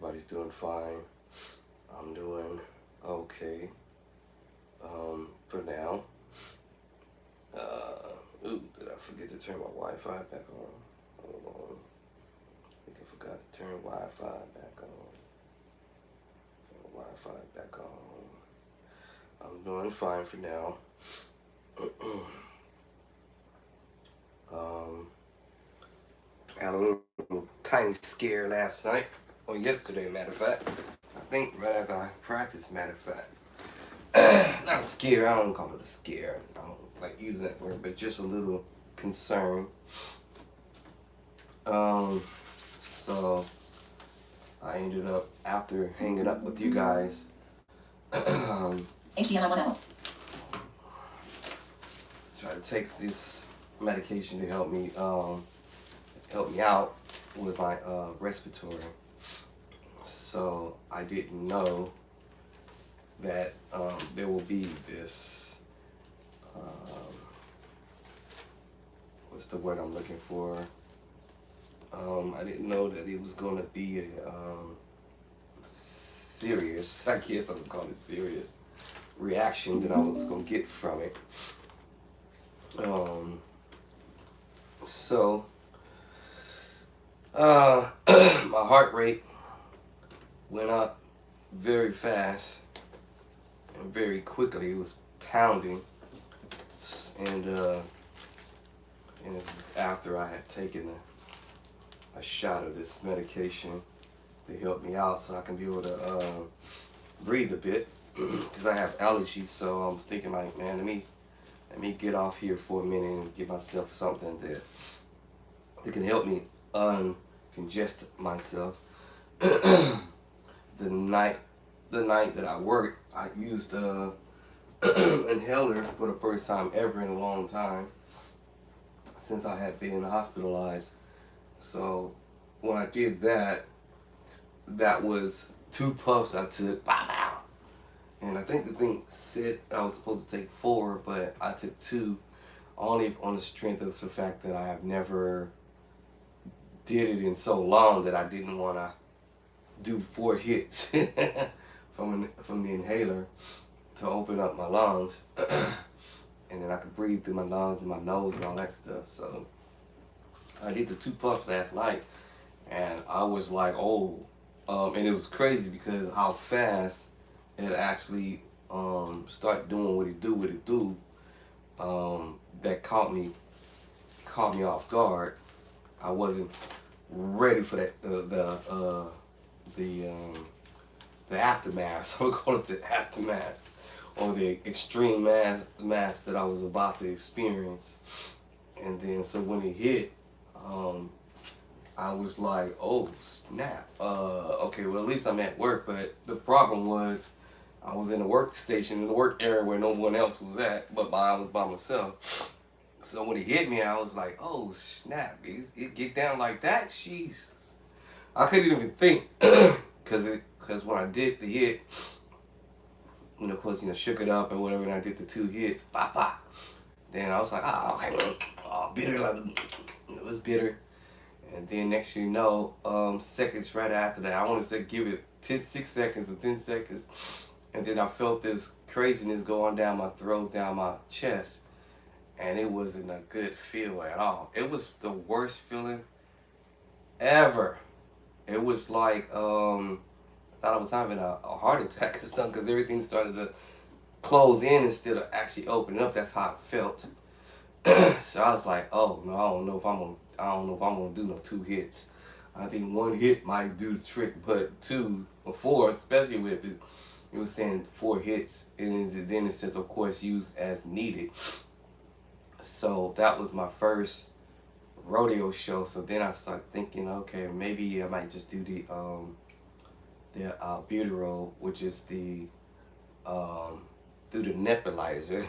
everybody's doing fine. I'm doing okay for now. Did I forget to turn my Wi-Fi back on? Hold on. I think I forgot to turn Wi-Fi back on. Turn Wi-Fi back on. I'm doing fine for now. um, Had a little tiny scare last night, or yesterday, matter of fact. I think right after I practiced, matter of fact. Not a scare, I don't call it a scare. I don't like using that word, but just a little concern. Um, so I ended up, after hanging up with you guys, HDMI 1 try to take this medication to help me out with my respiratory. So I didn't know that there will be this. What's the word I'm looking for? I didn't know that it was going to be a serious, I guess I would call it serious, reaction that I was going to get from it. So, my heart rate went up very fast and very quickly. It was pounding, and it was after I had taken a shot of this medication to help me out so I can be able to breathe a bit because I have allergies. So I was thinking like, man, let me get off here for a minute and give myself something that can help me uncongest myself. the night that I worked, I used a inhaler for the first time ever in a long time since I had been hospitalized. So when I did that, that was 2 puffs I took. Pow, pow. And I think the thing said I was supposed to take 4, but I took 2, only on the strength of the fact that I have never did it in so long that I didn't want to do 4 hits from the inhaler to open up my lungs, and then I could breathe through my lungs and my nose and all that stuff. So I did the 2 puffs last night, and I was like, oh, and it was crazy because how fast it actually start doing what it do. That caught me off guard. I wasn't ready for that the aftermath. So we call it the aftermath, or the extreme mass that I was about to experience. And then so when it hit, I was like, oh snap. Okay, well at least I'm at work. But the problem was I was in the workstation in the work area where no one else was at, but I was by myself. So when it hit me, I was like, oh snap! It get down like that? Jesus! I couldn't even think, cause when I did the hit, of course, shook it up and whatever, and I did the 2 hits, pop pop. Then I was like, oh okay, oh bitter, like it was bitter. And then next thing you know, seconds right after that, I want to say give it 6 seconds or 10 seconds, and then I felt this craziness going down my throat, down my chest, and it wasn't a good feel at all. It was the worst feeling ever. It was like I thought I was having a heart attack or something because everything started to close in instead of actually opening up. That's how it felt. So I was like, oh no, I don't know if I'm gonna do no 2 hits. I think 1 hit might do the trick, but 2 or 4, especially with it was saying 4 hits, and then it says of course use as needed. So that was my first rodeo show. So then I started thinking, okay, maybe I might just do the albuterol, which is the through the nebulizer.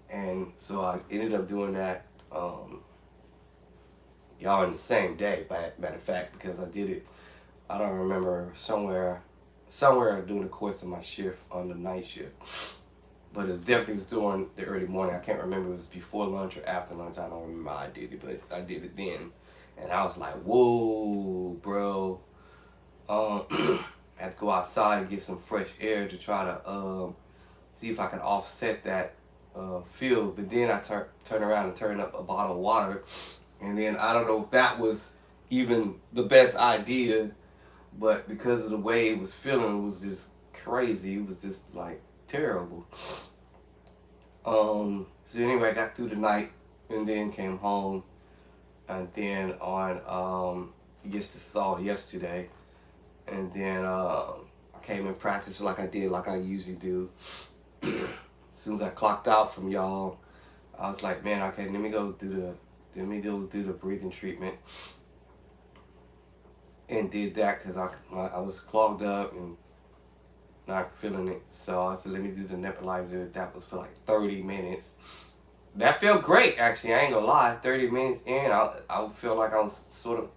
And so I ended up doing that, y'all, in the same day, matter of fact, because I did it, I don't remember, somewhere during the course of my shift on the night shift. But it definitely was during the early morning. I can't remember if it was before lunch or after lunch. I don't remember how I did it, but I did it then. And I was like, whoa, bro. I had to go outside and get some fresh air to try to see if I can offset that feel. But then I turn around and turn up a bottle of water, and then I don't know if that was even the best idea, but because of the way it was feeling, it was just crazy. It was just like terrible. So anyway, I got through the night and then came home, and then on I guess this is all yesterday, and then I came and practiced like I did, like I usually do. As soon as I clocked out from y'all, I was like, man, okay, let me go do the breathing treatment, and did that because I was clogged up and not feeling it. So I said, let me do the nebulizer. That was for like 30 minutes. That felt great, actually. I ain't gonna lie. 30 minutes in, I feel like I was sort of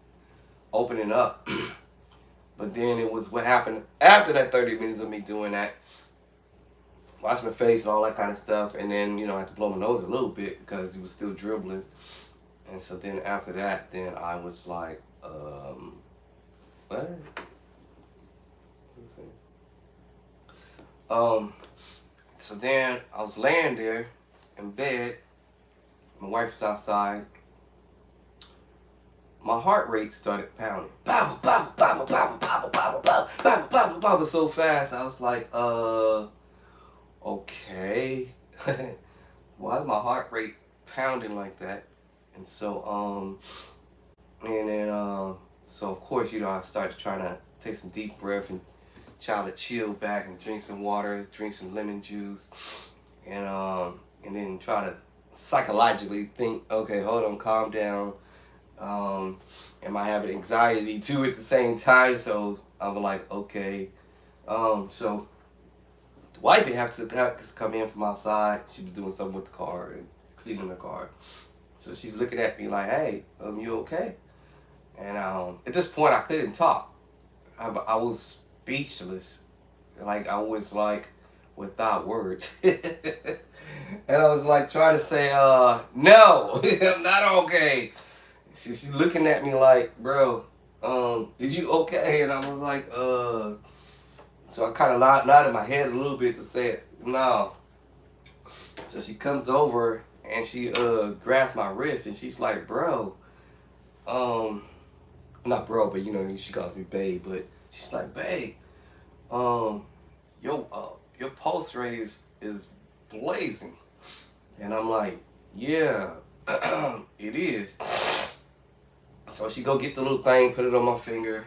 opening up. But then it was what happened after that 30 minutes of me doing that. Wash my face and all that kind of stuff. And then, I had to blow my nose a little bit because it was still dribbling. And so then after that, then I was like, what? So then I was laying there in bed. My wife was outside. My heart rate started pounding. Pow, pow, pow, pow, pow, pow, pow, pow, pow, pow, pow, so fast. I was like, okay. Why is my heart rate pounding like that? And so, so of course, I started trying to take some deep breath and try to chill back and drink some water, drink some lemon juice, and then try to psychologically think, okay, hold on, calm down. Am I having anxiety too at the same time? So I was like, okay. So the wife had to come in from outside. She was doing something with the car and cleaning the car. So she's looking at me like, hey, you okay? And at this point, I couldn't talk. I was speechless. Like, I was like without words. And I was like trying to say, no, I'm not okay. She's looking at me like, bro, is you okay? And I was like, so I kind of nodded my head a little bit to say, no. So she comes over and she grabs my wrist and she's like, bro, not bro, but she calls me babe, but she's like, babe, your pulse rate is blazing. And I'm like, yeah, it is. So she go get the little thing, put it on my finger,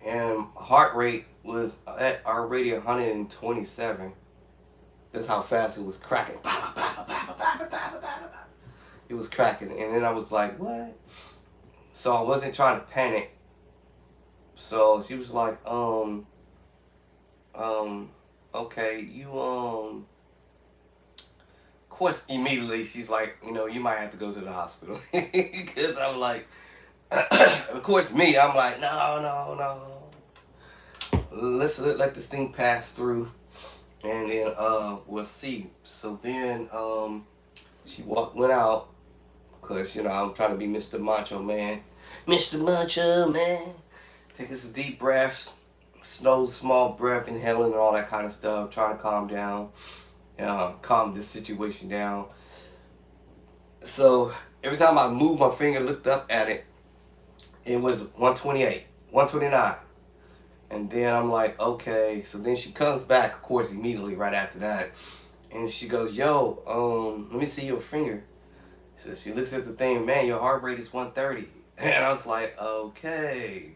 and my heart rate was at already 127. That's how fast it was cracking. It was cracking, and then I was like, what? So I wasn't trying to panic. So she was like, okay, of course, immediately she's like, you might have to go to the hospital. Because I'm like, of course, I'm like, no. Let's let this thing pass through, and then we'll see. So then she went out, cause I'm trying to be Mr. Macho Man, taking some deep breaths, small breath, inhaling and all that kind of stuff, trying to calm down, calm this situation down. So every time I moved my finger, looked up at it, it was 128, 129. And then I'm like, okay. So then she comes back, of course, immediately right after that. And she goes, yo, let me see your finger. So she looks at the thing, man, your heart rate is 130. And I was like, okay.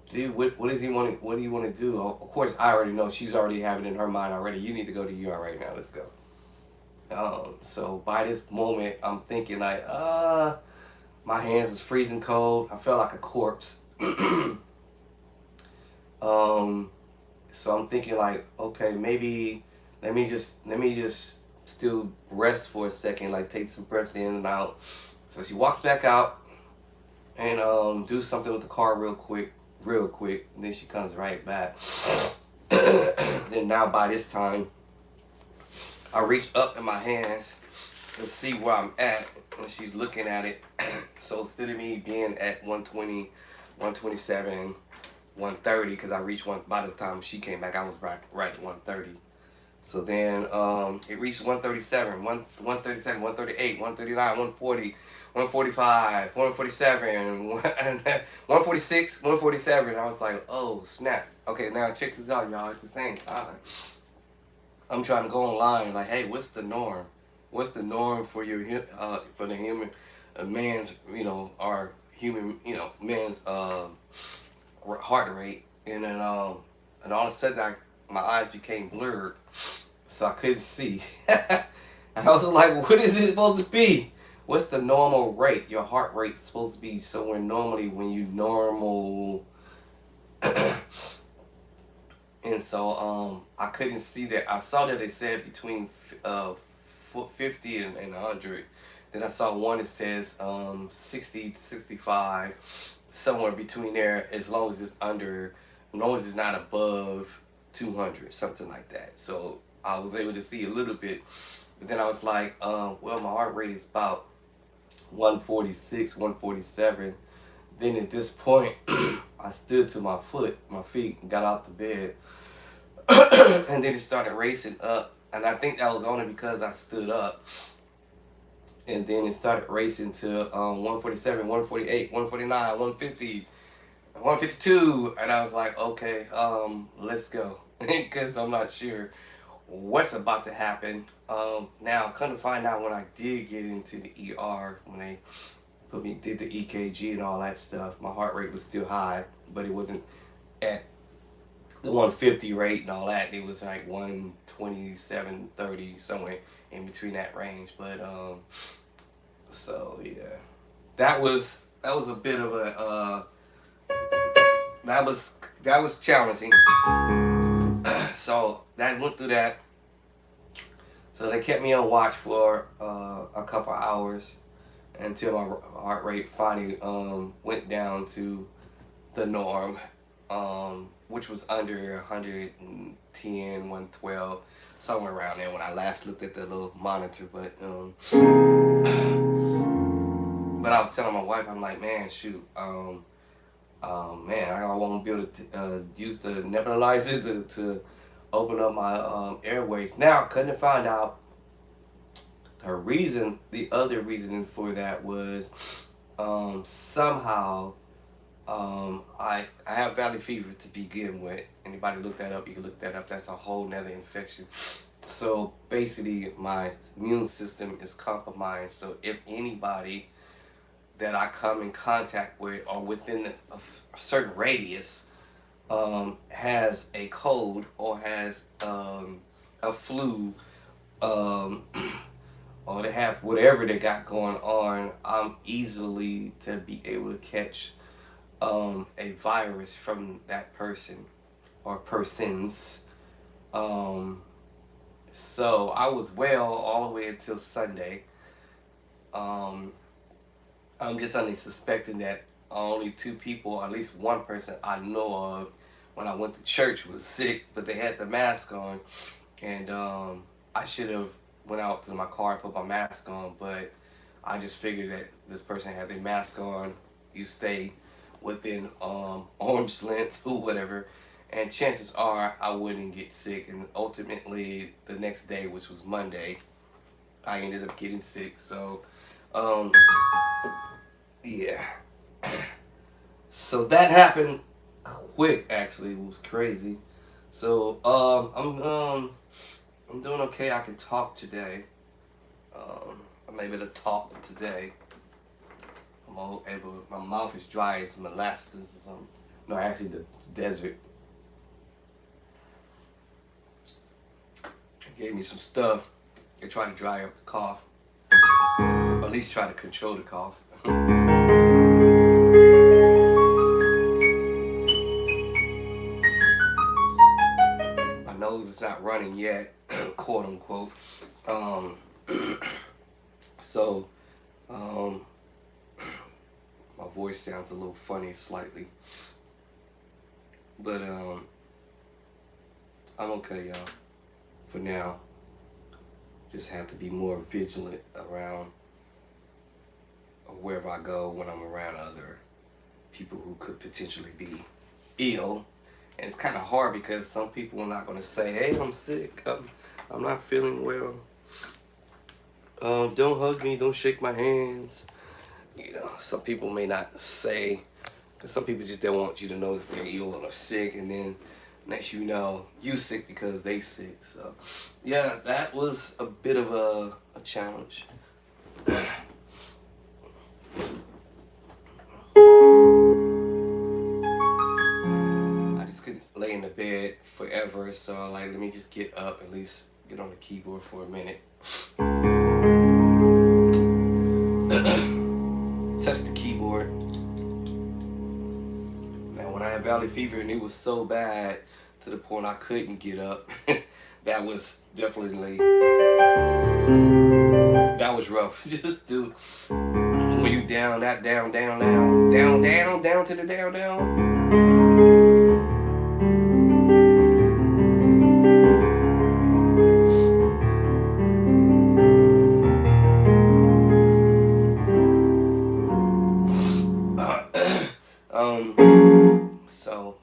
Dude, what does he want? What do you want to do? Of course, I already know. She's already having it in her mind already. You need to go to ER right now. Let's go. So by this moment, I'm thinking like, my hands is freezing cold. I felt like a corpse. So I'm thinking like, okay, maybe let me just still rest for a second, like take some breaths in and out. So she walks back out and do something with the car real quick, and then she comes right back. Then now by this time, I reach up in my hands to see where I'm at, and she's looking at it. So instead of me being at 120, 127, 130 because I reached one by the time she came back. I was right at 130. So then it reached 137, 137, 138, 139, 140, 145, 147, 146, 147. I was like, oh snap. Okay, now check this out, y'all. At the same time, I'm trying to go online like, hey, what's the norm? What's the norm for for the human, man's, our human, man's heart rate? And all of a sudden, my eyes became blurred, so I couldn't see. I was like, what is it supposed to be? What's the normal rate? Your heart rate's supposed to be somewhere normally when you normal. And so I couldn't see that. I saw that it said between 50 and 100. Then I saw one that says 60 to 65, somewhere between there, as long as it's under, as long as it's not above 200, something like that. So I was able to see a little bit. But then I was like, well, my heart rate is about 146, 147. Then at this point, I stood to my feet, and got out the bed, and then it started racing up. And I think that was only because I stood up. And then it started racing to 147, 148, 149, 150, 152. And I was like, okay, let's go. Because I'm not sure what's about to happen. Now, come to find out, when I did get into the ER, when they did the EKG and all that stuff, my heart rate was still high, but it wasn't at the 150 rate and all that. It was like 127, 30, somewhere in between that range. But so yeah, that was a bit of a that was challenging. So that went through that. So they kept me on watch for a couple hours until my heart rate finally went down to the norm, which was under 110, 112, somewhere around there when I last looked at the little monitor. But I was telling my wife, I'm like, man, shoot, man, I won't be able to use the nebulizer to open up my airways. Now, couldn't find out the other reason for that was somehow I have valley fever to begin with. Anybody look that up, you can look that up. That's a whole nother infection. So basically my immune system is compromised. So if anybody that I come in contact with or within a certain radius has a cold or has a flu, or they have whatever they got going on, I'm easily to be able to catch a virus from that person or persons. So I was well all the way until Sunday. I'm just only suspecting that only two people, or at least one person I know of, when I went to church, was sick, but they had the mask on, and I should have went out to my car and put my mask on, but I just figured that this person had their mask on. You stay within arm's length or whatever, and chances are I wouldn't get sick. And ultimately, the next day, which was Monday, I ended up getting sick. So, yeah. So that happened quick. Actually, it was crazy. So I'm doing okay. I can talk today. I'm able to talk today. My mouth is dry as molasses or something. No, actually the desert. They gave me some stuff. They tried to dry up the cough. Or at least try to control the cough. My nose is not running yet, quote unquote. Um, so, my voice sounds a little funny slightly. But I'm okay, y'all. For now, just have to be more vigilant around wherever I go when I'm around other people who could potentially be ill. And it's kind of hard because some people are not going to say, hey, I'm sick, I'm not feeling well. Don't hug me, don't shake my hands. You know, some people may not say, because some people just don't want you to know that they're ill or sick, and then next you know, you sick because they sick. So, yeah, that was a bit of a challenge. I just couldn't lay in the bed forever, so like, let me just get up, at least get on the keyboard for a minute. Touch the keyboard. Now, when I had valley fever and it was so bad to the point I couldn't get up, that was definitely, that was rough. Just do, when you down, that down, down, down, down, down, down to the down, down. So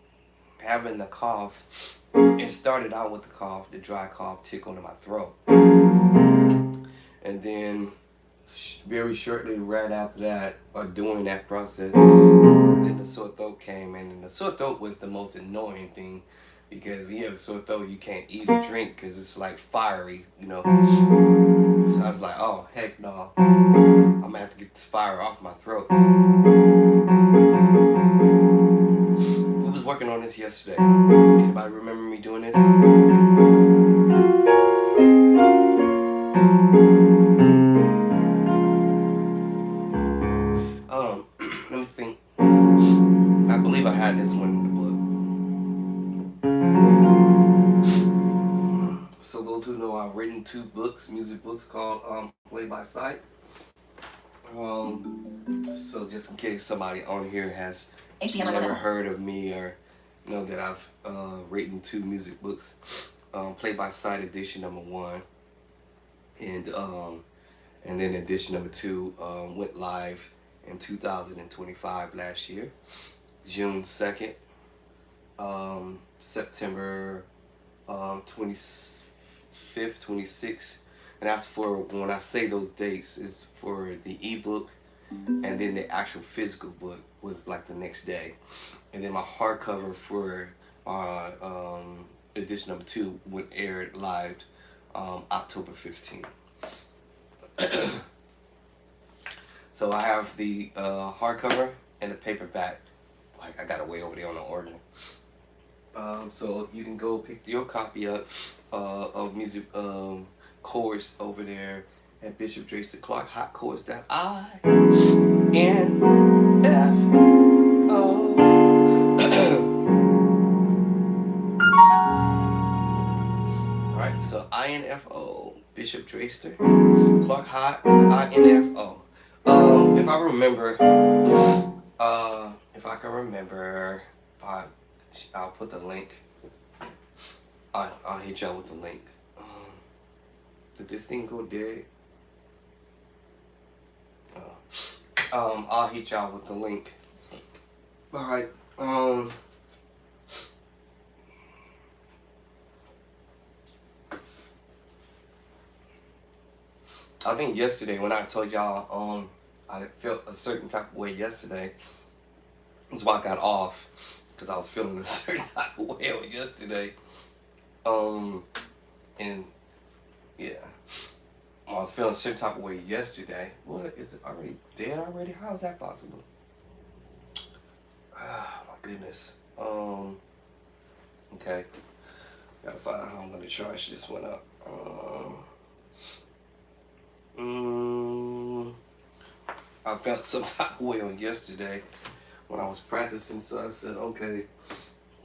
having the cough, it started out with the cough, the dry cough, tickle in my throat, and then very shortly right after that, or during that process, then the sore throat came in, and the sore throat was the most annoying thing, because when you have a sore throat, you can't eat or drink because it's like fiery, you know. So I was like, oh heck no, I'm gonna have to get this fire off my throat. We was working on this yesterday. Anybody remember me doing this? Let me think. I believe I had this one in the book. So those who know, I've written 2 books, music books called Play by Sight. So just in case somebody on here has never heard of me, or know that I've written 2 music books, Play by Sight edition number 1, and then edition number 2 went live in 2025 last year, June 2nd, September 25th, 26th, and that's for, when I say those dates, is for the ebook, and then the actual physical book was like the next day, and then my hardcover for edition number 2 would air live October 15th. So I have the hardcover and the paperback. Like, I got it way over there on the organ. So you can go pick your copy up of music chords over there at Bishop Drayster Clark Hot Chords INFO. Alright, so INFO, Bishop Drayster Clark Hot INFO. If I remember, if I can remember, I'll put the link. I'll hit y'all with the link. Did this thing go dead? I'll hit y'all with the link. Alright, I think yesterday when I told y'all I felt a certain type of way yesterday, that's why I got off, because I was feeling a certain type of way on yesterday. And yeah, I was feeling a certain type of way yesterday. What, is it already dead already? How is that possible? Ah, my goodness. Okay, gotta find out how I'm gonna charge this one up. I felt some type of way on yesterday when I was practicing, so I said, okay,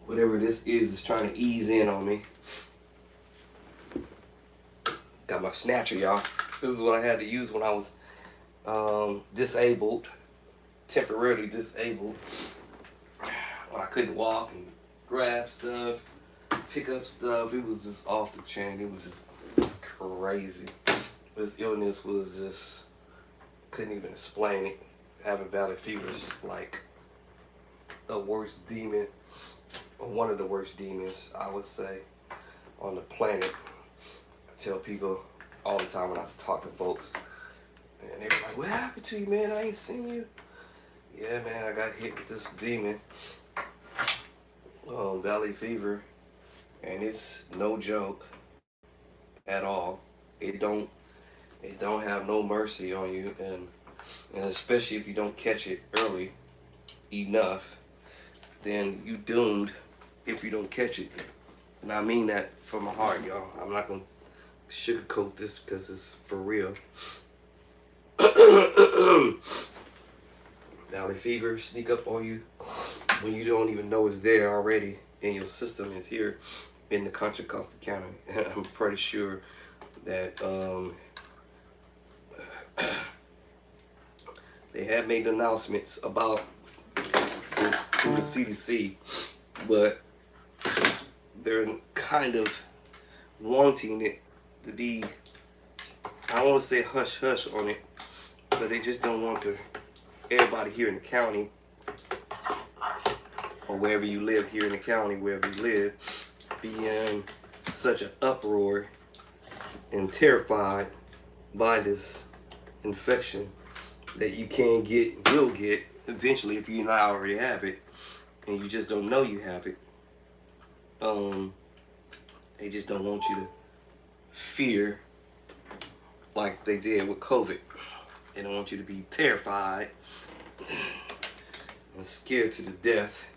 whatever this is trying to ease in on me. Got my snatcher, y'all. This is what I had to use when I was disabled, temporarily disabled, when I couldn't walk and grab stuff, pick up stuff. It was just off the chain. It was just crazy. This illness was just, couldn't even explain it. Having valley fever is like the worst demon one of the worst demons, I would say, on the planet. I tell people all the time when I talk to folks, and they're like, "What happened to you, man? I ain't seen you." Yeah, man, I got hit with this demon, valley fever, and it's no joke at all. It don't have no mercy on you, and especially if you don't catch it early enough, then you doomed if you don't catch it. And I mean that from my heart, y'all. I'm not gonna sugarcoat this because it's for real. Valley fever sneak up on you when you don't even know it's there already, and your system is here in the Contra Costa County. I'm pretty sure that they have made announcements about this through the CDC, but they're kind of wanting it to be, I don't want to say hush hush on it, but they just don't want everybody here in the county, or wherever you live here in the county, wherever you live, be in such an uproar and terrified by this infection that you will get eventually if you not already have it, and you just don't know you have it. They just don't want you to fear like they did with COVID. They don't want you to be terrified and scared to the death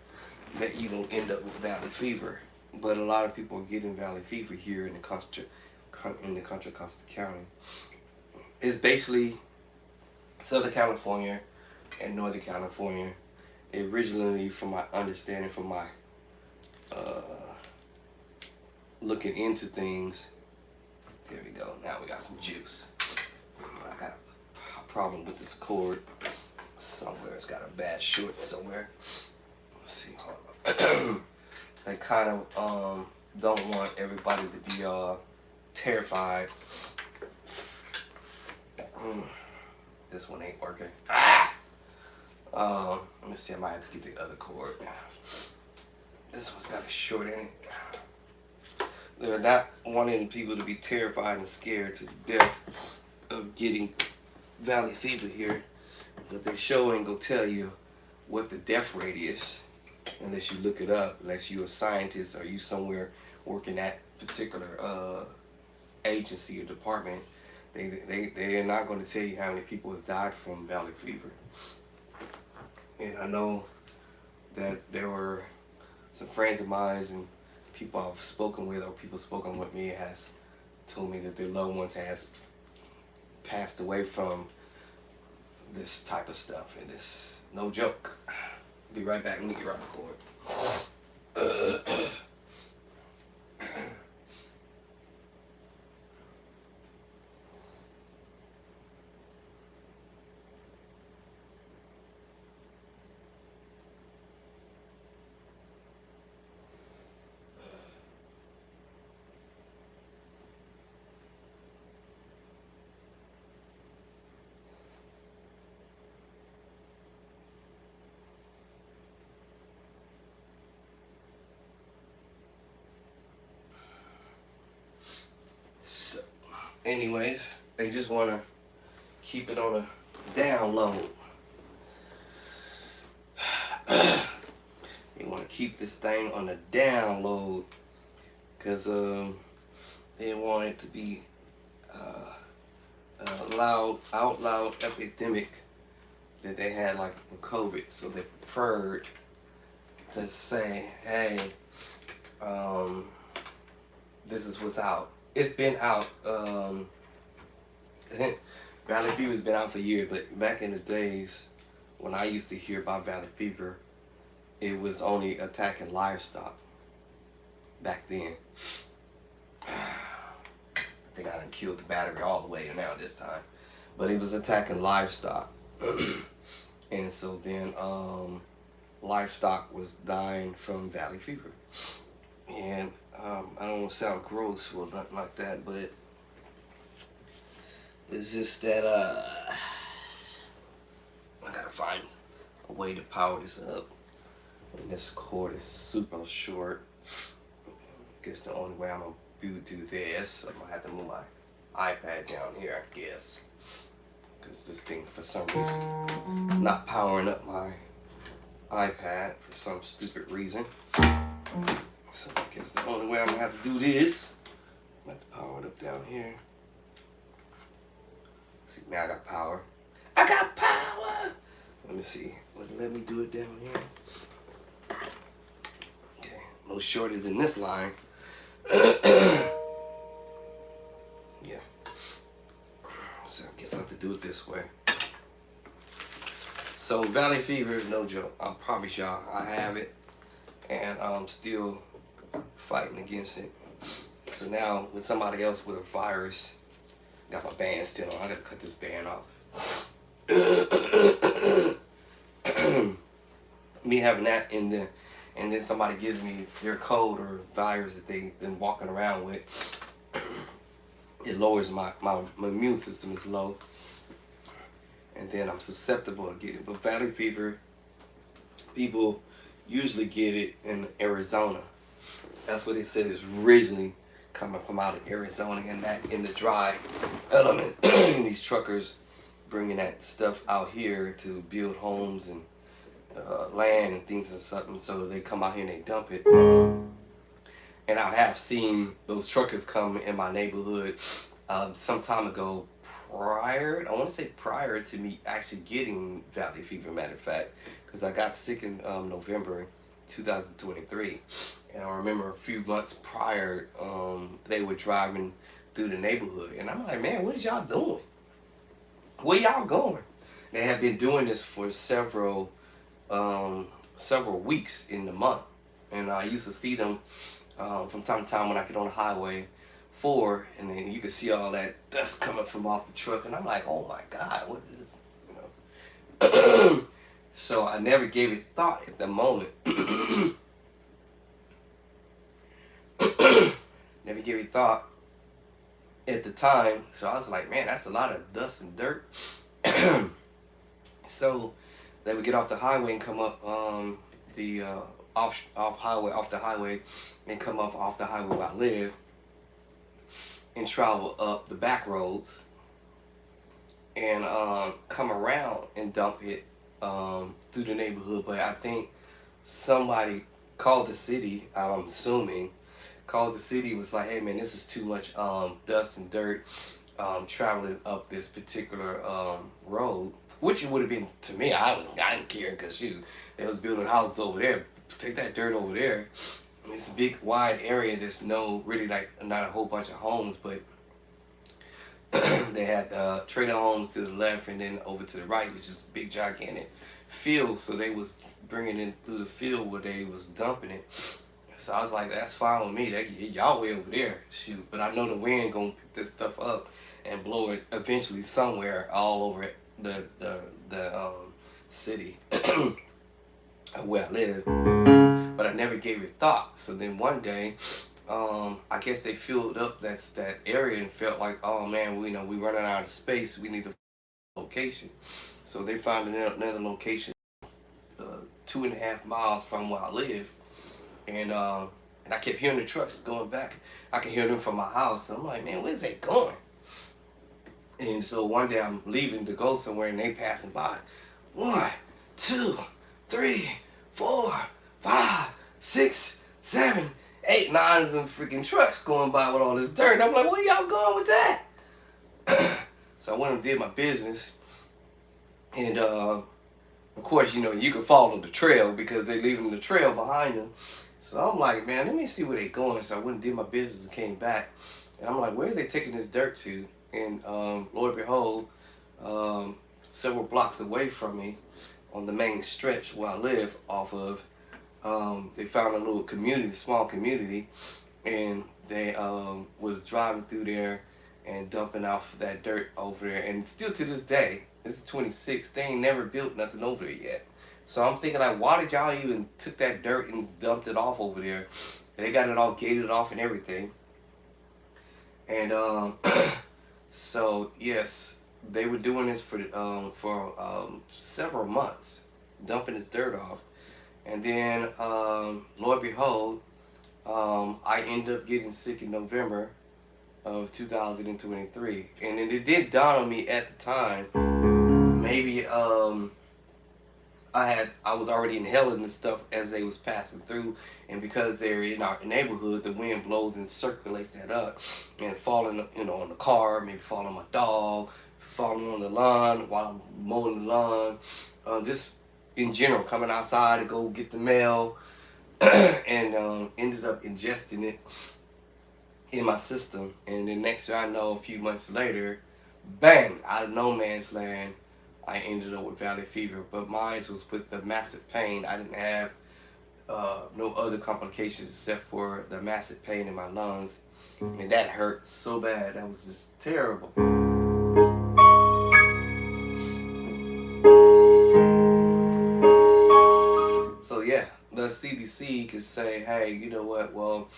that you gonna end up with valley fever. But a lot of people are getting valley fever here in the Contra Costa County. It's basically Southern California and Northern California. Originally, from my understanding, from my looking into things, there we go. Now we got some juice. I got a problem with this cord somewhere. It's got a bad short somewhere. Let's see. They kind of don't want everybody to be terrified. This one ain't working. Let me see. I might have to get the other cord. This one's got a short in it. They're not wanting people to be terrified and scared to death of getting valley fever here, but they sure ain't gonna tell you what the death rate is unless you look it up, unless you're a scientist or you somewhere working at particular agency or department. They are not going to tell you how many people has died from valley fever. And I know that there were some friends of mine and people I've spoken with, or people spoken with me, has told me that their loved ones has passed away from this type of stuff, and it's no joke. Be right back. Let me get right record. So, anyways, they just want to keep it on a download. They want to keep this thing on a download because they want it to be a out loud epidemic that they had like with COVID. So they preferred to say, hey, this is what's out. It's been out. Valley fever's been out for years, but back in the days when I used to hear about valley fever, it was only attacking livestock back then. I think I done killed the battery all the way now this time, but it was attacking livestock. And so then livestock was dying from valley fever. And I don't want to sound gross or nothing like that, but it's just that I gotta find a way to power this up. And this cord is super short. Guess the only way I'm gonna do this, I'm gonna have to move my iPad down here, I guess. Because this thing, for some reason, not powering up my iPad for some stupid reason. So I guess the only way I'm gonna have to do this, I'm gonna have to power it up down here. See, now I got power. I got power! Let me see. Let me do it down here. Okay, no shortage in this line. Yeah. So I guess I have to do it this way. So valley fever is no joke. I promise y'all, I have it, and I'm still fighting against it. So now with somebody else with a virus, got my band still on. I gotta cut this band off. Me having that in there, and then somebody gives me their code or virus that they've been walking around with, it lowers my immune system is low, and then I'm susceptible to get it. But valley fever, people usually get it in Arizona. That's what they said is originally coming from out of Arizona, and that in the dry element. And these truckers bringing that stuff out here to build homes and land and things and something. So they come out here and they dump it. And I have seen those truckers come in my neighborhood some time ago, I want to say prior to me actually getting valley fever, matter of fact, because I got sick in November 2023. And I remember a few months prior, they were driving through the neighborhood. And I'm like, man, what is y'all doing? Where y'all going? They have been doing this for several weeks in the month. And I used to see them from time to time when I get on the highway 4, and then you can see all that dust coming from off the truck. And I'm like, oh my God, what is this? You know? So I never gave it thought at the moment. Never gave it thought at the time. So I was like, man, that's a lot of dust and dirt. So they would get off the highway and come up the off the highway, and come up off the highway where I live, and travel up the back roads, and come around and dump it through the neighborhood. But I think somebody called the city, I'm assuming, called the city, was like, hey man, this is too much dust and dirt traveling up this particular road, which it would have been to me. I didn't care, because shoot, they was building houses over there. Take that dirt over there. I mean, it's a big wide area. There's really like not a whole bunch of homes, but they had trailer homes to the left, and then over to the right, which is a big gigantic field. So they was bringing it through the field where they was dumping it. So I was like, that's fine with me. Y'all way over there, shoot. But I know the wind gonna pick this stuff up and blow it eventually somewhere all over the city where I live. But I never gave it thought. So then one day, I guess they filled up that area and felt like, oh man, we running out of space. We need a location. So they found another location 2.5 miles from where I live. And I kept hearing the trucks going back. I could hear them from my house. I'm like, man, where's they going? And so one day I'm leaving to go somewhere, and they passing by. 1, 2, 3, 4, 5, 6, 7, 8, 9 of them freaking trucks going by with all this dirt. I'm like, where y'all going with that? So I went and did my business. And of course, you can follow the trail because they leaving the trail behind them. So I'm like, man, let me see where they going. So I went and did my business and came back. And I'm like, where are they taking this dirt to? And Lord behold, several blocks away from me, on the main stretch where I live off of, they found a little community, small community, and they was driving through there and dumping off that dirt over there. And still to this day, this is 26, they ain't never built nothing over there yet. So I'm thinking, like, why did y'all even took that dirt and dumped it off over there? They got it all gated off and everything. And so yes, they were doing this for several months, dumping this dirt off. And then, Lord behold, I ended up getting sick in November of 2023. And then it did dawn on me at the time, maybe I was already inhaling this stuff as they was passing through, and because they're in our neighborhood, the wind blows and circulates that up, and falling, on the car, maybe falling on my dog, falling on the lawn while I'm mowing the lawn, just in general, coming outside to go get the mail, and ended up ingesting it in my system, and then next thing I know, a few months later, bang, out of no man's land, I ended up with valley fever. But mine was with the massive pain. I didn't have no other complications except for the massive pain in my lungs, and that hurt so bad. That was just terrible. So yeah, the CDC could say, hey, you know what? Well,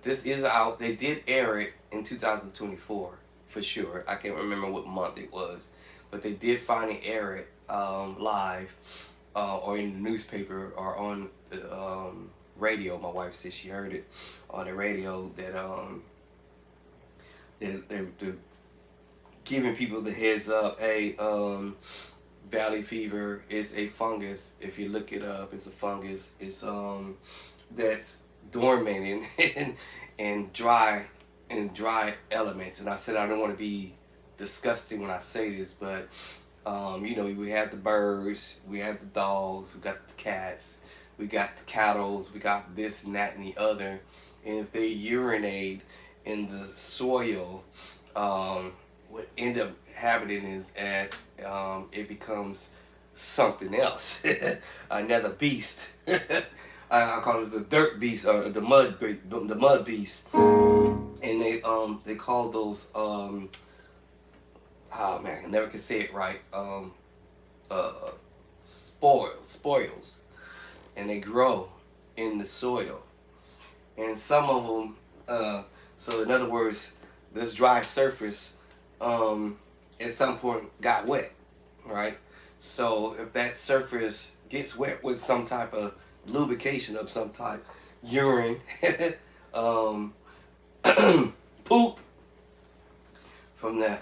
this is out. They did air it in 2024 for sure. I can't remember what month it was, but they did finally air it live, or in the newspaper or on the radio. My wife said she heard it on the radio that they're giving people the heads up. Hey, valley fever is a fungus. If you look it up, it's a fungus. It's that's dormant and dry elements. And I said I don't want to be disgusting when I say this, but we have the birds, we have the dogs, we got the cats, we got the cattle, we got this and that and the other. And if they urinate in the soil, what end up happening is that it becomes something else, another beast. I call it the dirt beast or the mud beast. And they call those oh man, I never can say it right. Spoils, and they grow in the soil, and some of them. So in other words, this dry surface at some point got wet, right? So if that surface gets wet with some type of lubrication of some type, urine, poop from that.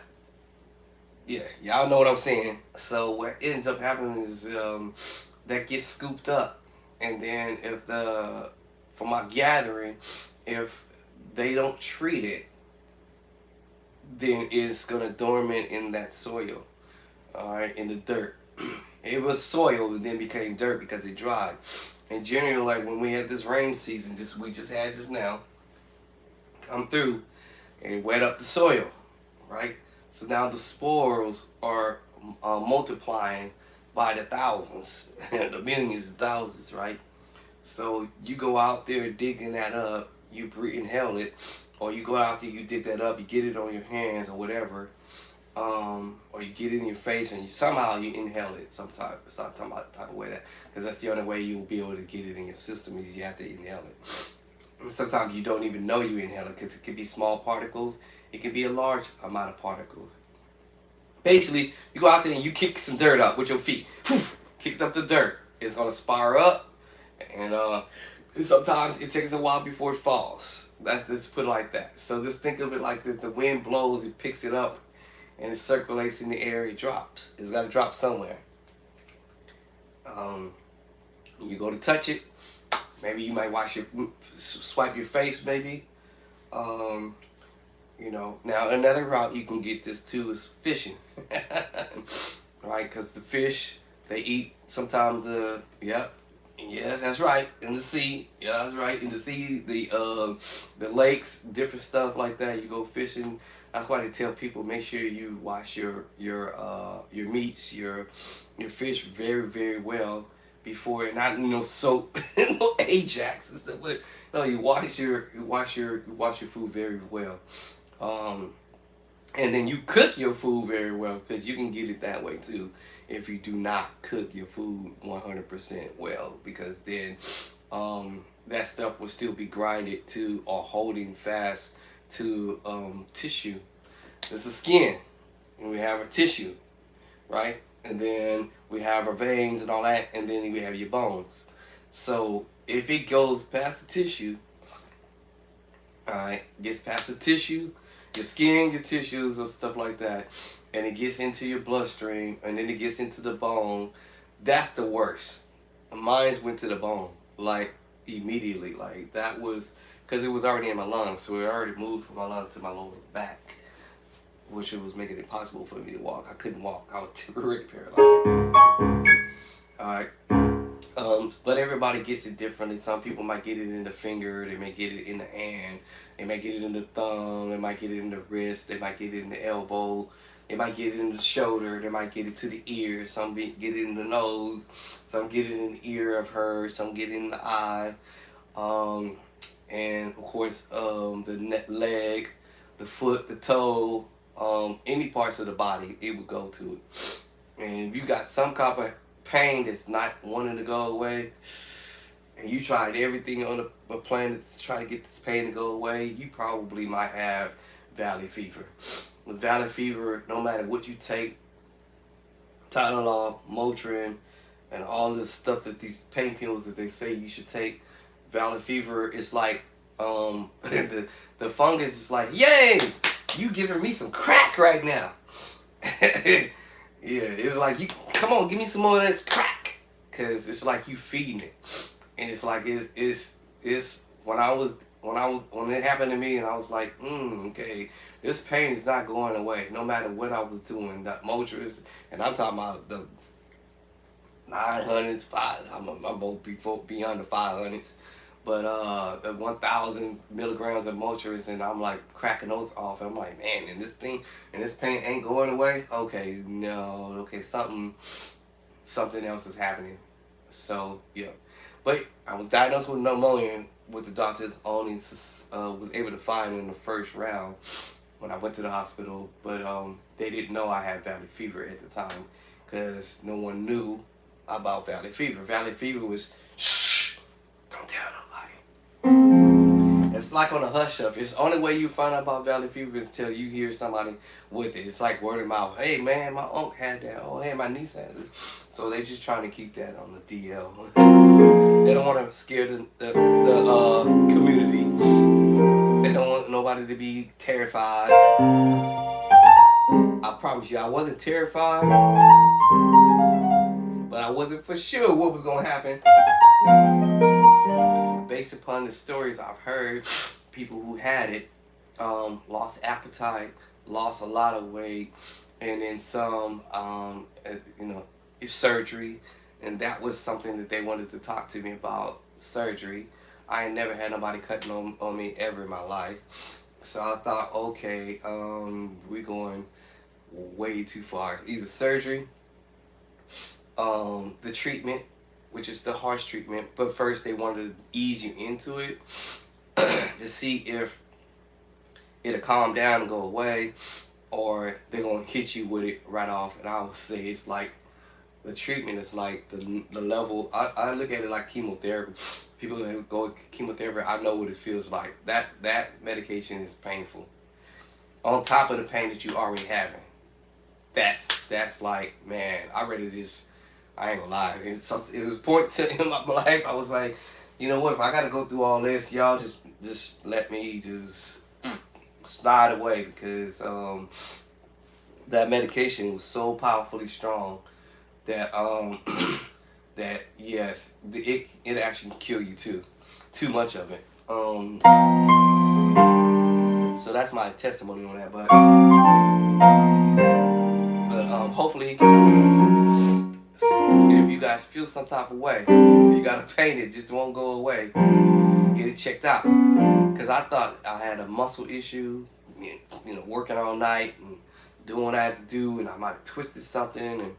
Yeah, y'all know what I'm saying. So what ends up happening is that gets scooped up, and then from my gathering, if they don't treat it, then it's gonna dormant in that soil, all right, in the dirt. It was soil and then became dirt because it dried. And generally, like when we had this rain season, we just had just now, come through and wet up the soil, right? So now the spores are multiplying by the thousands, the millions of thousands, right? So you go out there digging that up, you inhale it, or you go out there, you dig that up, you get it on your hands or whatever, or you get it in your face and somehow you inhale it some type of way, because that's the only way you'll be able to get it in your system is you have to inhale it. And sometimes you don't even know you inhale it because it could be small particles, it could be a large amount of particles. Basically, you go out there and you kick some dirt up with your feet. Kick up the dirt. It's gonna spire up, and sometimes it takes a while before it falls. Let's put it like that. So just think of it like this: the wind blows, it picks it up, and it circulates in the air. It drops. It's got to drop somewhere. You go to touch it. Maybe you might swipe your face. Maybe. Now another route you can get this too is fishing, right? Because the fish, they eat sometimes yes, that's right, in the sea. Yeah, that's right, in the sea, the lakes, different stuff like that. You go fishing. That's why they tell people make sure you wash your meats, your fish very very well before, not soap, no Ajax and stuff. But no, you wash your food very well. And then you cook your food very well, because you can get it that way too if you do not cook your food 100% well, because then that stuff will still be grinded to or holding fast to tissue. It's the skin, and we have a tissue, right? And then we have our veins and all that, and then we have your bones. So if it goes past the tissue, alright, gets past the tissue, your skin, your tissues, or stuff like that, and it gets into your bloodstream, and then it gets into the bone, that's the worst. Mine went to the bone, like immediately. Like that was because it was already in my lungs, so it already moved from my lungs to my lower back, which it was making it impossible for me to walk. I couldn't walk. I was temporarily paralyzed. Alright. But everybody gets it differently. Some people might get it in the finger, they may get it in the hand, they might get it in the thumb, they might get it in the wrist, they might get it in the elbow, they might get it in the shoulder, they might get it to the ear, get it in the nose, some get it in the ear, I've heard, some get it in the eye, um, and of course the leg, the foot, the toe, any parts of the body, it would go to it. And if you got some kind of pain that's not wanting to go away, and you tried everything on the planet to try to get this pain to go away, you probably might have valley fever. With valley fever, no matter what you take, Tylenol, Motrin, and all this stuff that these pain pills that they say you should take, valley fever is like the fungus is like, yay, you giving me some crack right now. Yeah, it's like, you come on, give me some more of this crack, cause it's like you feeding it, and it's like it's when it happened to me, and I was like, okay, this pain is not going away, no matter what I was doing. That Motrin, and I'm talking about the 900s, I'm both beyond the 500s, but 1,000 milligrams of Motrin, and I'm like cracking those off. I'm like, man, and this pain ain't going away. Okay, no, okay, something else is happening. So yeah, but I was diagnosed with pneumonia, what the doctors only was able to find in the first round when I went to the hospital, but they didn't know I had valley fever at the time, because no one knew about valley fever. Valley fever was, shh, don't tell nobody. It's like on a hush up. It's the only way you find out about valley fever is until you hear somebody with it. It's like word of mouth. Hey man, my uncle had that. Oh hey, my niece had it. So they just trying to keep that on the DL. They don't want to scare the community. They don't want nobody to be terrified. I promise you, I wasn't terrified, but I wasn't for sure what was gonna happen. Based upon the stories I've heard, people who had it lost appetite, lost a lot of weight, and then some, it's surgery, and that was something that they wanted to talk to me about, surgery. I ain't never had nobody cutting on me ever in my life, so I thought, okay, we're going way too far. Either surgery, the treatment, which is the harsh treatment, but first they wanted to ease you into it to see if it'll calm down and go away, or they're gonna hit you with it right off. And I would say it's like the treatment is like the level. I look at it like chemotherapy. People who go chemotherapy, I know what it feels like. That medication is painful. On top of the pain that you already having. That's like, man, I really just, I ain't gonna lie. It was points in my life. I was like, you know what? If I gotta go through all this, y'all just let me just slide away, because that medication was so powerfully strong that that yes, it actually can kill you too. Too much of it. So that's my testimony on that. But hopefully, if you guys feel some type of way, if you got a pain that just won't go away, get it checked out. Because I thought I had a muscle issue, working all night and doing what I had to do, and I might have twisted something. And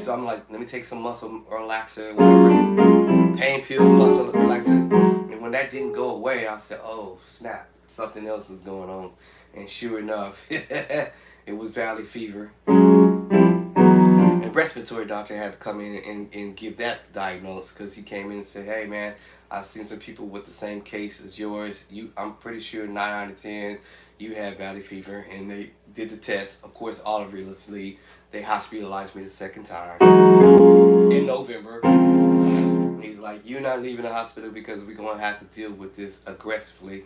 so I'm like, let me take some muscle relaxer, whatever, pain pill, muscle relaxer. And when that didn't go away, I said, oh snap, something else is going on. And sure enough, it was valley fever. And respiratory doctor had to come in and give that diagnosis, because he came in and said, hey man, I've seen some people with the same case as yours. I'm pretty sure 9 out of 10 you had valley fever. And they did the test. Of course, obviously they hospitalized me the second time in November. He was like, "You're not leaving the hospital because we're gonna have to deal with this aggressively."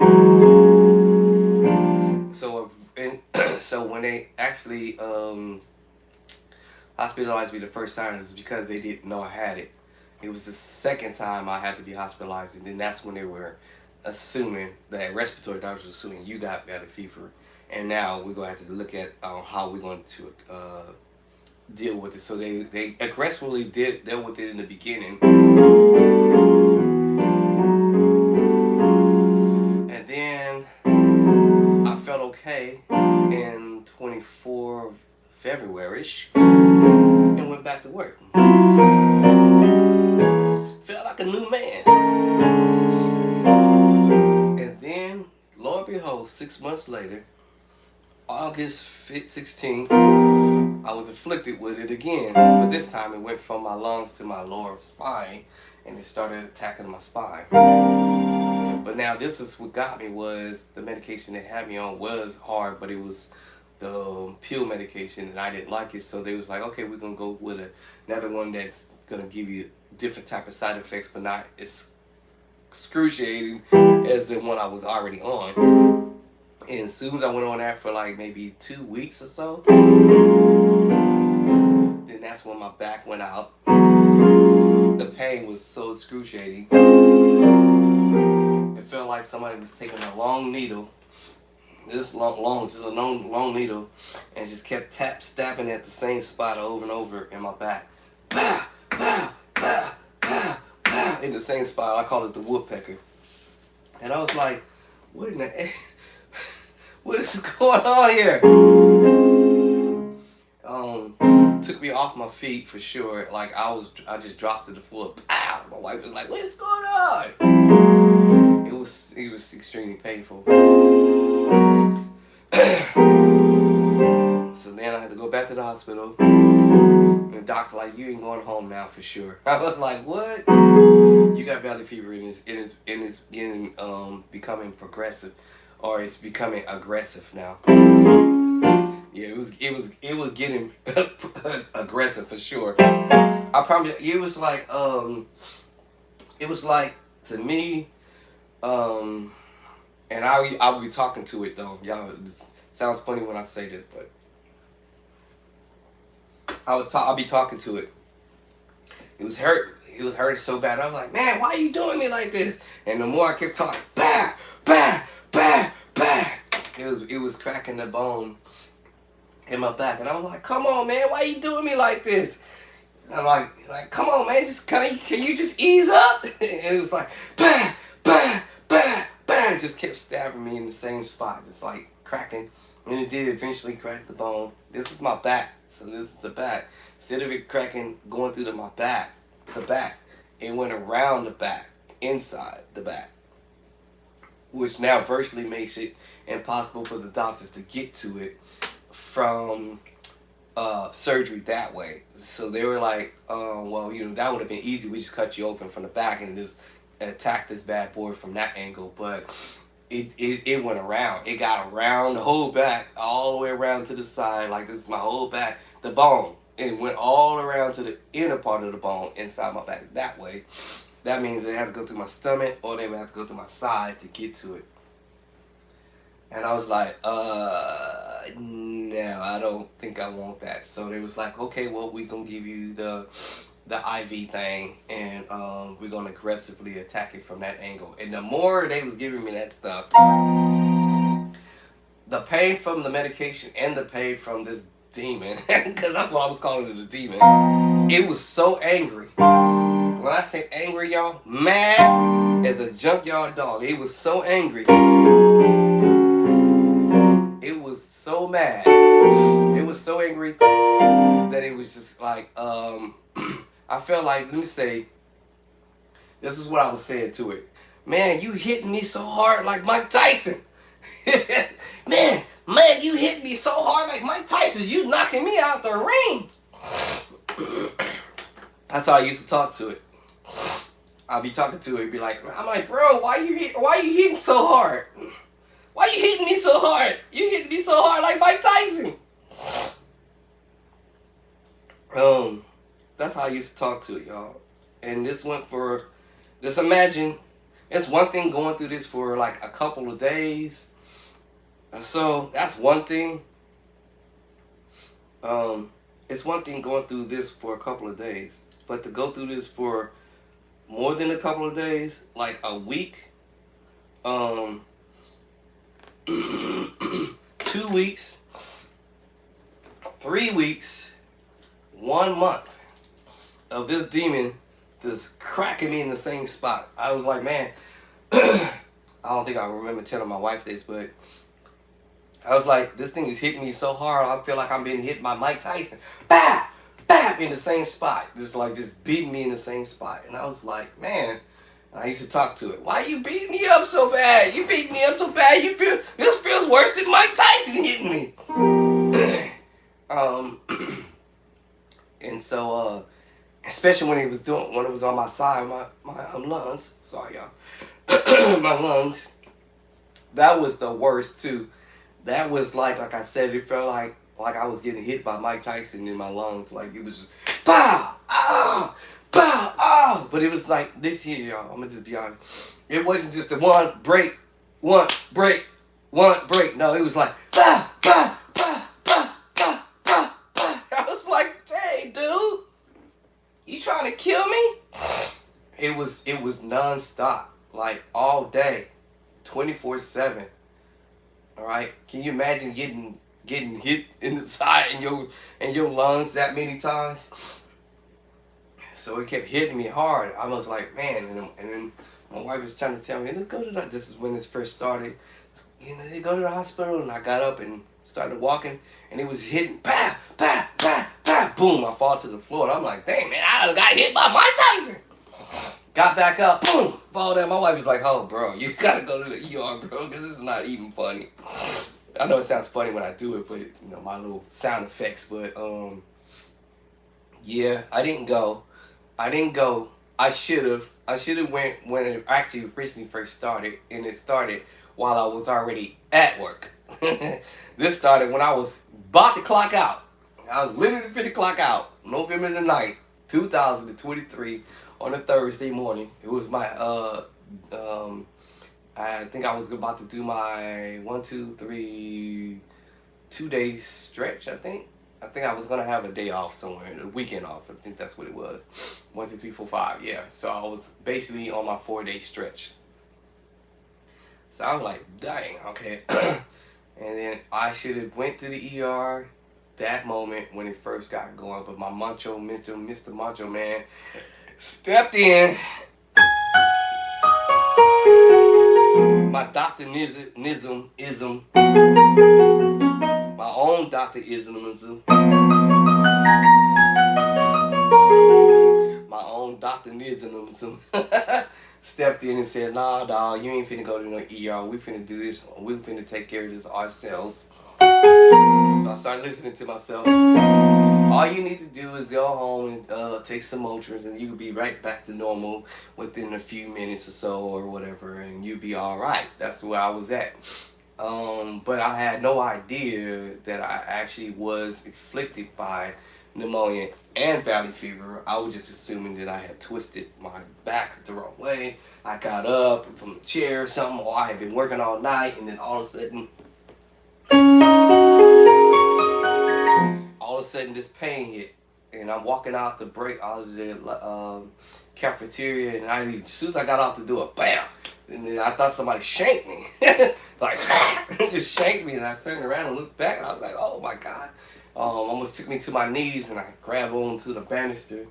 So, and so when they actually hospitalized me the first time, it was because they didn't know I had it. It was the second time I had to be hospitalized, and then that's when they were assuming that respiratory doctors were assuming you got valley fever, and now we're gonna have to look at how we're going to deal with it. So they aggressively dealt with it in the beginning, and then I felt okay in 24 February-ish and went back to work. Felt like a new man. And then, lo and behold, 6 months later, August 16th, I was afflicted with it again. But this time it went from my lungs to my lower spine, and it started attacking my spine. But now this is what got me, was the medication they had me on was hard, but it was the pill medication, and I didn't like it. So they was like, okay, we're going to go with another one that's going to give you different type of side effects, but not as excruciating as the one I was already on. And as soon as I went on that for like maybe 2 weeks or so, then that's when my back went out. The pain was so excruciating. It felt like somebody was taking a long needle, just a long needle, and just kept stabbing at the same spot over and over in my back. Bah, bah, bah, bah, bah, in the same spot. I call it the woodpecker. And I was like, what in the heck? What is going on here? Took me off my feet for sure. Like I just dropped to the floor. Pow! My wife was like, "What is going on?" It was extremely painful. So then I had to go back to the hospital. And the doctor's like, "You ain't going home now for sure." I was like, "What?" You got valley fever, and it's getting becoming progressive, or it's becoming aggressive now. Yeah, it was getting aggressive for sure. I promise you, it was like to me, and I'll be talking to it though. Y'all, it sounds funny when I say this, but I'll be talking to it. It was hurting so bad. I was like, man, why are you doing me like this? And the more I kept talking, bah, bah, bah, bah, it was cracking the bone in my back. And I was like, come on, man, why are you doing me like this? And I'm like, come on, man, just can you just ease up? And it was like, bah, bah, bah, bah, just kept stabbing me in the same spot, just like cracking. And it did eventually crack the bone. This is my back, so this is the back. Instead of it cracking, going through my back, it went around the back, inside the back, which now virtually makes it impossible for the doctors to get to it from surgery that way. So they were like, well, that would have been easy. We just cut you open from the back and just attack this bad boy from that angle. But it went around. It got around the whole back, all the way around to the side. Like, this is my whole back, the bone. It went all around to the inner part of the bone inside my back that way. That means they had to go through my stomach, or they would have to go through my side to get to it. And I was like, no, I don't think I want that. So they was like, okay, well, we're going to give you the IV thing, and we're going to aggressively attack it from that angle. And the more they was giving me that stuff, the pain from the medication and the pain from this demon, because that's what I was calling it, a demon, it was so angry. When I say angry, y'all, mad as a junkyard dog. It was so angry. It was so mad. It was so angry that it was just like, I felt like, let me say, this is what I was saying to it. Man, you hitting me so hard like Mike Tyson. man, you hit me so hard like Mike Tyson. You knocking me out the ring. That's how I used to talk to it. I'll be talking to it, be like, I'm like, bro, why you hitting so hard? Why you hitting me so hard? You hitting me so hard like Mike Tyson. That's how I used to talk to it, y'all. and this went for, just imagine, it's one thing going through this for like a couple of days. So that's one thing. Um, it's one thing going through this for a couple of days, but to go through this for more than a couple of days, like a week, um, 2 weeks, 3 weeks, 1 month of this demon just cracking me in the same spot. I was like, man, I don't think I remember telling my wife this, but I was like, this thing is hitting me so hard, I feel like I'm being hit by Mike Tyson. Bah! Bah! In the same spot. Just beating me in the same spot. And I was like, man, I used to talk to it. Why you beating me up so bad? You beat me up so bad, this feels worse than Mike Tyson hitting me. um, and so, especially when it was on my side, my lungs. Sorry, y'all. My lungs. That was the worst too. That was like I said, it felt like I was getting hit by Mike Tyson in my lungs. Like it was just pow, ah, pow, ah. But it was like this here, y'all. I'm gonna just be honest. It wasn't just a one break, one break, one break. No, it was like pow, pow, pow, pow, pow, pow, pow. I was like, hey, dude, you trying to kill me? It was nonstop, like all day, 24/7. All right. Can you imagine getting hit in the side and your lungs that many times? So it kept hitting me hard. I was like, man, and then my wife was trying to tell me, let's go to the. This is when this first started. They go to the hospital, and I got up and started walking, and it was hitting, bah, bah, bah, bah, boom. I fall to the floor. And I'm like, dang, man, I got hit by Mike Tyson. Got back up, boom, fall down. My wife was like, oh, bro, you gotta go to the ER, bro, because this is not even funny. I know it sounds funny when I do it, but, my little sound effects, but, yeah, I didn't go. I should have went when it actually originally first started, and it started while I was already at work. This started when I was about to clock out. I was literally finna clock out, November the 9th, 2023. On a Thursday morning. It was my I think I was about to do my 2 day stretch. I think I was gonna have a day off somewhere, a weekend off. I think that's what it was. 1, 2, 3, 4, 5. Yeah. So I was basically on my 4-day stretch. So I was like, dang, okay. And then I should have went to the ER that moment when it first got going, but my Mr. Macho Man stepped in. My Dr. Nism, my own Dr. Ismism, my own Dr. Nism, stepped in and said, nah, dawg, you ain't finna go to no ER. We finna do this. We finna take care of this ourselves. So I started listening to myself. All you need to do is go home and take some Motrin, and you'll be right back to normal within a few minutes or so or whatever, and you'll be all right. That's where I was at. But I had no idea that I actually was afflicted by pneumonia and valley fever. I was just assuming that I had twisted my back the wrong way. I got up from the chair or something, or I had been working all night, and then all of a sudden this pain hit, and I'm walking out the cafeteria, and as soon as I got out the door, bam, and then I thought somebody shanked me, like just shanked me, and I turned around and looked back, and I was like, oh my god, almost took me to my knees, and I grabbed onto the banister.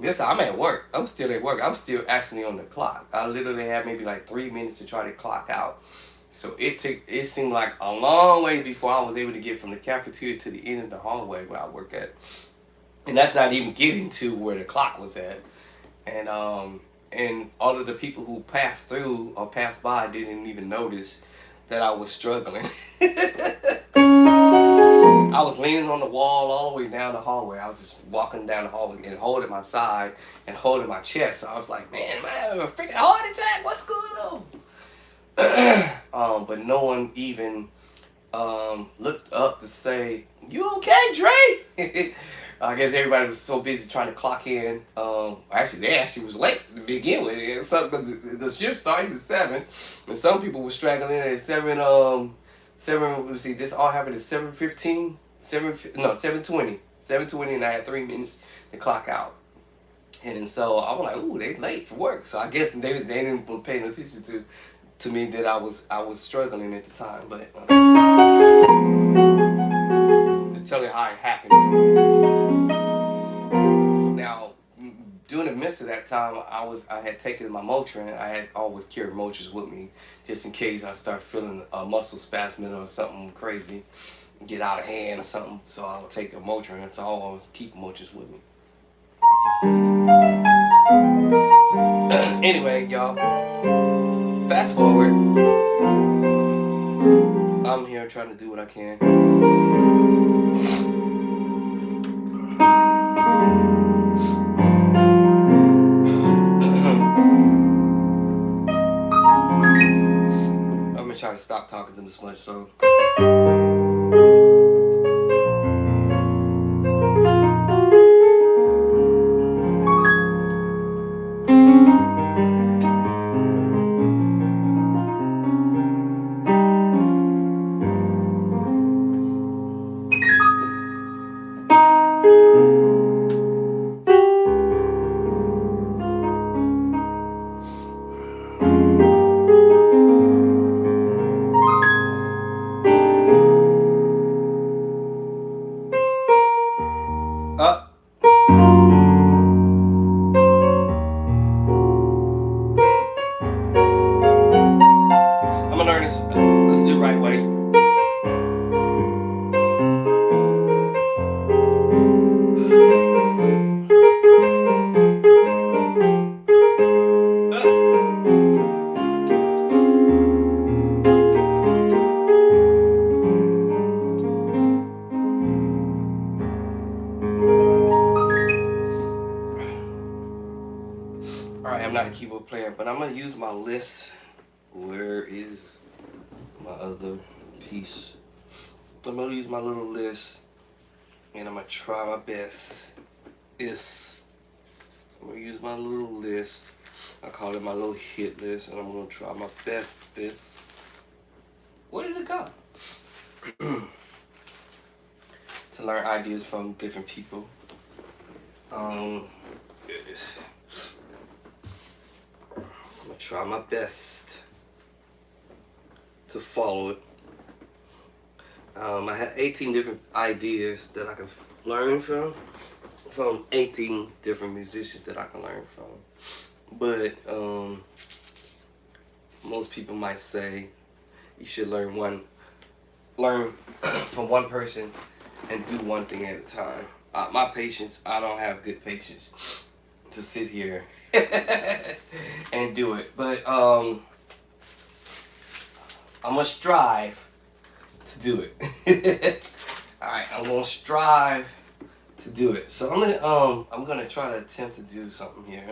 Yes, I'm at work. I'm still at work. I'm still actually on the clock. I literally had maybe like 3 minutes to try to clock out. So it seemed like a long way before I was able to get from the cafeteria to the end of the hallway where I work at. And that's not even getting to where the clock was at. And all of the people who passed through or passed by didn't even notice that I was struggling. I was leaning on the wall all the way down the hallway. I was just walking down the hallway and holding my side and holding my chest. So I was like, man, am I having a freaking heart attack? What's going on? But no one even looked up to say, you okay, Dre? I guess everybody was so busy trying to clock in. Actually, they actually was late to begin with. The shift starts at 7, and some people were straggling in at 7. 7. Let's see, this all happened at 7:15. 7:20. 7:20, and I had 3 minutes to clock out. And so I was like, "Ooh, they late for work." So I guess they didn't pay no attention to me that I was struggling at the time, but just tell you how it happened. Now, during the midst of that time, I had taken my Motrin. I had always carried Motrins with me just in case I start feeling a muscle spasm or something crazy, get out of hand or something. So I would take a Motrin. So I always keep Motrins with me. Anyway, y'all, fast forward. I'm here trying to do what I can. I'm gonna try to stop talking to this much, so. Up. I'm gonna learn this the right way. Alright, I'm not a keyboard player, but I'm gonna use my list. Where is my other piece? I'm gonna use my little list, and I'm gonna try my best. I'm gonna use my little list. I call it my little hit list, and I'm gonna try my best. Where did it go? To learn ideas from different people. I'm gonna try my best to follow it. I had 18 different ideas that I can learn from 18 different musicians that I can learn from. But most people might say you should learn from one person and do one thing at a time. My patience, I don't have good patience to sit here and do it. But I'm gonna strive to do it. Alright, I'm gonna strive to do it. So I'm gonna try to attempt to do something here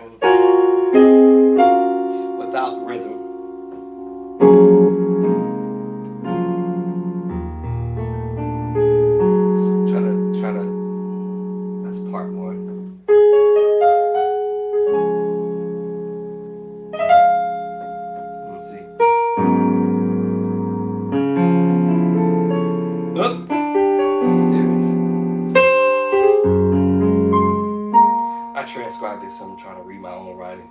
without rhythm. Try to that's part one. Let me see. Oh, there it is. I transcribed this, so I'm trying to read my own writing.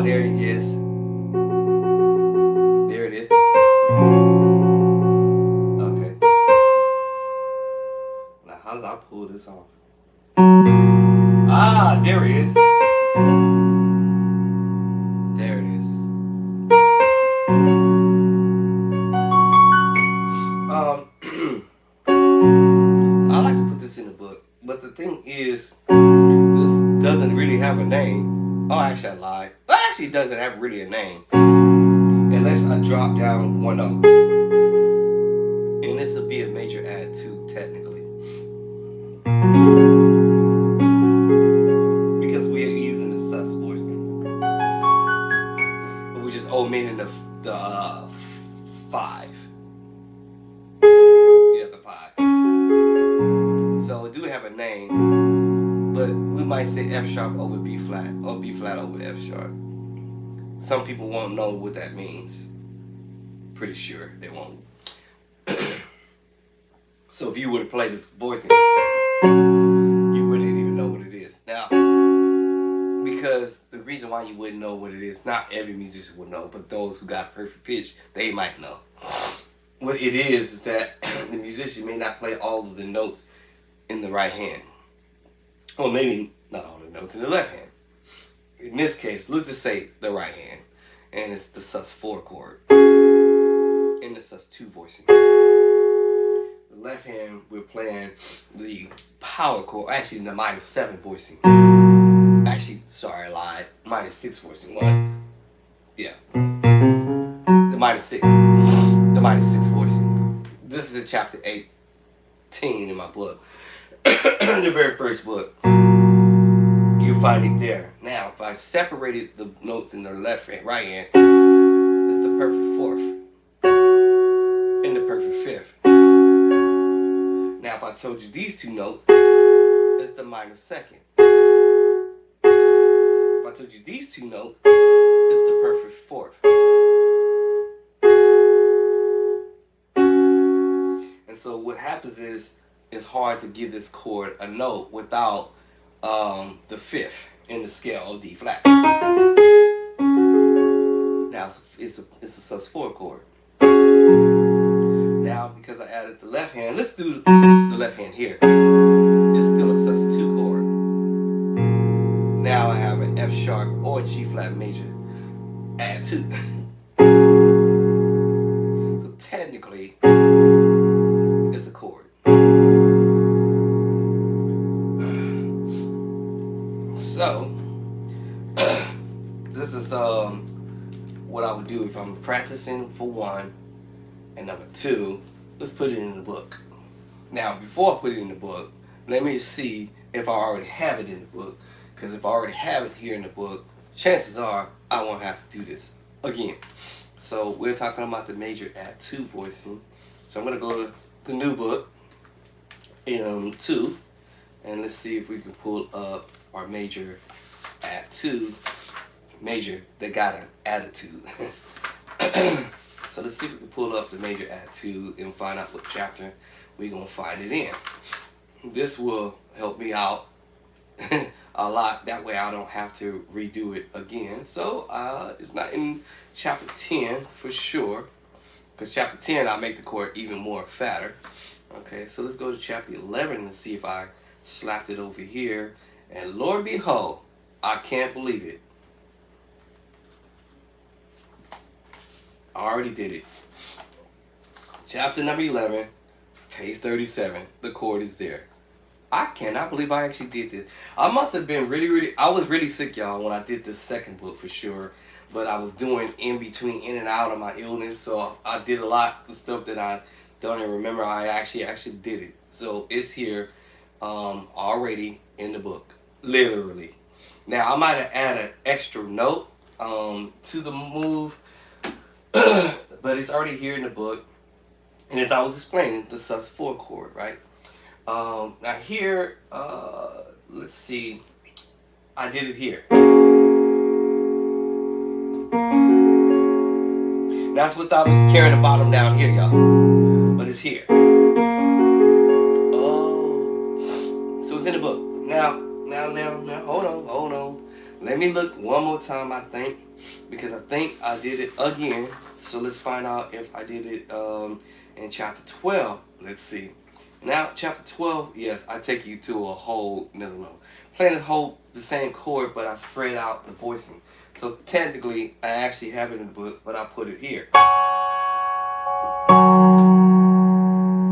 There he is. There it is. Okay. Now, how did I pull this off? There it is. There it is. I like to put this in the book, but the thing is, this doesn't really have a name. Oh, actually, I lied. Well, actually, it doesn't have really a name. It unless I drop down one note. And this will be a major add 2 technically. Because we are using the sus voicing. But we're just omitting the 5. Yeah, the 5. So it do have a name, but we might say F sharp over B flat or B flat over F sharp. Some people won't know what that means. Pretty sure they won't. So if you were to play this voicing, you wouldn't even know what it is. Now, because the reason why you wouldn't know what it is, not every musician would know, but those who got perfect pitch, they might know. What it is that the musician may not play all of the notes in the right hand. Or maybe not all the notes in the left hand. In this case, let's just say the right hand. And it's the sus4 chord. And the sus2 voicing. The left hand, we're playing the power chord. Actually, the -7 voicing. Actually, sorry, I lied. -6 voicing. One. Yeah. The -6. The -6 voicing. This is in chapter 18 in my book. The very first book. You'll find it there. Now, if I separated the notes in the left and right hand, it's the perfect 4th and the perfect 5th. Now, if I told you these two notes, it's the -2nd. If I told you these two notes, it's the perfect 4th. And so what happens is, it's hard to give this chord a note without the 5th in the scale of D flat. Now it's a sus4 chord. Now because I added the left hand, let's do the left hand here. It's still a sus2 chord. Now I have an F sharp or G flat major add 2. So technically, it's a chord. So, this is what I would do if I'm practicing for 1, and number 2, let's put it in the book. Now, before I put it in the book, let me see if I already have it in the book, because if I already have it here in the book, chances are I won't have to do this again. So, we're talking about the major add 2 voicing. So, I'm going to go to the new book, 2, and let's see if we can pull up our major add 2 major that got an attitude. So let's see if we can pull up the major add 2 and find out what chapter we're going to find it in. This will help me out a lot. That way I don't have to redo it again. So it's not in chapter 10 for sure, because chapter 10 I'll make the chord even more fatter. Okay, so let's go to chapter 11 and see if I slapped it over here. And Lord behold, I can't believe it. I already did it. Chapter number 11, page 37. The chord is there. I cannot believe I actually did this. I must have been I was really sick, y'all, when I did this second book for sure. But I was doing in and out of my illness. So I did a lot of stuff that I don't even remember. I actually did it. So it's here already in the book. Literally. Now I might have added an extra note to the move, but it's already here in the book. And as I was explaining, the sus4 chord, right? Now here, let's see, I did it here. That's without carrying the bottom down here, y'all. But it's here. Oh, so it's in the book. Now, hold on. Let me look one more time, I think, because I think I did it again. So let's find out if I did it in chapter 12. Let's see. Now, chapter 12, yes, I take you to a whole another note. Playing the same chord, but I spread out the voicing. So technically, I actually have it in the book, but I put it here.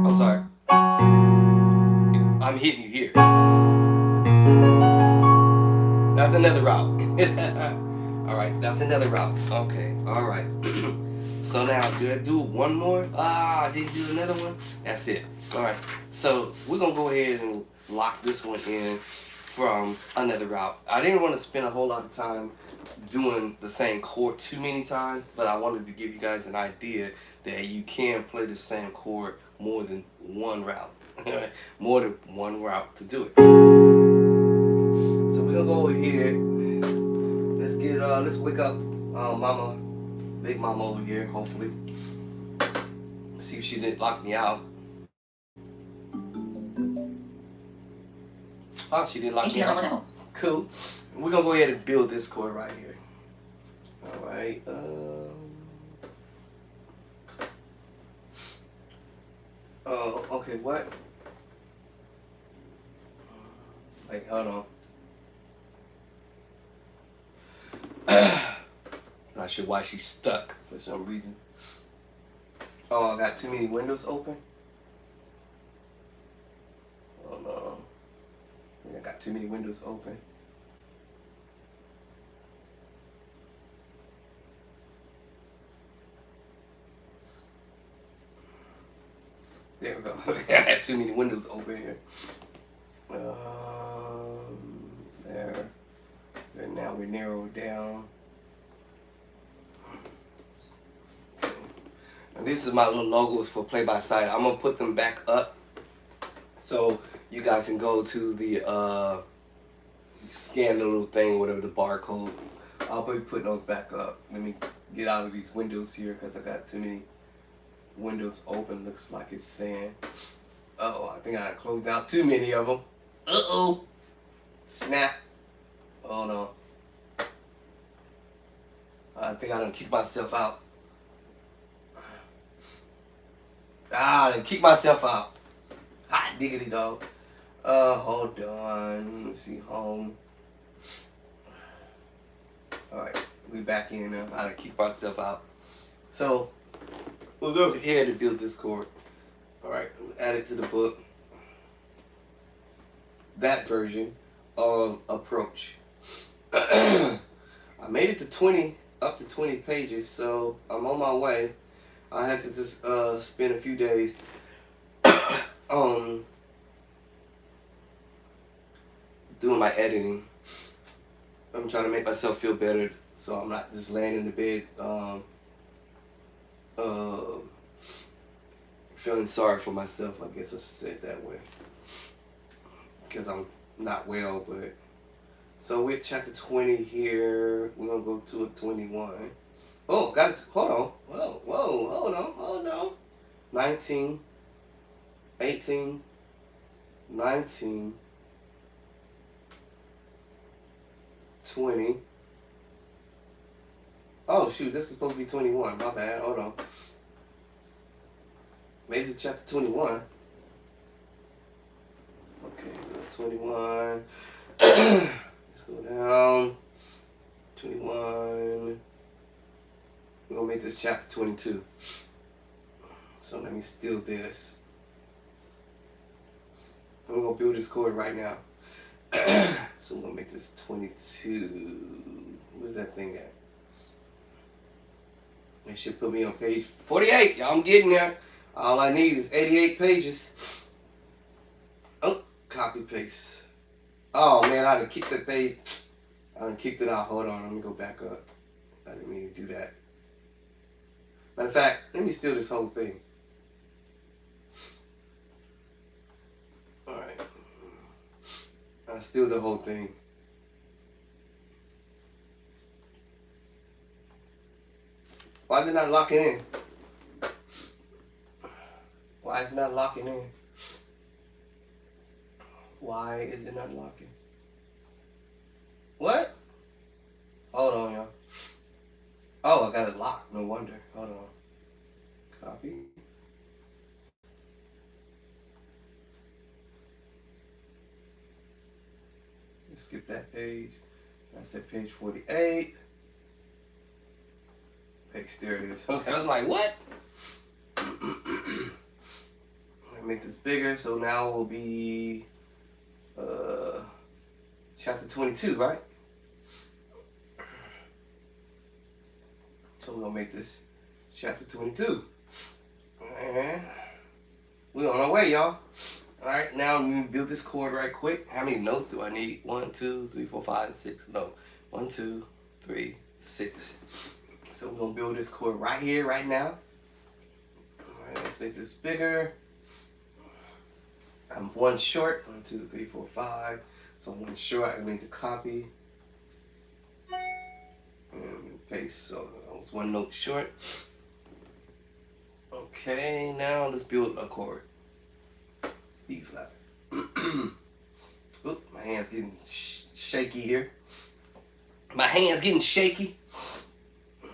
I'm sorry. I'm hitting you here. That's another route. All right, that's another route. Okay, all right. So now, do I do one more? I didn't do another one. That's it. All right. So we're gonna go ahead and lock this one in from another route. I didn't want to spend a whole lot of time doing the same chord too many times, but I wanted to give you guys an idea that you can play the same chord more than one route. More than one route to do it. So we're gonna go over here. Let's wake up Mama, Big Mama over here, hopefully. See if she didn't lock me out. Oh, she didn't lock me out. Cool. We're gonna go ahead and build this chord right here. Alright. Oh, okay, what? Wait, hold on. Not sure why she's stuck for some reason. Oh, I got too many windows open? Oh no. I got too many windows open. There we go. I had too many windows open here. There. And now we narrow down. And this is my little logos for Play by Sight. I'm gonna put them back up so you guys can go to the scan the little thing, whatever, the barcode. I'll be putting those back up. Let me get out of these windows here because I got too many windows open. Looks like it's saying, uh-oh, I think I closed out too many of them. Uh-oh. Snap. Hold on. I think I done kicked myself out. I done kicked myself out. Hot diggity dog. Hold on. Let me see, home. Alright, we back in now. I done kicked myself out. So, we'll go ahead and build this chord. Alright, add it to the book. That version of Approach. I made it to 20, up to 20 pages, so I'm on my way. I had to just spend a few days doing my editing. I'm trying to make myself feel better, so I'm not just laying in the bed feeling sorry for myself, I guess I should say it that way, because I'm not well. But so we're at chapter 20 here. We're gonna go to a 21. Oh, got it. Hold on. Whoa, hold on. 19, 18, 19, 20. Oh shoot, this is supposed to be 21. My bad. Hold on. Maybe it's chapter 21. Okay, so 21. Let's go down. 21. We're gonna make this chapter 22. So let me steal this. I'm gonna build this chord right now. So we're gonna make this 22. Where's that thing at? They should put me on page 48. Y'all, I'm getting there. All I need is 88 pages. Oh, copy paste. Oh man, I done kicked that page. I done kicked it out. Hold on, let me go back up. I didn't mean to do that. Matter of fact, let me steal this whole thing. Alright. I steal the whole thing. Why is it not locking in? Why is it not locking in? Why is it not locking? What? Hold on, y'all. Oh, I got it locked. No wonder. Hold on. Copy. Let's skip that page. I said page 48. Page, there it is. Okay, I was like, what? Make this bigger, so now it will be chapter 22, right? So we're gonna make this chapter 22. And we're on our way, y'all. Alright, now let me build this chord right quick. How many notes do I need? 1, 2, 3, 4, 5, 6. No. 1, 2, 3, 6. So we're going to build this chord right here, right now. Alright, let's make this bigger. I'm one short. 1, 2, 3, 4, 5. So one short. I need to copy and paste. So I was one note short. Okay, now let's build a chord. B flat. Oop, my hand's getting shaky here. My hand's getting shaky. Over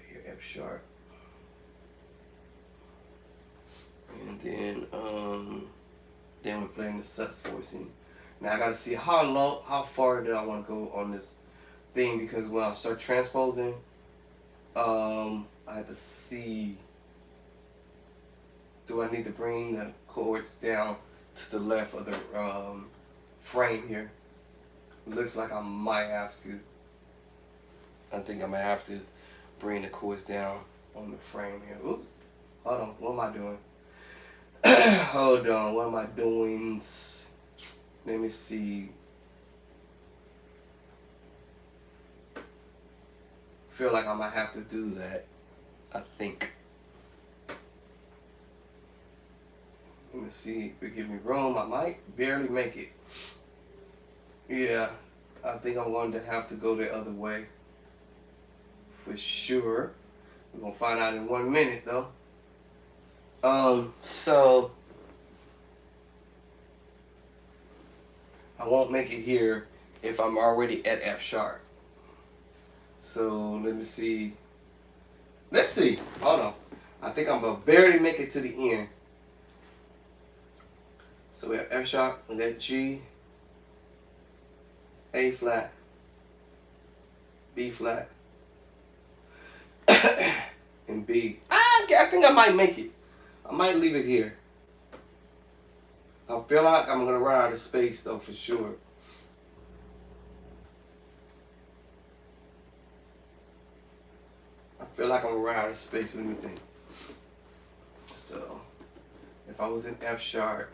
here, F sharp. And then we're playing the sus forcing. Now I gotta see how far did I want to go on this thing, because when I start transposing, I have to see, do I need to bring the chords down to the left of the frame here? It looks like I might have to. I think I might have to bring the chords down on the frame here. Oops. Hold on. What am I doing? Hold on. What am I doing? Let me see. Feel like I might have to do that. I think. Let me see. If it give me room, I might barely make it. Yeah, I think I'm going to have to go the other way. For sure. We're going to find out in 1 minute, though. So I won't make it here if I'm already at F sharp. So let me see. Let's see. Hold on. I think I'm going to barely make it to the end. So we have F sharp, and then G, A flat, B flat, and B. I think I might make it. I might leave it here. I feel like I'm gonna run out of space though, for sure. I feel like I'm gonna run out of space. Let me think. So if I was in F sharp,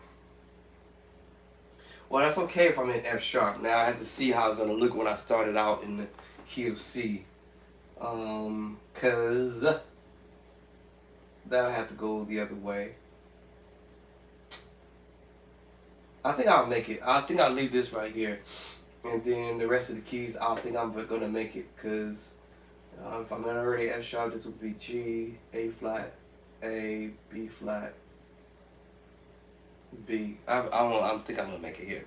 well, that's okay if I'm in F sharp. Now I have to see how it's gonna look when I started out in the key of C. Cause then I have to go the other way. I think I'll make it. I think I'll leave this right here, and then the rest of the keys, I think I'm gonna make it. Cause if I'm in already F sharp, this will be G, A flat, A, B flat, B. I think I'm gonna make it here.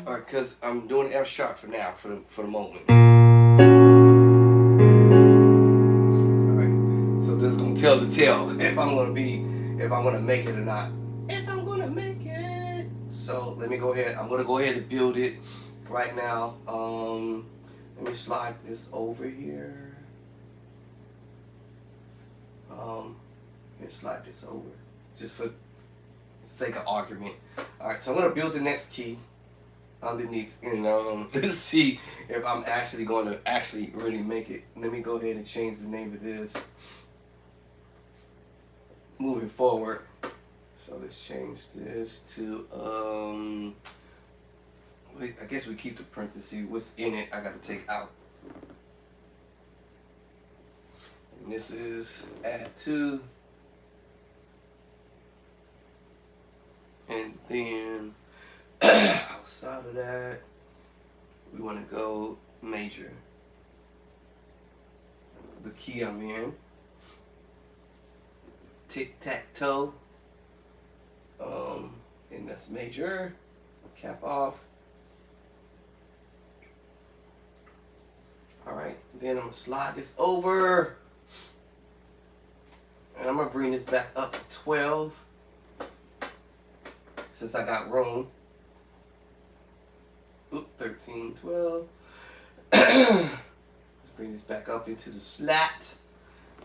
Alright, because I'm doing F sharp for now, for the moment. Alright, so this is gonna tell the tale if I'm gonna make it or not. If I'm gonna make it. So let me go ahead. I'm gonna go ahead and build it right now. Let me slide this over here. Let me slide this over, just for the sake of argument. Alright, so I'm gonna build the next key underneath, let's see if I'm actually going to really make it. Let me go ahead and change the name of this moving forward. So let's change this to wait, I guess we keep the parentheses. What's in it I gotta take out. And this is add to, and then outside of that, we want to go major. The key I'm in, tic-tac-toe, and that's major. Cap off. Alright, then I'm going to slide this over, and I'm going to bring this back up to 12, since I got room. Oop, 13, 12. Let's bring this back up into the slat.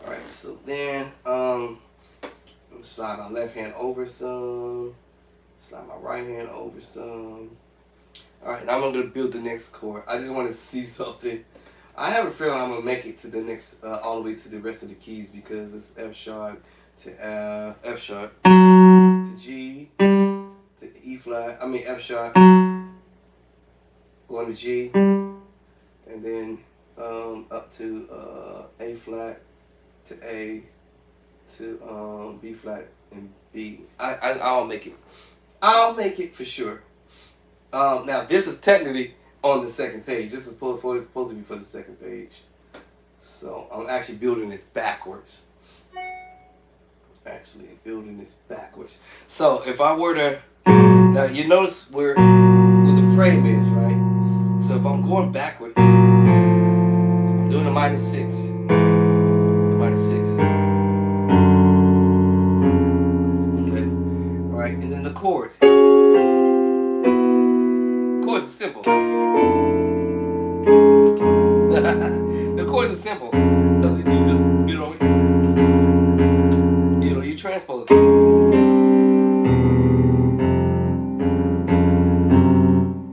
Alright, so then, I'm going to slide my left hand over some, Slide my right hand over some. Alright, now I'm going to build the next chord. I just want to see something. I have a feeling I'm going to make it to the next, all the way to the rest of the keys, because it's F sharp to F sharp to G to E flat. I mean F sharp, going to G, and then up to A flat to A to B flat and B. I'll make it. I'll make it for sure. Now this is technically on the second page. This is supposed to be for the second page. So I'm actually building this backwards. So if I were to, now you notice where the frame is, right? So if I'm going backward, I'm doing a minor 6. Okay. All right, and then the chords. Chords are simple. The chords are simple. You just, you transpose.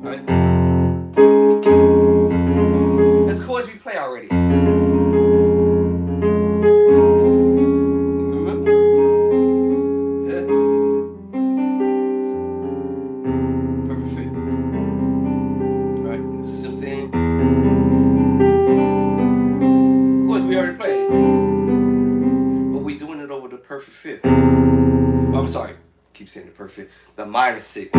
Right? That's chords we play already. Remember? Yeah. Perfect fit. Right? See what I'm saying? Chords we already played. But we're doing it over the perfect fifth. Oh, I'm sorry. Keep saying the perfect. The minor 6.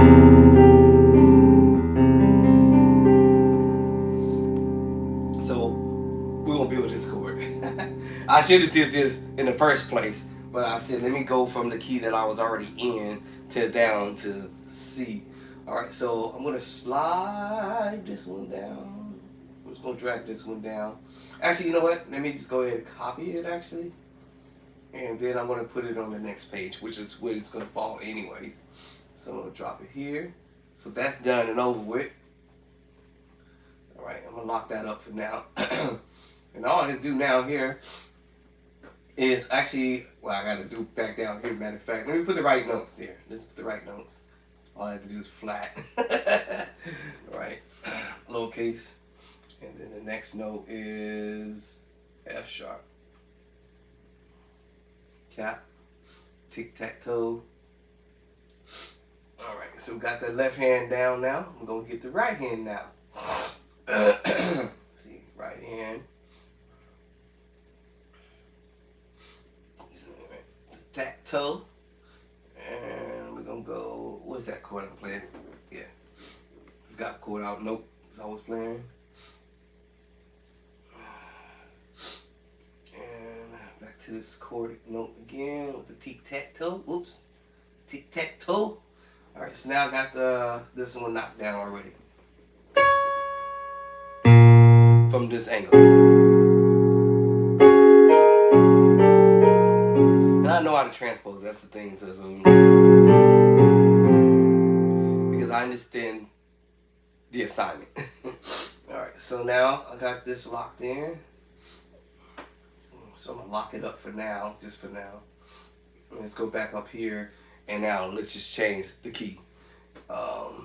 So we're gonna build this chord. I should have did this in the first place, but I said let me go from the key that I was already in to down to C. All right, so I'm gonna slide this one down. I'm just gonna drag this one down. Actually, you know what? Let me just go ahead and copy it actually. And then I'm going to put it on the next page, which is where it's going to fall anyways. So I'm going to drop it here. So that's done and over with. Alright, I'm going to lock that up for now. And all I have to do now here is actually, well, I got to do back down here, matter of fact. Let me put the right notes there. Let's put the right notes. All I have to do is flat. Alright, lowercase. And then the next note is F sharp. Cap, tic-tac-toe. Alright, so we got the left hand down now. I'm going to get the right hand now. See, right hand. Tic-tac-toe. And we're going to go, what's that chord I'm playing? Yeah. We've got a chord out. Nope, it's always playing. To this chord note again with the tic-tac-toe. Oops. Tic-tac-toe. Alright, so now I got this one knocked down already. From this angle. And I know how to transpose, that's the thing. So, because I understand the assignment. Alright, so now I got this locked in. So I'm going to lock it up for now, just for now. Let's go back up here, and now let's just change the key. Up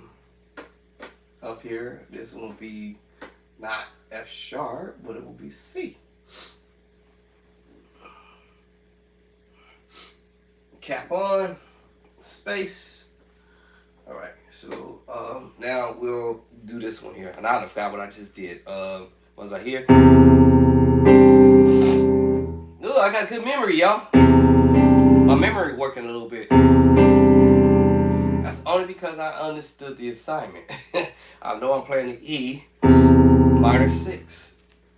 here, this will be not F sharp, but it will be C. Cap on, space. Alright, so now we'll do this one here. And I forgot what I just did. Was I here? Ooh, I got good memory, y'all. My memory working a little bit. That's only because I understood the assignment. I know I'm playing the E minor 6.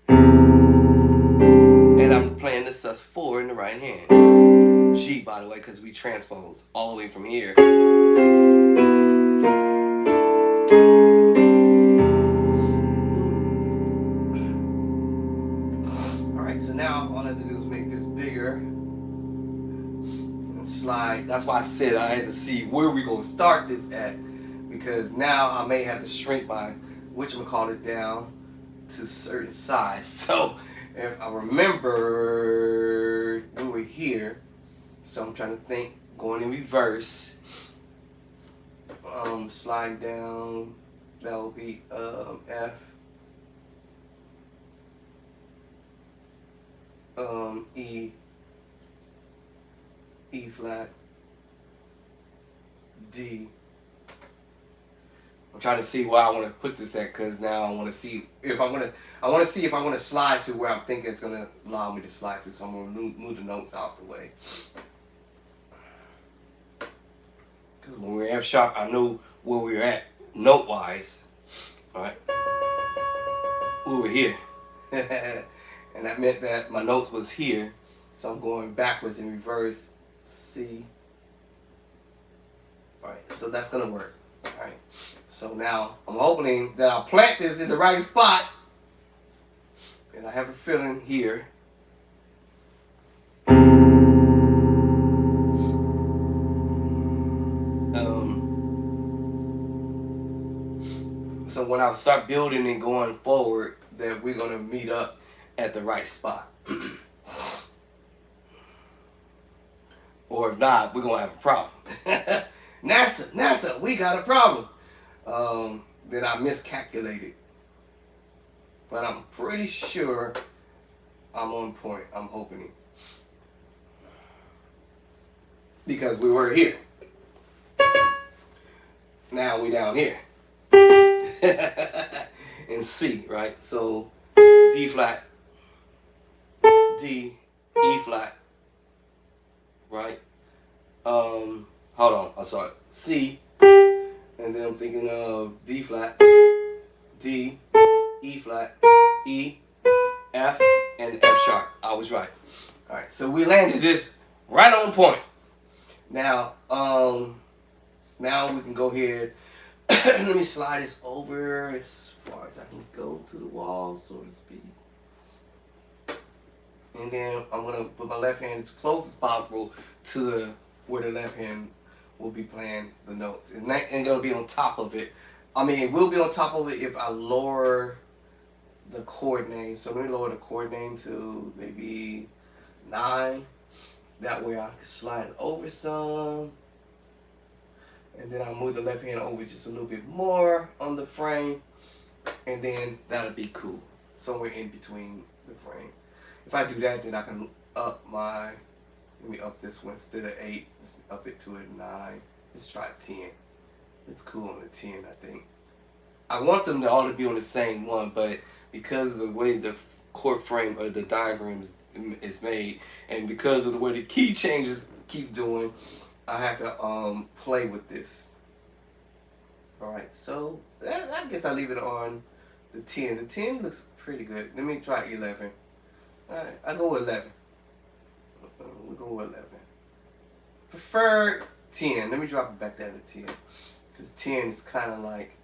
And I'm playing the sus4 in the right hand. G, by the way, because we transpose all the way from here. Alright, so now all I have to do is make this bigger and slide. That's why I said I had to see where we're going to start this at, because now I may have to shrink my whatchamacallit down to a certain size. So if I remember we were here, so I'm trying to think, going in reverse. sliding down, that will be F, E, E flat, D. I'm trying to see where I want to put this at, because now I want to see if I'm gonna. I want to see if I'm gonna slide to where I'm thinking it's gonna allow me to slide to. So I'm gonna move the notes out the way. Because when we're F sharp, I know where we're at note wise. All right, we were here, and that meant that my notes was here. So I'm going backwards in reverse. C. All right, so that's gonna work. All right. So now I'm hoping that I'll plant this in the right spot. And I have a feeling here. So when I start building and going forward, that we're gonna meet up at the right spot. Or if not, we're gonna have a problem. NASA, we got a problem. That I miscalculated. But I'm pretty sure I'm on point. I'm hoping. Because we were here. Now we down here. In C, right? So D flat, D, E flat, right? Hold on, I saw it. C, and then I'm thinking of D flat, D, E flat, E, F, and F sharp. I was right. All right, so we landed this right on point. Now, now we can go ahead. Let me slide this over as far as I can go to the wall, so to speak. And then I'm gonna put my left hand as close as possible to where the left hand will be playing the notes. And it'll be on top of it. I mean, it will be on top of it if I lower the chord name. So let me lower the chord name to maybe 9. That way I can slide it over some. And then I'll move the left hand over just a little bit more on the frame. And then that'll be cool. Somewhere in between the frame. If I do that, then I can up my, let me up this one instead of 8. Let's up it to a 9. Let's try 10. It's cool on the 10, I think. I want them to all to be on the same one, but because of the way the chord frame or the diagram is made, and because of the way the key changes keep doing, I have to play with this. Alright, so I guess I'll leave it on the 10. The 10 looks pretty good. Let me try 11. Alright, I'll go with 11. We'll go with 11. Preferred 10. Let me drop it back down to 10. Because 10 is kind of like...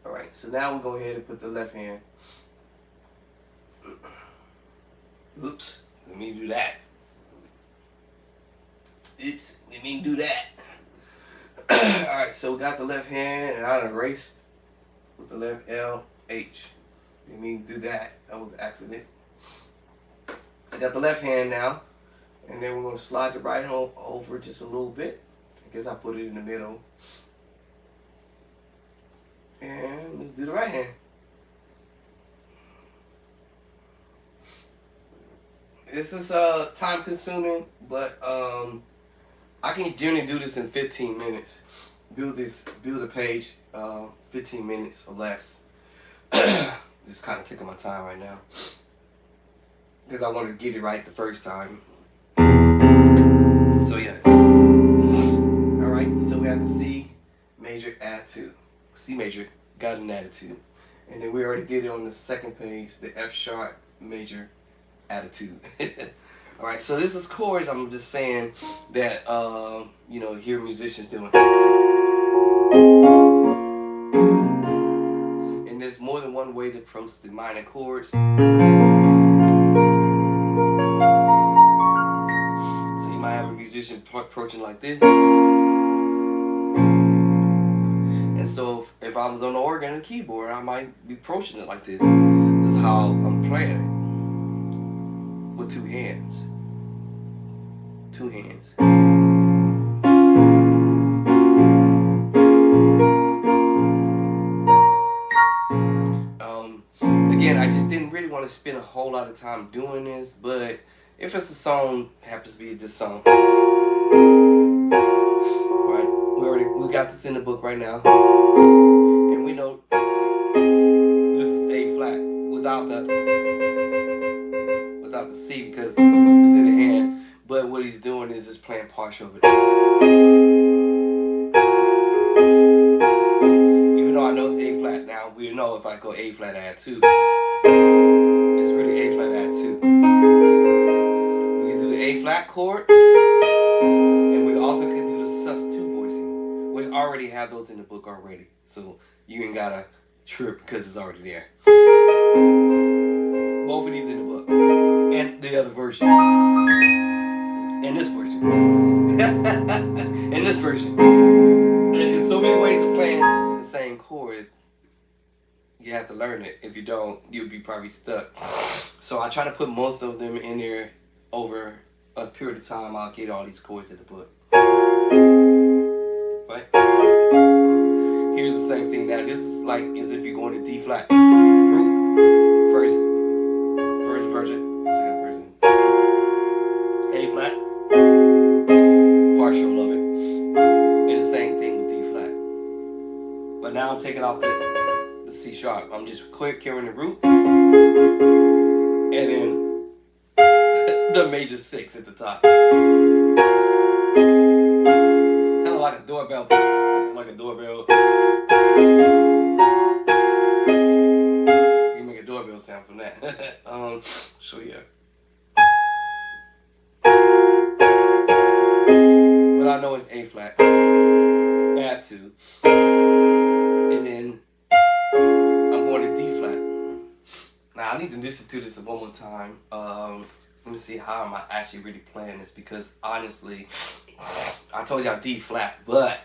Alright, so now we'll go ahead and put the left hand. Oops, let me do that. Oops, let me do that. Alright, so we got the left hand, and I erased with the left L, H. Let me do that. That was an accident. I got the left hand now, and then we're going to slide the right hand over just a little bit. I guess I put it in the middle. And let's do the right hand. This is time consuming, but I can generally do this in 15 minutes. Build a page, 15 minutes or less. Just kind of taking my time right now because I wanted to get it right the first time. So yeah. All right. So we have the C major attitude. C major got an attitude, and then we already did it on the second page. The F sharp major attitude. All right, so this is chords. I'm just saying that you know, hear musicians doing. And there's more than one way to approach the minor chords. So you might have a musician approaching like this. And so if I was on the organ and the keyboard, I might be approaching it like this. That's how I'm playing it. With 2 hands. 2 hands. want to spend a whole lot of time doing this, but if it's a song, happens to be this song, right? We got this in the book right now, and we know this is A flat without the C because it's in the hand. But what he's doing is just playing partial of it. Even though I know it's A flat now, we know if I go A flat add 2, it's really A flat add 2. We can do the A flat chord, and we also can do the sus2 voicing, which I already have those in the book already. So you ain't gotta trip because it's already there. Both of these in the book, and the other version, and this version, and this version. And there's so many ways of playing the same chord. You have to learn it. If you don't, you'll be probably stuck. So I try to put most of them in there over a period of time. I'll get all these chords in the book. Right? Here's the same thing now. This is like as if you're going to D flat. Root, first version, second version. A flat, partial of it. And the same thing with D flat. But now I'm taking off the C sharp. I'm just carrying the root. And then the major 6 at the top. Kind of like a doorbell. Like a doorbell. You can make a doorbell sound from that. So yeah. But I know it's A flat. Add 2. And then I'm going to D flat. Now I need to listen to this one more time. Let me see how am I actually really playing this, because honestly, I told y'all D flat, but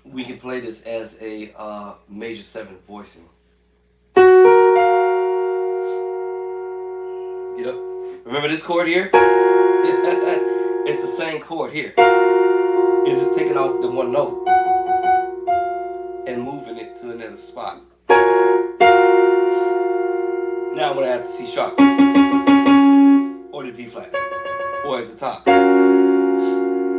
we can play this as a major 7 voicing. Yep. Remember this chord here? It's the same chord here. It's just taking off the one note and moving it to another spot. Now I'm going to add the C sharp or the D flat or at the top.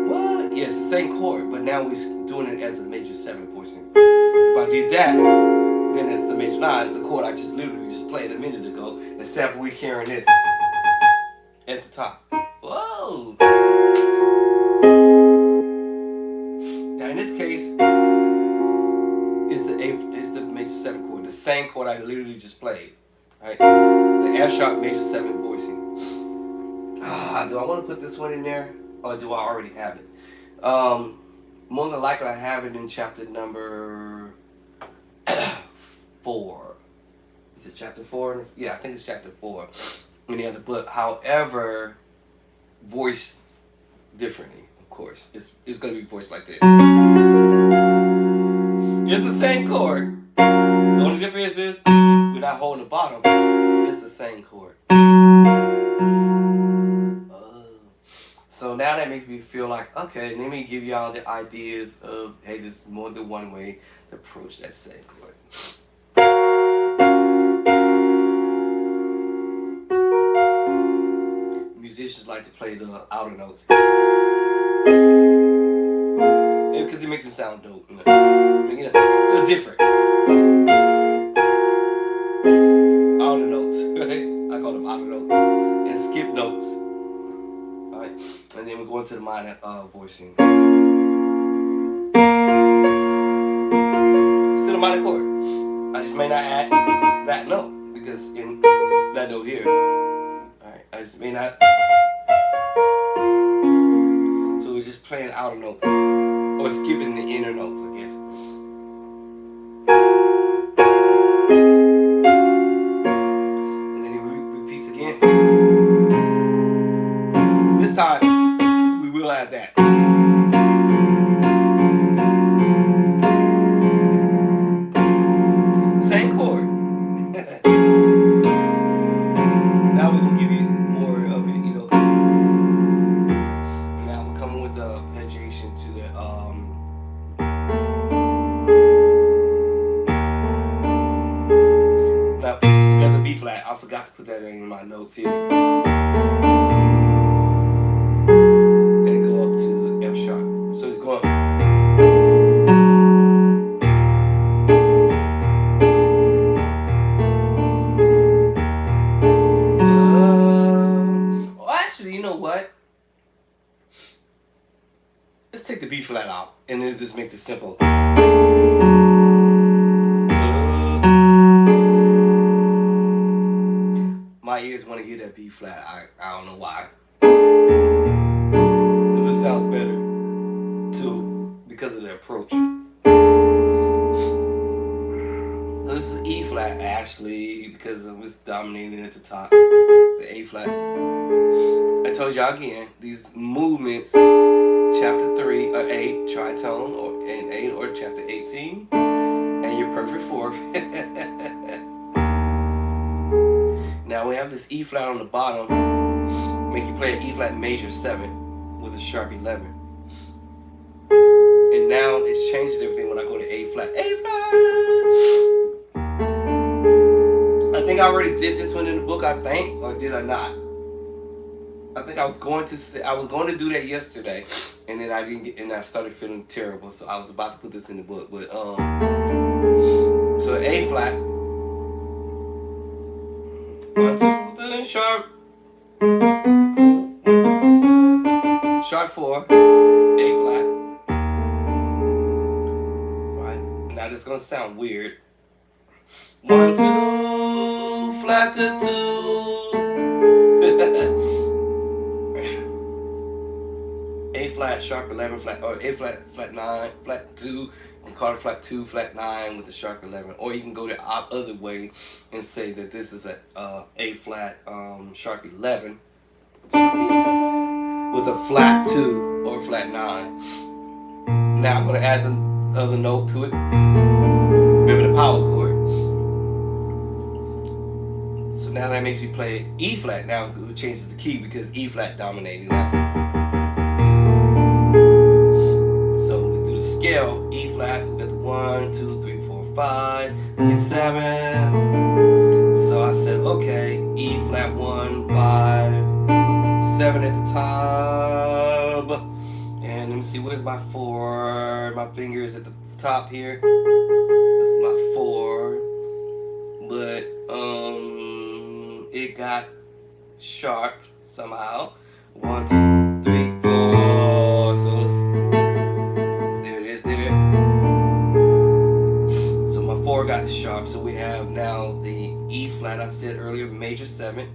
What? Yeah, it's the same chord, but now we're doing it as a major 7 voicing. If I did that, then it's the major 9, the chord I just literally just played a minute ago, except we're hearing this at the top. Whoa! Now in this case, it's the major 7 chord, the same chord I literally just played. Right? The F sharp major 7 voicing. Do I want to put this one in there, or do I already have it? More than likely I have it in chapter number 4. Is it chapter 4? Yeah, I think it's chapter 4 in the other book. However, voiced differently, of course. It's going to be voiced like this. It's the same chord. The only difference is we're not holding the bottom. It's the same chord. So now that makes me feel like, okay, let me give y'all the ideas of, hey, there's more than one way to approach that same chord. Musicians like to play the outer notes because it makes them sound dope, you know, a little different. Outer notes, right? I call them outer notes and skip notes. All right, and then we're going to the minor voicing. Still a minor chord. I just may not add that note because in that note here. Alright, I just may not. So we're just playing outer notes. Or skipping the inner notes, I guess. And then he repeats again. This time, we will add that. Same chord. Now we're going to give you more of it, you know. And now we're coming with the arpeggiation to the now notes here. And go up to the F sharp. So it's going. Actually, you know what? Let's take the B flat out and then just make this simple. My ears want to hear that B flat. I don't know why. Because it sounds better too, because of the approach. So this is E flat actually, because it was dominating at the top. The A flat. I told y'all again, these movements, chapter 3 or 8, tritone, or in 8 or chapter 18, and your perfect fourth. Now we have this E flat on the bottom, make you play an E flat major 7 with a sharp 11. And now it's changed everything when I go to A flat. A flat! I think I already did this one in the book, I think, or did I not? I think I was going to do that yesterday, and then I didn't get, and I started feeling terrible, so I was about to put this in the book. But so A flat, 1, 2, 3, sharp, sharp 4, A flat. Right now, this is gonna sound weird. 1, 2, flat to 2. A flat, sharp 11, flat, or A flat, flat 9, flat 2, and call it flat 2, flat 9 with the sharp 11. Or you can go the other way and say that this is a A flat, sharp 11 with a flat 2 or flat 9. Now I'm going to add the other note to it. Remember the power chord. So now that makes me play E flat. Now it changes the key because E flat dominating now. Scale E flat, we got the 1, 2, 3, 4, 5, 6, 7. So I said, okay, E flat 1, 5, 7 at the top. And let me see, where's my 4? My fingers at the top here. That's my 4. But it got sharp somehow. 1, 2, 3, 4. So it's 4 got sharp, so we have now the E flat I said earlier, major 7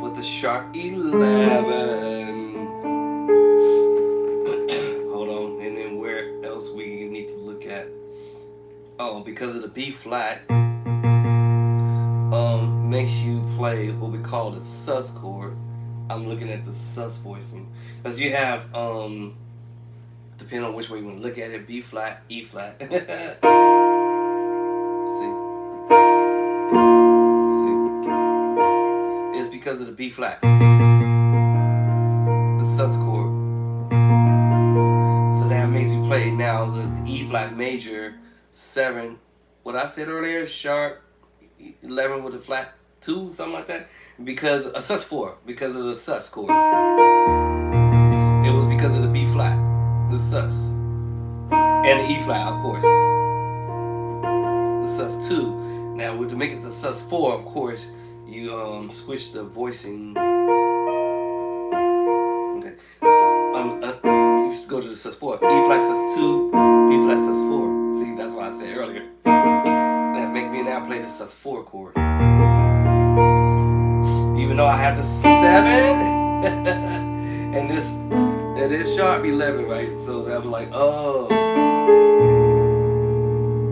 with the sharp 11. Hold on, and then where else we need to look at? Oh, because of the B flat, makes you play what we call the sus chord. I'm looking at the sus voicing, because you have depending on which way you want to look at it, B flat, E flat. See? It's because of the B flat, the sus chord. So that makes me play now the E flat major 7. What I said earlier, sharp 11 with a flat 2, something like that. Because a sus 4, because of the sus chord. It was because of the B flat, the sus, and the E flat, of course. The sus 2. Now, to make it the sus 4, of course, you switch the voicing. Okay. You just go to the sus 4. E flat sus 2, B flat sus 4. See, that's what I said earlier. That make me now play the sus 4 chord. Even though I have the 7, and this. It is sharp 11, right? So that was like, oh,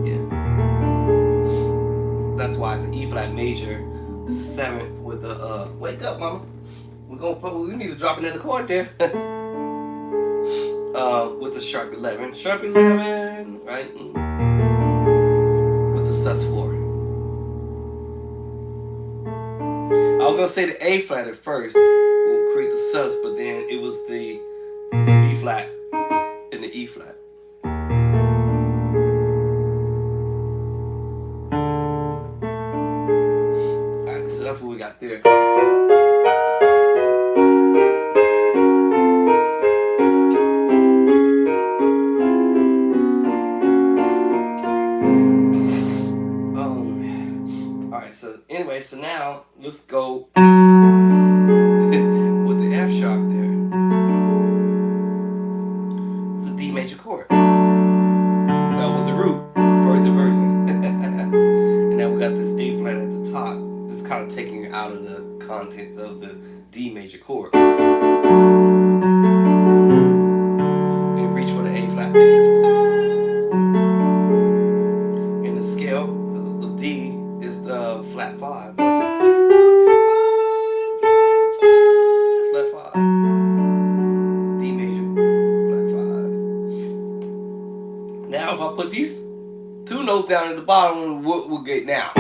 yeah. That's why it's an E flat major 7th with the wake up, mama. We need to drop another chord there. With the sharp 11, right? With the sus 4. I was gonna say the A flat at first will create the sus, but then it was the B flat and the E flat. Alright, so that's what we got there. Alright, so anyway, so now let's go with the F sharp there. It's a D major chord. That was the root, first inversion. And now we got this A flat at the top, just kind of taking it out of the content of the D major chord. And reach for the A flat, and the scale of D is the flat 5. Flat 5. D major, flat 5. Now if I put these two notes down at the bottom, what we'll get now.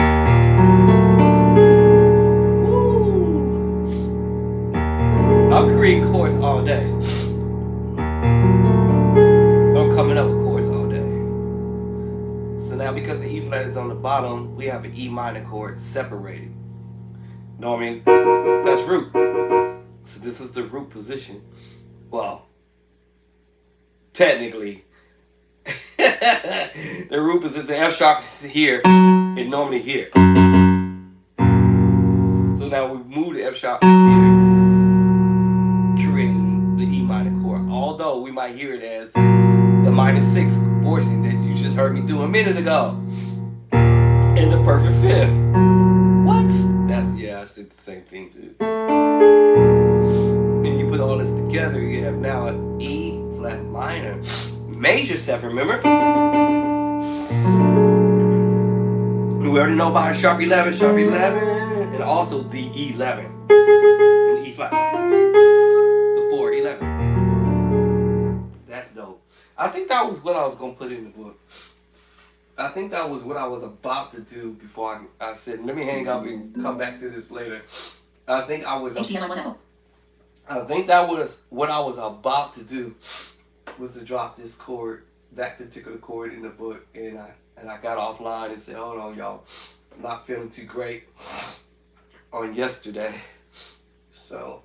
Woo! I'm creating chords all day. I'm coming up with chords all day. So now because the E flat is on the bottom, we have an E minor chord separated. Know what I mean? That's root. So this is the root position. Well, technically, the root is at the F sharp is here and normally here. So now we move the F sharp here, creating the E minor chord. Although we might hear it as the -6 voicing that you just heard me do a minute ago in the perfect fifth. What? I said the same thing too. And you put all this together, you have now an E flat minor major 7, remember? We already know about a sharp 11, and also the 11. And E flat. The 4, 11. That's dope. I think that was what I was going to put in the book. I think that was what I was about to do before I said, let me hang up and come back to this later. I think that was what I was about to do, was to drop this chord, that particular chord in the book, and I got offline and said, hold on y'all, I'm not feeling too great on yesterday. So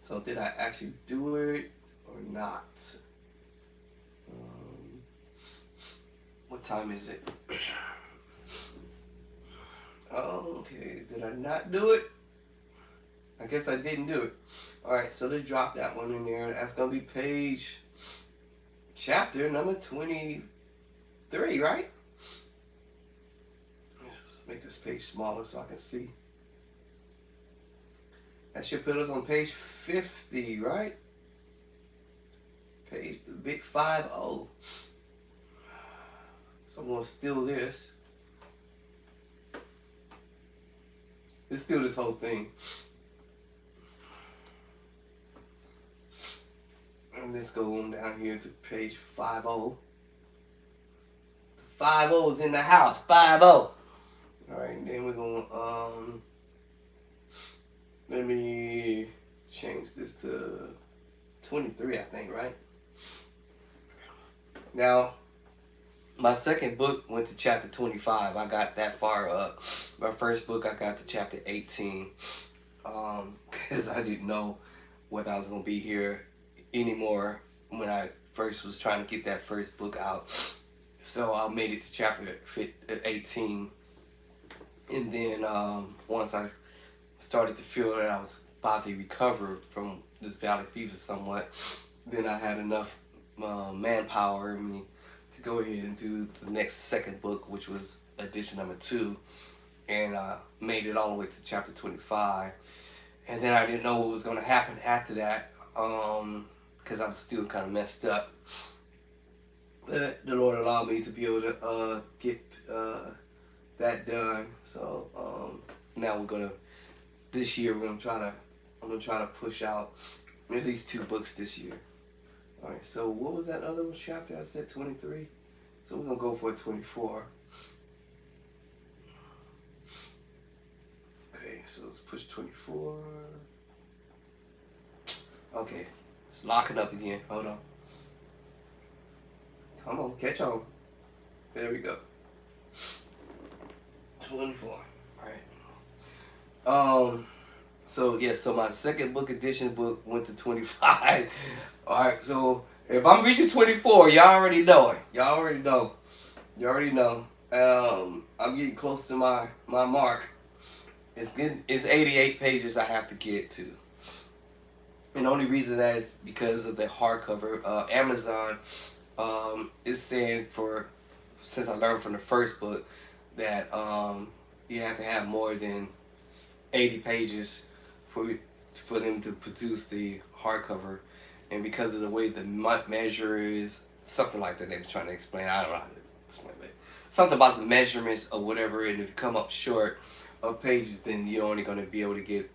so did I actually do it or not? What time is it? Okay, did I not do it? I guess I didn't do it. Alright, so let's drop that one in there. That's going to be chapter number 23, right? Let's make this page smaller so I can see. That should put us on page 50, right? Page, the big 5-0. So I'm going to steal this. Let's steal this whole thing. And let's go on down here to page 5-0. The 5-0 is in the house. 5-0. Alright, and then we're going to, let me change this to 23, I think, right? Now, my second book went to chapter 25. I got that far up. My first book, I got to chapter 18. Because I didn't know whether I was going to be here anymore when I first was trying to get that first book out. So I made it to chapter 18. And then once I started to feel that I was about to recover from this valley fever somewhat, then I had enough manpower in me to go ahead and do the next second book, which was edition number 2, and made it all the way to chapter 25. And then I didn't know what was going to happen after that, because I was still kind of messed up. But the Lord allowed me to be able to get that done. So now this year I'm gonna try to push out at least 2 books this year. Alright, so what was that other chapter? I said 23. So we're going to go for 24. Okay, so let's push 24. Okay, it's locking up again. Hold on. Come on, catch on. There we go. 24. Alright. So yeah, so my second book edition book went to 25. All right, so if I'm reaching 24, y'all already know it. Y'all already know. You already know. I'm getting close to my mark. It's 88 pages I have to get to. And the only reason that is because of the hardcover. Amazon is saying since I learned from the first book that you have to have more than 80 pages for them to produce the hardcover, and because of the way the measure is, something like that they were trying to explain. I don't know how to explain it. Something about the measurements or whatever, and if you come up short of pages, then you're only going to be able to get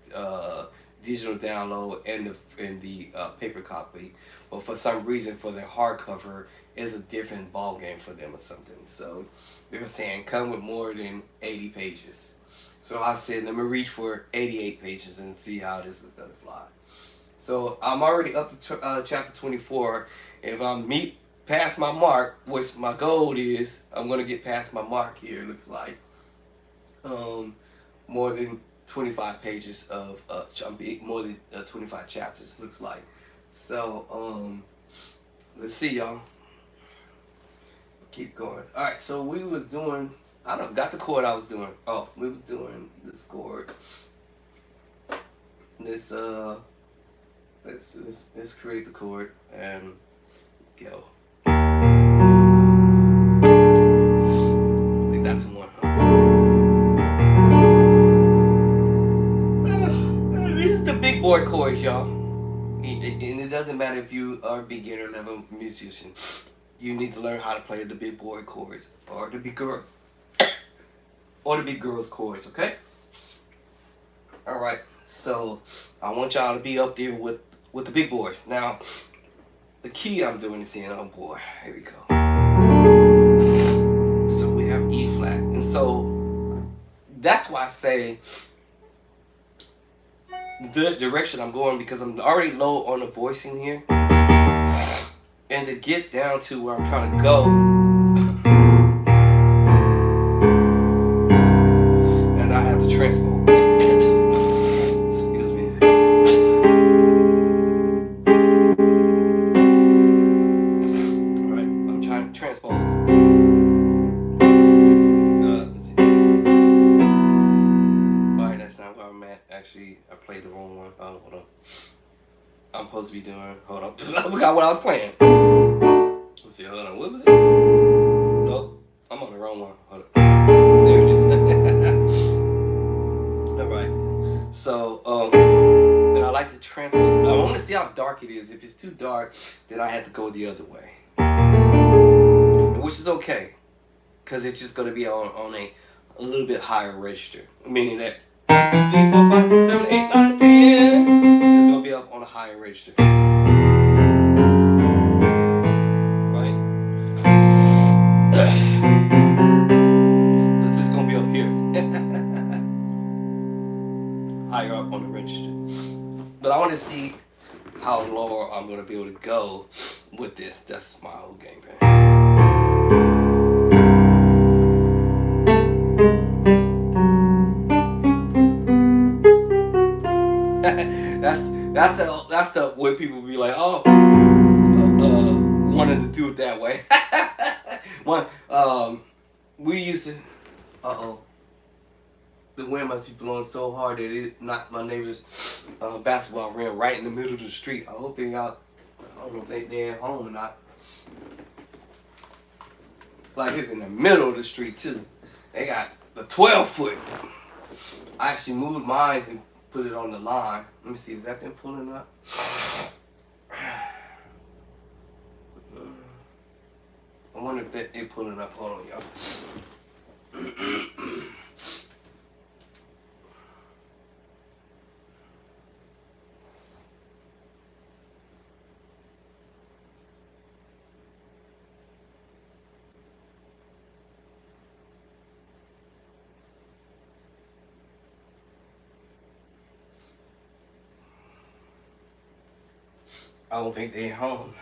digital download and the paper copy. But for some reason, for their hardcover, is a different ball game for them or something. So they were saying come with more than 80 pages. So I said, let me reach for 88 pages and see how this is gonna fly. So I'm already up to chapter 24. If I meet past my mark, which my goal is, I'm gonna get past my mark here. It looks like more than 25 pages of more than 25 chapters. Looks like. So let's see, y'all. Keep going. All right. So we was doing. I don't got the chord I was doing. Oh, we was doing this chord. This let's create the chord and go. I think that's one. This is the big boy chords, y'all. And it doesn't matter if you are a beginner level musician. You need to learn how to play the big boy chords or the big girl or the big girls chords. Okay. All right. So I want y'all to be up there with the big boys. Now the key I'm doing is in. Oh boy, here we go. So we have E flat, and so that's why I say the direction I'm going, because I'm already low on the voicing here, and to get down to where I'm trying to go, and I have to transpose. Excuse me. All right, I'm trying to transpose. Let's see. All right, that's not where I'm at. Actually, I played the wrong one. Oh, hold on. I'm supposed to be doing. Hold on. I forgot what I was playing. Let's see. Hold on. What was it? Nope. I'm on the wrong one. Hold on. There it is. All right. So, and I like to transpose. I want to see how dark it is. If it's too dark, then I have to go the other way, which is okay, because it's just going to be on a little bit higher register, meaning that 1, 2, 3, 4, 5, 6, 7, 8, 9, 10 is going to be up on a higher register. This is gonna be up here. Higher up on the register. But I want to see how low I'm gonna be able to go with this. That's my whole game plan. that's the way people be like, oh, wanted to do it that way. We used to. The wind must be blowing so hard that it knocked my neighbor's basketball rim right in the middle of the street. I don't know if they're at home or not. Like, it's in the middle of the street too. They got the 12-foot. I actually moved mine and put it on the line. Let me see, is that them pulling up? I wonder if they're pulling up. Hold on, y'all. I don't think they're home.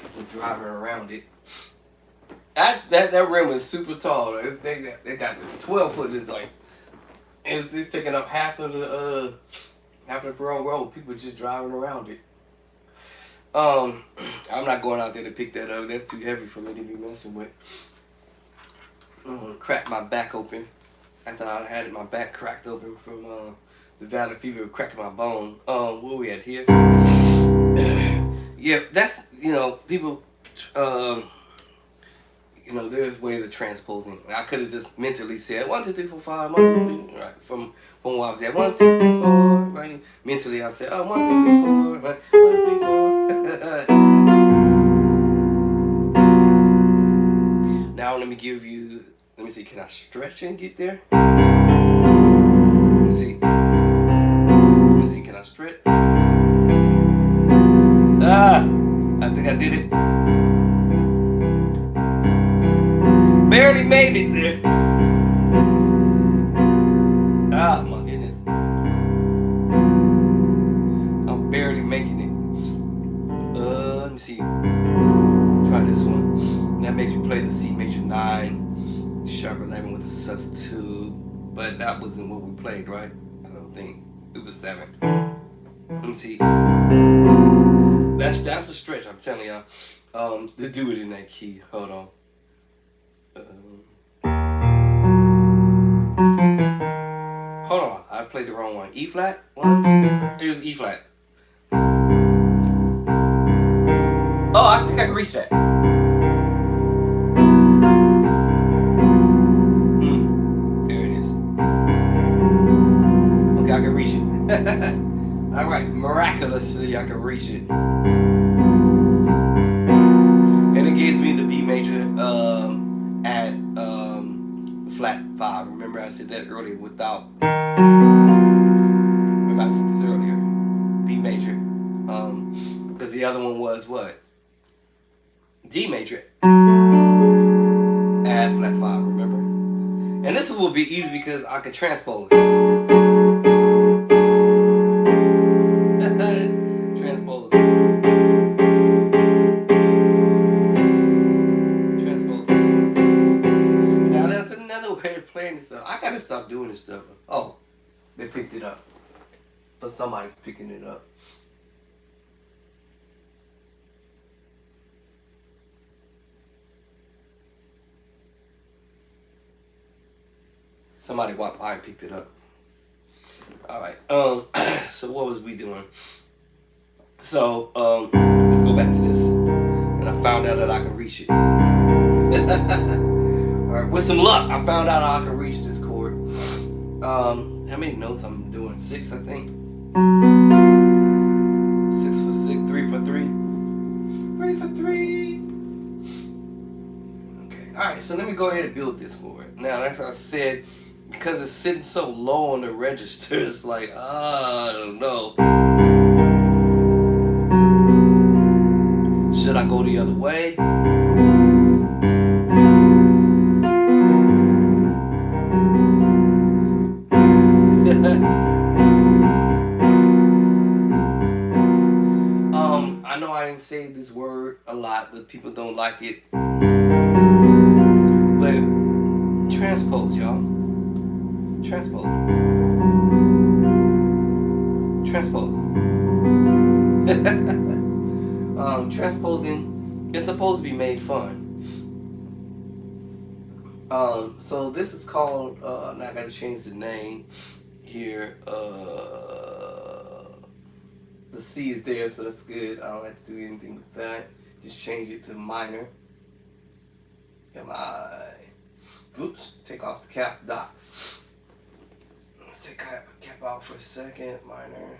People driving around it. That rim is super tall. They got the 12 foot. Is like it's taking up half of the road. People just driving around it. Um, I'm not going out there to pick that up. That's too heavy for me to be messing with. Crack my back open. I thought I had my back cracked open from the valley fever cracking my bone. Where we at here? Yeah, that's people. There's ways of transposing. I could have just mentally said 1, 2, 3, 4, 5, 1, 2, 3, right from where I was at 1, 2, 3, 4, right. Mentally, I said 1, 2, 3, 4, right. 1, 2, 3, 4. Now let me give you. Let me see. Can I stretch and get there? Let me see. Can I stretch? I think I did it. Barely made it there. Ah, my goodness. I'm barely making it. Let me see. Try this one. That makes me play the C major 9, sharp 11 with the sus2. But that wasn't what we played, right? I don't think. It was 7. Let me see. That's a stretch, I'm telling y'all. To do it in that key. Hold on. Hold on, I played the wrong one. E flat? 1, 2, 3, 4. It was E flat. Oh, I think I can reach that. There it is. Okay, I can reach it. Alright, miraculously I can reach it. And it gives me the B major at flat 5. Remember I said that earlier without. Remember I said this earlier. B major. Because the other one was what? D major at flat 5, remember? And this will be easy because I could transpose it. Transpose. Now that's another way of playing this stuff. I gotta stop doing this stuff. Oh, they picked it up. Or somebody's picking it up. Somebody walked by and picked it up. Alright, so what was we doing? So, let's go back to this. And I found out that I could reach it. Alright, with some luck, I found out I could reach this chord. How many notes I'm doing? 6, I think. 6 for 6, 3 for 3. 3 for 3. Okay, alright, so let me go ahead and build this chord. Now, like I said, because it's sitting so low on the register, it's like, I don't know. Should I go the other way? I know I didn't say this word a lot, but people don't like it. But transpose, y'all. Transpose. Transposing is supposed to be made fun. So this is called, now I gotta change the name here. The C is there, so that's good. I don't have to do anything with that. Just change it to minor. Oops, take off the cap dot. Let's take cap out for a second. Minor.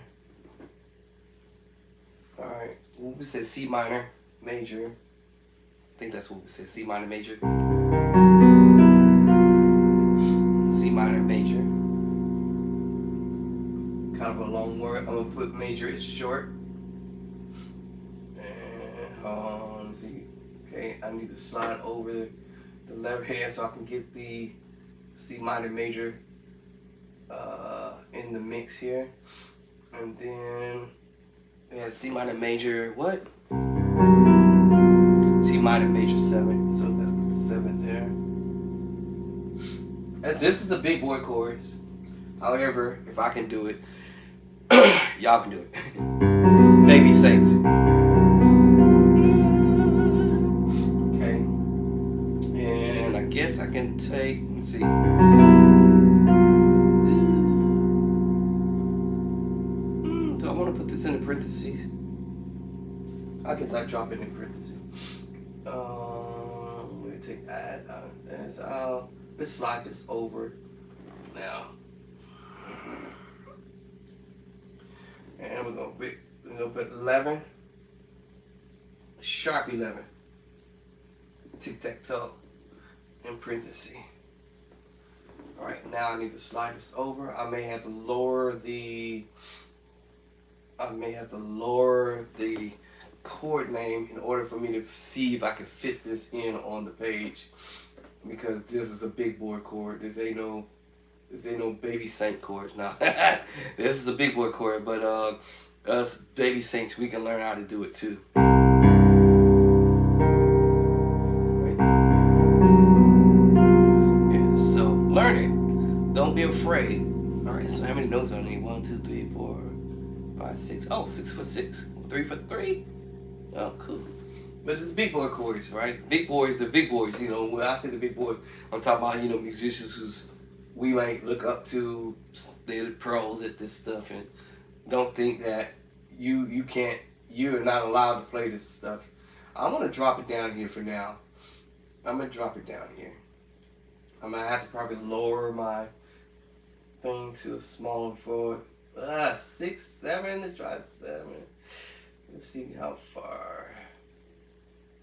Alright, we said C minor major. I think that's what we said, C minor major. C minor major. Kind of a long word. I'm gonna put major as short. And let me see. Okay, I need to slide over the left hand so I can get the C minor major in the mix here. And then we had C minor major what? C minor major 7. So that's 7 This is the big boy chords. However, if I can do it, y'all can do it. Baby Saints. Okay. And I guess I can take, let me see. Do I want to put this in the parentheses? I guess I drop it in parentheses. Let me take add. Let's slide this over now. And we're gonna put 11, sharp 11, tic-tac-toe, in parentheses. All right, now I need to slide this over. I may have to lower the chord name in order for me to see if I can fit this in on the page, because this is a big boy chord. This ain't no baby saint chords now. This is a big boy chord, but us baby saints, we can learn how to do it too. Yeah, so learn it. Don't be afraid. All right. So how many notes I need? 1, 2, 3, 4, 5, 6. Oh, 6 for 6. 3 for 3. Oh, cool. But it's big boy chords, right? Big boys, the big boys. You know, when I say the big boys, I'm talking about, you know, musicians who's we might look up to. They're the pros at this stuff, and don't think that you're not allowed to play this stuff. I'm gonna drop it down here for now. I'm gonna drop it down here. I'm gonna have to probably lower my thing to a smaller for 6, 7. Let's try 7. Let's see how far.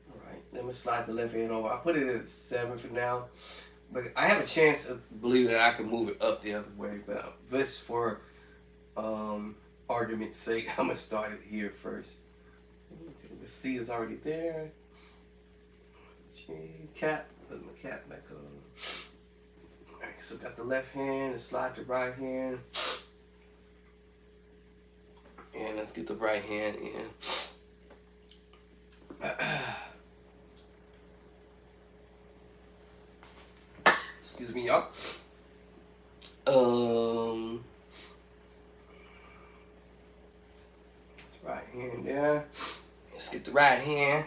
All right, let me slide the left hand over. I put it at 7 for now. But I have a chance to believe that I can move it up the other way. But just for argument's sake, I'm going to start it here first. Okay, the C is already there. G, cap. Put my cap back on. Alright, so got the left hand and slide the right hand. And let's get the right hand in. Excuse me, y'all. Right hand there. Let's get the right hand.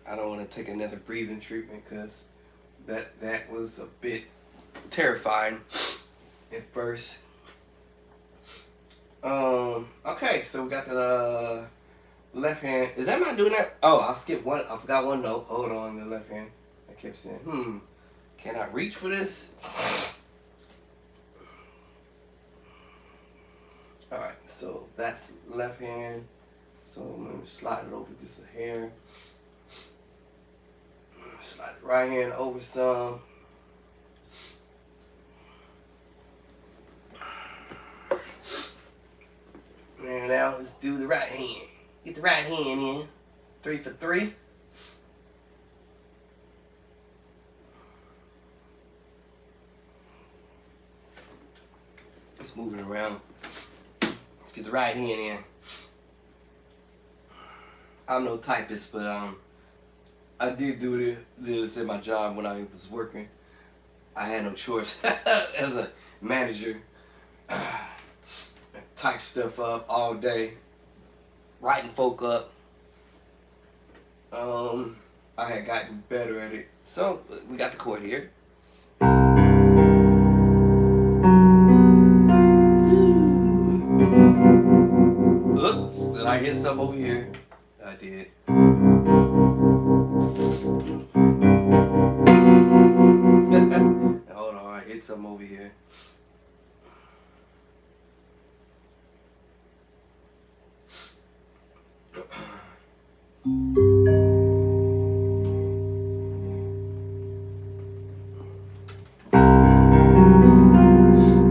I don't want to take another breathing treatment because that was a bit terrifying at first. Okay, so we got the left hand. Is that not doing that? Oh, I skipped one. I forgot one note. Hold on, the left hand. I kept saying, can I reach for this? Alright, so that's left hand. So I'm going to slide it over just a hair. Slide the right hand over some. And now let's do the right hand. Get the right hand in. 3 for 3. Let's move it around. Let's get the right hand in. I'm no typist, but I did do this at my job when I was working. I had no choice as a manager. Type stuff up all day, writing folk up. I had gotten better at it. So we got the chord here. Oops, did I hit something over here? I did. Hold on, I hit something over here.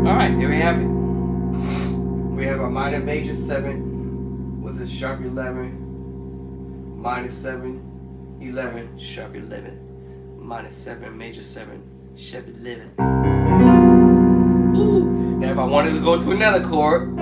Alright, here we have it. We have our minor major 7 with a sharp 11, minor 7, 11, sharp 11, minor 7, major 7, sharp 11. Ooh. Now if I wanted to go to another chord,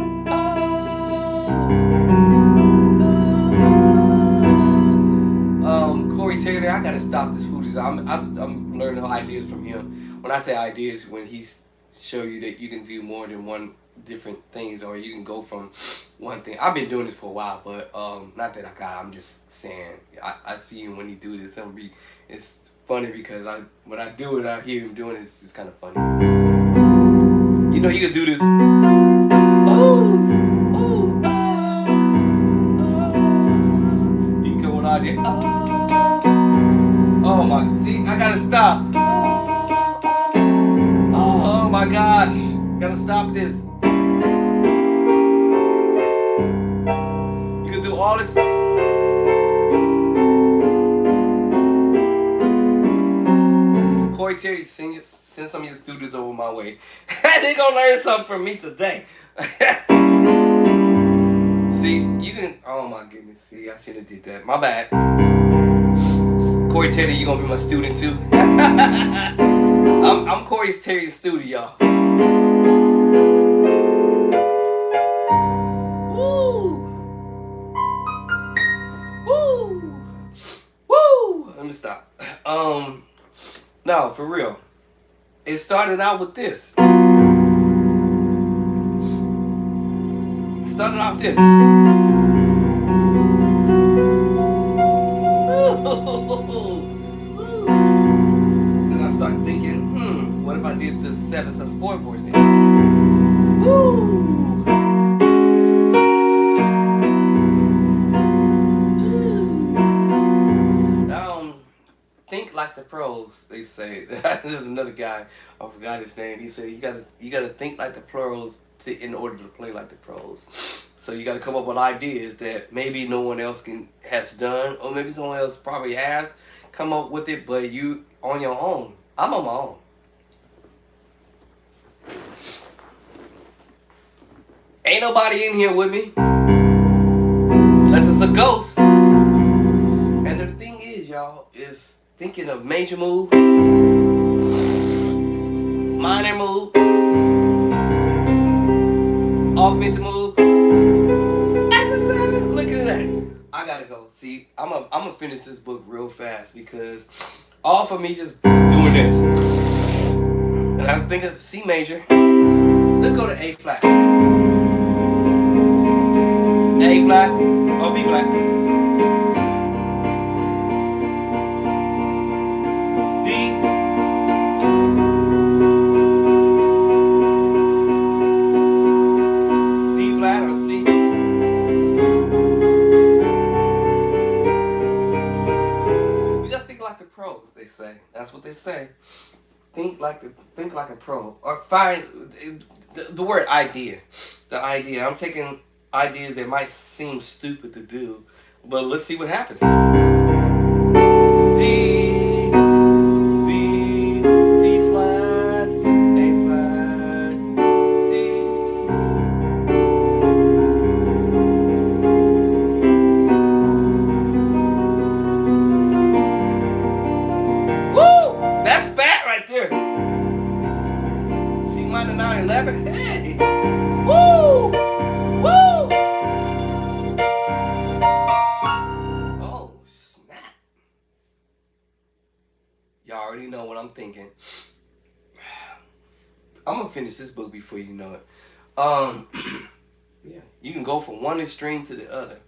Corey Taylor, I gotta stop this foolishness. because I'm learning ideas from him. When I say ideas, when he's show you that you can do more than one different things, or you can go from one thing. I've been doing this for a while, but not that I got. I'm just saying I see him when he do this. It's funny because when I do it, I hear him doing it. It's kind of funny. You know, you can do this. Oh, oh, you can come with idea. Oh my! See, I gotta stop. Oh my gosh! Gotta stop this. You can do all this. Corey Terry, send some of your students over my way. They gonna learn something from me today. See, you can. Oh my goodness. See, I should have did that. My bad. Corey Terry, you gonna be my student too? I'm Corey Terry's student, y'all. Woo! Woo! Woo! Let me stop. No, for real. It started out with this. It started out with this. Then I started thinking, what if I did the 7/4 voice? Woo! Think like the pros, they say. There's another guy, I forgot his name. He said you gotta think like the pros in order to play like the pros. So you gotta come up with ideas that maybe no one else has done, or maybe someone else probably has come up with it, but you on your own. I'm on my own. Ain't nobody in here with me, unless it's a ghost. And the thing is, y'all, is thinking of major move, minor move, offensive move. Look at that. I gotta go. See, I'm gonna finish this book real fast because all for me just doing this. And I was thinking of C major. Let's go to A flat. A flat or B flat. They say that's what they say. Think like a pro, or find the word idea. The idea. I'm taking ideas that might seem stupid to do, but let's see what happens. D, B, D flat, A flat, D. That's fat right there. C minor 9/11. Hey. Woo! Woo! Oh, snap. Y'all already know what I'm thinking. I'm gonna finish this book before you know it. Yeah, you can go from one extreme to the other.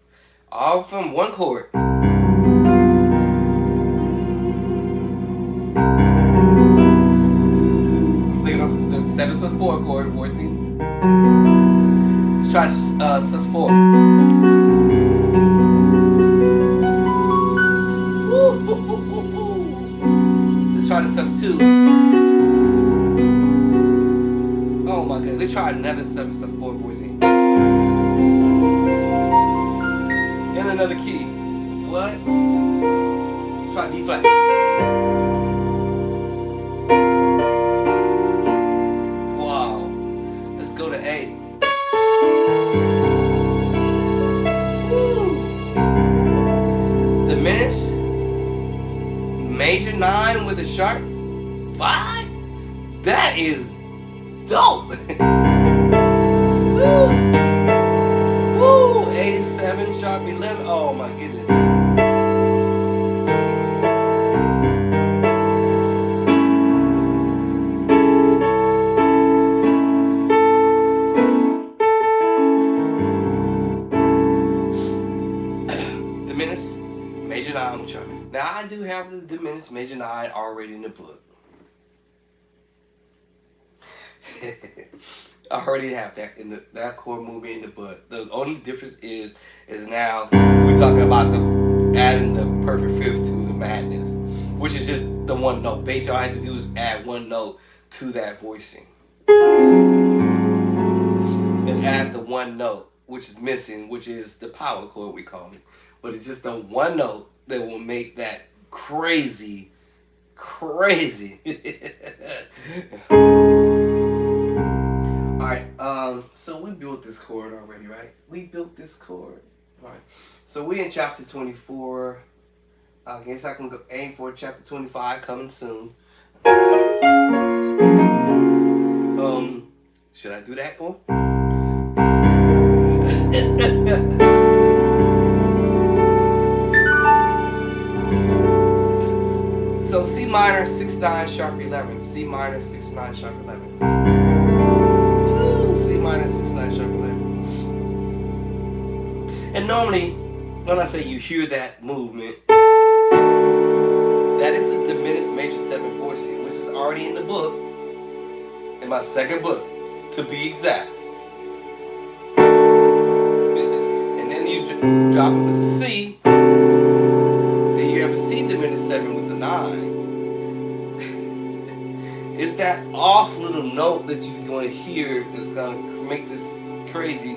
All from one chord. The 7/4 chord voicing. Let's try sus4. Let's try the sus2. Oh my god, let's try another 7/4 voicing. In another key. What? Let's try B flat. Go to A. Woo. Diminished. Major 9 with a sharp 5. That is dope. Woo. Woo. A7 sharp 11. Oh my goodness. have the diminished major 9 already in the book. I already have that in that chord movement in the book. The only difference is now we're talking about adding the perfect fifth to the madness, which is just the one note. Basically, all I had to do is add one note to that voicing, and add the one note which is missing, which is the power chord we call it. But it's just the one note that will make that crazy. Alright, so we built this chord already, right? We built this chord. Alright. So we in chapter 24. I guess I can go aim for chapter 25 coming soon. Should I do that one? So C minor 6-9 sharp 11. C minor 6-9 sharp 11. C minor 6-9 sharp 11. And normally, when I say you hear that movement, that is a diminished major 7 voicing, which is already in the book, in my second book, to be exact. And then you drop it with the C. Then you have a C diminished 7 with the 9. It's that off little note that you're going to hear that's going to make this crazy.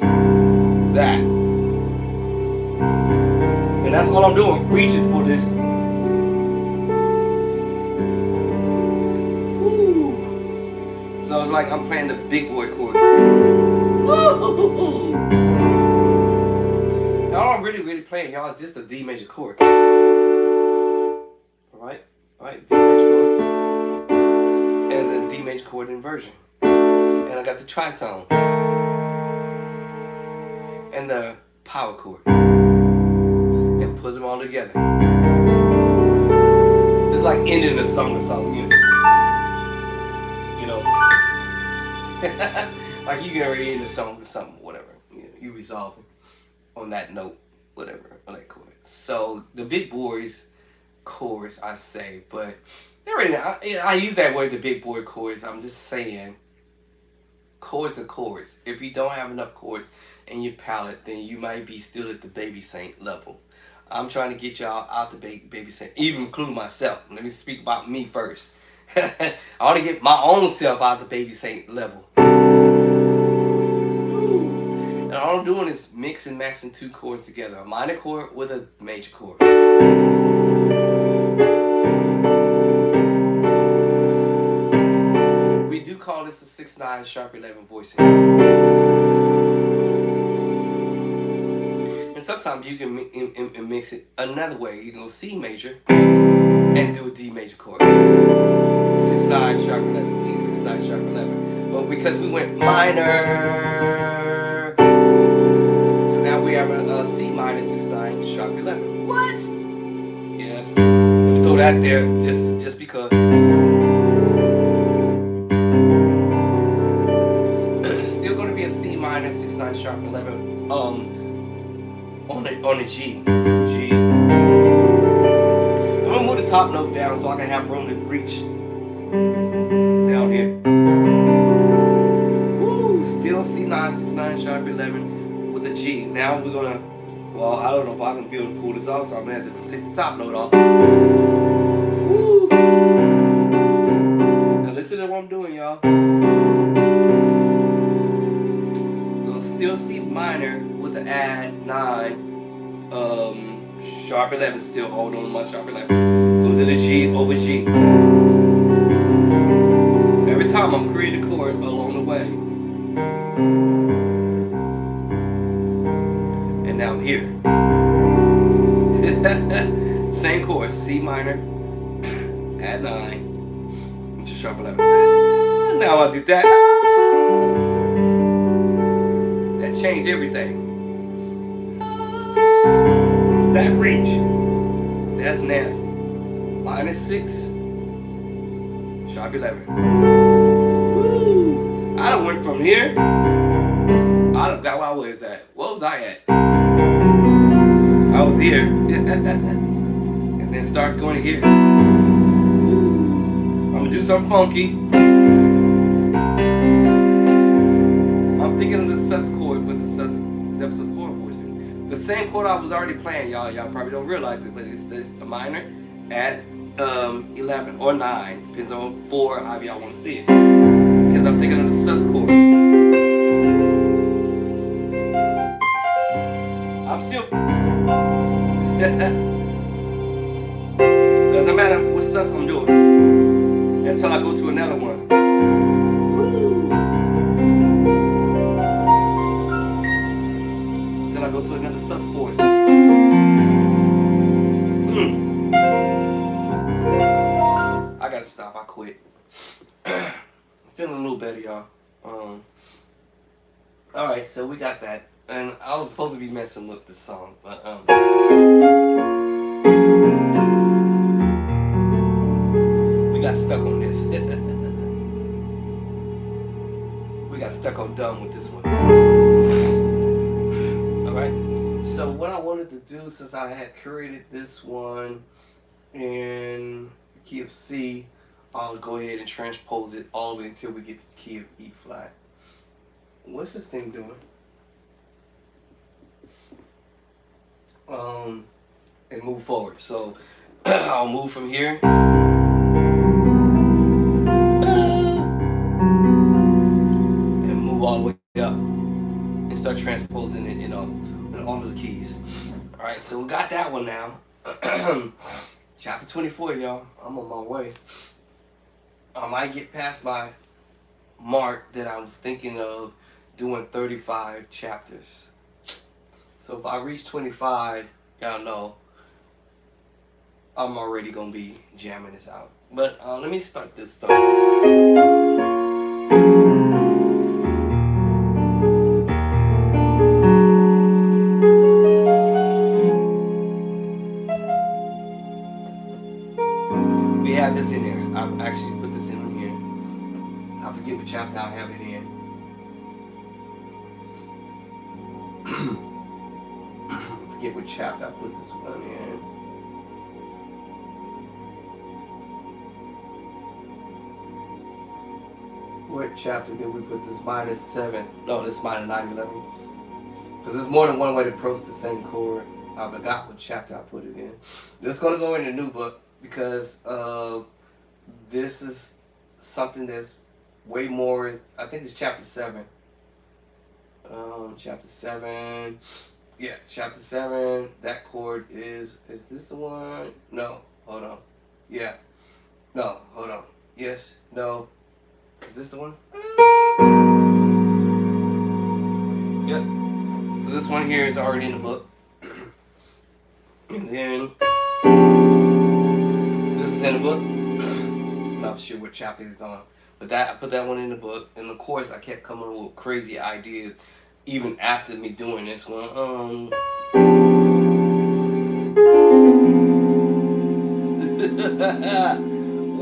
That. And that's all I'm doing, reaching for this. Woo. So it's like I'm playing the big boy chord. Woo. And all I'm really playing, y'all, is just a D major chord. Alright? Alright, D major chord. And the D major chord inversion. And I got the tritone. And the power chord. And put them all together. It's like ending a song or something, you know. Like you can already end a song or something, whatever. You resolve on that note, whatever, on that chord. So the big boys chords, I say, but I use that word, the big boy chords. I'm just saying, chords are chords. If you don't have enough chords in your palette, then you might be still at the baby saint level. I'm trying to get y'all out the baby saint, even include myself. Let me speak about me first. I want to get my own self out the baby saint level. And all I'm doing is mix and matching 2 chords together, a minor chord with a major chord. We do call this a 6-9 sharp 11 voicing. And sometimes you can mix it another way. You can go C major and do a D major chord. 6-9 sharp 11, C 6-9 sharp 11. But because we went minor, so now we have a C minor 6-9 sharp 11. What? Yes. Let me throw that there just because. Still going to be a C minor 6-9 sharp 11. On the G. I'm gonna move the top note down so I can have room to reach down here. Woo! Still C9, 6-9 sharp 11 with a G. Now we're gonna, well, I don't know if I can be able to pull this off, so I'm gonna have to take the top note off. Woo! Now listen to what I'm doing, y'all. So still C minor with the add 9. Sharp 11, still hold on to my sharp 11. Go to the G over G. Every time I'm creating a chord along the way. And now I'm here. Same chord, C minor, add 9, which is sharp 11. Now I do that. That changed everything. That reach, that's nasty. Minor 6, sharp 11. Woo! I done went from here. I done got where I was at. What was I at? I was here. And then then start going here. I'm gonna do something funky. I'm thinking of the sus chord with the sus episode 4 voicing. The same chord I was already playing, y'all. Y'all probably don't realize it, but it's a minor at 11 or 9, depends on 4, however y'all want to see it. Because I'm thinking of the sus chord. I'm still. Doesn't matter what sus I'm doing until I go to another one. Until I go to another sus chord. I gotta stop. I quit. I'm feeling a little better, y'all. Alright, so we got that. And I was supposed to be messing with this song, but we got stuck on this. We got stuck on dumb with this one. Alright, so what I wanted to do, since I had curated this one in the key of C, I'll go ahead and transpose it all the way until we get to the key of E flat. What's this thing doing? And move forward. So I'll move from here. And move all the way up. And start transposing it in all of the keys. Alright, so we got that one now. Chapter 24, y'all. I'm on my way. I might get past my mark that I was thinking of doing 35 chapters. So if I reach 25, y'all know I'm already gonna be jamming this out. But let me start this stuff. We have this in there. I've actually put this in here. I forget what chapter I have it in. Forget what chapter I put this one in. What chapter did we put this -7? No, this -911. Because there's more than one way to approach the same chord. I forgot what chapter I put it in. This is going to go in the new book because this is something that's way more. I think it's chapter 7. Chapter 7. Yeah, chapter 7. That chord is this the one? No, hold on. Yeah. No, hold on. Yes, no. Is this the one? Yep. So this one here is already in the book. And then this is in the book. I'm not sure what chapter it's on. But I put that one in the book. And of course I kept coming up with crazy ideas even after me doing this one.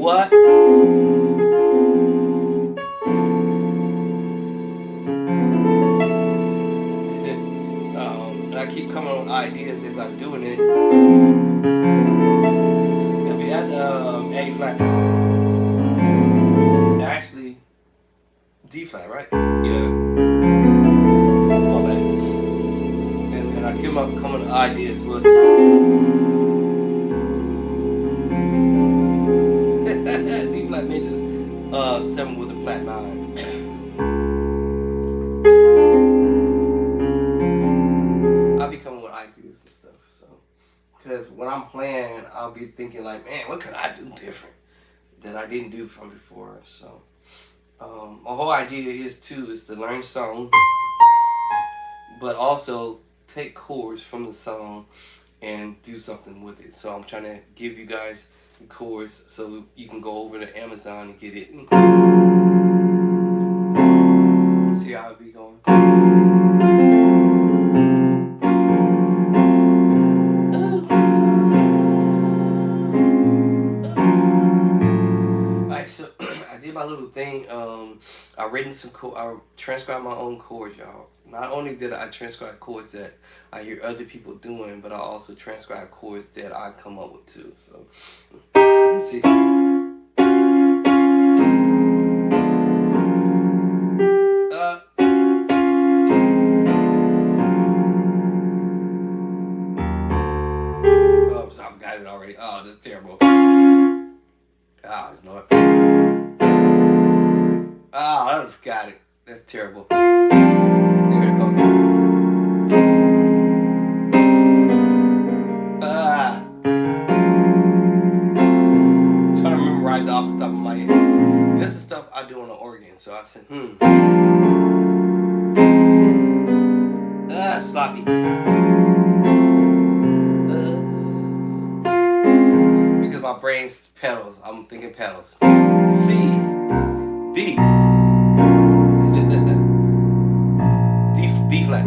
What? And I keep coming up with ideas as I'm doing it. If you had A flat, actually D flat, right? Yeah. My bad. And I keep coming up with ideas. But D flat major 7 with a flat 9. I'll be coming with ideas and stuff. So, because when I'm playing, I'll be thinking like, man, what could I do different that I didn't do from before? So, my whole idea is to learn song, but also take chords from the song and do something with it. So I'm trying to give you guys the chords so you can go over to Amazon and get it. See how it be going. Alright, so I did my little thing. I transcribed my own chords, y'all. Not only did I transcribe chords that I hear other people doing, but I also transcribe chords that I come up with too. So, let me see. Oh, so I've got it already. Oh, this is terrible. Ah, there's no. Ah, I forgot it. That's terrible. There we go. Trying to memorize off the top of my head. This is stuff I do on the organ. So I said, sloppy. Because my brain's pedals. I'm thinking pedals. C, B, B flat.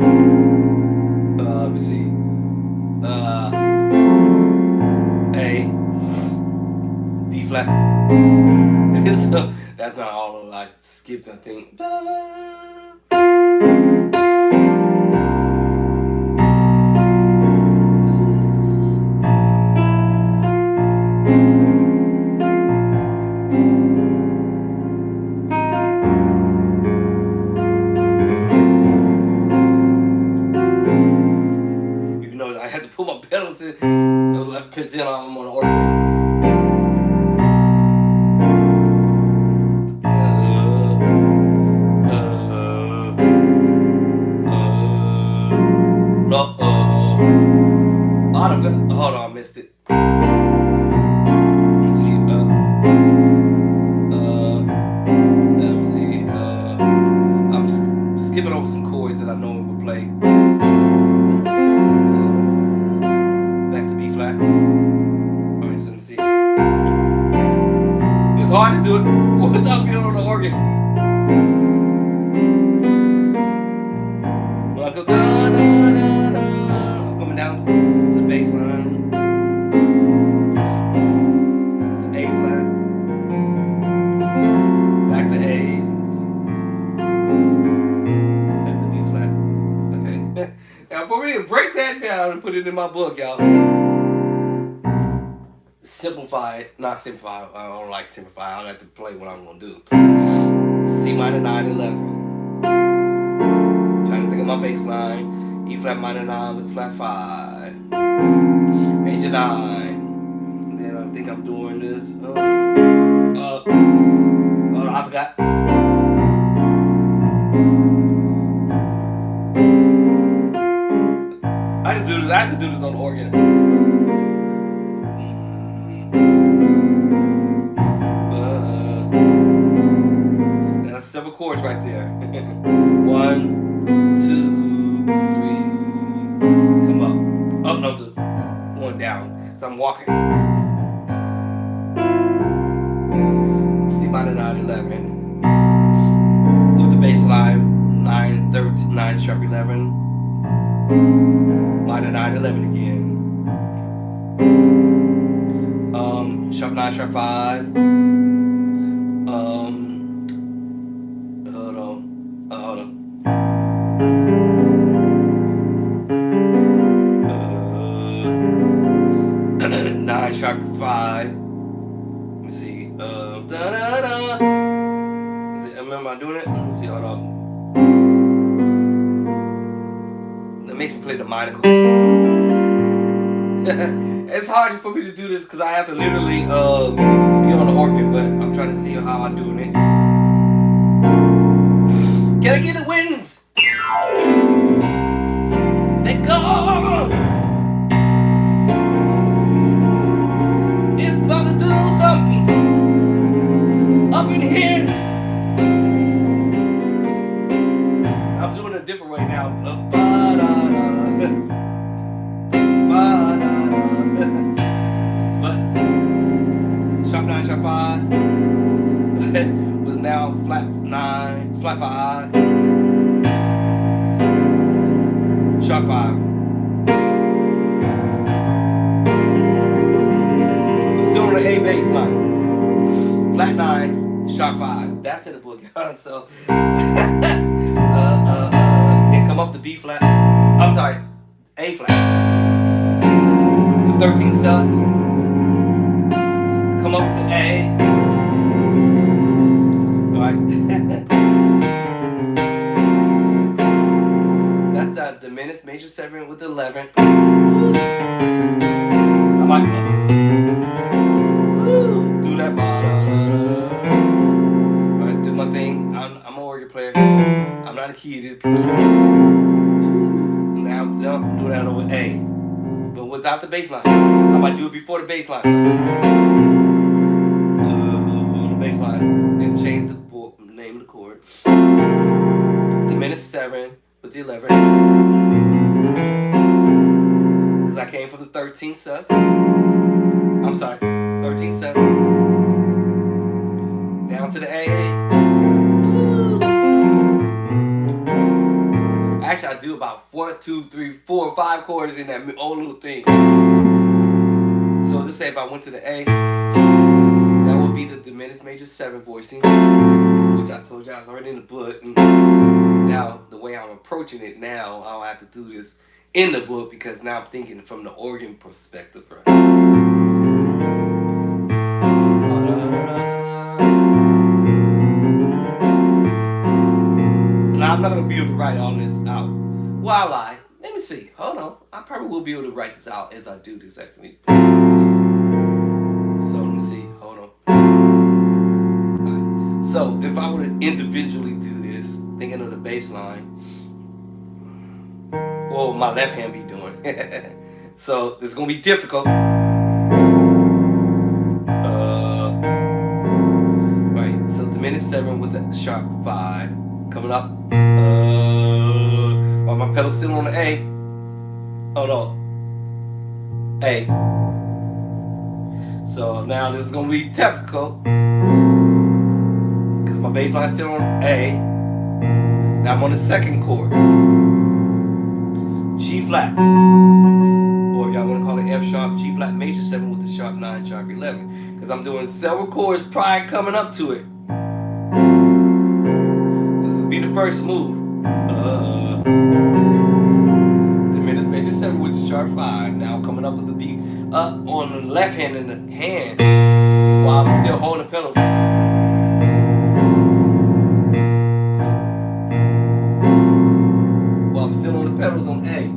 Let me see. A, B flat. So that's not all of it. I skipped, I think. Even though I had to put my pedals in, pretend I'm on the organ. Hold on, I missed it. Let's see. Let me see. I'm skipping over some chords that I know would play. Back to B flat. Alright, so let me see. It's hard to do it without being on the organ. When I go da da da da, I'm coming down to the bass line. To A flat. Back to A. Back to B flat. Okay. Now for me to break that down and put it in my book, y'all. Simplify it. Not simplify. I don't like simplify. I don't have to play what I'm gonna do. C minor 9, 11. Trying to think of my bass line. E flat minor 9 with a flat 5. Major 9. And then I think I'm doing this. Oh, I forgot. I have to do this on the organ. That's several chords right there. 1, 2, 3. Come up. Up, no, 2. Going down. So I'm walking. C minor 9, 11. With the bass line 9, 13, 9 sharp 11. Minor 9, 11 again. Sharp 9, sharp 5. Hold on. 9 sharp 5. Let me see. Am I doing it? Let me see. Hold on. That makes me play the minor chord. It's hard for me to do this because I have to literally be on the organ, but I'm trying to see how I'm doing it. Can I get the winds? They go. It's about to do something up in here. I'm doing it a different way now. But sharp 9, sharp 5. With now flat 9, flat 5, sharp 5. I'm still on the A bass line. Flat 9, sharp 5. That's in the book. So then come come up to B flat. I'm sorry, A flat. The 13 sus. Come up to A. Alright. That's the diminished major 7 with 11. I might do that. Alright, do my thing. I'm an organ player. I'm not a key. Now do that over A. But without the bass line. I might do it before the bass line. The bass line. And change the name of the chord. Diminished 7 with the 11. Because I came from the 13 sus. I'm sorry, 13 sus. Down to the A. Actually, I do about 1, 2, 3, 4, 5 chords in that old little thing. So let's say if I went to the A, that would be the diminished major 7 voicing, which I told you I was already in the book. And now, the way I'm approaching it now, I'll have to do this in the book because now I'm thinking from the organ perspective. Right? Now, I'm not going to be able to write all this out. Well, I lie. Let me see. Hold on. I probably will be able to write this out as I do this, actually. So, let me see. Hold on. Right. So, if I were to individually do this, thinking of the bass line, what will my left hand be doing? So, it's going to be difficult. Right. So, diminished 7 with the sharp 5. Coming up. While my pedal's still on the A. Oh no. A. So now this is gonna be technical. Because my bass line's still on A. Now I'm on the second chord. G flat. Or y'all wanna call it F sharp, G flat major 7 with the sharp 9, sharp 11. Because I'm doing several chords prior coming up to it. Be the first move. Diminished major 7 with the sharp 5. Now coming up with the B up on the left hand in the hand while I'm still holding the pedal. While I'm still on the pedals on A.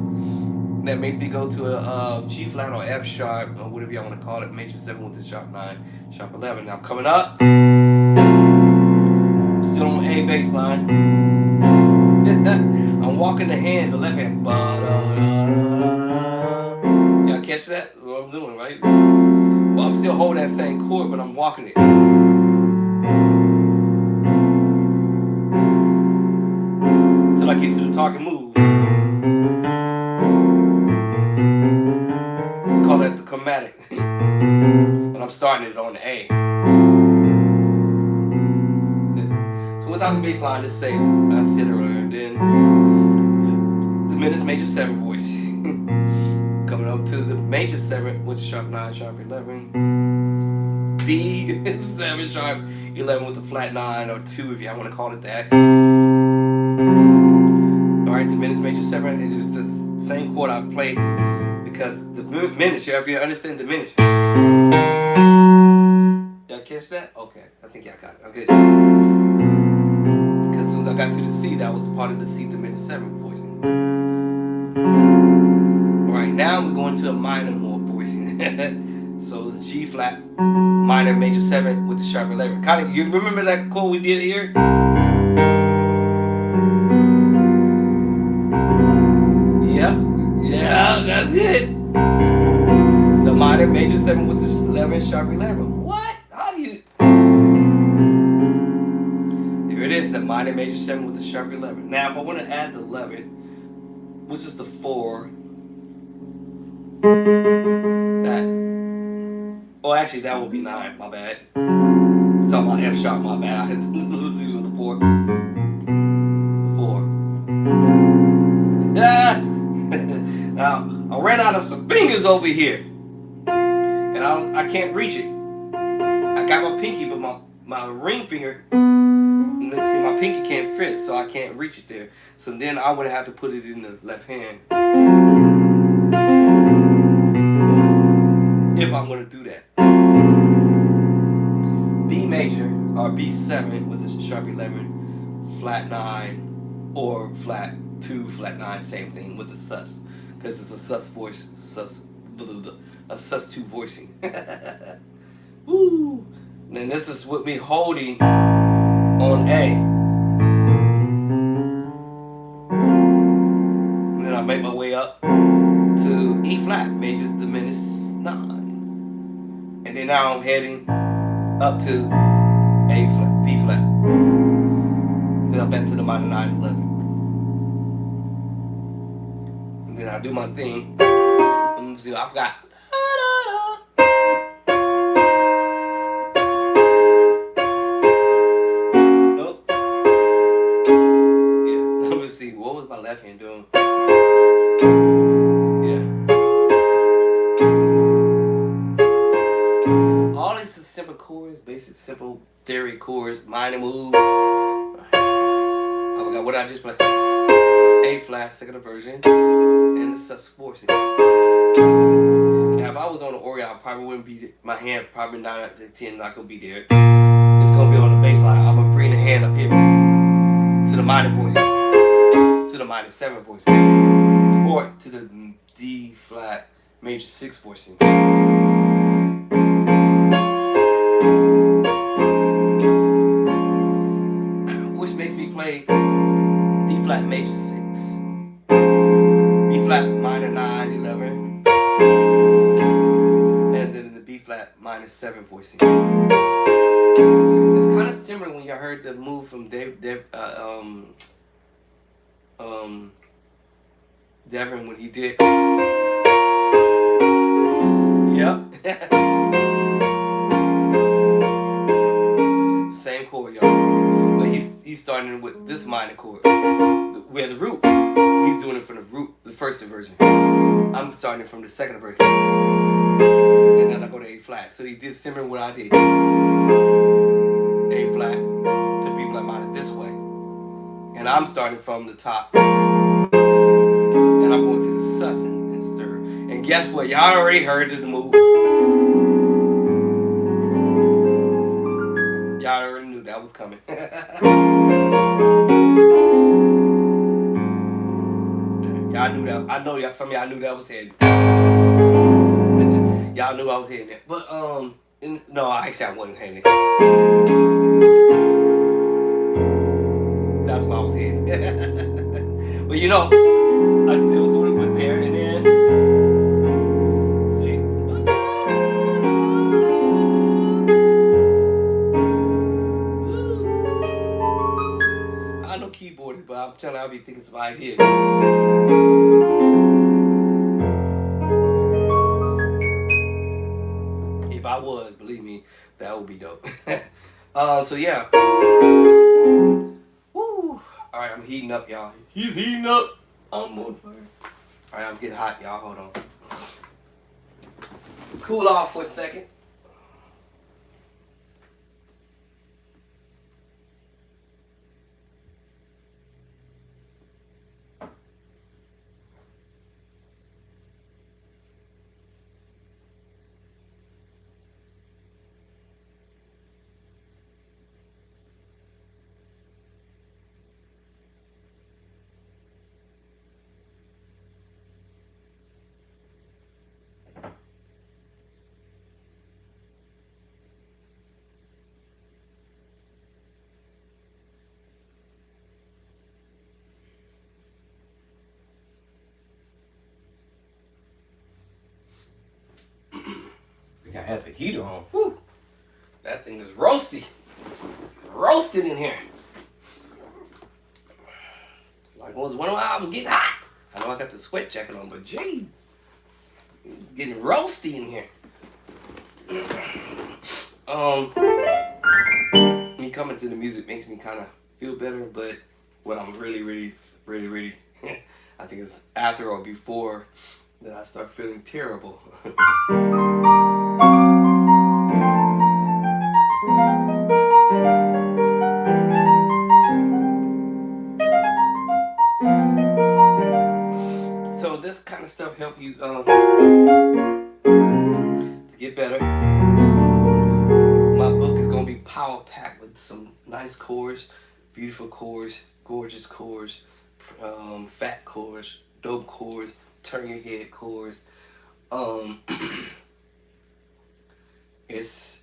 That makes me go to a G flat or F sharp or whatever y'all want to call it. Major 7 with the sharp 9, sharp 11. Now coming up. Still on A bass line. I'm walking the hand, the left hand. Y'all catch that? What I'm doing, right? Well, I'm still holding that same chord, but I'm walking it. Till I get to the talking move. We call that the chromatic. But I'm starting it on the A. Without the bass line, let's say I said earlier, then diminished major 7 voice. Coming up to the major 7 with the sharp 9, sharp 11. B 7, sharp 11 with the flat 9 or 2 if y'all want to call it that. Alright, diminished major 7 is just the same chord I played because the diminished, if you understand diminished. Y'all catch that? Okay, I think y'all got it. Okay. As soon as I got to the C, that was part of the C diminished 7 voicing. Alright, now we're going to a minor mode voicing. So it's G flat, minor major 7 with the sharp 11. Kind of, you remember that chord we did here? Yep, yeah, that's it. The minor major 7 with the 11, sharp 11. What? How do you? Here it is, the minor major 7 with the sharp 11. Now, if I want to add the 11, which is the 4, that, oh, actually, that would be 9, my bad. I'm talking about F sharp, my bad. I had to lose the 4. 4. Now, I ran out of some fingers over here. And I can't reach it. I got my pinky, but my ring finger, And then, see, my pinky can't fit, so I can't reach it there. So then I would have to put it in the left hand if I'm gonna do that. B major or B7 with the sharp 11, flat 9, or flat 2, flat 9, same thing with the sus, because it's a sus voice, a sus 2 voicing. Woo! And then this is with me holding on A. And then I make my way up to E flat, major diminished 9. And then now I'm heading up to A flat, B flat. Then I'm back to the minor 9, 11. And then I do my thing. Let me see, I forgot. Nope. Yeah, let me see, what was my left hand doing? Yeah. All these are simple chords, basic simple theory chords, minor move. I forgot what I just played. A flat, second inversion, and the sus forcing. Now, if I was on the organ, I probably wouldn't be. My hand probably 9 out of 10 not gonna be there. It's gonna be on the bass line. I'm gonna bring the hand up here to the minor voice, to the minor 7 voice, or to the D flat major 6 voicing. Which makes me play D flat major 6, B flat minor 9, 11, and then the B flat minor 7 voicing. It's kind of similar when you heard the move from Devin when he did. Yep. Same chord, y'all. But he's starting with this minor chord. Where the root. He's doing it from the root, the first inversion. I'm starting from the second inversion. And then I go to A flat. So he did similar to what I did. A flat to B flat minor this way. And I'm starting from the top. And I'm going to the sus and stir. And guess what? Y'all already heard the move. Y'all already knew that was coming. Y'all knew that. I know y'all. Some of y'all knew that was heading. Y'all knew I was heading there. But no, actually I wasn't heading. That's why I was heading. But you know, I still go to put there and then see. I know keyboarding, but I'm telling you, I'll be thinking some ideas. If I was, believe me, that would be dope. So yeah. Woo! Alright, I'm heating up, y'all. He's heating up. I'm on fire. Alright, I'm getting hot, y'all. Hold on. Cool off for a second. I have the heater on. Woo! That thing is roasty. Roasted in here. Like when I was getting hot. I know I got the sweat jacket on, but gee, it was getting roasty in here. Me coming to the music makes me kind of feel better, but what I'm really, I think it's after or before that I start feeling terrible. help you to get better. My book is gonna be power packed with some nice chords, beautiful chords, gorgeous chords, fat chords, dope chords, turn your head chords. Um, it's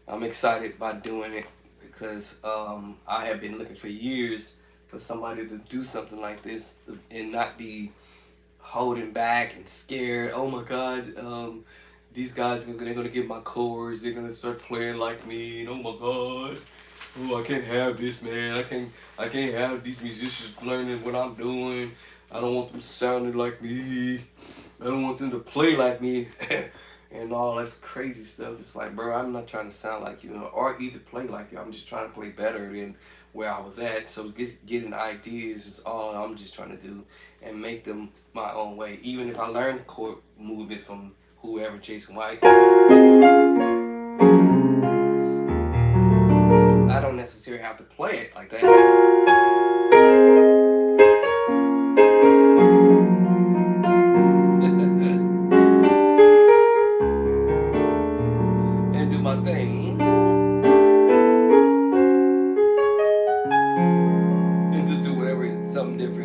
I'm excited by doing it because I have been looking for years for somebody to do something like this and not be holding back and scared. Oh my God, these guys they're gonna get my chords. They're gonna start playing like me. And oh my God, oh I can't have this, man. I can't have these musicians learning what I'm doing. I don't want them sounding like me. I don't want them to play like me. And all that's crazy stuff. It's like, bro, I'm not trying to sound like you or either play like you. I'm just trying to play better than where I was at. So getting ideas is all I'm just trying to do and make them my own way. Even if I learn chord movements from whoever, Jason White, I don't necessarily have to play it like that. And do my thing. And just do whatever, something different,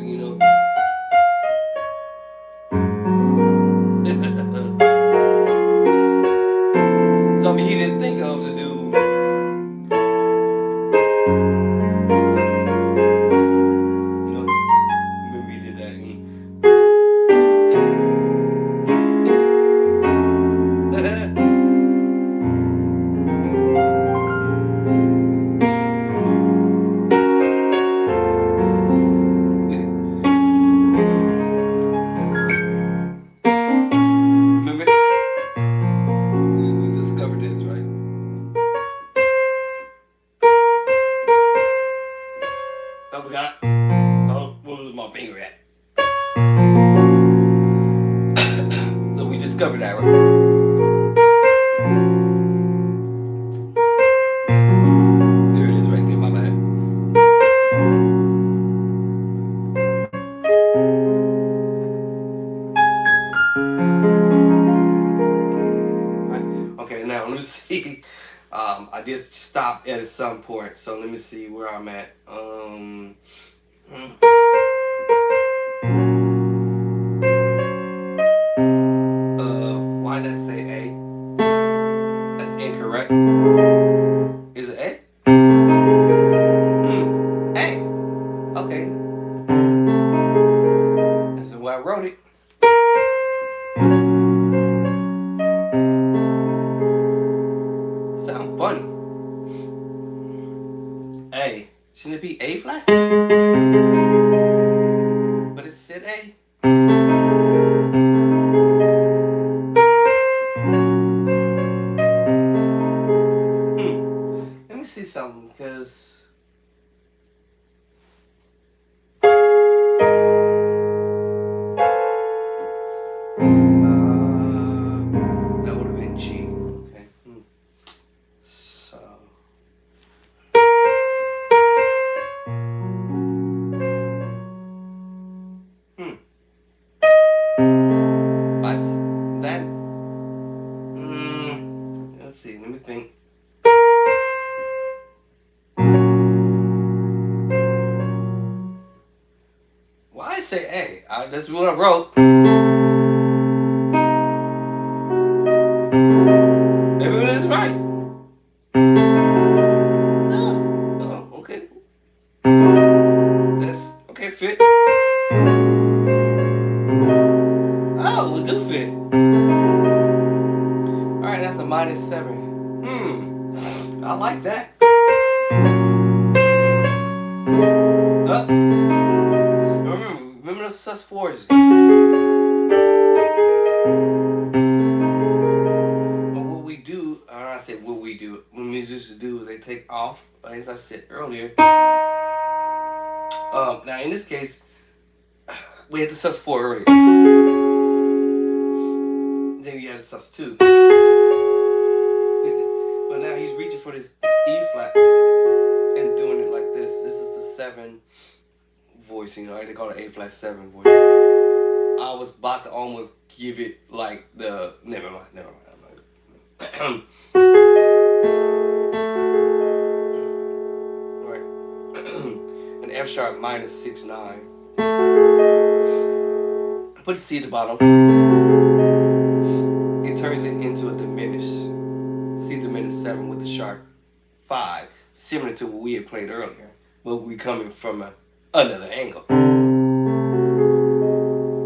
Something he didn't think of to do. Remember he did that. Remember? We discovered this, right? I forgot. Oh, what was my finger at? So we discovered that, right? There it is right there, my bad. Right. Okay, now let me see. I just stopped at some point, so let me see where I'm at. Why did that say A? That's incorrect. Is it A? A. Okay. That's why I wrote it. Sound funny. A. Shouldn't it be A flat? But it said A. Let me see something, because that would have been G. Okay. So. That. Let's see. Let me think. Why I say A? That's what I wrote. Maybe it is right. Oh, okay. That's okay. Fit. Oh, it do fit. All right, that's a -7. I like that. Remember the sus4s. But what we do, or I say what we do, what musicians do, they take off, as I said earlier. Now in this case, we had the sus4 earlier. Then you had the sus2. But now he's reaching for this E flat and doing it like this. This is the 7 voice, they call it A flat 7 voice. I was about to almost give it like the never mind. Right. An F sharp minor 6/9. Put the C at the bottom. It turns it into a diminished C diminished 7 with the sharp 5, similar to what we had played earlier, but we coming from another angle.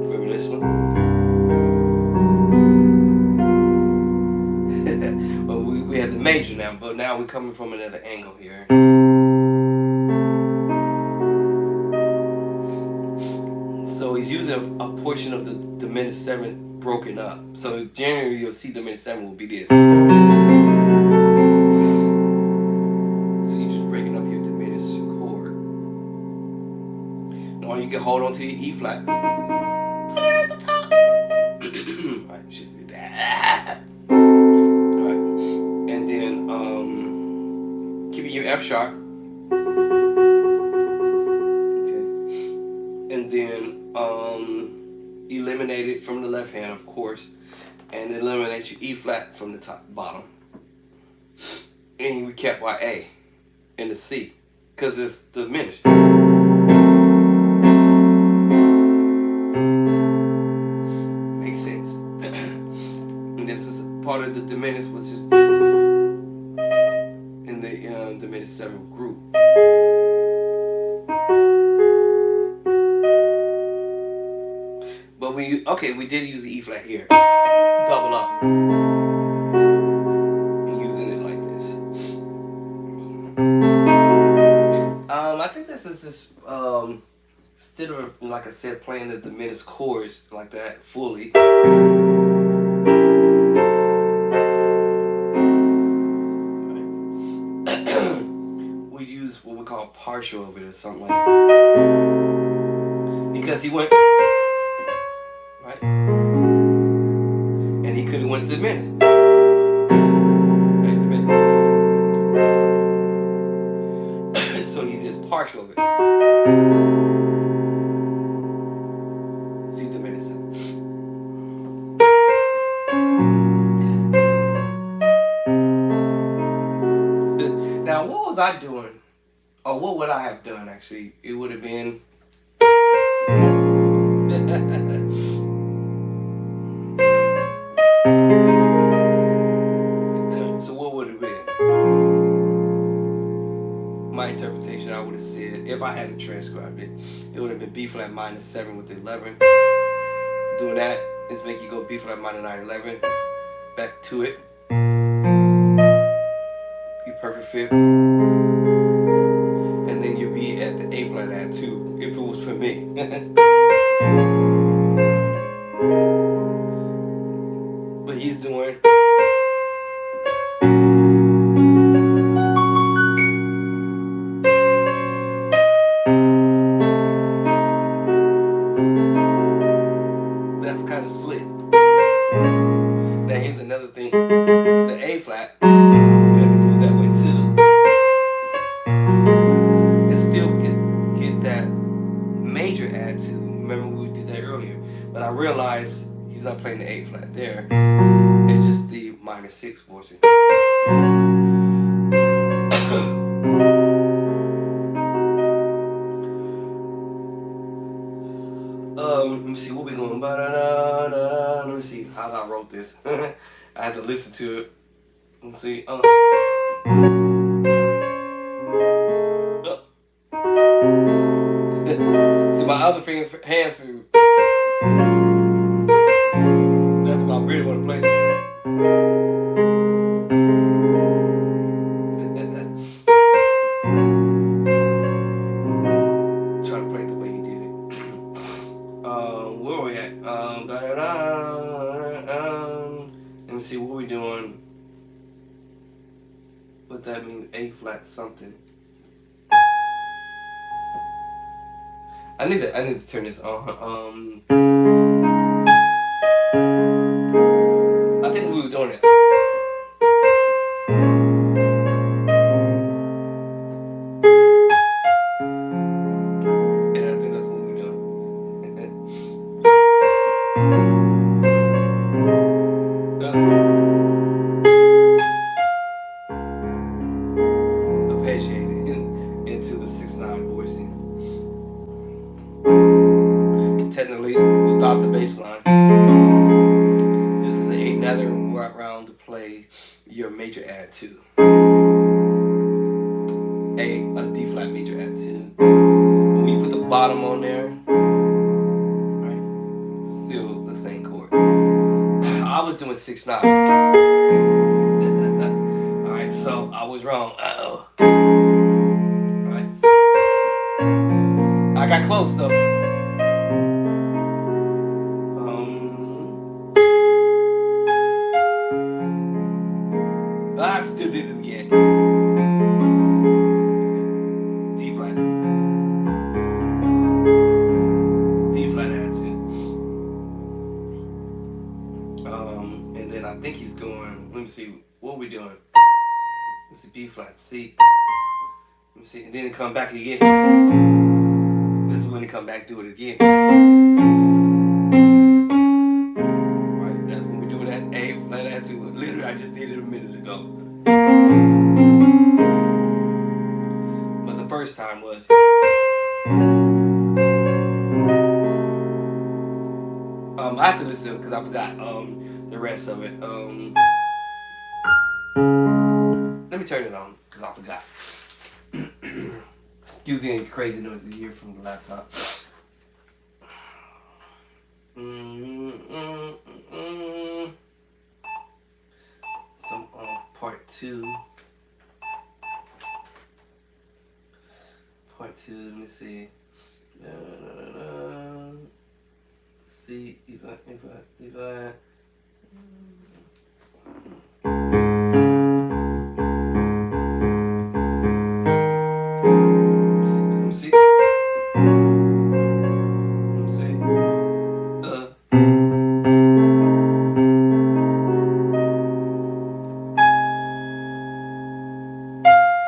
Remember this one? Well, we had the major now, but now we're coming from another angle here. So he's using a portion of the diminished 7 broken up. So generally you'll see diminished 7 will be this. So you're just breaking up your diminished chord. Now you can hold on to your E flat. Alright, should do that. Alright. And then keeping your F sharp. And then eliminate it from the left hand, of course, and eliminate your E flat from the bottom. And we kept our A and the C because it's diminished. Makes sense. And this is part of the diminished, was just in the diminished 7 group. But we did use the E flat here. Double up. And using it like this. I think this is just instead of, like I said, playing the diminished chords like that fully. We use what we call partial of it or something like that. Because he went right? And he could have went diminished. Right, diminished. So he did partial of it. See diminished. Now what was I doing? Or what would I have done actually? It would have been so what would it have been? My interpretation, I would have said, if I had to transcribe it, it would have been B flat minor 7 with 11. Doing that is make you go B flat minor 9, 11. Back to it. B perfect 5th. And then you'll be at the A flat add 2, if it was for me. But he's doing that's kind of slick. Now here's another thing. The A flat, you have to do it that way too. And still get that major add to. Remember we did that earlier. But I realized he's not playing the A flat there. It's just the minor 6 voicing. Let me see what we going. Let me see how I wrote this. I had to listen to it. Let's see. See my other hands free. That's what I really want to play. Try to play it the way he did it. Where are we at? Let me see what we doing. What that means? A flat something. I need to turn this on. I think we were doing it. Yeah, I think that's what we're doing. arpeggiated into the 6/9 voicing. Technically, without the bass line, this is another round to play your major add 2. A D flat major add 2. When you put the bottom on there, right, still the same chord. I was doing 6/9. Alright, so I was wrong. Uh-oh. Alright. I got close though. I still did it again. D flat. D flat add 2. And then I think he's going, let me see, what are we doing? Let's see, B flat, C. Let me see, and then come back again. This is when he come back, do it again. Right, that's when we do that A flat add 2. Literally, I just did it a minute ago. But the first time was. I have to listen to it because I forgot the rest of it. Let me turn it on because I forgot. Excuse any crazy noises you hear from the laptop. Some part 2. Part 2. Let me see. See if I. I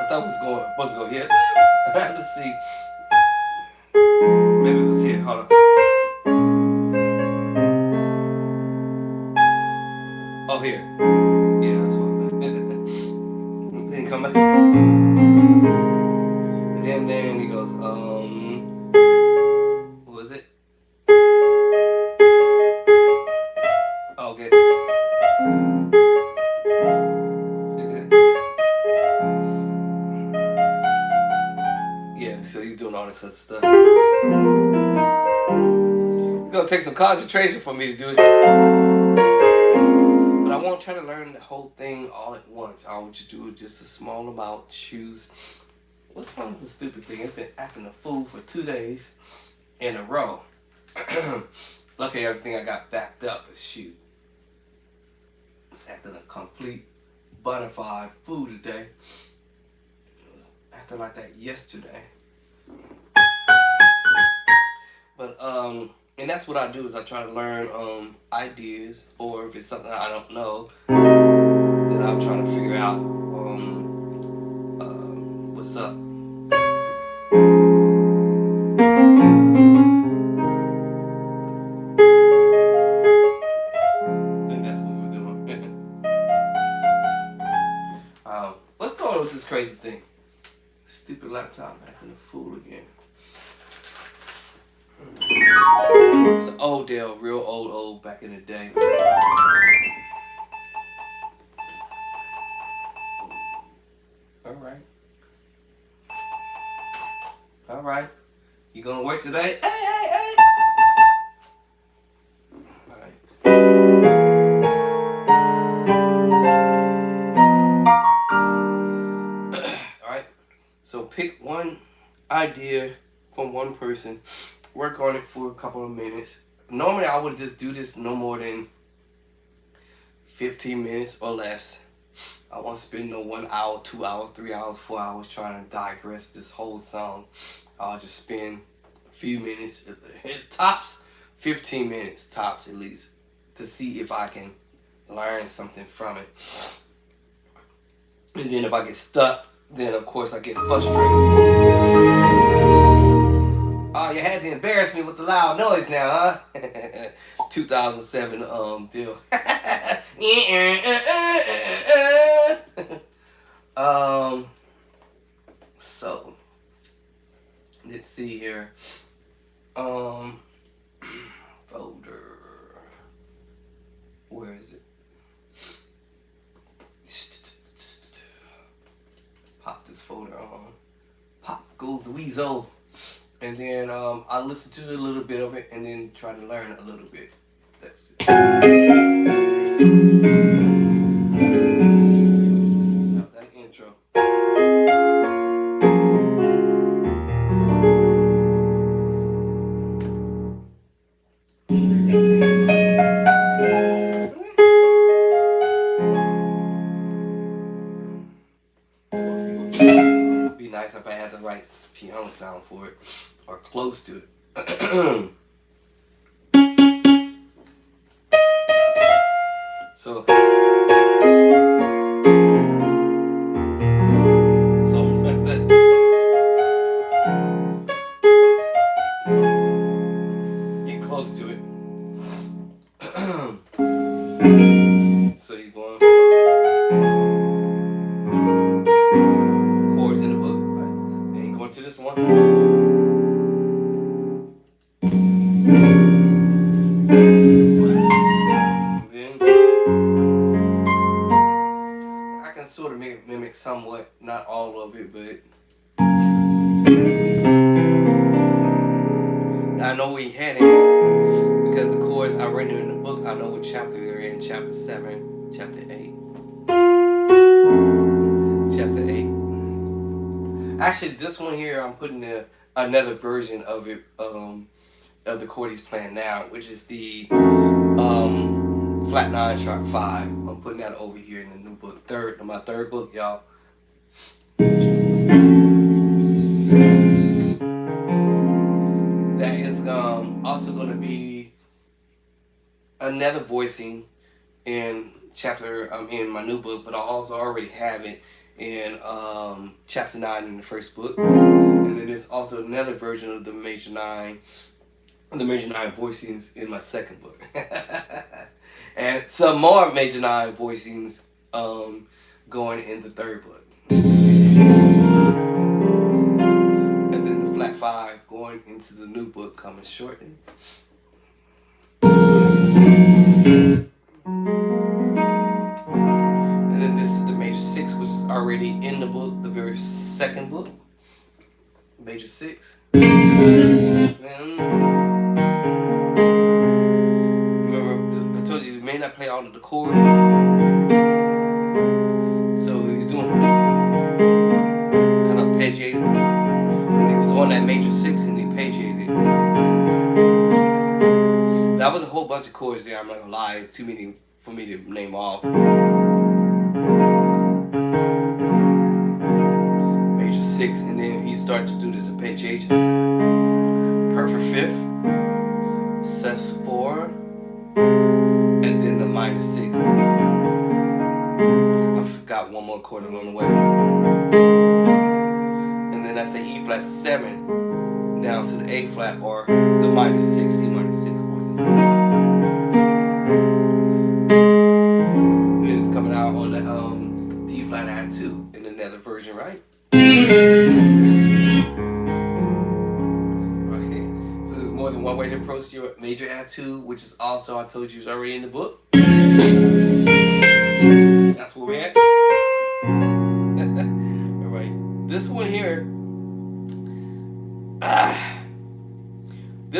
thought it was supposed to go here. Let's see. Maybe we'll see it. Hold on. Oh, here. Yeah, that's what. Then come back. And then he goes, what was it? Okay. Yeah, so he's doing all this other stuff. It's gonna take some concentration for me to do it. But I won't try to learn the whole thing all at once. I will just do just a small amount, choose. What's wrong with the stupid thing? It's been acting a fool for 2 days in a row. Luckily, everything I got backed up, but shoot. It's acting a complete bona fide fool today. It was acting like that yesterday. But, and that's what I do is I try to learn ideas, or if it's something I don't know, then I'm trying to figure out what's up. I think that's what we're doing. What's going on with this crazy thing? Stupid laptop acting a fool again. It's an old Dell, real old back in the day. All right. You gonna work today? Hey. All right. All right. So pick one idea from one person. Work on it for a couple of minutes. Normally I would just do this no more than 15 minutes or less. I won't spend no 1 hour, 2 hours, 3 hours, 4 hours trying to digress this whole song. I'll just spend a few minutes, tops 15 minutes, tops at least, to see if I can learn something from it. And then if I get stuck, then of course I get frustrated. Oh, you had to embarrass me with the loud noise now, huh? 2007 deal. let's see here. Um, folder. Where is it? Pop this folder on. Pop goes the weasel. And then I listen to a little bit of it and then try to learn a little bit. That's it. Now that intro. It'd be nice if I had the right piano sound for it, or close to it. So, something like that. Get close to it. So you're going chords in the book, right? Then you go into this one. Sort of mimic somewhat, not all of it, but I know we had it because the chords I read in the book. I know what chapter they're in. Chapter 7, chapter 8, chapter 8. Actually, this one here, I'm putting another version of it, of the chord he's playing now, which is the flat 9 sharp 5. I'm putting that over here in the new book, my third book, y'all. That is also going to be another voicing in in my new book, but I also already have it in chapter 9 in the first book, and then there's also another version of the major 9 voicings in my second book. And some more major 9 voicings going in the third book. And then the flat 5 going into the new book coming shortly. And then this is the major 6, which is already in the book, the very second book. Major 6. Then may not play all of the chord, so he's doing kind of arpeggiated, and he was on that major 6 and he arpeggiated. That was a whole bunch of chords there, I'm not gonna lie, it's too many for me to name off. Major 6, and then he started to do this arpeggiation. Perfect 5th, sus 4, and then the minor 6. I forgot one more chord along the way. And then that's the E flat 7 down to the A flat or the minor 6, C minor 6 voicing. And then it's coming out on the D flat add 2 in another version, right? More than one way to approach your major add 2, which is also, I told you, is already in the book. That's where we're at. Alright, this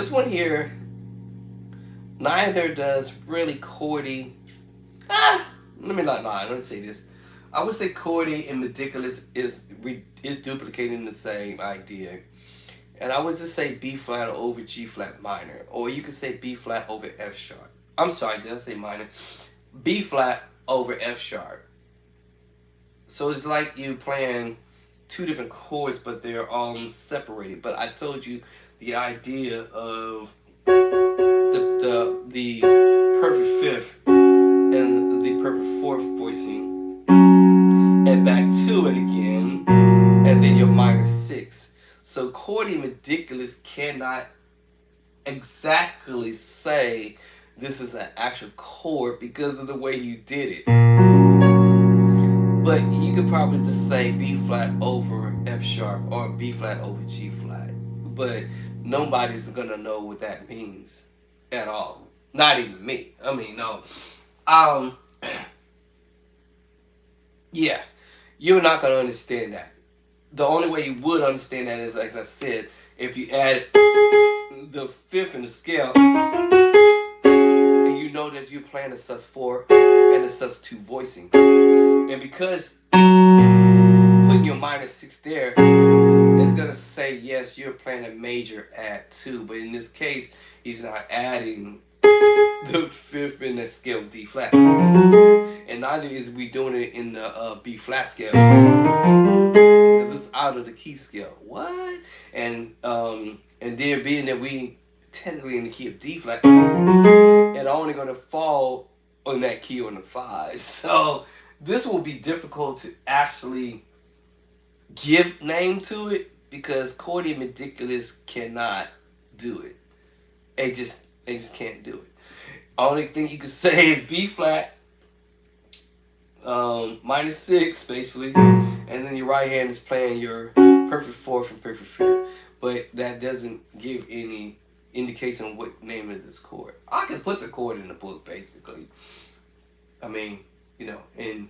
one here, neither does really chordy. Let me say this. I would say chordy and ridiculous is duplicating the same idea. And I would just say B flat over G flat minor. Or you could say B flat over F sharp. I'm sorry, did I say minor? B flat over F sharp. So it's like you playing two different chords, but they're separated. But I told you the idea of the perfect 5th and the perfect 4th voicing. And back to it again. And then your minor 6. So chordy and ridiculous cannot exactly say this is an actual chord because of the way you did it. But you could probably just say B flat over F sharp or B flat over G flat. but nobody's gonna know what that means at all. Not even me. I mean, no. Um, yeah, you're not gonna understand that. The only way you would understand that is, as I said, if you add the fifth in the scale, and you know that you're playing a sus4 and a sus2 voicing, and because putting your minor six there, it's gonna say yes, you're playing a major add two, but in this case, he's not adding the fifth in the scale D flat, and neither is we doing it in the B flat scale, because it's out of the key scale. What? And there being that we technically in the key of D flat, it's only gonna fall on that key on the 5. So this will be difficult to actually give name to it because Chordy and Ridiculous cannot do it. They just can't do it. Only thing you could say is B flat, minus 6 basically, and then your right hand is playing your perfect fourth and perfect fifth. But that doesn't give any indication of what name is this chord. I could put the chord in the book basically. I mean, and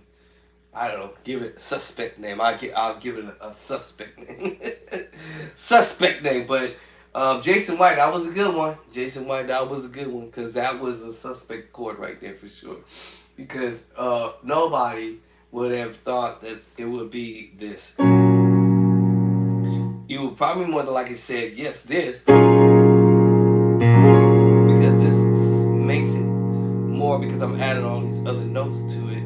I don't know, give it a suspect name. I'll give it a suspect name. Suspect name, but Jason White, that was a good one. Jason White, that was a good one because that was a suspect chord right there for sure. Because nobody would have thought that it would be this. You would probably more than likely said yes, this, because this makes it more because I'm adding all these other notes to it,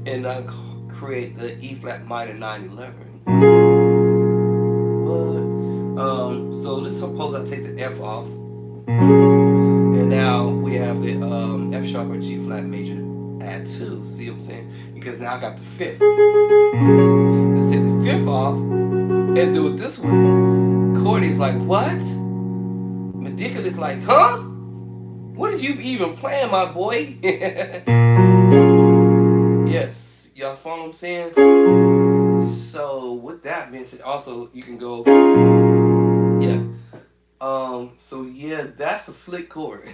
and I create the E flat minor 9/11. So let's suppose I take the F off, and now we have the F sharp or G flat major add 2. See what I'm saying? Because now I got the fifth. Let's take the fifth off and do it this way. Chordy's like, what? Ridiculous, like, huh? What is you even playing, my boy? Yes, y'all follow what I'm saying? So with that being said, also you can go, yeah. So yeah, that's a slick chord.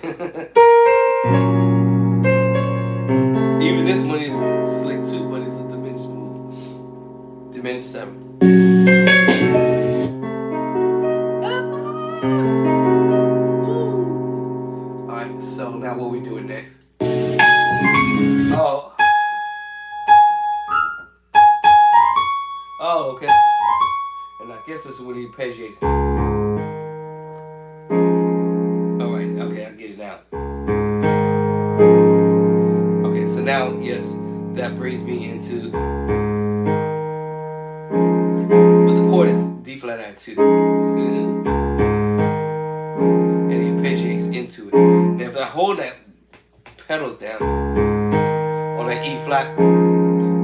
Even this one is slick too, but it's a diminished move. Diminished 7. Alright, so now what we doing next? Oh, okay. And I guess this is when he arpeggiates. Alright, okay, I get it now. Okay, so now, yes, that brings me into, but the chord is D flat add 2. And he arpeggiates into it. And if I hold that pedals down on that E flat,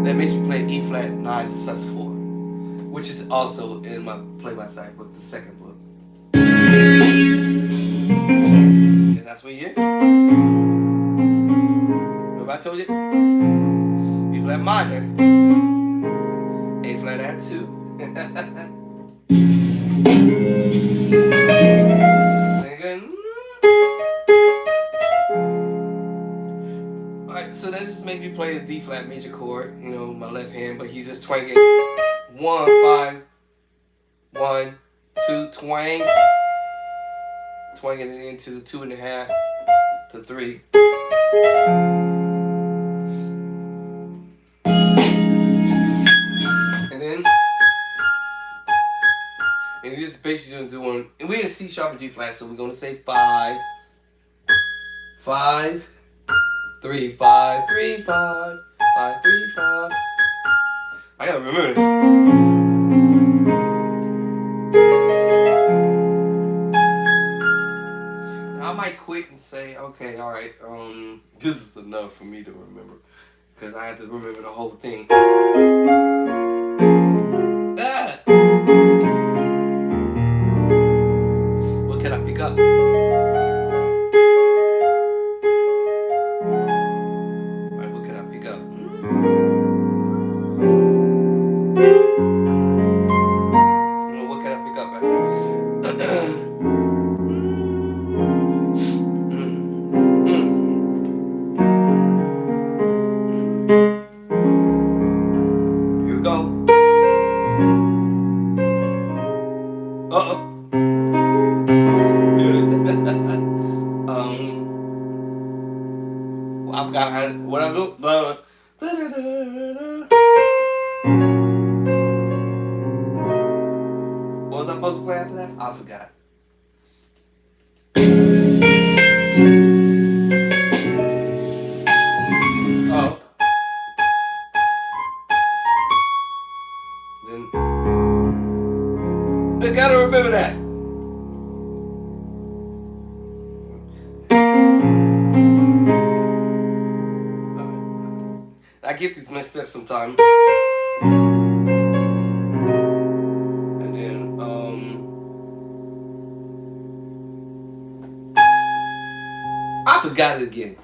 that makes me play E flat 9 sus4, which is also in my play by side book, the second book. And that's what you hear. Remember I told you? E flat minor, A flat add 2. Alright, so that just made me play a D flat major chord, my left hand, but he's just twanging 1, 5, 1, 2, twang, twanging it into the 2.5 to 3. And he's basically doing, and we're in C sharp and G flat, so we're gonna say 5, 5, 3, 5, 3, 5, 5, 3, 5. I gotta remember that. I might quit and say, okay, all right, this is enough for me to remember, because I had to remember the whole thing. What can I pick up? Alright, what can I pick up? What can I pick up? Uh-oh. There it is. I forgot what I do. What was I supposed to play after that? I forgot. Oh. Then I gotta remember that. I get these mixed up sometimes. And then, I forgot it again.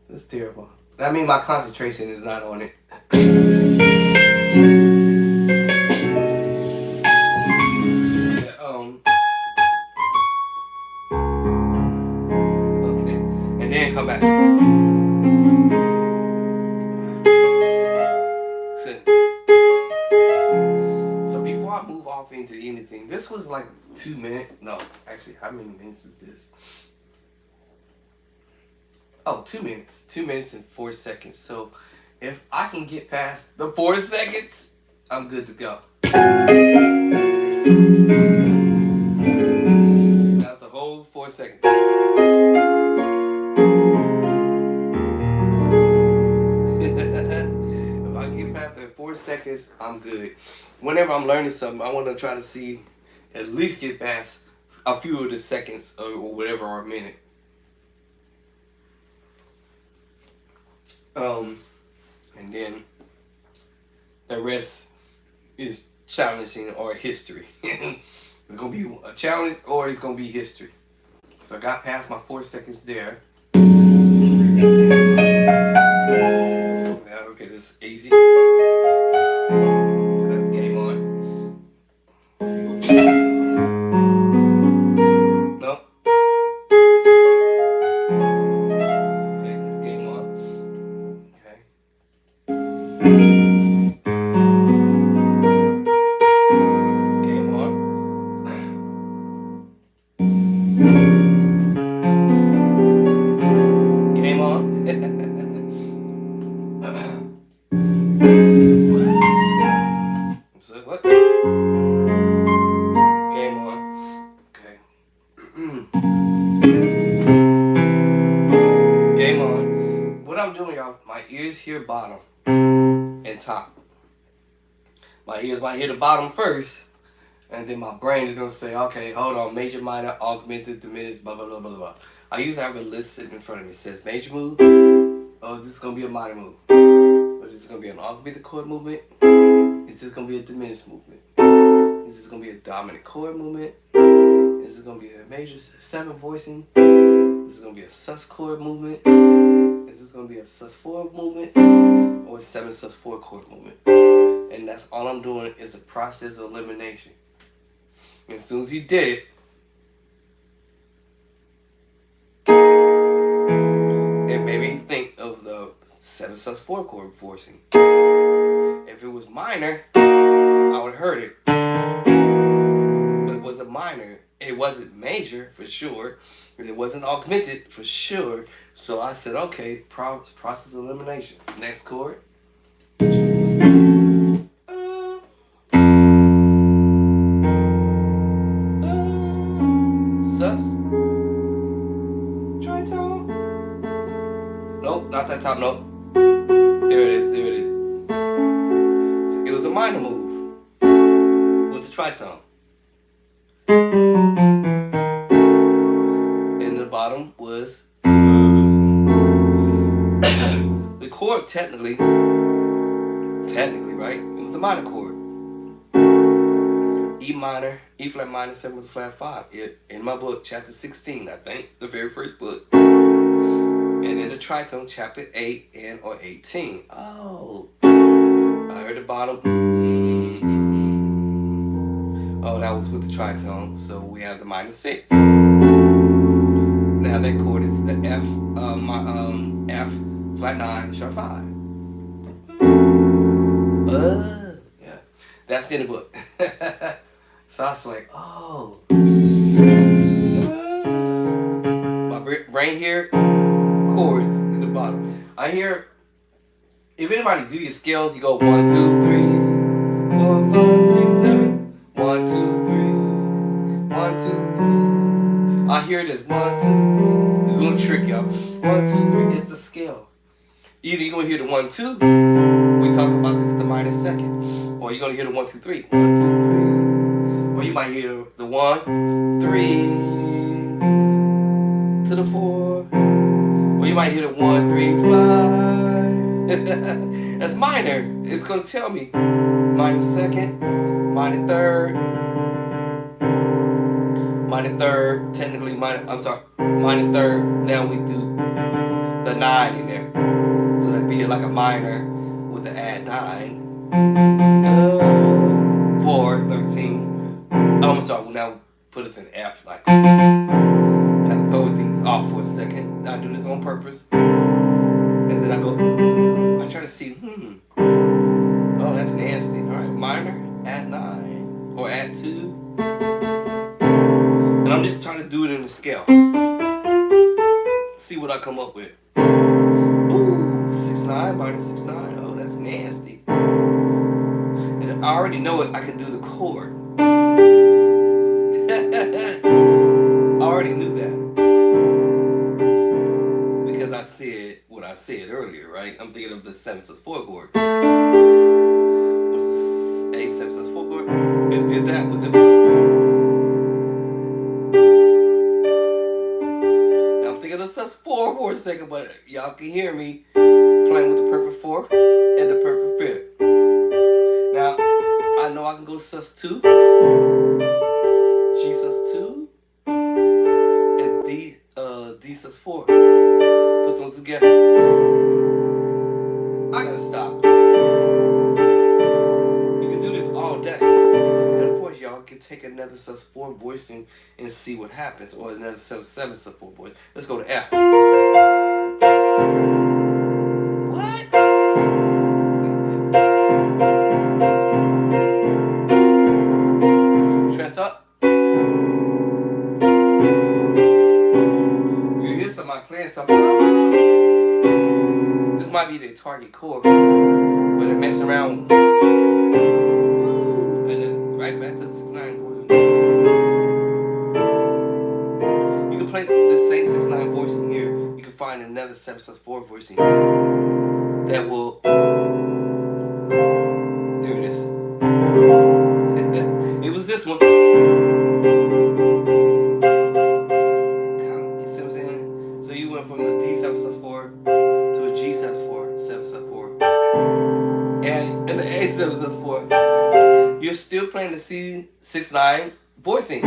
That's terrible. That means my concentration is not on it. Yeah, okay. And then come back. So before I move off into anything, this was like 2 minutes. No, actually, how many minutes is this? Oh, 2 minutes. 2 minutes and 4 seconds. So if I can get past the 4 seconds, I'm good to go. That's the whole 4 seconds. If I get past the 4 seconds, I'm good. Whenever I'm learning something, I want to try to see at least get past a few of the seconds or whatever, or a minute. And then the rest is challenging or history. It's gonna be a challenge or it's gonna be history. So I got past my 4 seconds there. Okay, this is easy. That's game on. No. Okay, that's game on. Okay. Game on. Game on. So what? Game on. Okay. Game on. What I'm doing, y'all, my ears hear bottom and top. My ears might hear the bottom first, and then my brain is gonna say, okay, hold on, major, minor, augmented, diminished, blah blah blah blah blah. I usually have a list sitting in front of me. It says major move. Oh, this is gonna be a minor move. Or this is gonna be an augmented chord movement. Is this gonna be a diminished movement? Is this gonna be a dominant chord movement? Is this gonna be a major 7 voicing? Is this gonna be a sus chord movement? Is this gonna be a sus4 movement? Or a 7 sus4 chord movement? And that's all I'm doing is a process of elimination. And as soon as he did it made me think of the 7 sus4 chord voicing. If it was minor, I would have heard it. But it wasn't minor. It wasn't major for sure. It wasn't augmented for sure. So I said, okay, process of elimination. Next chord. Sus. Tritone. Nope, not that top note. There it is, there it is. So it was a minor move with the tritone. And the bottom was the chord technically, right? It was the minor chord. E minor, E flat minor, 7 with flat 5. In my book, chapter 16, I think, the very first book. And in the tritone, chapter 8 and or 18. Oh, I heard the bottom. Oh, that was with the tritone. So we have the minor 6. Now that chord is the F, F flat 9 sharp 5. Yeah, that's in the book. So I was like, oh. My brain here, chords in the bottom. I hear, if anybody do your scales, you go 1, 2, 3, 4, 5, 6, 7. 1, 2, 3. 1, 2, 3. I hear this 1, 2, 3. It's a little trick, y'all. 1, 2, 3. It's the scale. Either you're gonna hear the 1, 2. We talk about this the minor second, or you're gonna hear the 1, 2, 3. 1, 2, 3. Or you might hear the 1, 3 to the 4. Or you might hear the 1, 3, 5. That's minor. It's gonna tell me minor second, minor third, minor third. Technically minor. I'm sorry, minor third. Now we do the 9 in there, so that'd be like a minor with the add 9. 4, 13. Oh, I'm sorry. Well, now put it in F, like kind of throw things off for a second. I do this on purpose, and then I go. I try to see. Oh, that's nasty. All right, minor, add 9 or add 2, and I'm just trying to do it in the scale. See what I come up with. Ooh, 6, 9, minor 6, 9. Oh, that's nasty. And I already know it. I can do the chord. I already knew that because I said what I said earlier, right? I'm thinking of the 7/4 chord. What's A 7/4 chord? It did that with the. Now I'm thinking of sus4 for a second, but y'all can hear me playing with the perfect 4th and the perfect 5th. Now I know I can go sus2. G sus2 and D sus4. Put those together. I gotta stop. You can do this all day. And of course y'all can take another sus4 voicing and see what happens. Or another 7/7 sus4 voice. Let's go to F. What? Stress up. Playing something. This might be the target chord, but they're messing around. And then right back to the 6/9 voice. You can play the same 6/9 voice in here. You can find another 7/4 voice in here that will. There it is. It was this one. From the D 7/4 to a G 7/4, 7/4, and the A 7/4. You're still playing the C 6/9 voicing.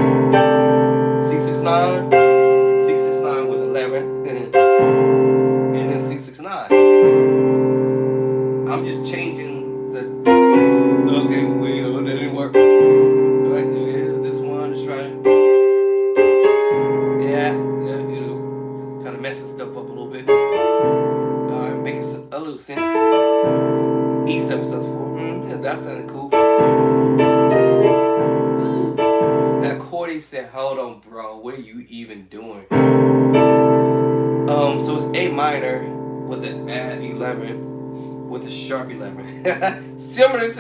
C 6/9, C 6/9 with 11, and then C 6/9. I'm just changing the. Okay, well that didn't work. Alright, there it is. This one. Let's try it. Yeah, you know. Kind of messing stuff up a little bit. Alright, making a little sense. E 7/4. Yeah, that sounded cool. That chord, he said, hold on, bro. What are you even doing? So it's A minor with the add 11 with the sharp 11. Similar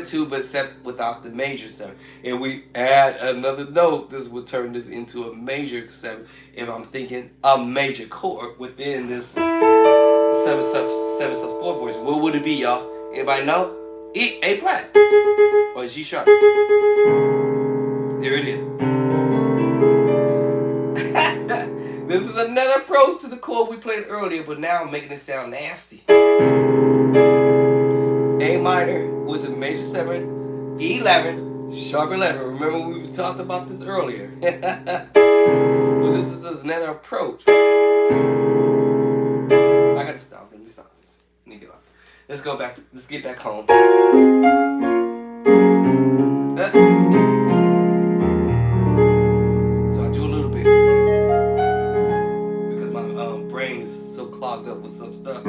to, but except without the major 7. If we add another note, this would turn this into a major 7. If I'm thinking a major chord within this 7/4 voice, what would it be, y'all? Anybody know? E, A flat, or G sharp. There it is. This is another approach to the chord we played earlier, but now I'm making it sound nasty. A minor with a major 7, E11, sharp 11. Remember we talked about this earlier. Well, this is another approach. I gotta stop. Let me stop this. Let me get off. Let's go back. Let's get back home. So I do a little bit because my brain is so clogged up with some stuff.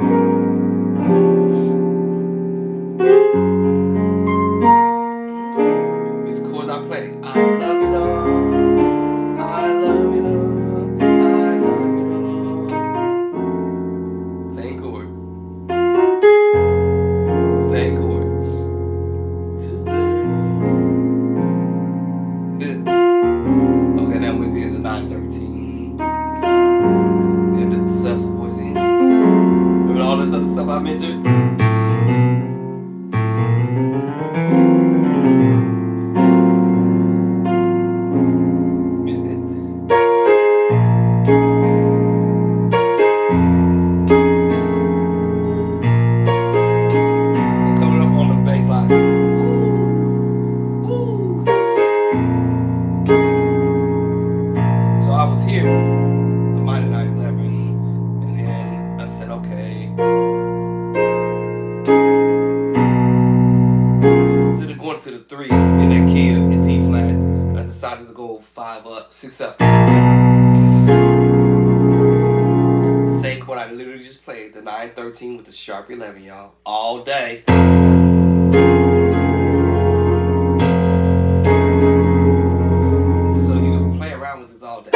going to the 3 in that key in D flat. I decided to go 5 up, 6 up. The same chord I literally just played, the 9-13 with the sharp 11, y'all, all day. So you can play around with this all day.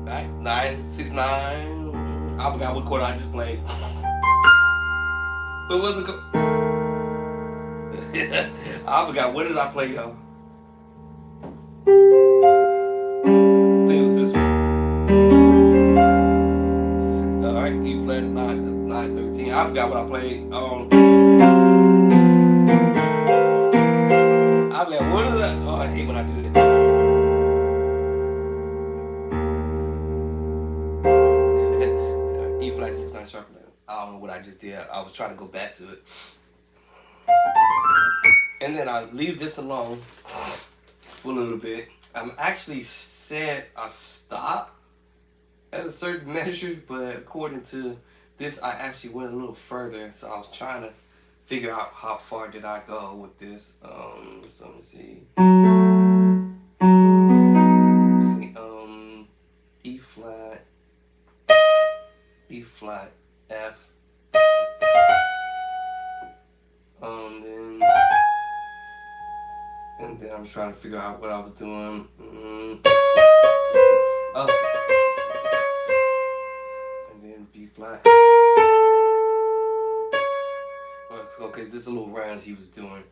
Right? 9, 6, 9. I forgot what chord I just played. What was it? I forgot. What did I play, y'all? I think it was this one. Alright, E flat 9-13. I forgot what I played. I forgot. What is that? Oh, I hate when I do this. E flat 6, 9 sharp 11. I don't know what I just did. I was trying to go back to it. And then I leave this alone for a little bit. I'm actually said I stop at a certain measure, but according to this, I actually went a little further. So I was trying to figure out how far did I go with this. So let me see. E flat, B flat, F. Then I was trying to figure out what I was doing. And then B flat. Okay, this is a little rounds he was doing.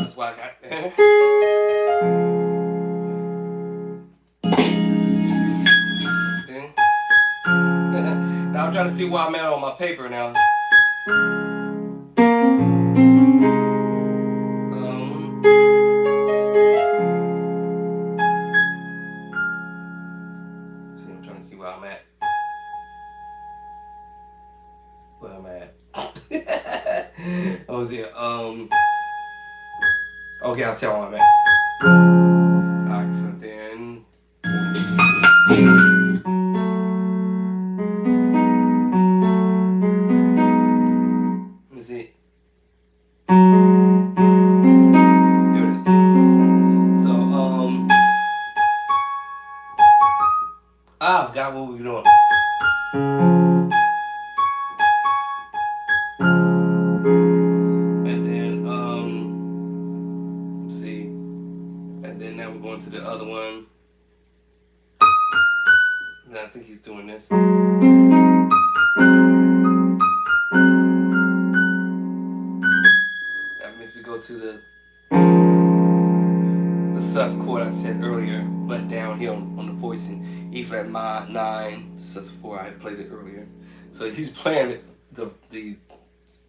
That's why I got there. Now I'm trying to see where I'm at on my paper now. See, I'm trying to see where I'm at. Where I'm at. Oh, yeah. Okay, I'll tell where I'm at. Alright, so then. Let me see. Here it is. So, I forgot what we were doing. And then, let's see. And then now we're going to the other one. And I think he's doing this. That makes me go to the sus chord I said earlier, but down here on the voicing, E flat 9, sus 4. I played it earlier. So he's playing the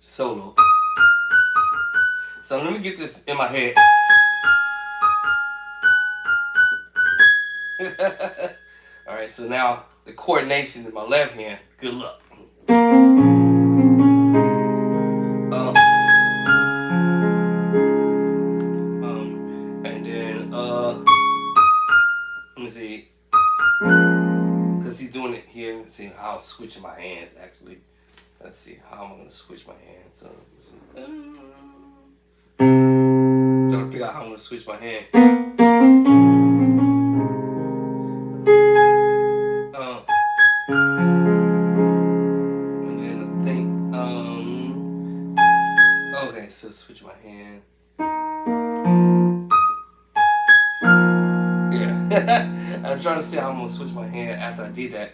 solo. So let me get this in my head. Alright, so now the coordination in my left hand. Good luck. And then let me see, because he's doing it here. Let's see how I'm switching my hands actually. Let's see how I'm gonna switch my hands. So trying to figure out how I'm gonna switch my hand. And then I think okay, so switch my hand. Yeah. I'm trying to see how I'm gonna switch my hand after I did that.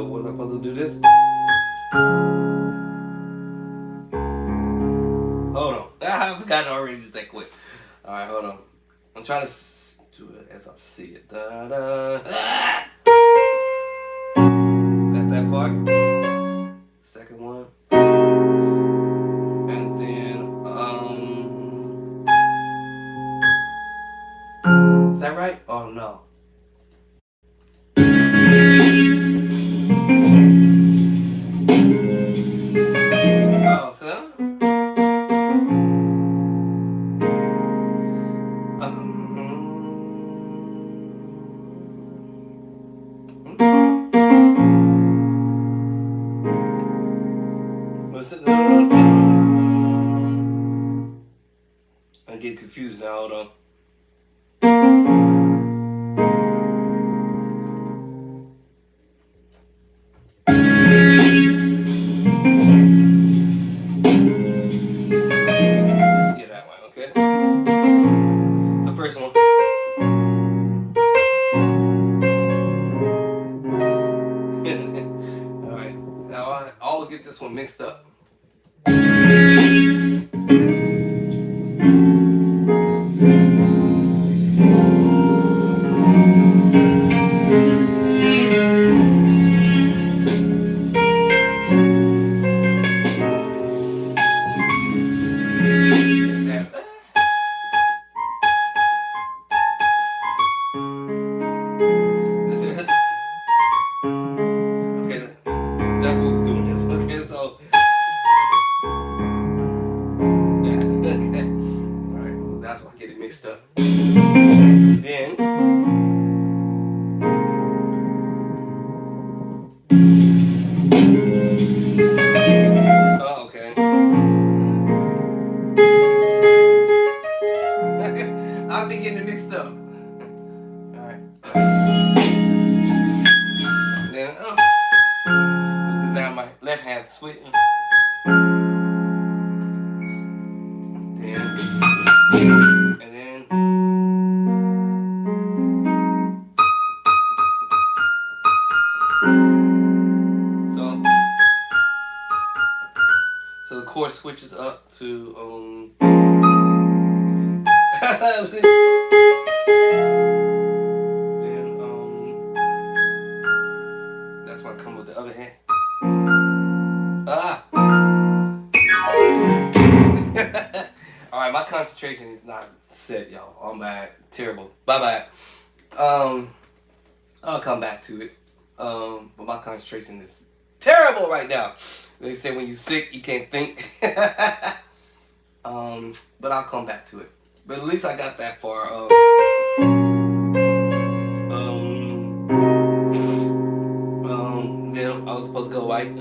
Was I supposed to do this? Hold on. I forgot already just that quick. Alright, hold on. I'm trying to do it as I see it. Da, da. Ah! Got that part. Second one. And then, is that right? Oh no. Oh, so. What's it? I get confused now. Hold on. Yeah, that one. Okay. The first one. All right. Now I always get this one mixed up. Okay, that's what we're doing this. Okay, so yeah. Okay. All right, so that's why I get it mixed up. Then. Oh, okay. I'll be getting it mixed up. Alright. And then, now my left hand switch. Then, and then. So the chord switches up to, that's why I come with the other hand. Ah! Alright, my concentration is not set, y'all. I'm bad. Terrible. Bye bye. I'll come back to it. But my concentration is terrible right now. They say when you're sick, you can't think. But I'll come back to it. But at least I got that far. Then I was supposed to go white.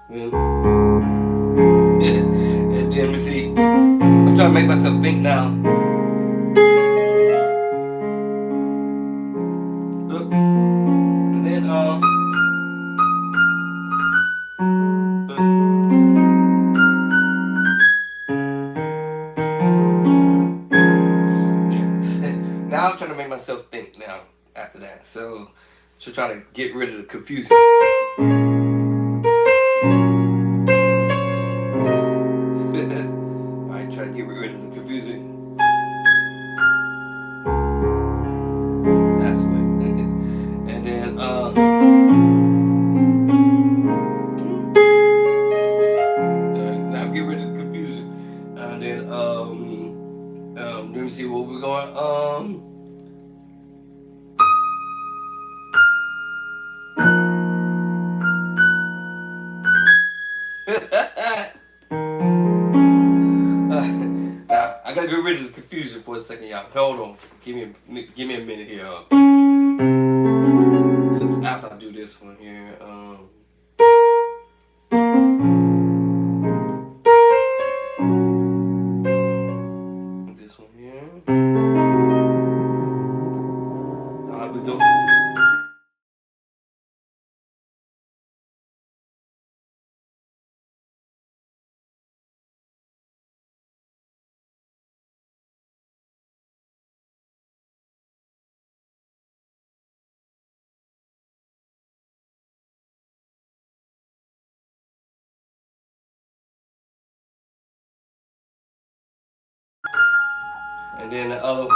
Then, and then let me see. I'm trying to make myself think now. And then now I'm trying to make myself think now after that. So to try to get rid of the confusion. Alright, try to get rid of the confusion. That's way. And then now get rid of the confusion. And then let me see where we're going. Now, I gotta get rid of the confusion for a second, y'all. Hold on. Give me a minute here. Because after I do this one here, this one here. We do. And then the other.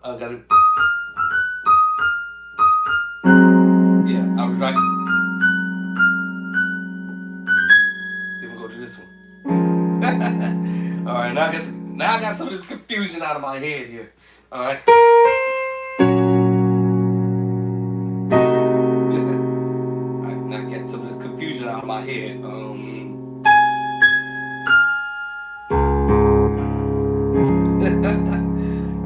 I got it. Yeah, I was right. Then we go to this one. All right, now I got some of this confusion out of my head here. All right. All right, now I got some of this confusion out of my head. All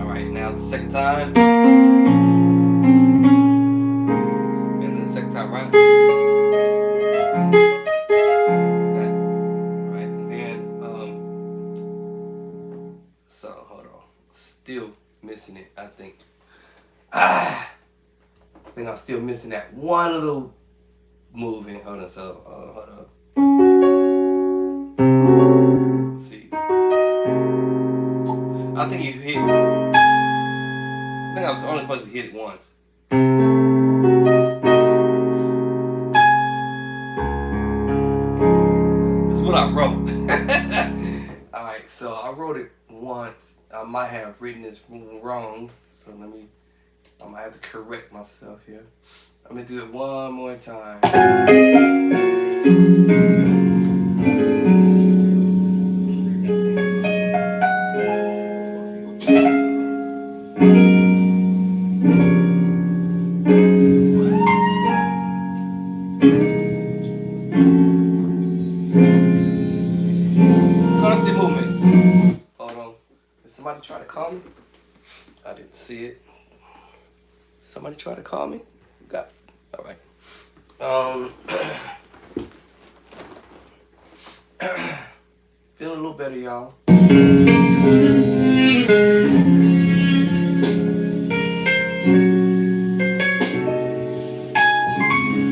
right, now the second time, and then the second time, right? That, right, and then so hold on, still missing it. I think. I think I'm still missing that one little moving. Hold on, so hold on. Let's see. I think you hit. I think I was the only person to hit it once. That's what I wrote. Alright, so I wrote it once. I might have written this wrong. So I'm gonna have to correct myself here. I'm gonna do it one more time. Constant movement. Hold on. Did somebody try to call me? I didn't see it. Somebody try to call me? Got it. All right. Feeling a little better, y'all.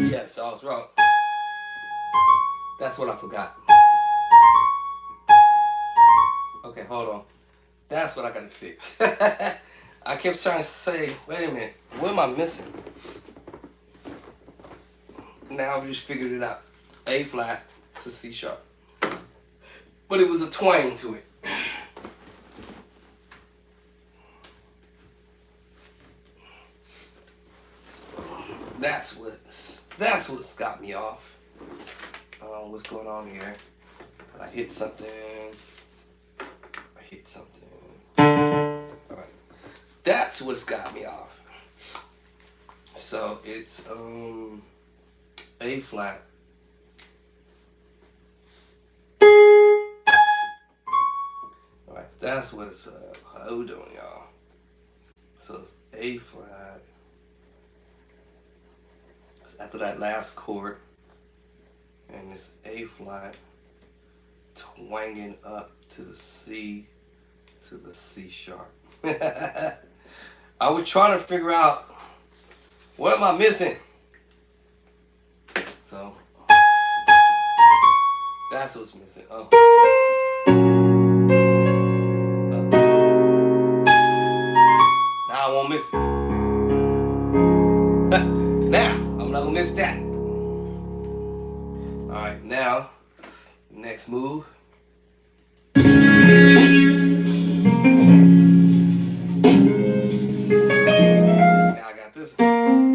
Yes, I was wrong. That's what I forgot. Okay, hold on. That's what I gotta fix. I kept trying to say, wait a minute, what am I missing? Now I've just figured it out. A flat to C sharp. But it was a twang to it. That's what's got me off. What's going on here? I hit something. Alright. That's what's got me off. So it's A flat. Alright, that's what's hold on, y'all. So it's A flat. It's after that last chord. And it's A flat twanging up to the C sharp. I was trying to figure out what am I missing. So that's what's missing. Now I won't miss it. Now I'm not gonna miss that. Alright, now next move. Now I got this one.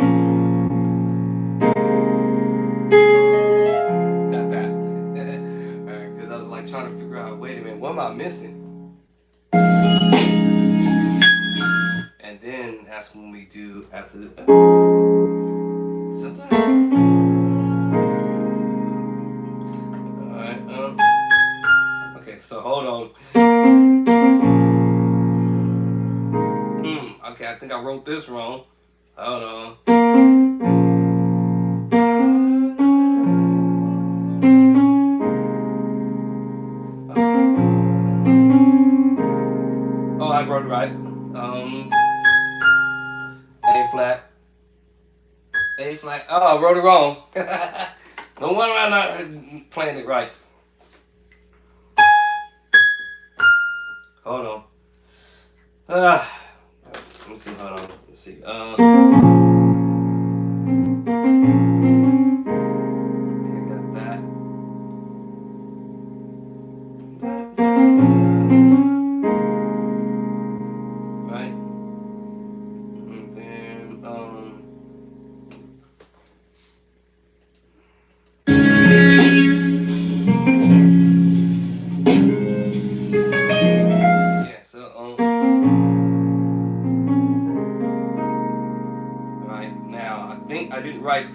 Got that. Alright, because I was like trying to figure out, wait a minute, what am I missing? And then that's when we do after the sometimes. Alright, okay, so hold on. Okay, I think I wrote this wrong. Hold on. Oh, I wrote it right. A flat. A flat. Oh, I wrote it wrong. No wonder I'm not playing it right. Hold on. Let me see. Hold on. Let's see. Okay, got that.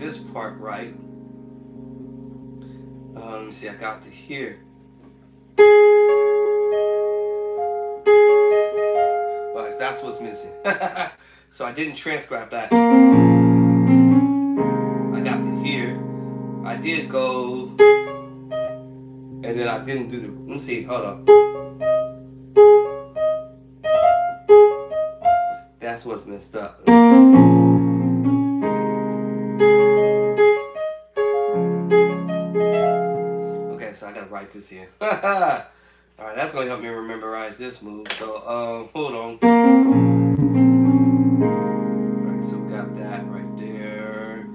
this part right. Let me see, I got to here. Well, that's what's missing. So I didn't transcribe that. I got to here. I did go, and then I didn't do the. Let me see. Hold on. That's what's messed up. Okay, so I gotta write this here. All right, that's gonna help me memorize this move. So, hold on. All right, so we got that right there,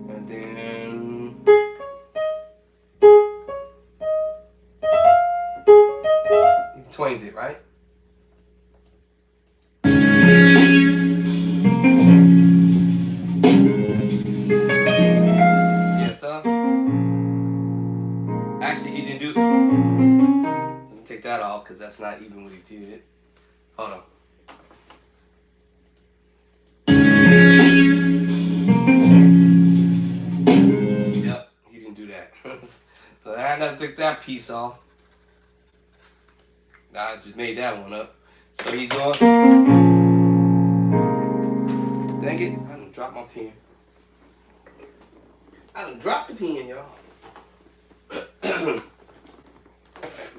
and then he twins it, right? Yes, sir. Actually, he didn't do. Let me take that off because that's not even what he did. Hold on. Yep, he didn't do that. So I gotta take that piece off. I just made that one up. So you going? Dang it! I done dropped my pen. I done dropped the pen, y'all.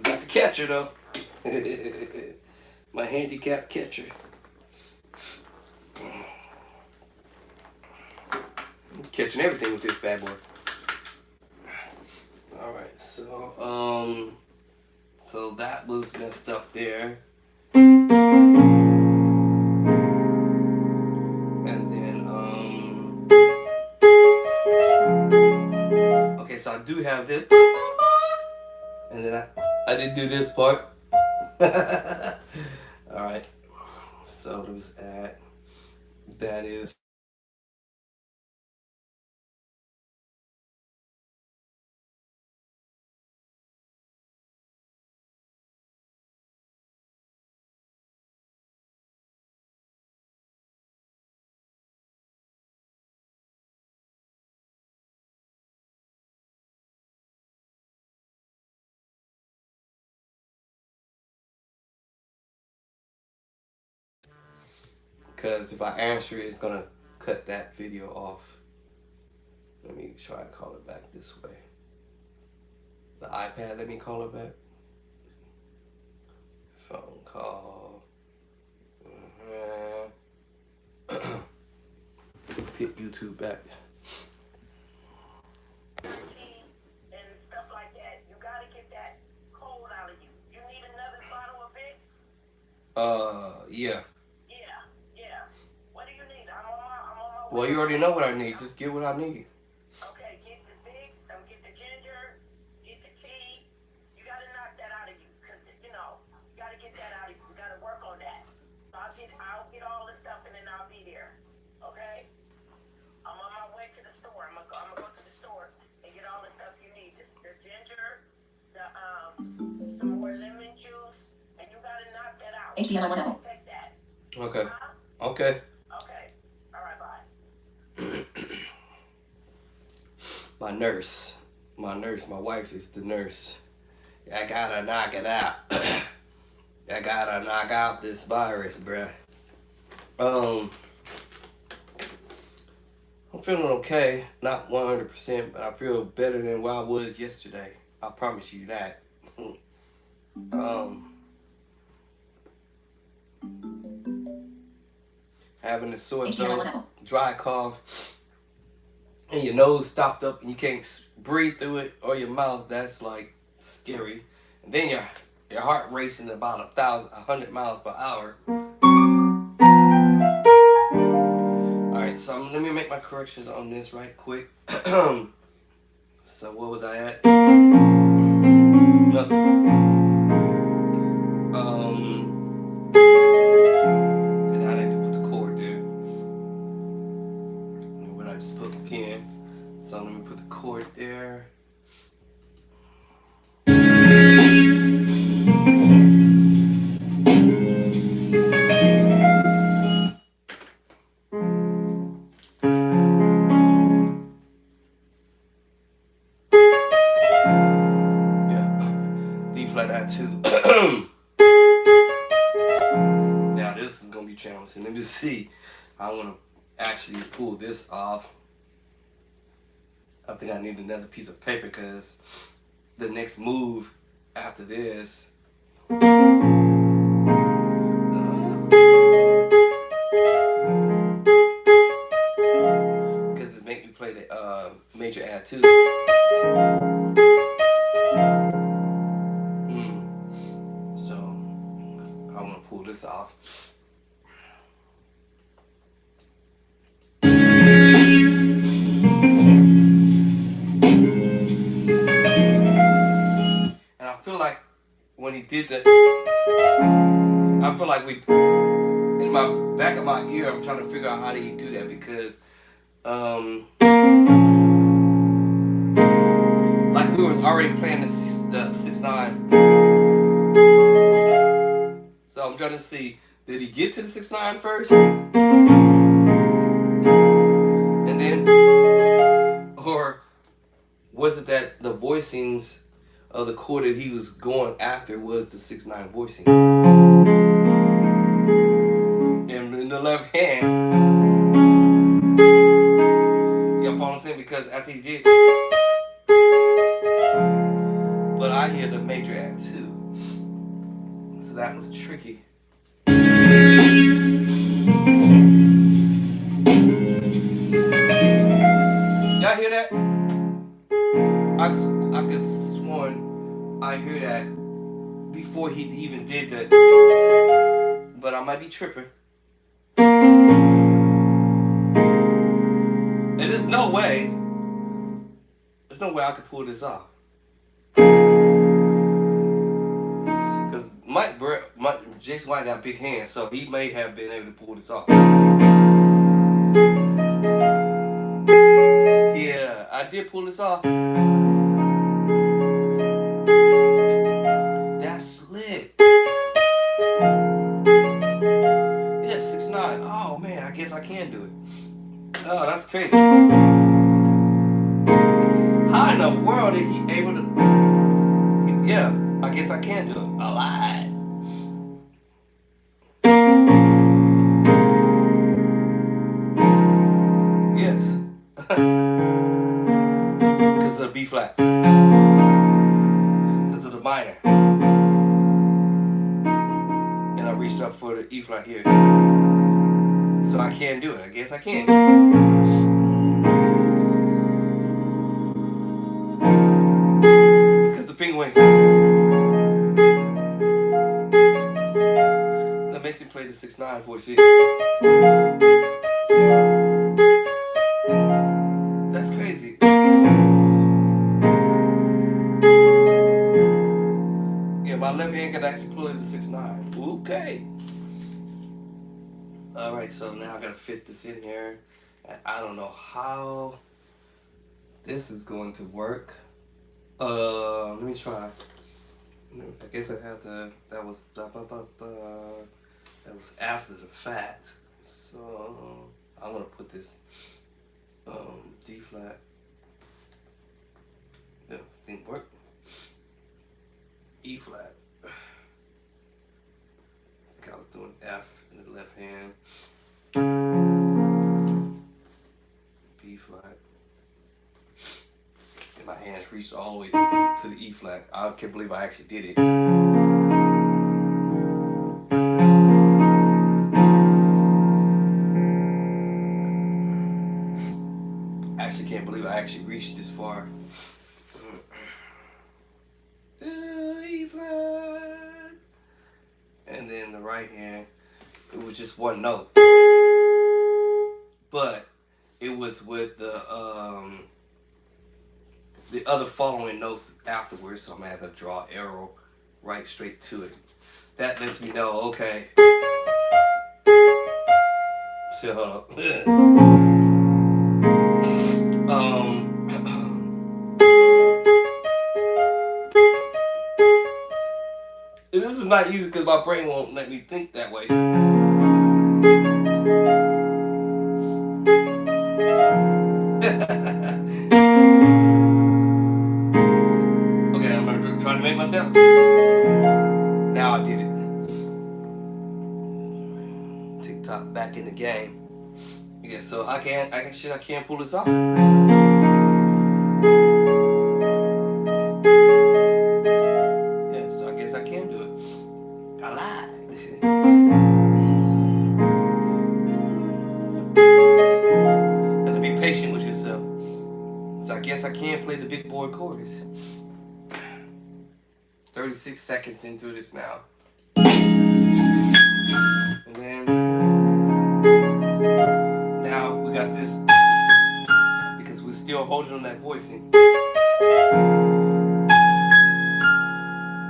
Got the catcher though. My handicap catcher. I'm catching everything with this bad boy. All right, so so that was messed up there. And then okay, so I do have this. And then I did do this part. All right. So it was at that is because if I answer it, it's gonna cut that video off. Let me try and call it back this way. The iPad, let me call it back. Phone call. Let's get YouTube back. And stuff like that. You gotta get that cold out of you. You need another bottle of Vicks? Yeah. Yeah. What do you need? I'm on my way. Well, you already know what I need. Just get what I need. Okay, get the Vicks, get the ginger, get the tea. You gotta knock that out of you. Cause you gotta get that out of you. You gotta work on that. So I'll get all the stuff and then I'll be there. Okay? I'm on my way to the store. I'm gonna go to the store and get all the stuff you need. The ginger, some more lemon juice, and you gotta knock that out. HDMI 1 Just take that. Okay. Huh? Okay. Okay. All right, bye. My wife is the nurse. I gotta knock it out. I gotta knock out this virus, bruh. I'm feeling okay, not 100%, but I feel better than what I was yesterday. I promise you that. Having a sore throat, dry cough, and your nose stopped up and you can't breathe through it, or your mouth, that's like scary. And then your heart racing about 100 miles per hour. Alright, so let me make my corrections on this right quick. So what was I at? Look. And I need to put the cord there. When I just put the pin. So let me put the cord there. add two. Now this is gonna be challenging. Let me see. I want to actually pull this off. I think I need another piece of paper because the next move after this. Because it make me play the major add two. So I want to pull this off. And I feel like when he did that, I feel like in my back of my ear, I'm trying to figure out how did he do that because, like we was already playing the 6/9. So I'm trying to see, did he get to the 6/9 first? And then, or was it that the voicings of the chord that he was going after was the 6/9 voicing? And in the left hand, you know what I'm saying? Because after he did, but I hear the major add two. So that was tricky. Y'all hear that? I could sworn I hear that before he even did that. But I might be tripping. And there's no way I could pull this off. Because Jason White got big hands, so he may have been able to pull this off. Yeah, I did pull this off. That's lit. Yeah, 6/9. Oh man, I guess I can do it. Oh, that's crazy. How in the world is he able to? Yeah, I guess I can do it. I lied. Yes. Because of the B flat. Because of the minor. And I reached up for the E flat here. So I can do it. I guess I can. Because the finger went. That makes me play the 6/9 voice. That's crazy. Yeah, my left hand can actually play the 6/9. Okay. Alright, so now I gotta fit this in here. And I don't know how this is going to work. Let me try. I guess I have to. That was after the fact. So I'm gonna put this D flat. Yeah, didn't work. E flat. I think I was doing F in the left hand. B flat. And my hands reached all the way to the E flat. I can't believe I actually did it. I actually can't believe I actually reached this far. E flat. And then the right hand, it was just one note. But it was with the other following notes afterwards, so I'm gonna have to draw an arrow right straight to it. That lets me know, okay. So hold up. This is not easy because my brain won't let me think that way. Okay, I'm gonna try to make myself. back in the game. Yeah, so I can't pull this off. Yeah, so I guess I can do it. I lied. Have to be patient with yourself. So I guess I can play the big boy chorus. 36 seconds into this now. And then now we got this, because we're still holding on that voicing,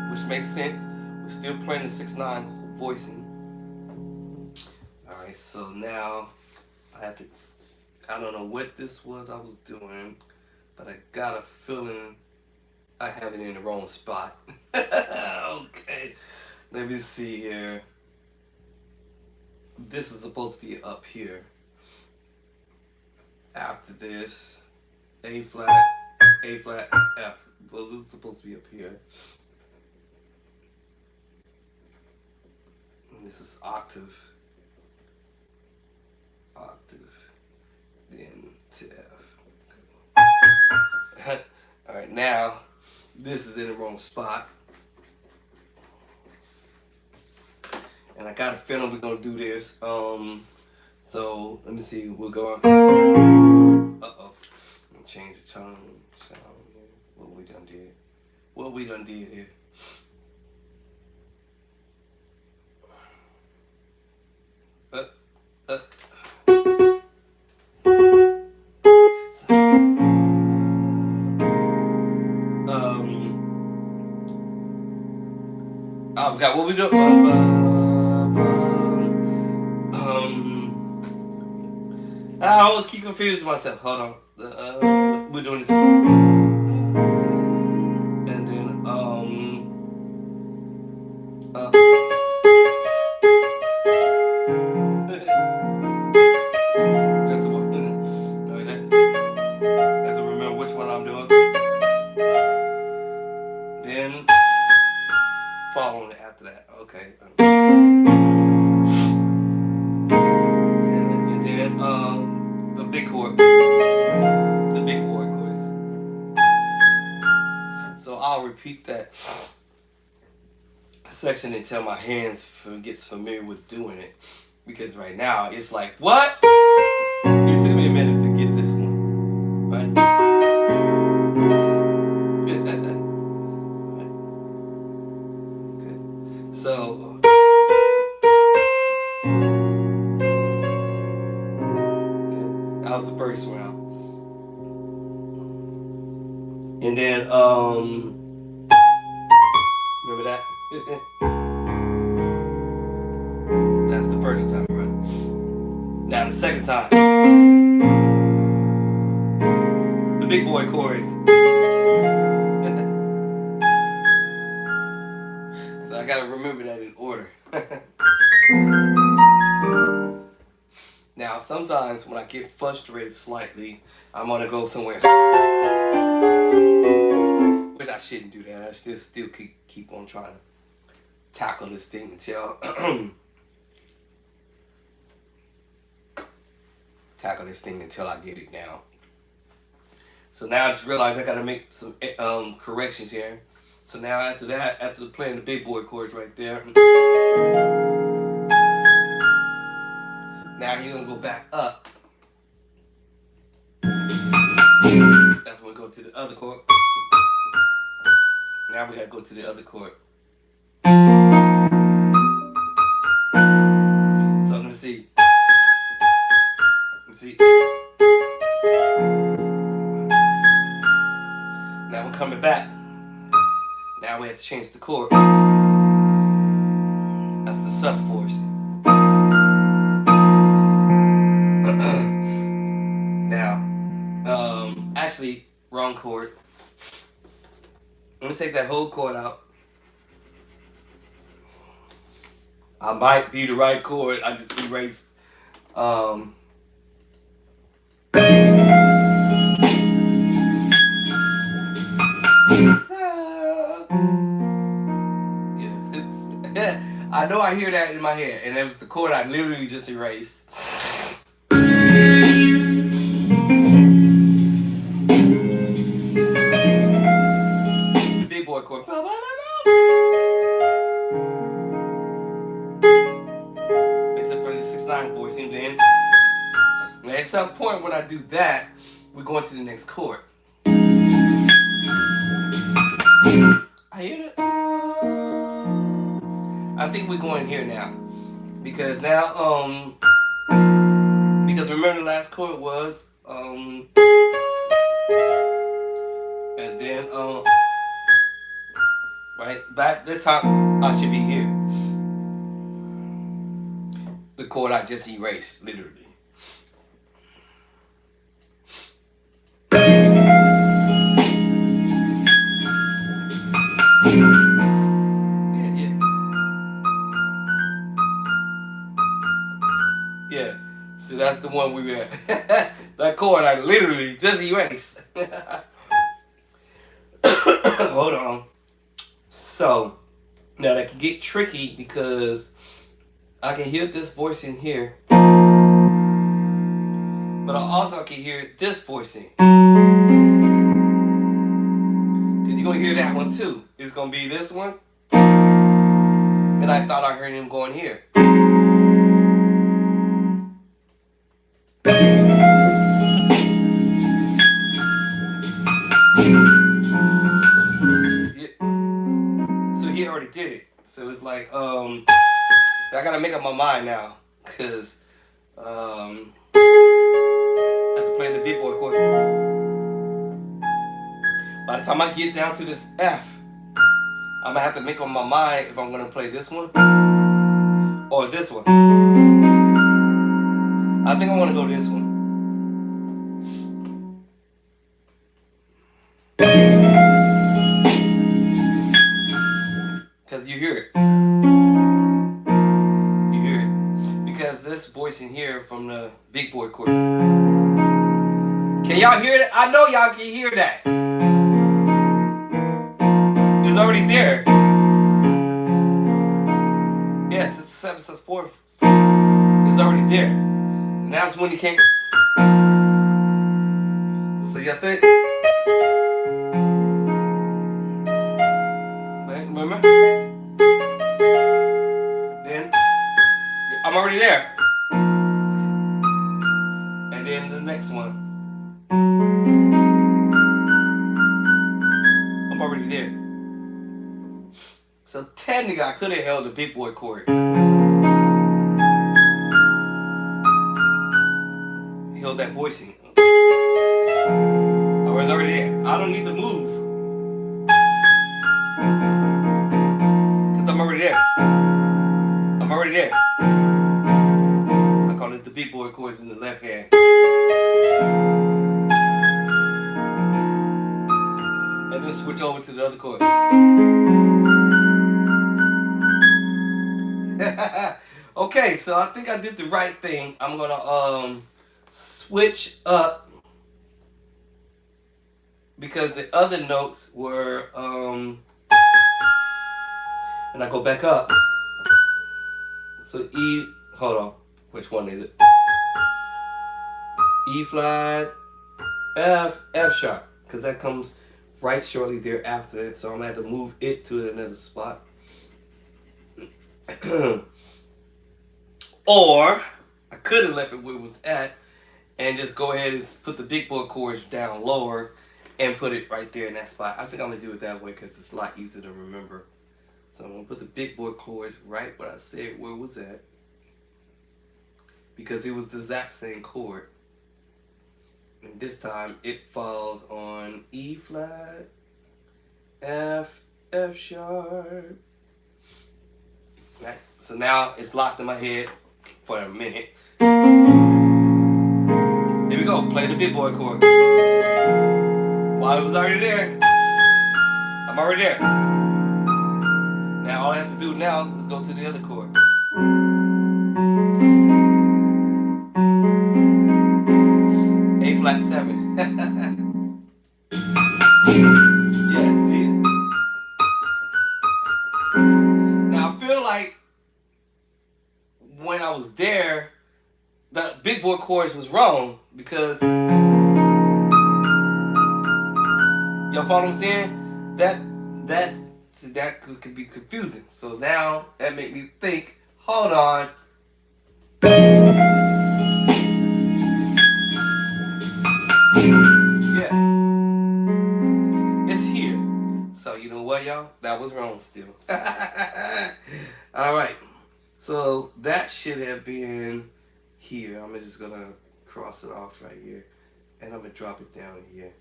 which makes sense. We're still playing the 6/9 voicing. Alright, so now I don't know what this was I was doing, but I got a feeling I have it in the wrong spot. Okay, let me see here. This is supposed to be up here. After this, A flat, F. Well, this is supposed to be up here. And this is octave, then to F. Alright, now this is in the wrong spot. And I got a feeling we're gonna do this. So let me see, we'll go on. Uh-oh. Let me change the tone. What we done did here. I forgot what we do. I always keep confused myself. Hold on. We're doing this. And then that's the one. Alright, I have to remember which one I'm doing. Then following it after that. Okay. And then the big chord. The big chord chorus. So I'll repeat that section until my hands gets familiar with doing it. Because right now it's like, what? It took me a minute to get this one. Right? Okay. So that was the first round. And then remember that? That's the first time, right? Now the second time. The big boy chorus. So I gotta remember that in order. Now sometimes when I get frustrated slightly, I'm gonna go somewhere. Which I shouldn't do that. I still keep on trying to tackle this thing until I get it down. So now I just realized I gotta make some corrections here. So now after that, after playing the big boy chords right there, now you're gonna go back up. That's when we go to the other chord. Now we gotta go to the other chord. So let me see. Now we're coming back. Now we have to change the chord. That's the sus force. Now, actually, wrong chord. Let me take that whole chord out. I might be the right chord. I just erased. Yeah, I know I hear that in my head, and it was the chord I literally just erased. at some point when I do that, we're going to the next chord. I hear it. I think we're going here now. Because now, because remember the last chord was, and then, right, back this time, I should be here. The chord I just erased, literally. Yeah, so that's the one we were at. That chord I literally just erased. Hold on. So, now that can get tricky because I can hear this voice in here. But I also can hear this voice in. Because you're going to hear that one too. It's going to be this one. And I thought I heard him going here. So he already did it. So it's like, I gotta make up my mind now. Cause, I have to play the big boy chord. By the time I get down to this F, I'm gonna have to make up my mind if I'm gonna play this one or this one. I think I wanna go this one. Cause you hear it. You hear it. Because this voice in here from the big boy chord. Can y'all hear that? I know y'all can hear that. It's already there. Yes, it's 7/4. It's already there. And that's when you can't. So y'all say. Remember? Then I'm already there. And then the next one. I'm already there. So technically I could have held the big boy chord. Held that voicing. I was already there. I don't need to move. Cause I'm already there. I'm already there. I call it the big boy chords in the left hand. And then switch over to the other chord. Okay, so I think I did the right thing. I'm gonna switch up because the other notes were and I go back up. So E, hold on, which one is it? E flat, F, F sharp, because that comes right shortly thereafter. So I'm gonna have to move it to another spot. Or I could have left it where it was at and just go ahead and put the big boy chords down lower and put it right there in that spot. I think I'm gonna do it that way because it's a lot easier to remember. So I'm gonna put the big boy chords right where I said where it was at because it was the exact same chord. And this time it falls on E flat, F, F sharp. Right. So now it's locked in my head for a minute. Here we go. Play the big boy chord. While it was already there, I'm already there. Now all I have to do now is go to the other chord. A flat 7. Yeah, see it? Now I feel like when I was there, the big boy chords was wrong because y'all follow what I'm saying? That could be confusing. So now that made me think, hold on. what, y'all? That was wrong still. All right. So that should have been here. I'm just gonna cross it off right here, and I'm gonna drop it down here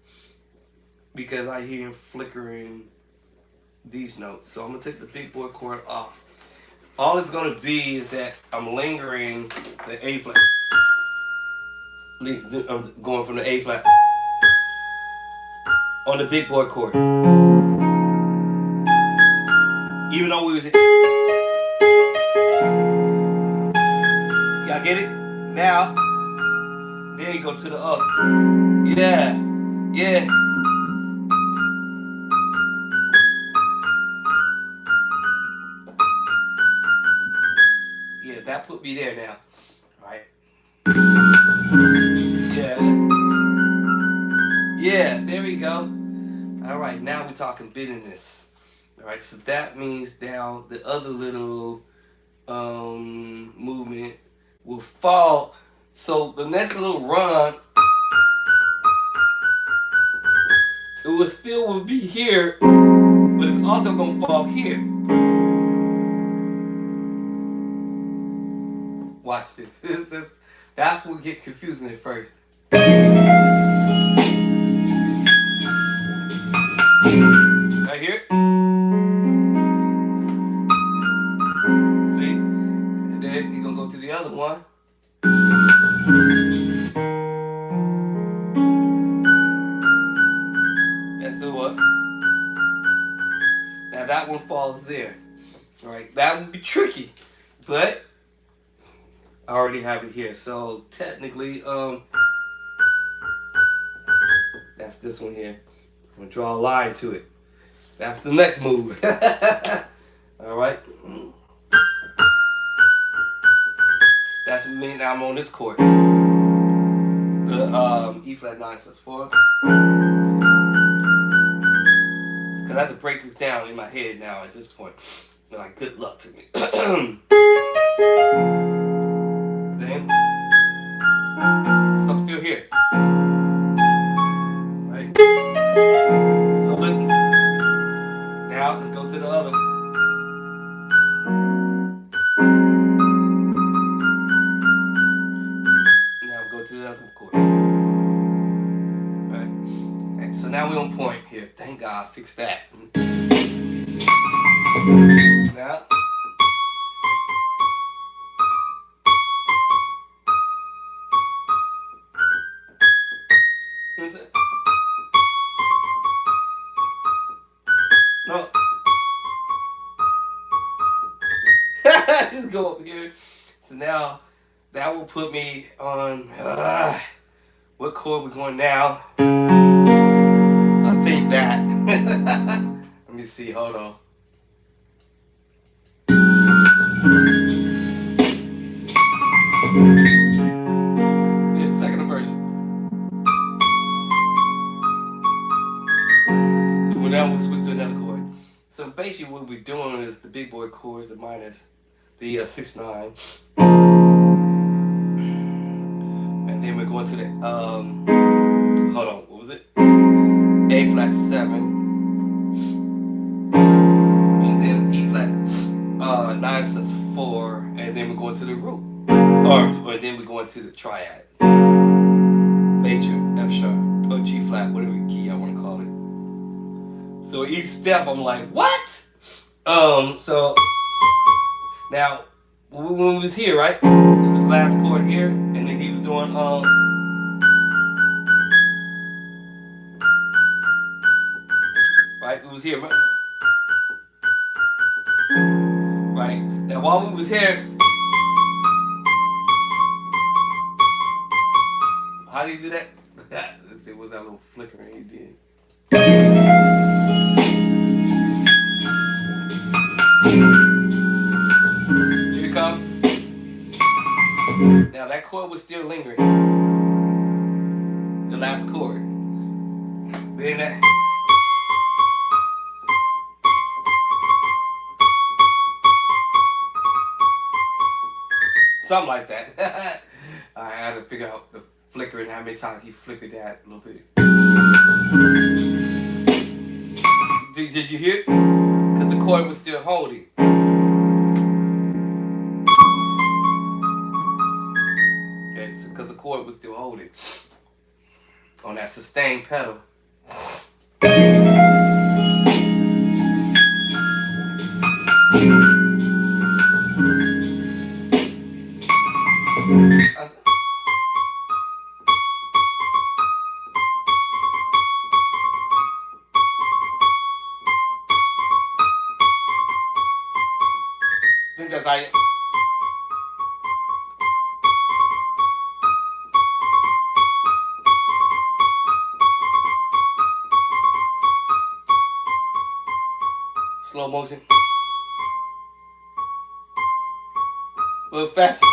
because I hear him flickering these notes. So I'm gonna take the big boy chord off. All it's gonna be is that I'm lingering the A flat. I'm going from the A flat on the big boy chord. Even though we was, y'all get it? Now, there you go to the up. Yeah, yeah. Yeah, that put me there now. All right. Yeah. Yeah, there we go. All right, now we're talking bitterness. All right, so that means now the other little movement will fall. So the next little run, it will still be here, but it's also gonna fall here. Watch this. That's what get confusing at first. Right here. See? And then you're gonna go to the other one. That's the what? Now that one falls there. Alright, that would be tricky. But I already have it here. So technically, that's this one here. I'm gonna draw a line to it. That's the next move. Alright. That's me. Now I'm on this chord. The E flat 9/4. Cause I have to break this down in my head now at this point. They're like, good luck to me. Then, so I'm still here. Right? So look. Now let's go to the other. Now go to the other chord. Right? Okay, so now we're on point here. Thank God I fixed that. Now. No. Just go up here. So now that will put me on what chord we're going now. I think that. Let me see, hold on. The second version. So now we'll switch to another chord. So basically what we're doing is the big boy chords, the minus, the 6/9. And then we're going to the, hold on, what was it? A flat 7. And then E flat 9/4. And then we're going to the root. Or then we're going to the triad. Major, F sharp, or G flat, whatever key I want to call it. So each step I'm like, what? So now when we was here, right? This last chord here, and then he was doing right? It was here, right? Right? Now while we was here, how do you do that? Let's see, what's that little flickering he did? Here it comes. Now that chord was still lingering. The last chord. Then that. Something like that. I had to figure out the flickering, how many times he flickered that a little bit. Did you hear it? Because the chord was still holding. Okay, so because the chord was still holding on that sustained pedal. I think that's how you... Slow motion. A little faster.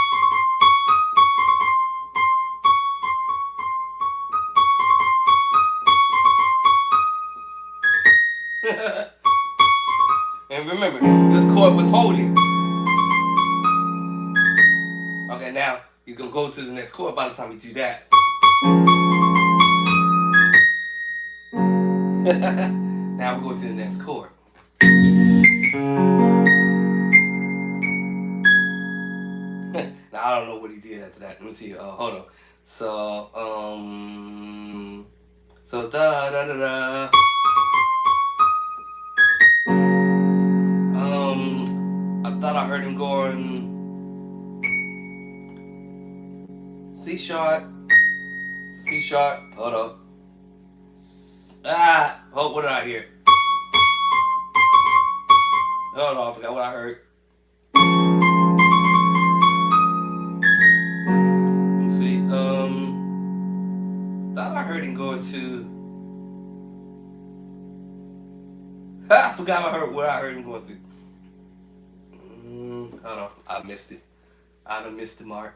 And remember, this chord was holding. Okay, now you're gonna go to the next chord by the time you do that. Now we'll go to the next chord. Now I don't know what he did after that. Let me see. Hold on. So da da da da. I thought I heard him going C sharp, C sharp. Hold up. What did I hear? Hold on, I forgot what I heard. Let me see. Thought I heard him going to. I forgot what I heard him going to. Hold on, I missed it. I done missed the mark.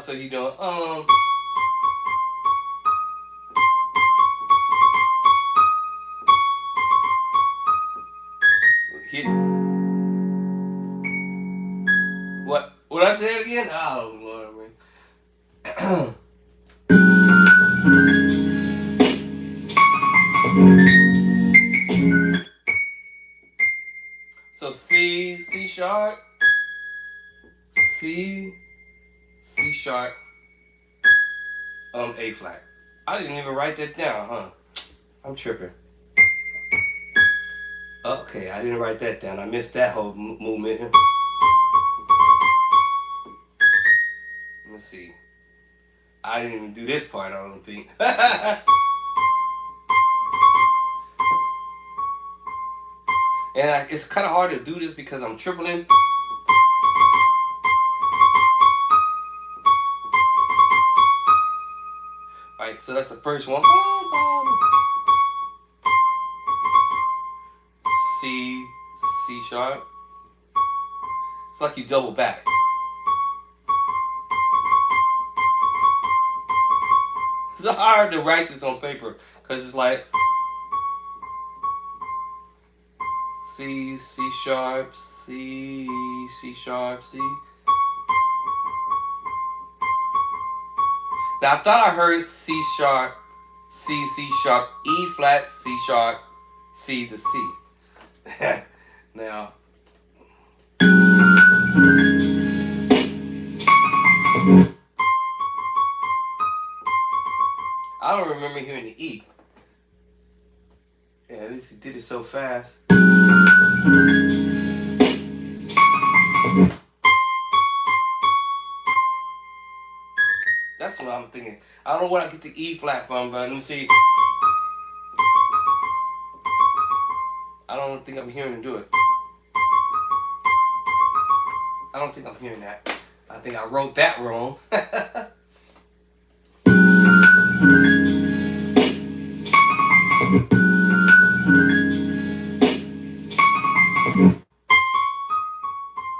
So you doing hit what I say it again? Oh Lord, man. So C sharp, C sharp, A flat. I didn't even write that down, huh? I'm tripping. Okay, I didn't write that down. I missed that whole movement. Let me see. I didn't even do this part, I don't think. And it's kind of hard to do this because I'm tripling. Alright, so that's the first one. C sharp. It's like you double back. It's hard to write this on paper because it's like C sharp, C sharp, C. Now I thought I heard C sharp, C sharp, E flat, C sharp, C to C. Now. I don't remember hearing the E. Yeah, at least he did it so fast. That's what I'm thinking. I don't know where I get the E flat from, but let me see. I don't think I'm hearing him do it. I don't think I'm hearing that. I think I wrote that wrong.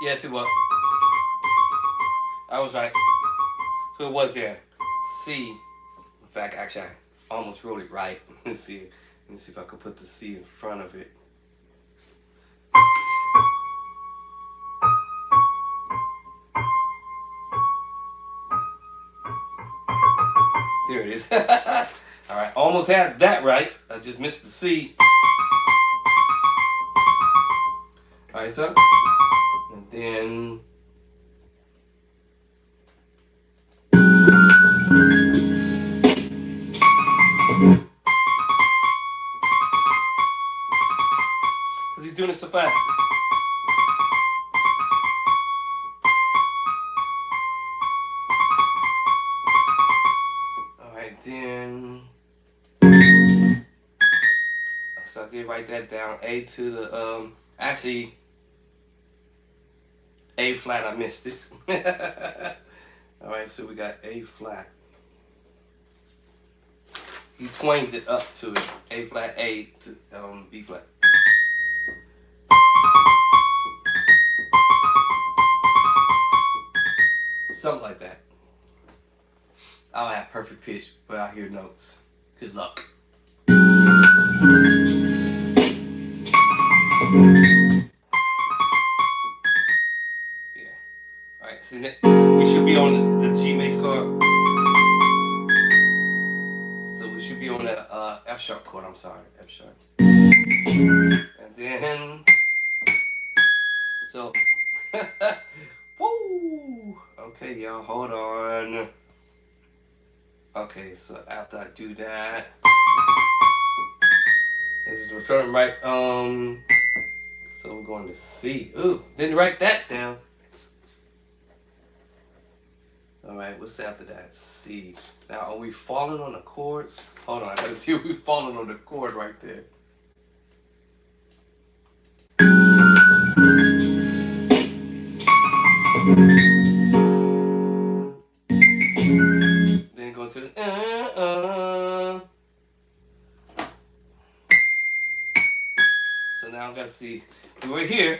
Yes, it was. I was right. So it was there. C. In fact, actually, I almost wrote it right. Let me see. Let me see if I can put the C in front of it. is. All right, almost had that right. I just missed the C. All right, so and then because he's doing it so fast. All right, then. So I did write that down. A to the actually A flat. I missed it. All right, so we got A flat. He twangs it up to it. A flat, A to B flat. Something like that. I don't have perfect pitch, but I hear notes. Good luck. Yeah. Alright, so we should be on the G major chord. So we should be on the F sharp chord, I'm sorry, F sharp. And then, so, woo! Okay, y'all, hold on. Okay, so after I do that, this is return right, so we're going to C. Ooh, didn't write that down. Alright, what's after that? C. Now, are we falling on the chord? Hold on, I gotta see if we're falling on the chord right there. Then go to the So now I gotta see. We're here.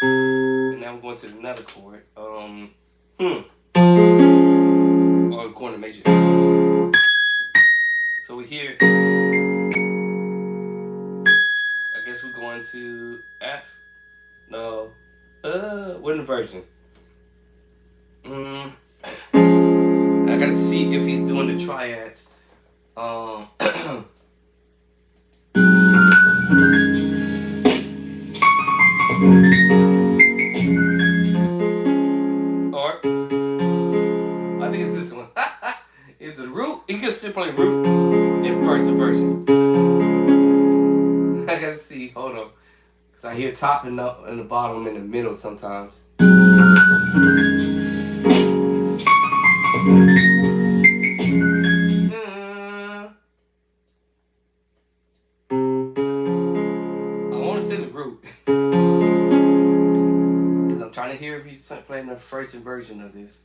And now we're going to another chord. Or going to major. So we're here. I guess we're going to F. No. What inversion? I gotta see if he's doing the triads. Or I think it's this one. It's the root. He could still play root in first inversion. I gotta see. Hold on, cause I hear top and the bottom in the middle sometimes. I want to say the root. Because I'm trying to hear if he's playing the first inversion of this.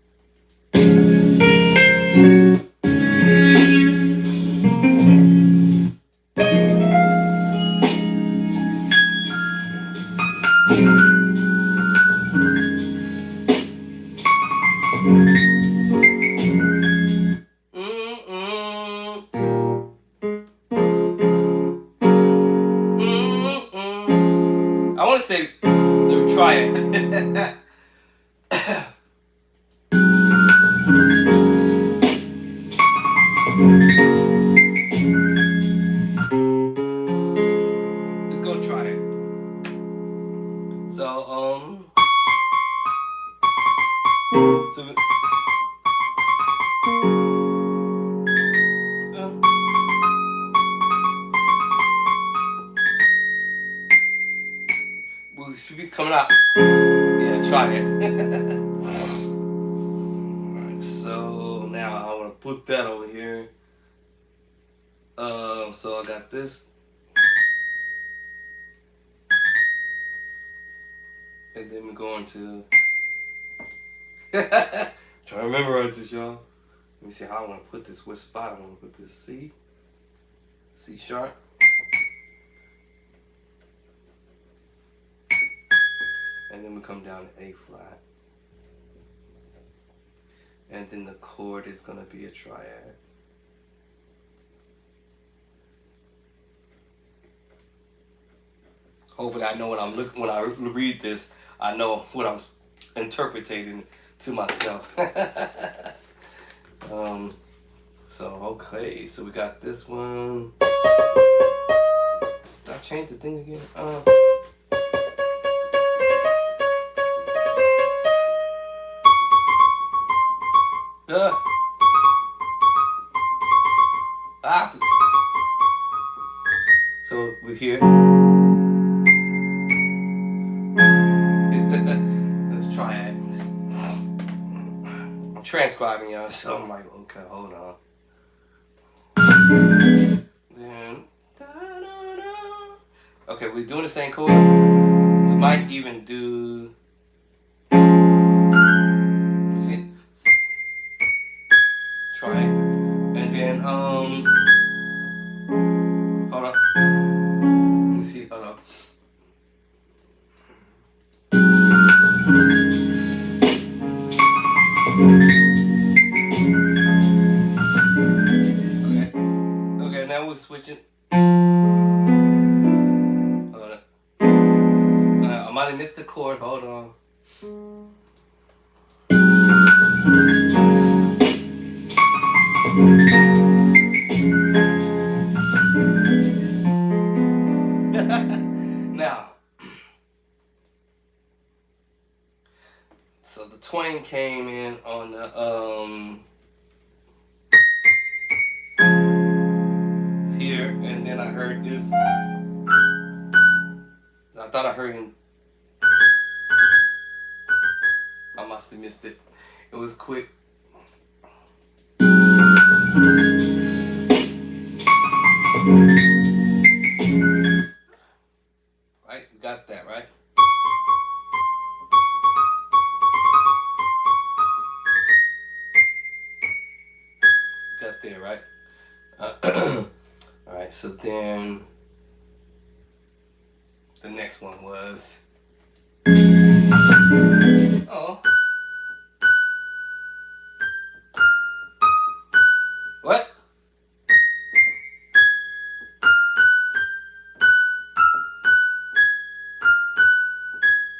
I want to say the triad. Let's go try it. So we should be coming out. Yeah, try it. Alright, so now I want to put that over here. So I got this. And then we're going to try to memorize this, y'all. Let me see how I want to put this. What spot I want to put this? C sharp. And then we come down to A flat. And then the chord is gonna be a triad. Hopefully I know what I'm looking when I read this. I know what I'm interpreting to myself. So okay, so we got this one. Did I change the thing again? Ah. So we're here. Let's try it. I'm transcribing y'all, so I'm like, okay, hold on. Then, da-da-da. Okay, we're doing the same chord. We might even do. See? Try it. And then, hold on. Let me see, hold on. Okay, now we're switching. Hold on. I might have missed the chord, hold on. Now, so the twang came in on the here, and then I heard this. I thought I heard him. I must have missed it. It was quick. Right, we got that, right? Got there, right? Alright, so then the next one was. Oh. What?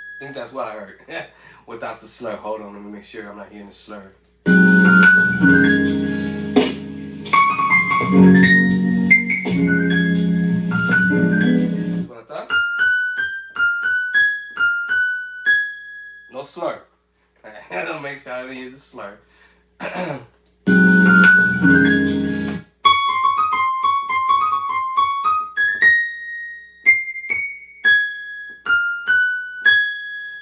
I think that's what I heard. Without the slur. Hold on, let me make sure I'm not hearing the slur. That's what I thought. No slur. I don't make sure I didn't hear the slur.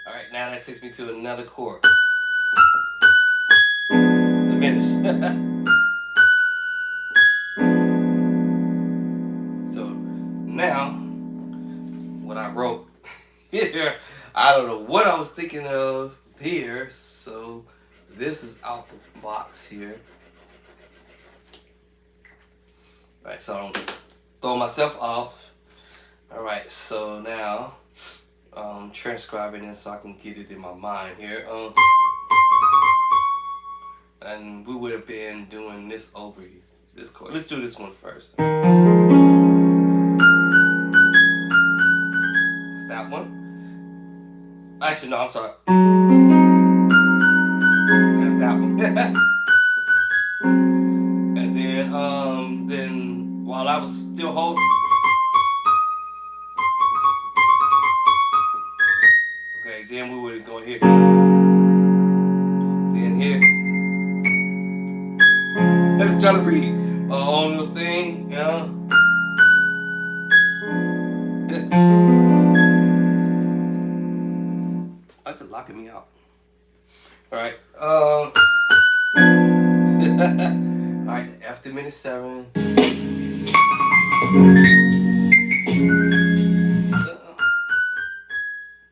Alright, now that takes me to another chord. Diminished. So now, what I wrote here, I don't know what I was thinking of here, so this is out the box here. Alright, so I don't throw myself off. Alright, so now transcribing it so I can get it in my mind here. And we would have been doing this over here. This chord. Let's do this one first. It's that one. Actually, no, I'm sorry. That's that one. And then while I was still holding. Okay, then we would go here. Then here. Let's try to read a whole new thing, you know? Why is it locking me out? Alright, alright, after minute 7.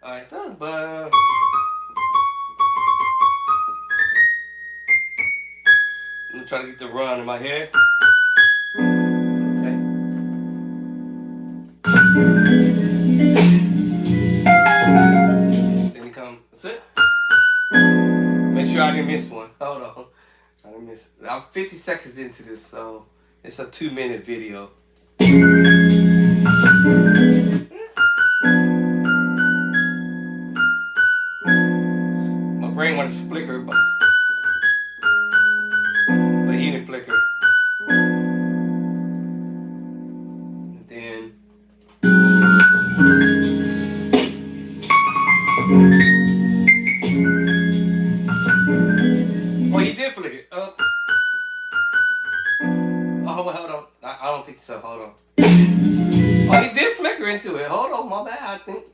Alright, but I'm trying to get the run in my head. Okay. Then you come. That's it. Make sure I didn't miss one. Hold on. I didn't miss. I'm 50 seconds into this, so it's a 2-minute video. My brain wants to flicker, but Oh, he did flick it. Oh, hold on. I don't think so. Hold on. Oh, he did flicker into it. Hold on, my bad, I think.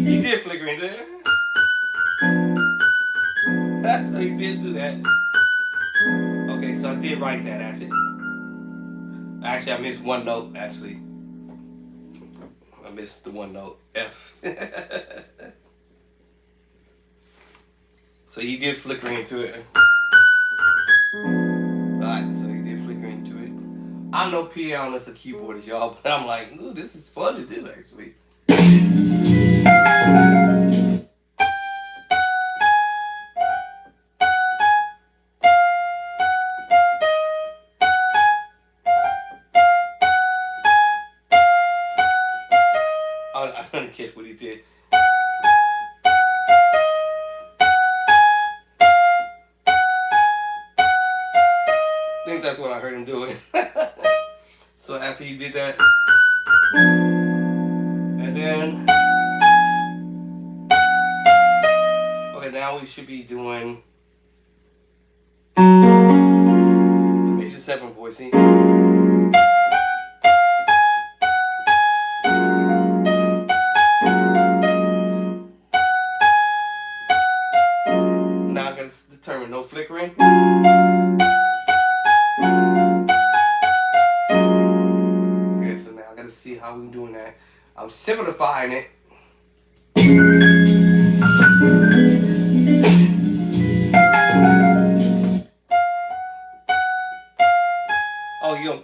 He did flicker into it. So he did do that. Okay, so I did write that actually. Actually, I missed one note, actually. I missed the one note, F. So he did flicker into it. Alright, so he did flicker into it. I'm no piano as a keyboardist, y'all, but I'm like, ooh, this is fun to do, actually. I didn't catch what he did. I think that's what I heard him doing. So after you did that, and then, okay, now we should be doing the major 7 voicing. Now I gotta determine no flickering. See how we're doing that. I'm simplifying it. Oh, you go.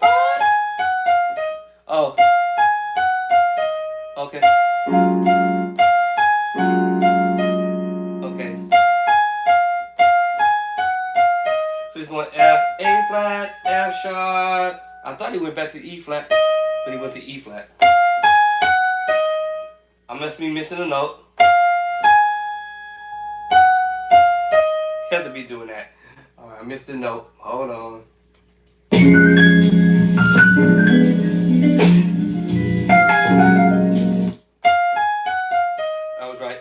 Oh. Okay. Okay. So he's going F, A flat, F sharp. I thought he went back to E flat, but he went to E flat. I must be missing a note. Have to be doing that. Alright, I missed the note. Hold on. I was right.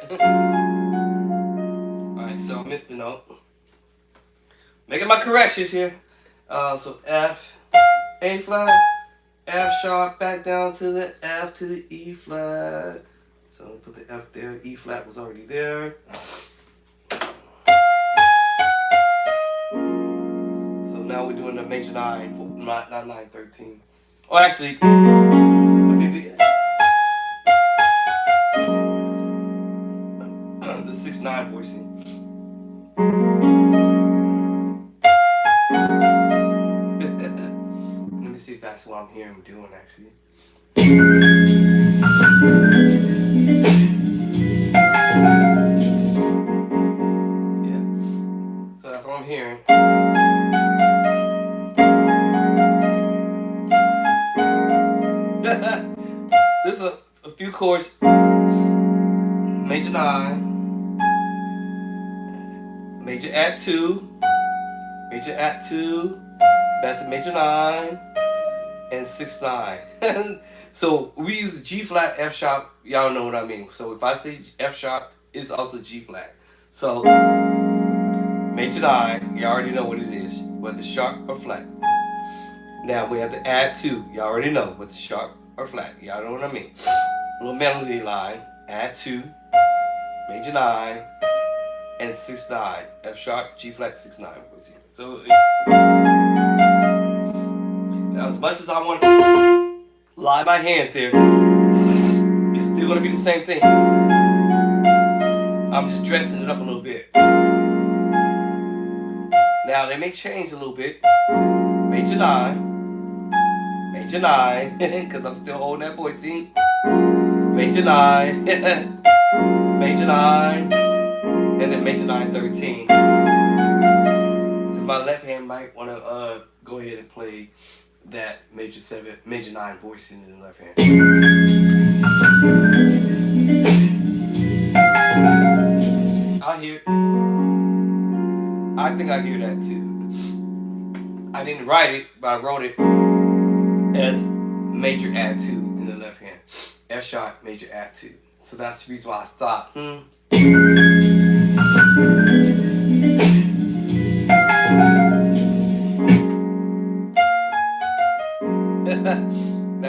Alright, so I missed the note. Making my corrections here. So F, A flat, F sharp, back down to the F to the E flat. So put the F there. E flat was already there. So now we're doing the major 9, not 9/13. Oh, actually, I think the 6/9 voicing. Let me see if that's what I'm hearing him doing actually. Yeah. So that's what I'm hearing. This is a few chords. Major 9. Major add 2. Major add 2. Back to major 9. And 6/9. So we use G flat, F sharp. Y'all know what I mean. So if I say F sharp, it's also G flat. So major 9, you already know what it is, whether sharp or flat. Now we have to add 2. You already know whether sharp or flat. Y'all know what I mean. A little melody line. Add 2, major 9, and 6/9. F sharp, G flat, 6/9 was here. So now, as much as I want to lie my hands there, it's still going to be the same thing. I'm just dressing it up a little bit. Now, they may change a little bit. Major 9, because I'm still holding that voicing. Major 9, major 9, and then major 9/13. Because my left hand might want to go ahead and play that major 7, major 9 voicing in the left hand. I think I hear that too. I didn't write it, but I wrote it as major add 2 in the left hand. F sharp, major add 2. So that's the reason why I stopped. Now,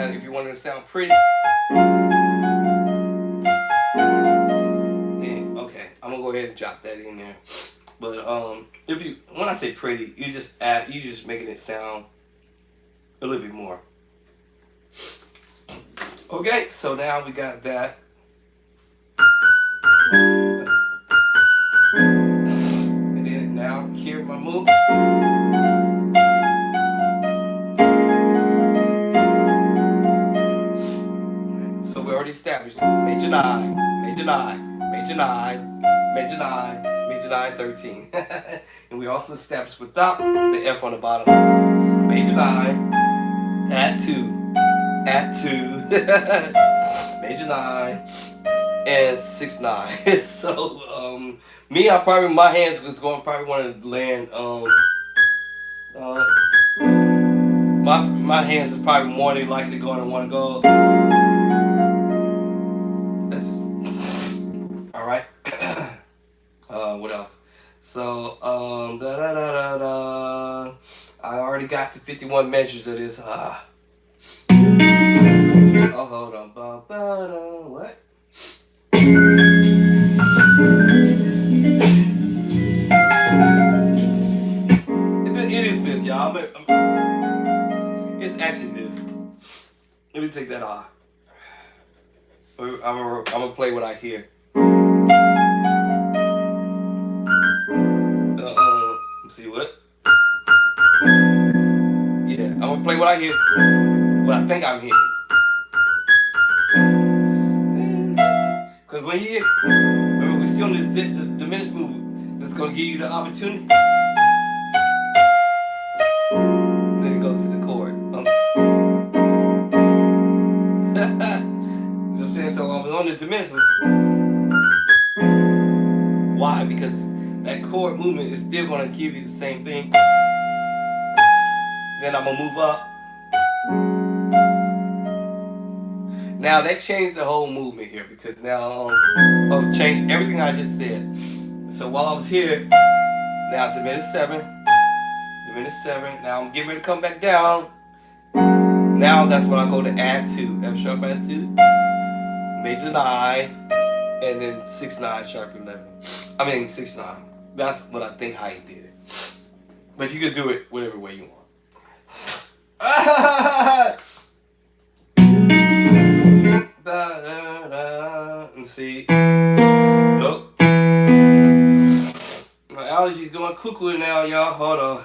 if you want it to sound pretty, yeah, okay, I'm gonna go ahead and drop that in there. But when I say pretty, you just making it sound a little bit more. Okay, so now we got that. And then now here my move. So we already established major 9, major 9, major 9, major 9, major 9, 13. And we also established without the F on the bottom. Major 9, add 2, add 2, major 9, and 6 9. So me, my hands was going probably want to land my hands is probably more than likely going to want to go. That's just, all right. What else? So da da da da da. I already got to 51 measures of this. Oh, hold on. What? It is this, y'all. It's actually this. Let me take that off. I'm gonna play what I hear. Let's see what? Yeah, I'm gonna play what I hear. What I think I'm hearing. Because when you hear, remember we're still in the diminished movement. That's gonna give you the opportunity. Then it goes to the chord. You know what I'm saying? So I was on the diminished movement. Why? Because that chord movement is still gonna give you the same thing. Then I'm gonna move up. Now that changed the whole movement here because now I've changed everything I just said. So while I was here, now diminished 7, diminished 7. Now I'm getting ready to come back down. Now that's when I go to add 2, F sharp add 2, major 9, and then 6 9 sharp 11. I mean 6 9. That's what I think how you did it. But you can do it whatever way you want. Let me see. Nope. My allergies going cuckoo now, y'all. Hold on.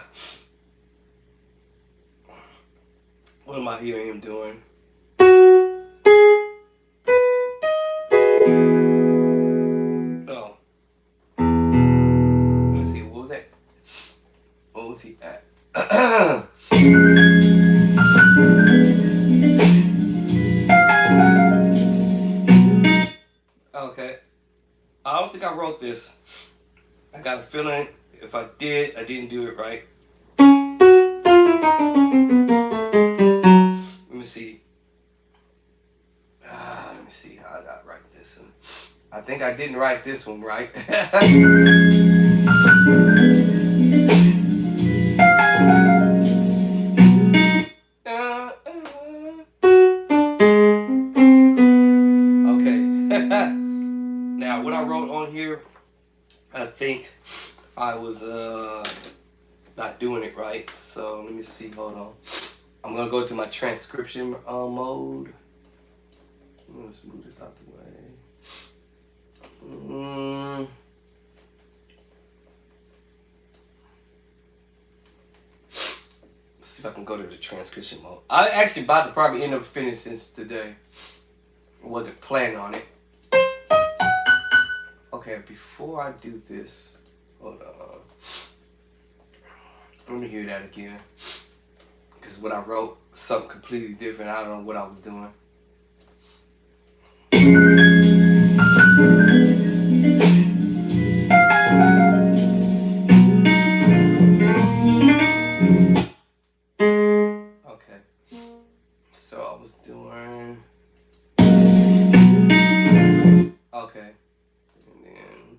What am I hearing him doing? Oh. Let me see. What was that? What was he at? Okay. I don't think I wrote this. I got a feeling if I did, I didn't do it right. Let me see. Let me see how I write this one. I think I didn't write this one right. Okay. Now, what I wrote on here, I think I was not doing it right. So let me see. Hold on. I'm gonna go to my transcription mode. Let's move this out the way. Let's see if I can go to the transcription mode. I actually about to probably end up finishing this today. Wasn't planning on it. Okay, before I do this, hold on. Let me hear that again. Because what I wrote, something completely different. I don't know what I was doing. was doing. Okay. And then.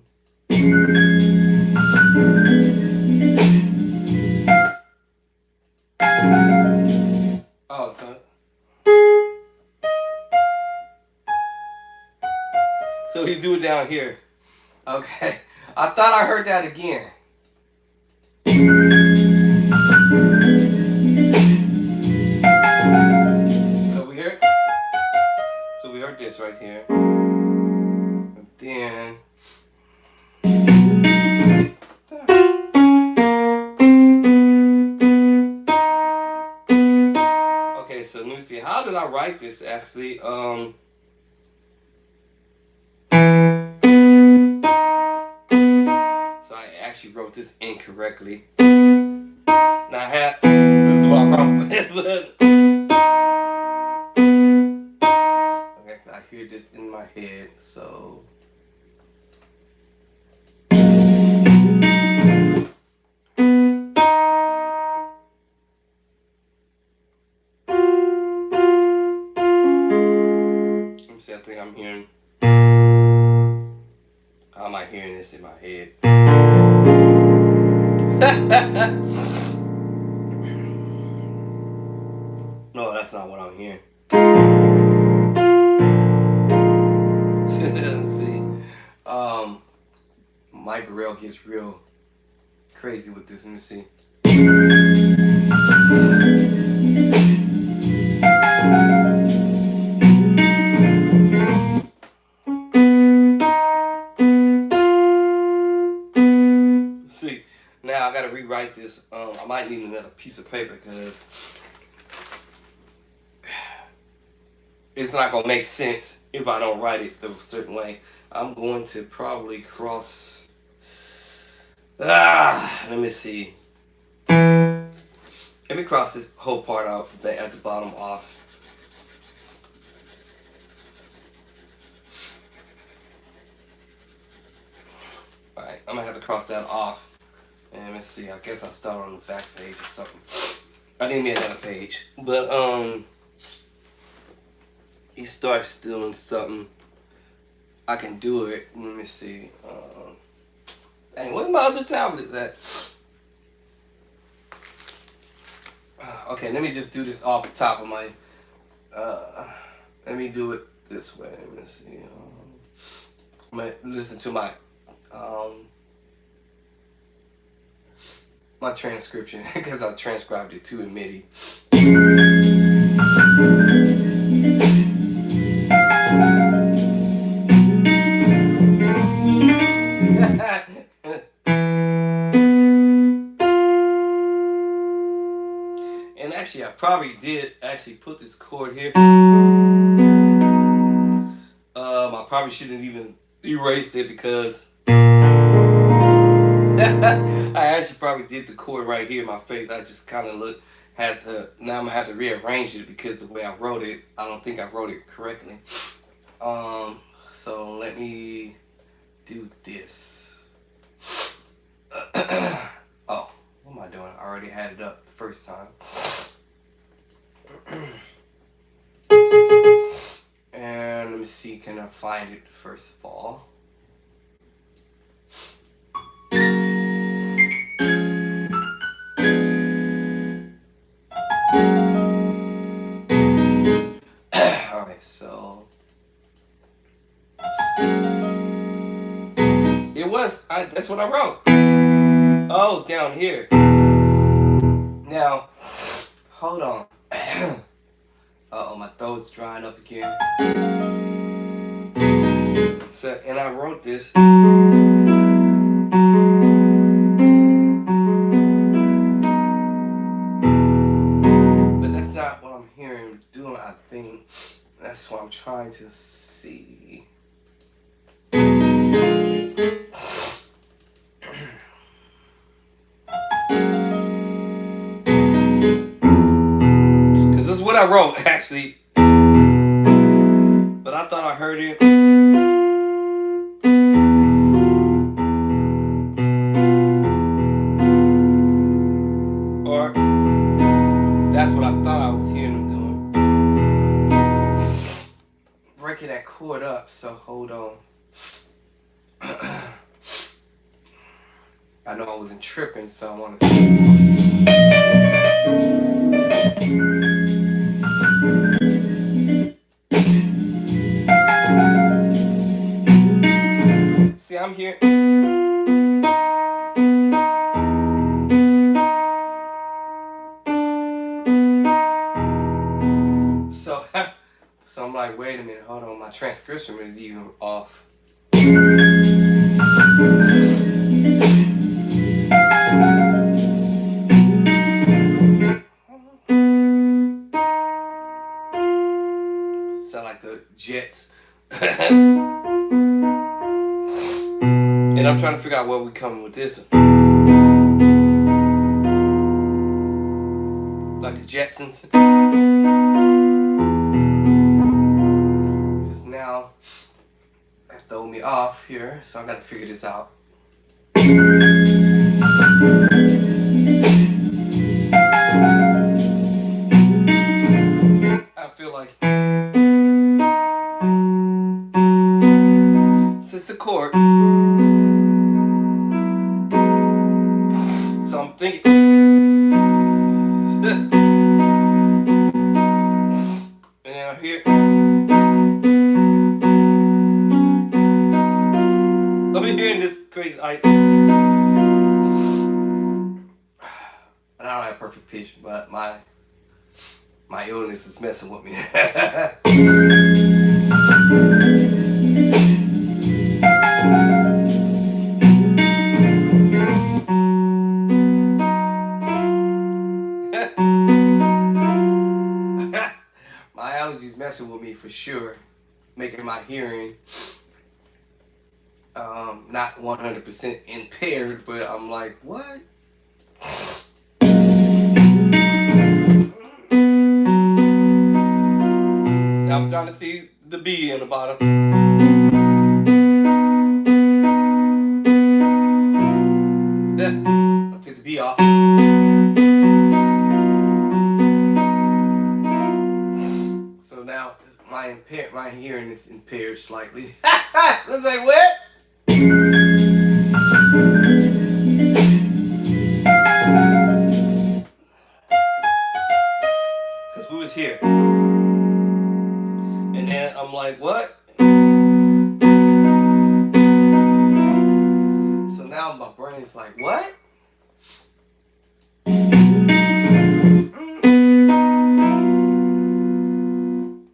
Oh, so he do it down here. Okay. I thought I heard that again. So we heard. So we heard this right here. And then. Okay, so let me see. How did I write this actually? So I actually wrote this incorrectly. Now I had. This is what I wrote. Okay, I hear this in my head, so. I think I'm hearing. How am I hearing this in my head? No, that's not what I'm hearing. See, Mike Burrell gets real crazy with this. Let me see. See, now I gotta rewrite this. I might need another piece of paper because it's not gonna make sense if I don't write it a certain way. I'm going to probably cross. Let me see. Let me cross this whole part out at the bottom off. Alright, I'm gonna have to cross that off. And let me see, I guess I'll start on the back page or something. I need me another page. But he starts doing something. I can do it. Let me see. Dang, where's my other tablets at? Okay, let me just do this off the top of my. Let me do it this way. Let me see. I'm gonna listen to my my transcription because I transcribed it too in MIDI. And actually, I probably did actually put this chord here. I probably shouldn't even erased it because I actually probably did the chord right here in my face. I just kind of now I'm gonna have to rearrange it because the way I wrote it, I don't think I wrote it correctly. So let me do this. Oh, what am I doing? I already had it up the first time. And let me see, can I find it first of all? Alright, so it was, that's what I wrote. Oh, down here. Now, hold on. Uh-oh, my throat's drying up again. So, and I wrote this. But that's not what I'm hearing doing, I think. That's what I'm trying to see. Because this is what I wrote, actually. But I thought I heard it. Or that's what I thought I was hearing him doing. breaking that cord up, so hold on. I know I wasn't tripping, so I want to. See, I'm here. So I'm like, wait a minute, hold on, my transcription is even off. Sound like the Jets. And I'm trying to figure out where we coming with this one. Like the Jetsons. Because now that throw me off here, so I got to figure this out. I feel like since the chord, so I'm thinking. And then I hear. I'm hearing this crazy. And I don't have perfect pitch, but my illness is messing with me. My allergies messing with me for sure, making my hearing not 100% impaired, but I'm like, what? Now I'm trying to see the B in the bottom. I'll take the B off. So now my hearing is impaired slightly. I was like, what? Because we was here. And then I'm like, what? So now my brain's like, what?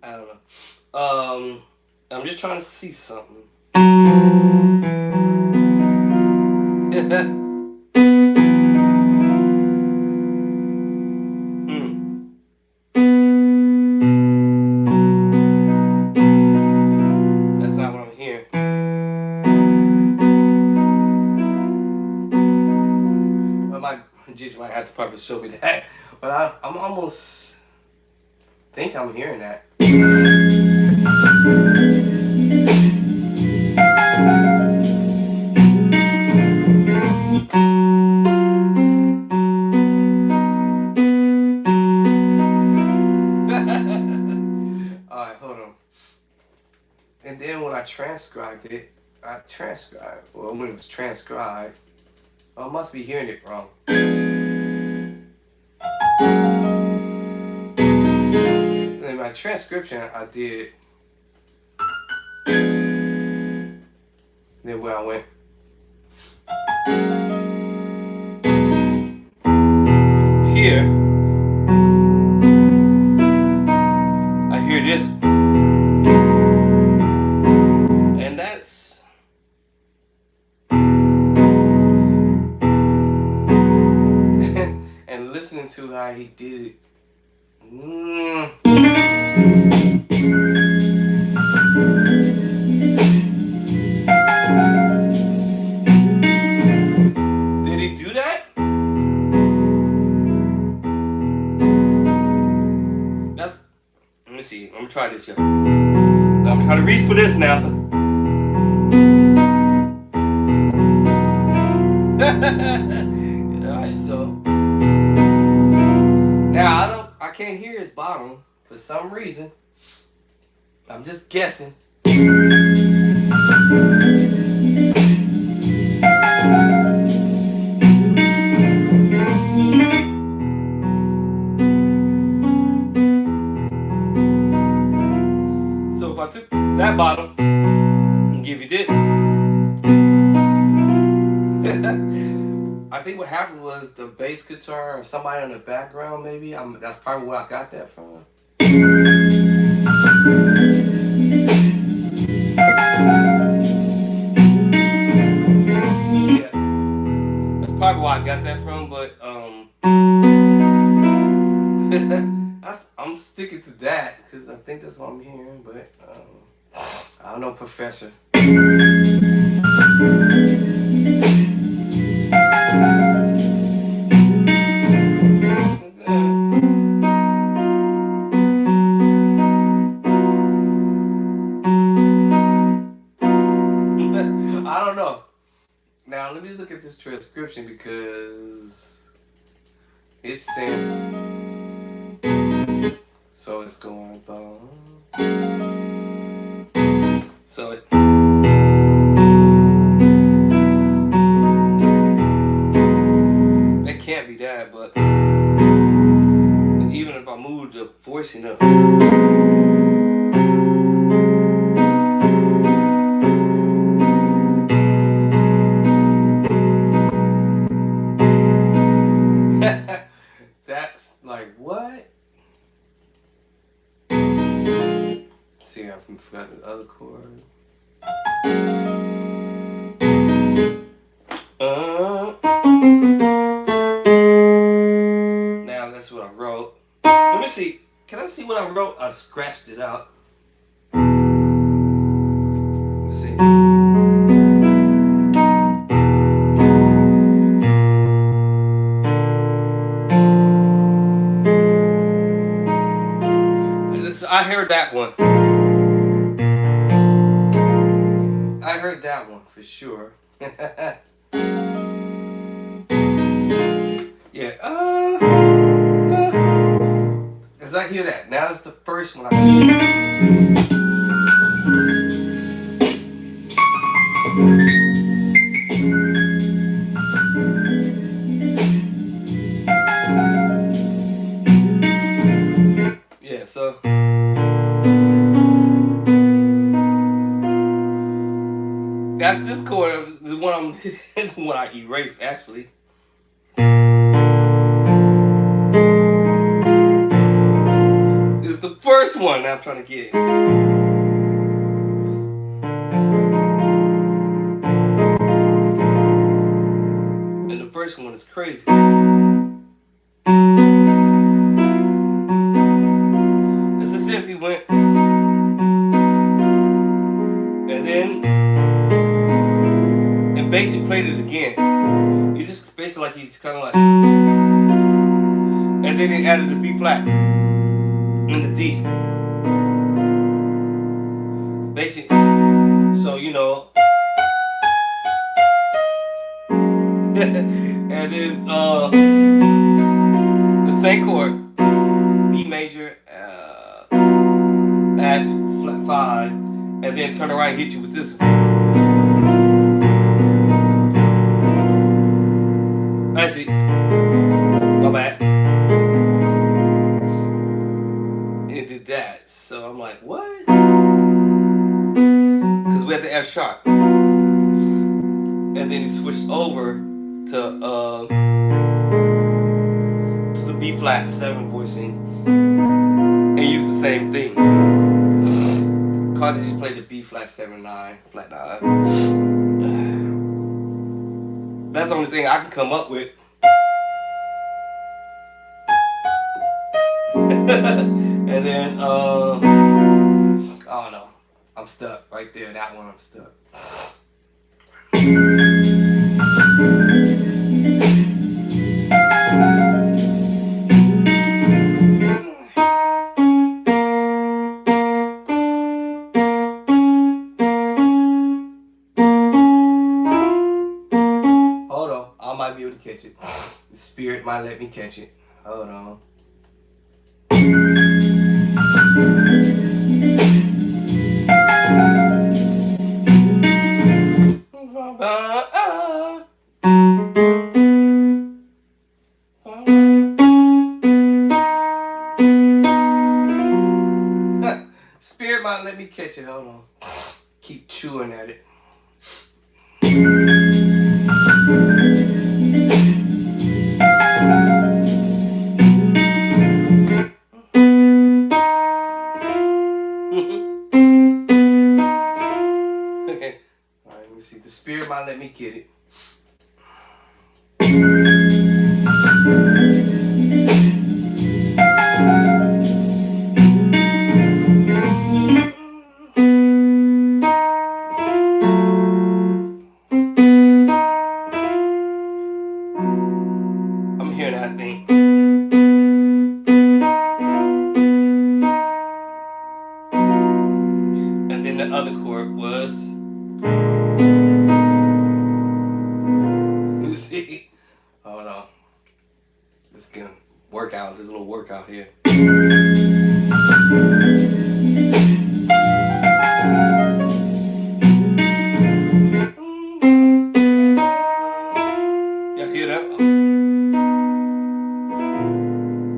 I don't know. I'm just trying to see something. That's not what I'm hearing. Well, my Jesus might have to probably show me that. But I'm almost think I'm hearing that. Alright, hold on. And then when I transcribed it, when it was transcribed, I must be hearing it wrong. In my transcription, I did. Then where I went. Here, I hear this. And that's. And listening to how he did it. Did he do that? Let me see. I'm gonna try this, y'all. I'm trying to reach for this now. Alright, so now I can't hear his bottom for some reason. I'm just guessing. So if I took that bottle and give you this, I think what happened was the bass guitar or somebody in the background maybe. That's probably where I got that from. Yeah, that's probably where I got that from. But I'm sticking to that because I think that's what I'm hearing. But I don't know, Professor. I don't know. Now let me look at this transcription because it's saying so it's going down. So it can't be that, but even if I move the voicing up. That's like what? See, I forgot the other chord. Now that's what I wrote. Let me see. Can I see what I wrote? I scratched it out. Let's see. I heard that one. I heard that one for sure. Yeah. Cause I hear that. Now it's the first one. Yeah. So. That's this chord, the one the one I erased actually. It's the first one I'm trying to get. And the first one is crazy. It's as if he went and then basically played it again. He just basically like he's kind of like, and then he added the B flat and the D. Basically, so you know, and then the same chord, B major, adds flat 5, and then turn around and hit you with this one. Actually, my bad. It did that. So I'm like, what? Because we had the F sharp. And then he switched over to the B flat 7 voicing and used the same thing. Cause he just played the B flat 7 9 flat 9. That's the only thing I can come up with. And then I don't know. I'm stuck right there. That one I'm stuck. Hold on. I might be able to catch it. The spirit might let me catch it. Hold on. might let me catch it. Hold on. Keep chewing at it. Okay. All right, let me see. The spirit might let me get it. I'm hearing that thing. And then the other chord was. You see? Hold on. Let's get workout. There's a little workout here. Y'all hear that?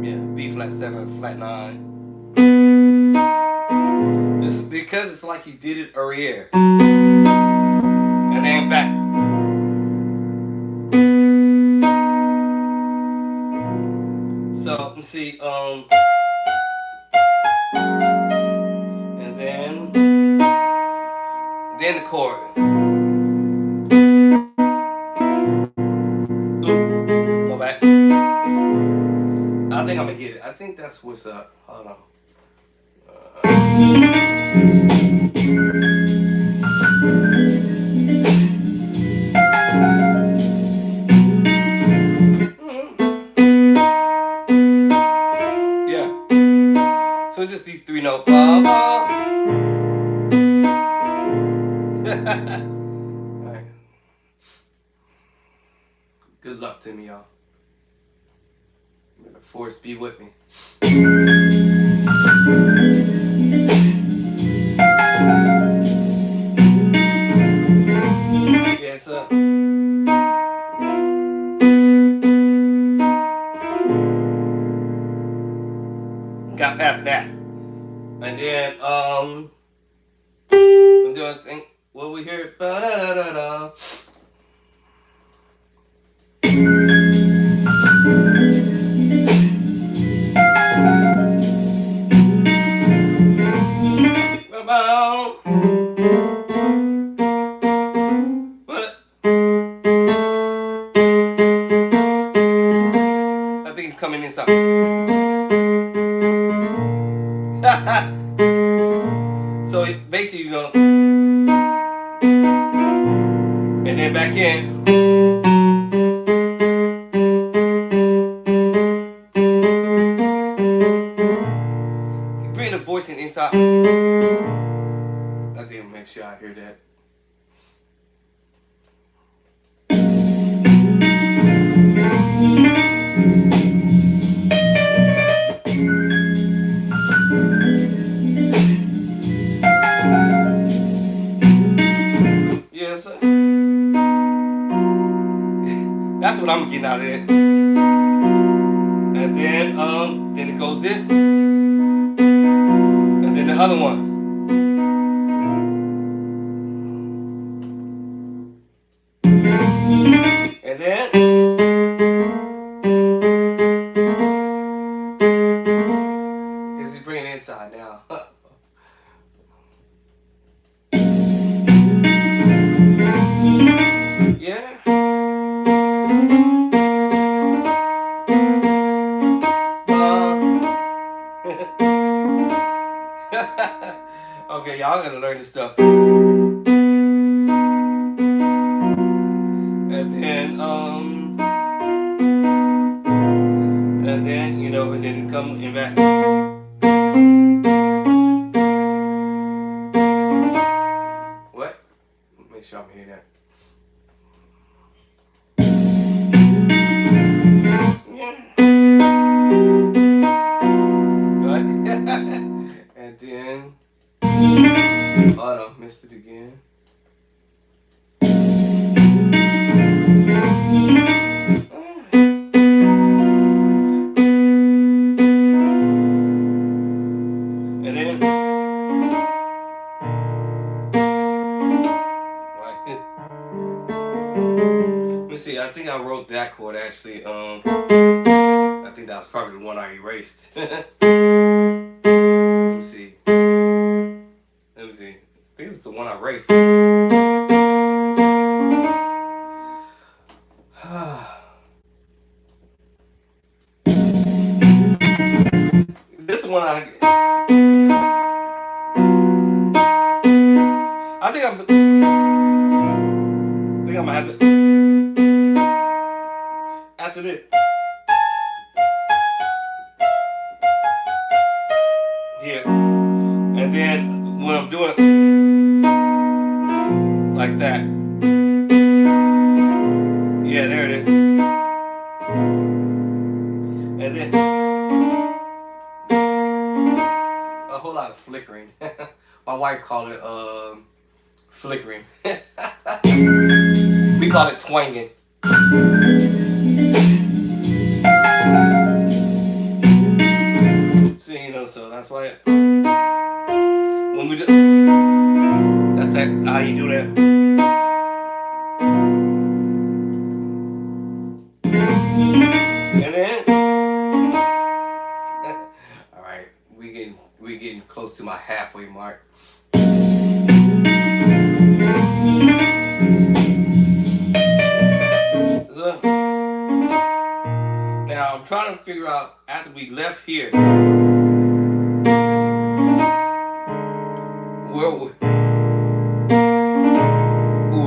Yeah, B flat 7, flat 9. It's because it's like he did it earlier. And then back. So let me see, and then the chord. Ooh, go back. I think I'm gonna get it. I think that's what's up. Hold on. Yeah. So it's just these 3 notes. Alright. Good luck to me, y'all. May the force be with me. Yes, sir. Got past that. And then, I'm doing a thing. What we hear? Ba-da-da-da-da. What? I think he's coming inside. So basically, you know, and then back in. Bring the voice in inside. I think I'll make sure I hear that. Yes, sir. That's what I'm getting out of it. And then it goes this. And then the other one. And then because he's bringing it inside now. Yeah. Okay, y'all gotta learn this stuff. And then you know, and then it come in back. What? Make sure I'm hearing that. Yeah. What? And then, oh no, missed it again. And then see. I think I wrote that chord actually. I think that was probably the one I erased. Let me see. Let me see. I think it's the one I erased. This one I think I'm gonna have to after this. Here. And then when I'm doing it like that. Yeah, there it is. And then a whole lot of flickering. My wife called it flickering. We call it twanging. So you know, so that's why when we do that's that how you do that. And then all right, we getting close to my halfway mark. So, now I'm trying to figure out after we left here where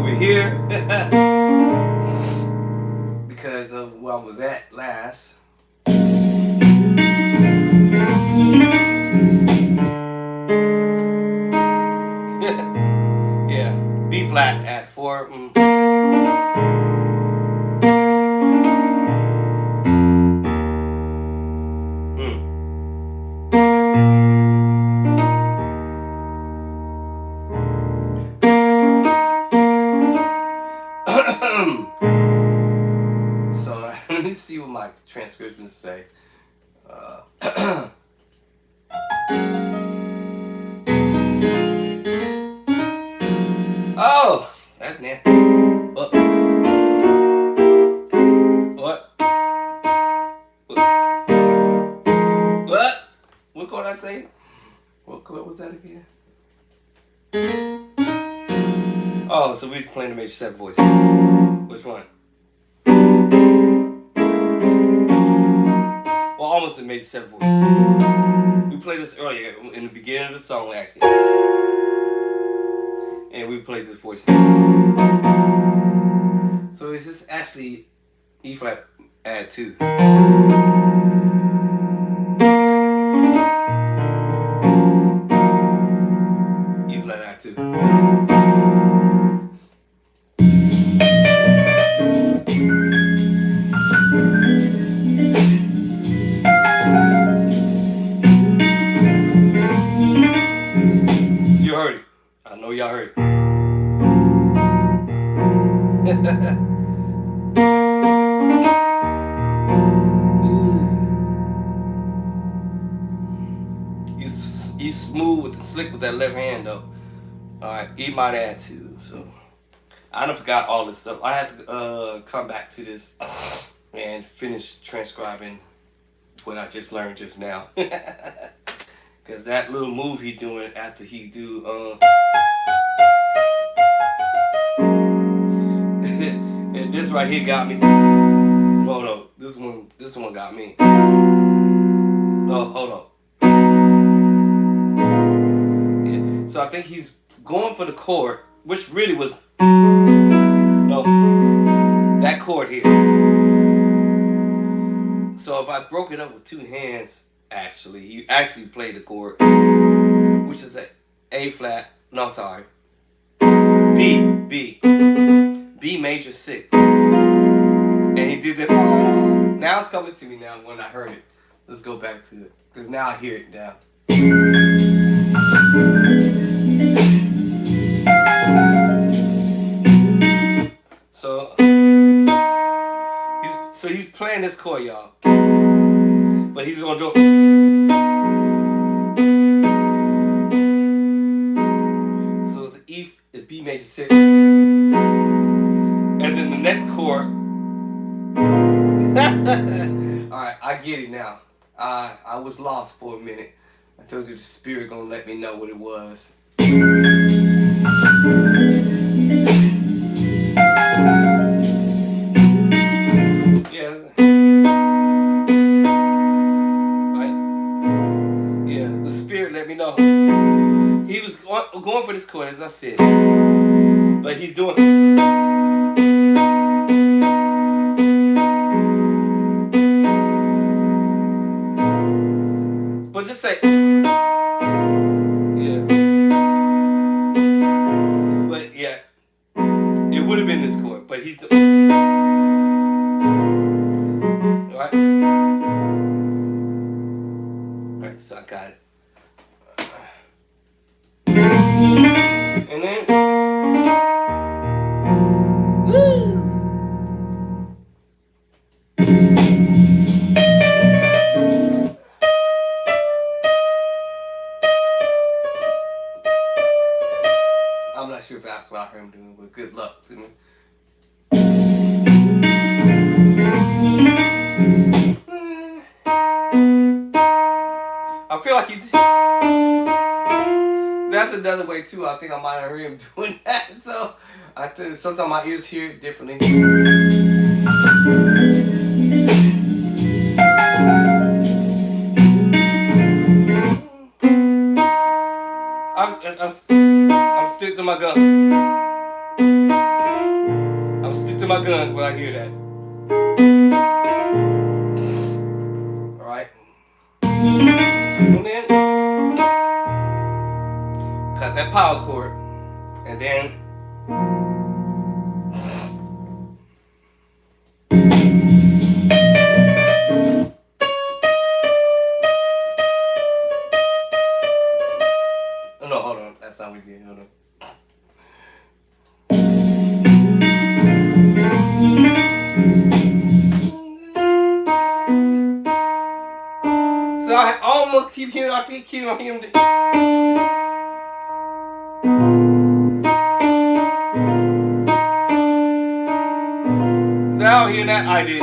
we're here because of where I was at last. Yeah, B flat at 4. So let me see what my transcriptions say. Oh, that's nasty. What? What chord I say? What chord was that again? Oh, so we're playing the major 7 voice. Which one? Well, almost the major 7 voice. We played this earlier in the beginning of the song, actually. And we played this voice. So it's just actually E flat add 2. E flat add 2. You heard it. I know y'all heard it. He's smooth with the slick with that left hand though. Alright, E might add 2. So I done forgot all this stuff. I have to come back to this and finish transcribing what I just learned just now. Cause that little move he doing after he do and this right here got me. Hold on, this one got me. Oh, hold on. Yeah. So I think he's going for the chord, which really was that chord here. So if I broke it up with 2 hands, actually, he actually played the chord, which is A flat. No, sorry. B major 6. And he did it. Now it's coming to me now when I heard it. Let's go back to it. Because now I hear it now. So he's playing this chord, y'all. But he's gonna do it. So it's the B major 6. And then the next chord Alright, I get it now. I was lost for a minute. I told you the spirit gonna let me know what it was. Yeah. Right? Yeah, the spirit let me know. He was going for this chord, as I said. But he's doing. But just say. Yeah. But yeah. It would have been this chord. But he's. Right? Alright, so I got it. And then. Woo! I'm not sure if that's what I heard him doing, but good luck to me. I feel like he. That's another way too. I think I might have heard him doing that. So I think sometimes my ears hear it differently. I'm stick to my gun. I'm stick to my guns when I hear that. All right. And then cut that power chord, and then. Oh, no, hold on. That's not what we did. Hold on. So I almost keep hearing. I keep hearing. Now hear that I did.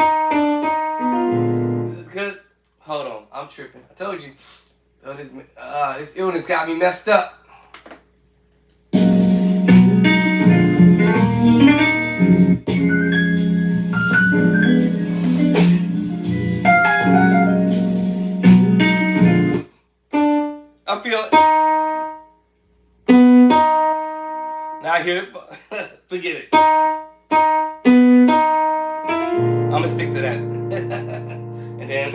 Cause hold on, I'm tripping. I told you. Oh, this illness got me messed up. I feel it. Now I hear it. Forget it. I'm gonna stick to that. And then.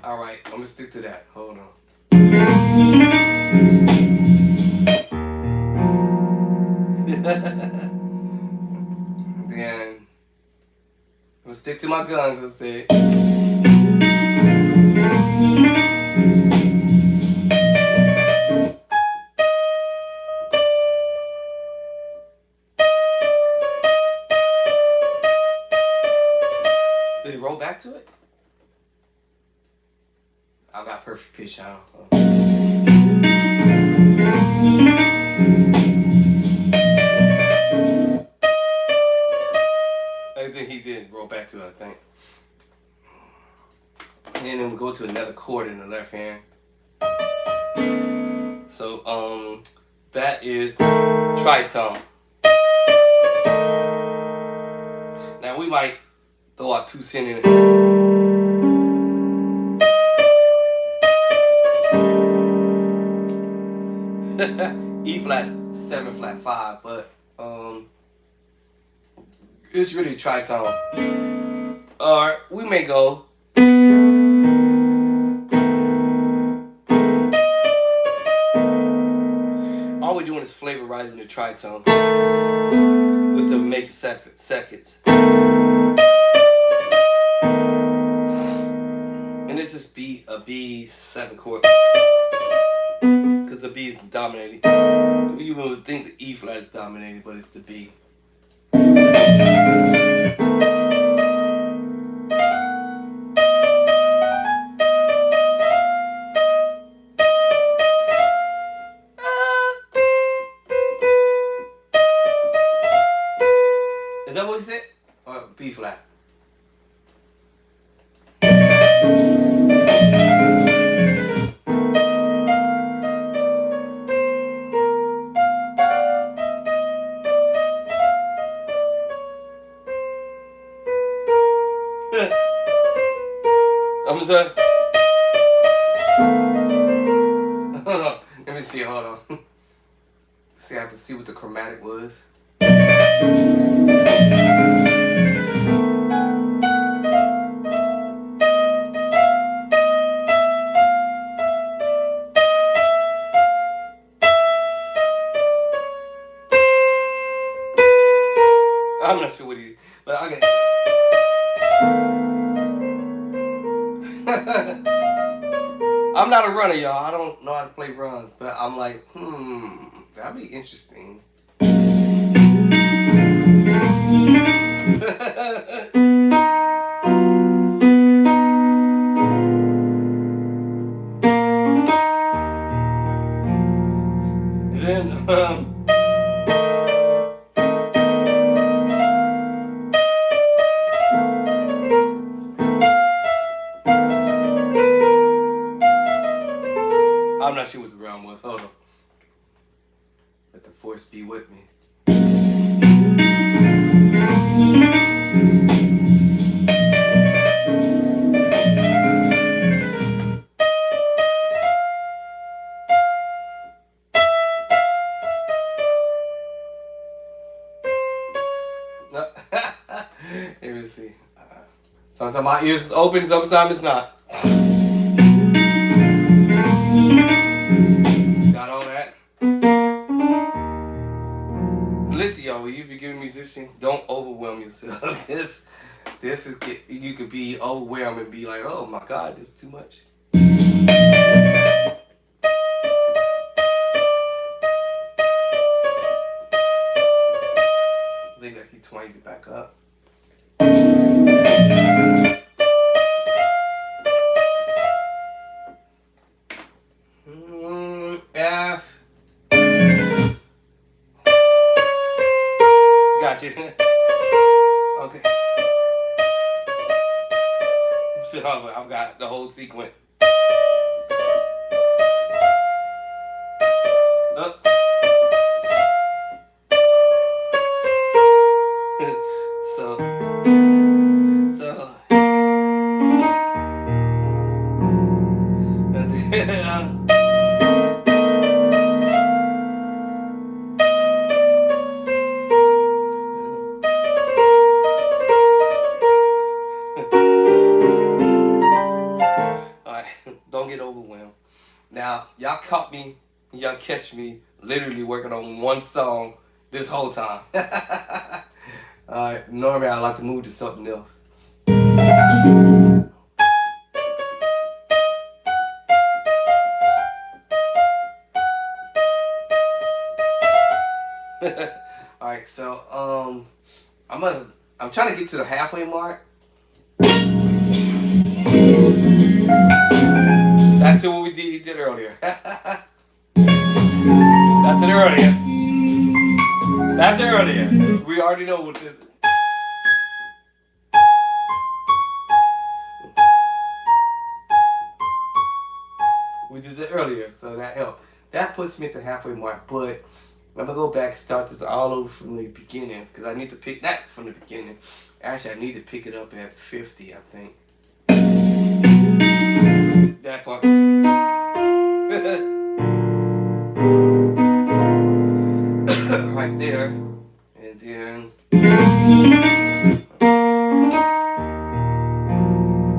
All right, I'm gonna stick to that. Hold on. Then I'm gonna stick to my guns. Let's say. Did it roll back to it? I got perfect pitch now. I think he did roll back to it, I think. And then we go to another chord in the left hand. So, that is tritone. Now we might throw our 2 cents in it. E flat, 7 flat 5, but it's really tritone. Or we may go. All we're doing is flavorizing the tritone with the major seconds. And this is a B7 chord. Because the B is dominating. You would think the E flat is dominating, but it's the B. Is flat. I'm sorry. Hold on. Let me see. Hold on. See, I have to see what the chromatic was. I'm not sure what he, but okay. I'm not a runner, y'all. I don't know how to play runs, but I'm like, that'd be interesting. And then, I'm not sure what the round was. Hold on. Let the force be with me. Let me see. Sometimes my ears is open, sometimes it's not. Got all that. Listen, y'all, when you become a musician, don't overwhelm yourself. This is, you could be overwhelmed and be like, oh my God, this is too much. I think I keep trying to get back up. F. Gotcha. Okay. So I've got the whole sequence. Don't get overwhelmed. Now, y'all caught me, y'all catch me literally working on one song this whole time. Alright, normally I like to move to something else. Alright, so I'm trying to get to the halfway mark. That's what we did earlier. That's it earlier. That's it earlier. We already know what this is. We did it earlier, so that helped. That puts me at the halfway mark, but I'm gonna go back and start this all over from the beginning, because I need to pick that from the beginning. Actually, I need to pick it up at 50, I think. That part. Right there. And then.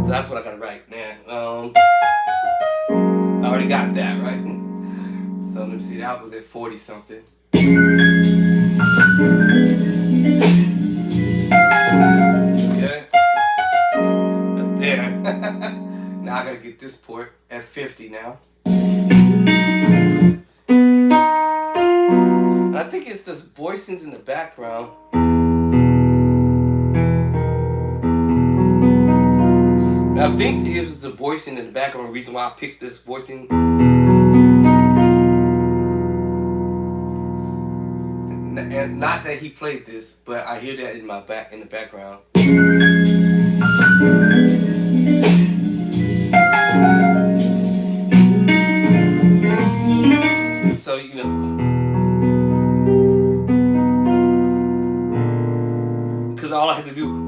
So that's what I gotta write now. I already got that, right? So let me see, that was at 40 something. Okay. That's there. Now I gotta get this port at 50 now. And I think it's the voicings in the background. I think it was the voicing in the background, the reason why I picked this voicing. And not that he played this, but I hear that in the background. So you know, because all I had to do.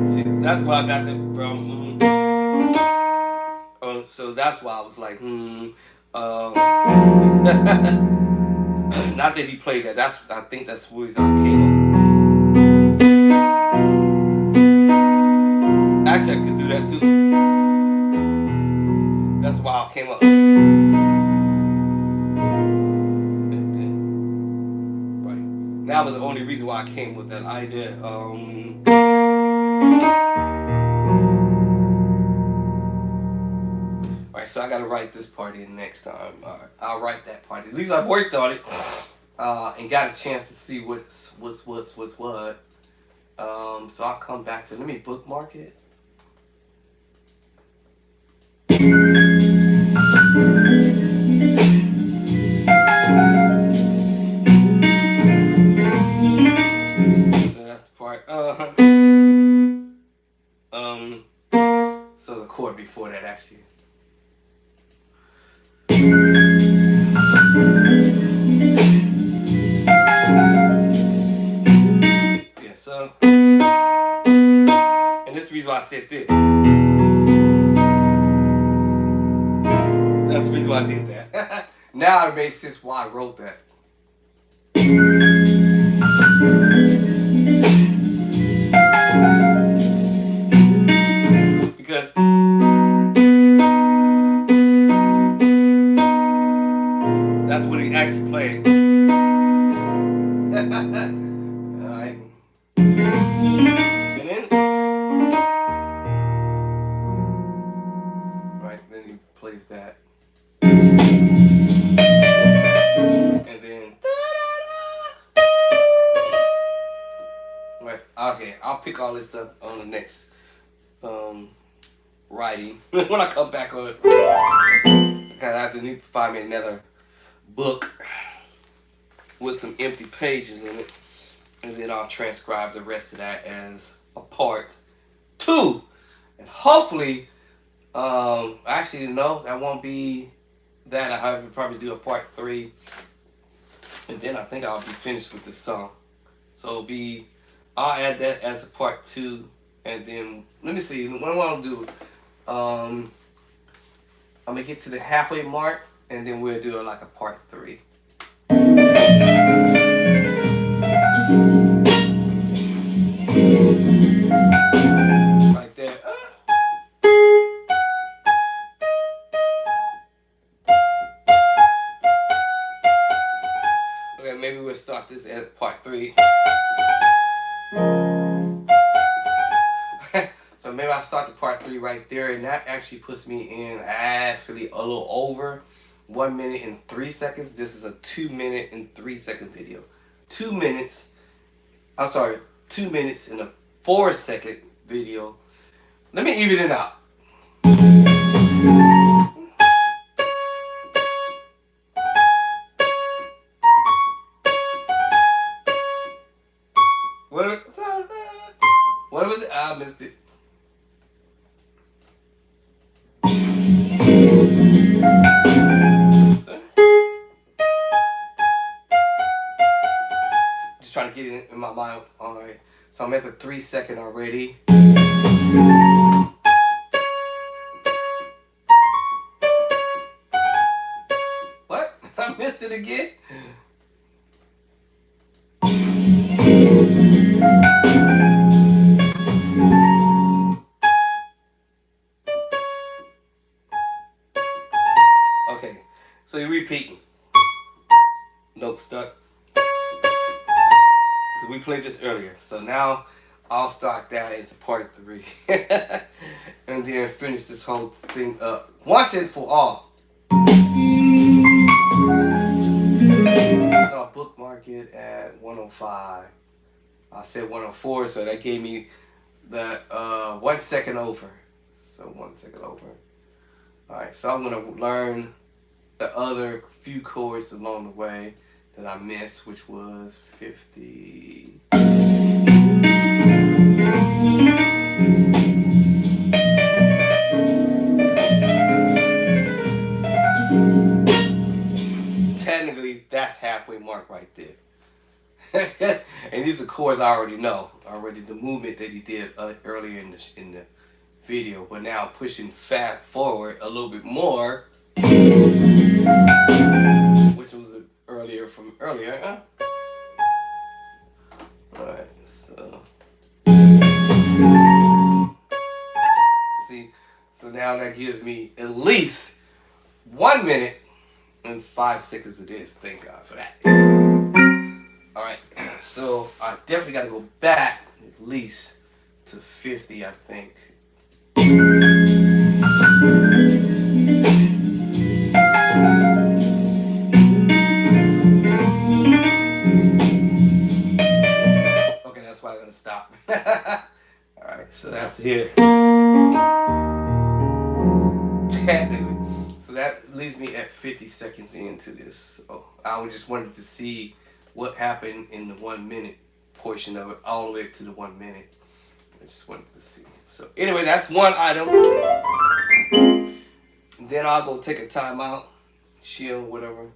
See, that's where I got that from. So that's why I was like, not that he played that. I think that's where I came up. Actually, I could do that too. That's why I came up. Right. That was the only reason why I came with that idea. Alright, so I gotta write this part in next time. Alright, I'll write that part. At least I worked on it. And got a chance to see what's what. So I'll come back to it. Let me bookmark it. So that's the part. So the chord before that actually. Yeah, so and this is the reason why I said this. That's the reason why I did that. Now it makes sense why I wrote that. Because that's what he actually played. Alright. And then right, then he plays that. And then right, okay, I'll pick all this up on the next writing when I come back on it. Because I have to need to find me another book with some empty pages in it, and then I'll transcribe the rest of that as a part 2, and hopefully, actually no, that won't be that. I have to probably do a part 3, and then I think I'll be finished with this song. So I'll add that as a part 2, and then let me see what I want to do. I'm gonna get to the halfway mark, and then we'll do like a part 3. Right there. Okay, maybe we'll start this at part 3. So maybe I'll start the part 3 right there, and that actually puts me in actually a little over 1 minute and 3 seconds. This is a 2 minute and 3 second video. 2 minutes. I'm sorry, 2 minutes and a 4 second video. Let me even it out. What was it? I missed it. Just trying to get it in my mind. Alright. So I'm at the 3 second already. What? I missed it again? Okay, so you're repeating. Note stuck. So we played this earlier. So now I'll start that as a part 3. And then finish this whole thing up once and for all. So I'll bookmark it at 105. I said 104, so that gave me the 1 second over. So 1 second over. Alright, so I'm gonna learn the other few chords along the way that I missed, which was 50. Technically, that's halfway mark right there. And these are chords I already know. Already the movement that he did earlier in the video, but now pushing fast forward a little bit more, which was earlier from earlier. Alright, so see, so now that gives me at least 1 minute and 5 seconds it is. Thank God for that. Alright, so I definitely got to go back at least to 50, I think. Okay, that's why I'm going to stop. Alright, so that's here. Technically. So that leaves me at 50 seconds into this. So I just wanted to see what happened in the 1 minute portion of it, all the way to the 1 minute. I just wanted to see. So anyway, that's one item. Then I'll go take a timeout, chill, whatever.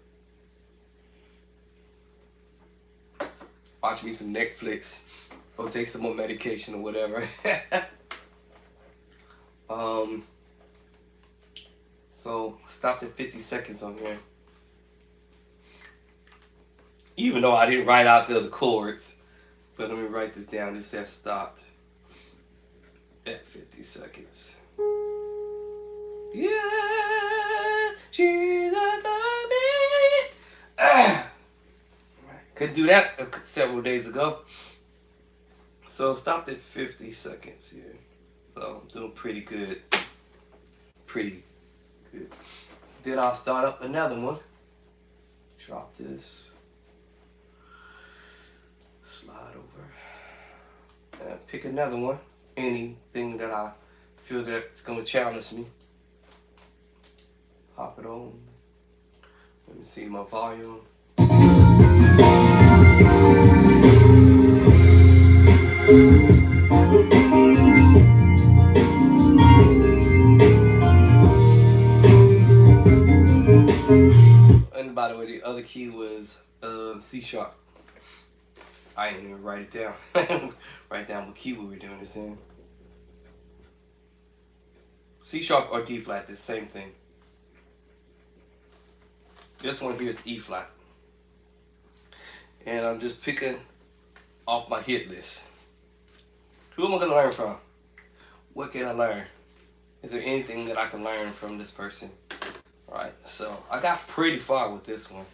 Watch me some Netflix, or take some more medication or whatever. So stopped at 50 seconds on here. Even though I didn't write out the other chords, but let me write this down. This says stopped at 50 seconds. Yeah, she's a me. Could do that several days ago. So stopped at 50 seconds here. So I'm doing pretty good. Pretty good. Then I'll start up another one. Drop this. Slide over. And pick another one. Anything that I feel that's going to challenge me. Pop it on. Let me see my volume. And by the way, the other key was C sharp. I didn't even write it down. Write down what key we were doing this in. C sharp or D flat, the same thing. This one here is E flat. And I'm just picking off my hit list. Who am I going to learn from? What can I learn? Is there anything that I can learn from this person? Alright, so I got pretty far with this one.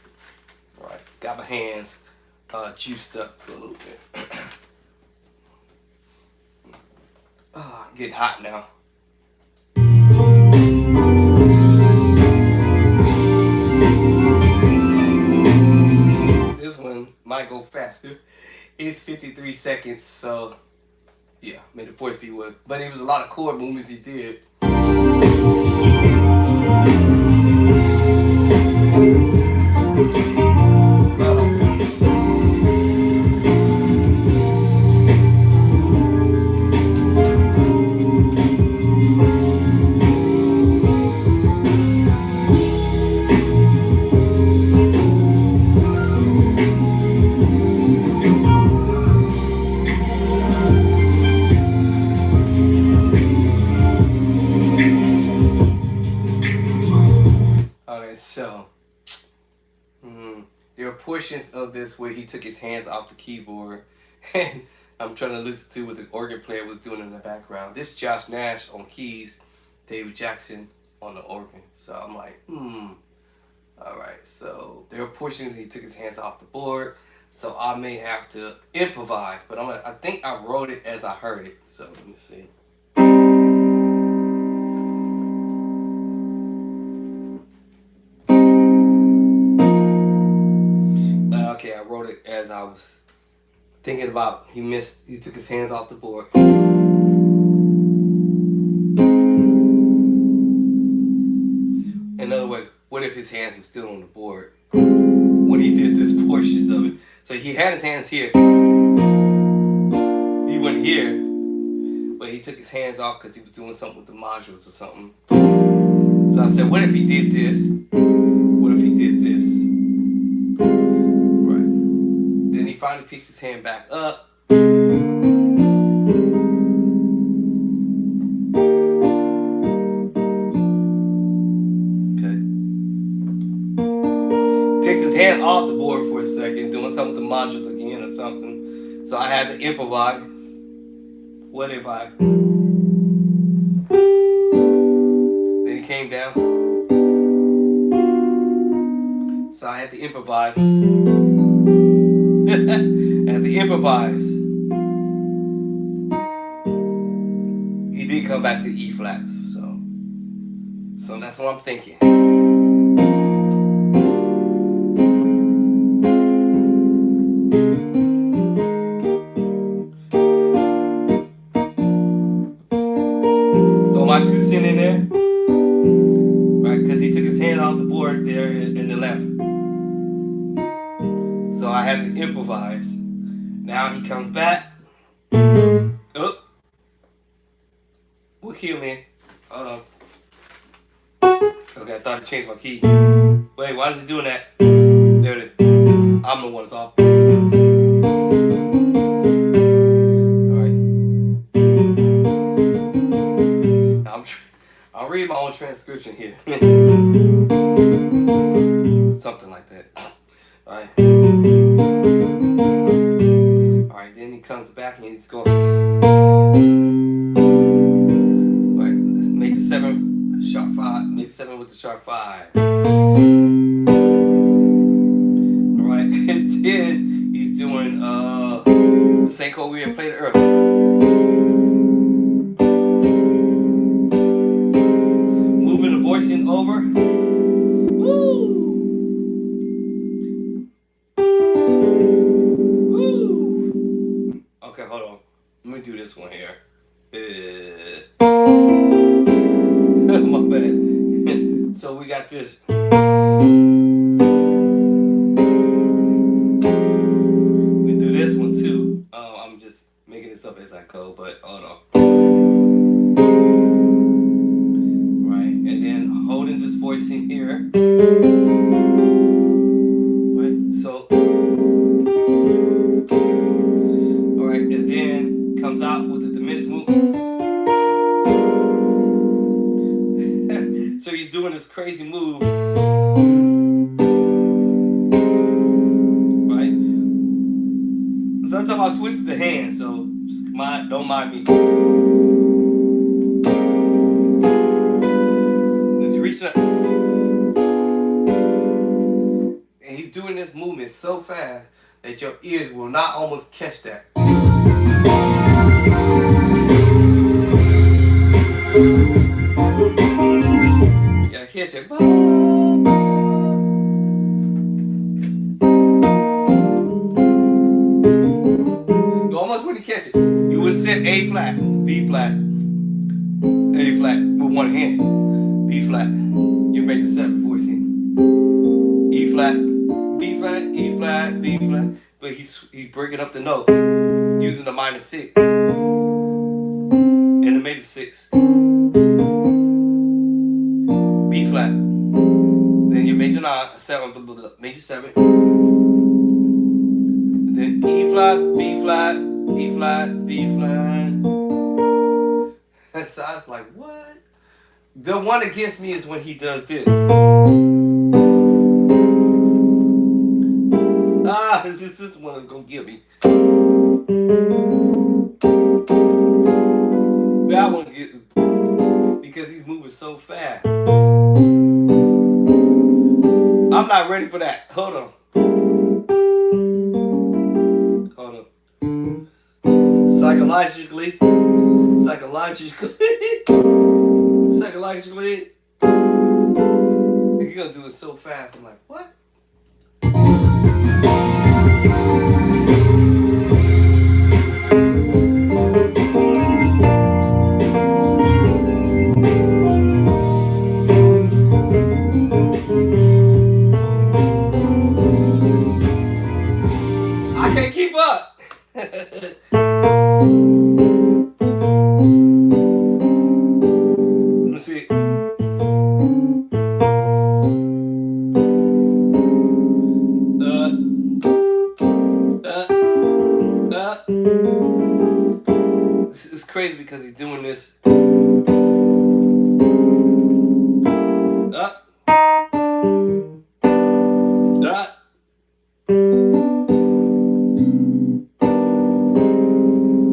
Alright, got my hands juiced up for a little bit. Getting hot now. This one might go faster. It's 53 seconds, so yeah, may the force be with. But it was a lot of chord movements he did. There are portions of this where he took his hands off the keyboard, and I'm trying to listen to what the organ player was doing in the background. This Josh Nash on keys, David Jackson on the organ. So I'm like, Alright, so there are portions he took his hands off the board, so I may have to improvise, but I think I wrote it as I heard it. So let me see. Okay, I wrote it as I was thinking about he took his hands off the board. if his hands were still on the board when he did this portions of it? So he had his hands here. He went here, but he took his hands off because he was doing something with the modules or something. So I said, what if he did this? What if he did this? Right. Then he finally picks his hand back up. Hand off the board for a second, doing something with the modules again or something. So I had to improvise. What if I? Then he came down. So I had to improvise. I had to improvise. He did come back to E flat. So that's what I'm thinking. My 2 cents in there, right? Because he took his hand off the board there in the left. So I had to improvise. Now he comes back. Oh, what key, man? Hold on. Okay, I thought I changed my key. Wait, why is he doing that? There it is. I'm the one that's off. I'll read my own transcription here. Something like that. Alright. Alright, then he comes back and he's going. Alright, make the 7 sharp 5. Make the 7 with the sharp 5. Alright, and then he's doing the same chord we had played earlier. Voicing over. Woo! Woo! Okay, hold on. Let me do this one here. My bad. So we got this. We do this one too. I'm just making this up as I go, but hold on. Holding this voice in here. Right, so. Alright, and then comes out with the diminished movement. So he's doing this crazy move. Right? Sometimes I switch the hand, so don't mind me. And he's doing this movement so fast that your ears will not almost catch that. You gotta catch it. You almost wouldn't catch it. You would set A flat, B flat, A flat with one hand. B flat, you make the 7 voicing. E flat, B flat, E flat, B flat. But he's breaking up the note using the minor 6 and the major 6. B flat, then your major 9, 7, major 7. Then E flat, B flat, E flat, B flat. So I was like, what? The one that gets me is when he does this. This one is gonna get me. That one gets because he's moving so fast. I'm not ready for that. Hold on. Psychologically, you're gonna do it so fast. I'm like, what? can't keep up. Let's see. It's crazy because he's doing this.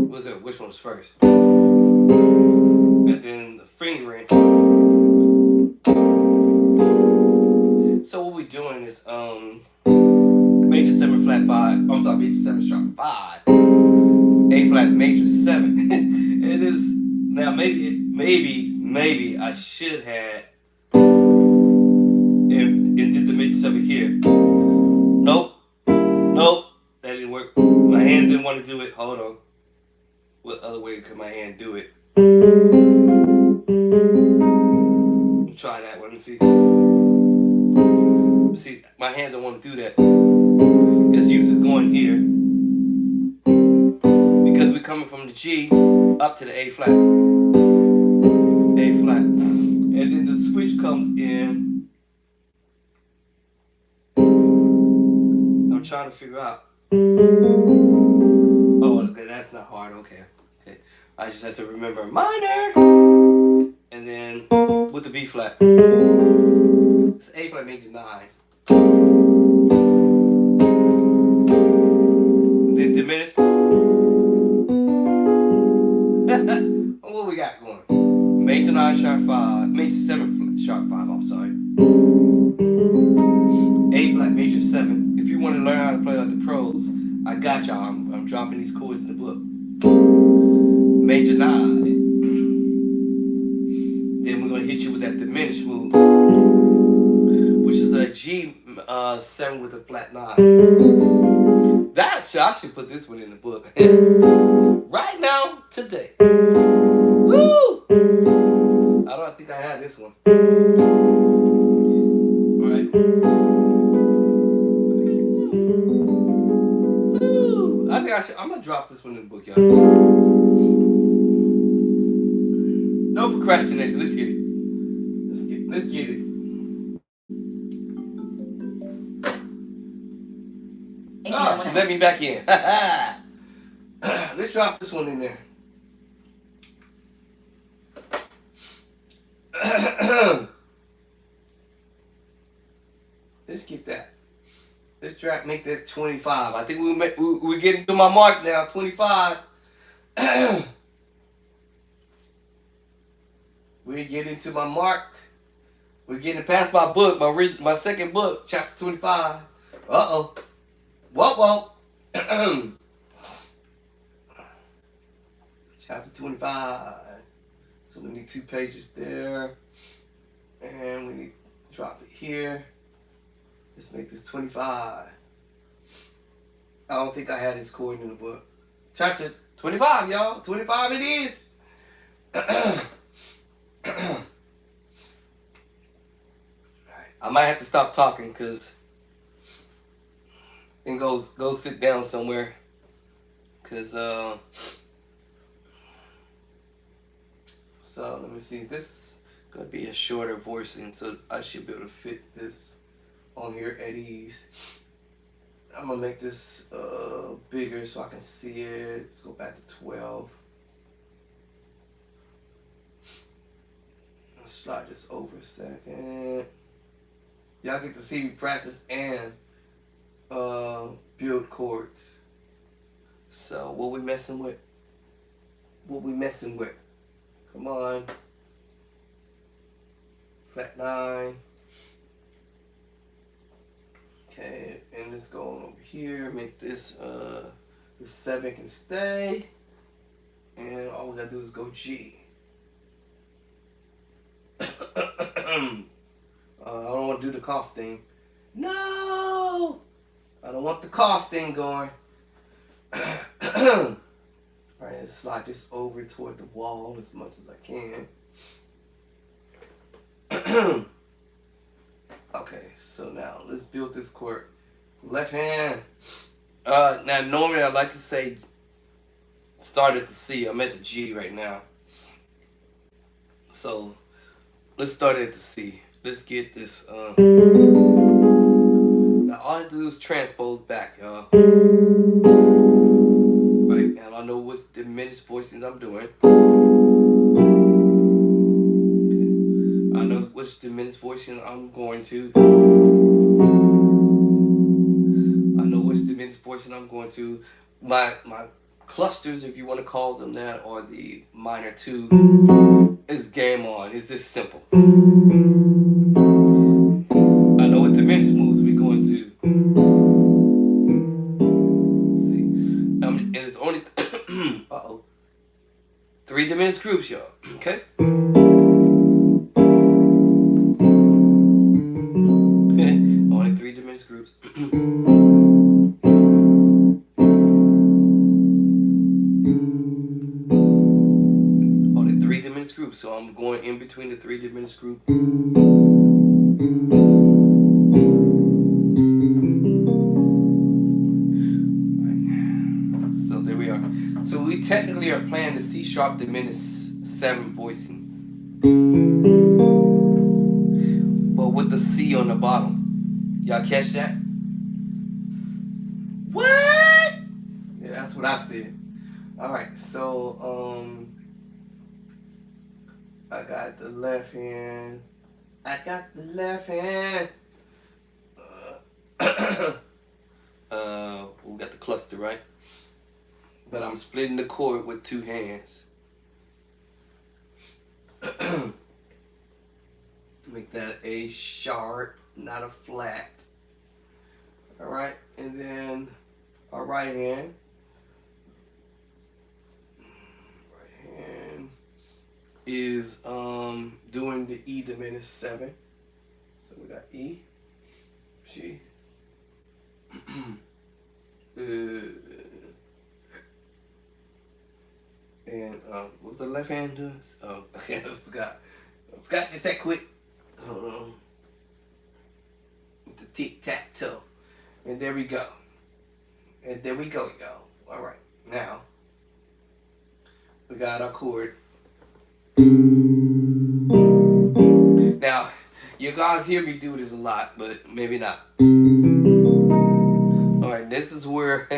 What's it? Which one's first? And then the fingering. So what we're doing is major 7 flat 5. I'm sorry, major 7 sharp 5. A flat major 7. It is now maybe I should have and did the major 7 here. Nope, that didn't work. My hands didn't want to do it. Hold on. What other way could my hand do it? Let's try that one. Let's see. See, my hand don't want to do that. It's used to going here because we're coming from the G up to the A flat. A flat. And then the switch comes in. I'm trying to figure out. Oh, okay, that's not hard. Okay. I just have to remember minor. And then with the B flat. This A flat major 9. Then diminished. What we got going? Major 9 sharp 5. Major 7 sharp 5, I'm sorry. A flat major 7. If you want to learn how to play like the pros, I got y'all. I'm dropping these chords in the book. Major 9. Then we're going to hit you with that diminished move, which is a G 7 with a flat 9. I should put this one in the book. Right now, today. Woo! I don't think I had this one. Alright. Woo! I think I'm going to drop this one in the book, y'all. No procrastination. Let's get it. Let's get it. Oh, she let me back in. Let's drop this one in there. Let's get that. Let's make that 25. I think we're getting to my mark now. 25. We're getting to my mark. We're getting past my book, my second book, chapter 25. Uh-oh. Whoa. Chapter 25. So we need 2 pages there. And we need to drop it here. Let's make this 25. I don't think I had this chord in the book. Chapter 25, y'all. 25 it is. I might have to stop talking because and go sit down somewhere because so let me see, this is gonna be a shorter voicing, so I should be able to fit this on here at ease. I'm gonna make this bigger so I can see it. Let's go back to 12. Let's slide this over a second. Y'all get to see me practice and build chords. So what we messing with? Come on. Flat 9. Okay, and let's go on over here. Make this the 7 can stay. And all we gotta do is go G. I don't want to do the cough thing. No! I don't want the cough thing going. Alright, let's slide this over toward the wall as much as I can. Okay, so now let's build this chord. Left hand. Now normally I like to say start at the C. I'm at the G right now. So let's start at the C. Let's get this. Now all I have to do is transpose back, y'all. Right, and I know what's diminished voicings I'm doing. I know which diminished voicing I'm going to. I know which diminished voicing I'm going to. My clusters, if you want to call them that, or the minor two, is game on. It's just simple. I know what diminished moves we're going to. See, and it's only three diminished groups, y'all. Okay. Only three diminished groups. Only three diminished groups. So I'm going in between the three diminished groups. So there we are. So we technically are playing the C sharp diminished 7 voicing, but with the C on the bottom. Y'all catch that? What? Yeah, that's what I said. All right. So I got the left hand. I got the left hand. We got the cluster, right? But I'm splitting the chord with 2 hands. Make that a sharp, not a flat. All right, and then our right hand. Right hand is doing the E diminished 7. So we got E, G. And what was the left hand doing? Oh, okay, I forgot just that quick. Hold on. With the tic-tac-toe. And there we go. And there we go, y'all. All right, now we got our chord. Now, you guys hear me do this a lot, but maybe not. All right, this is where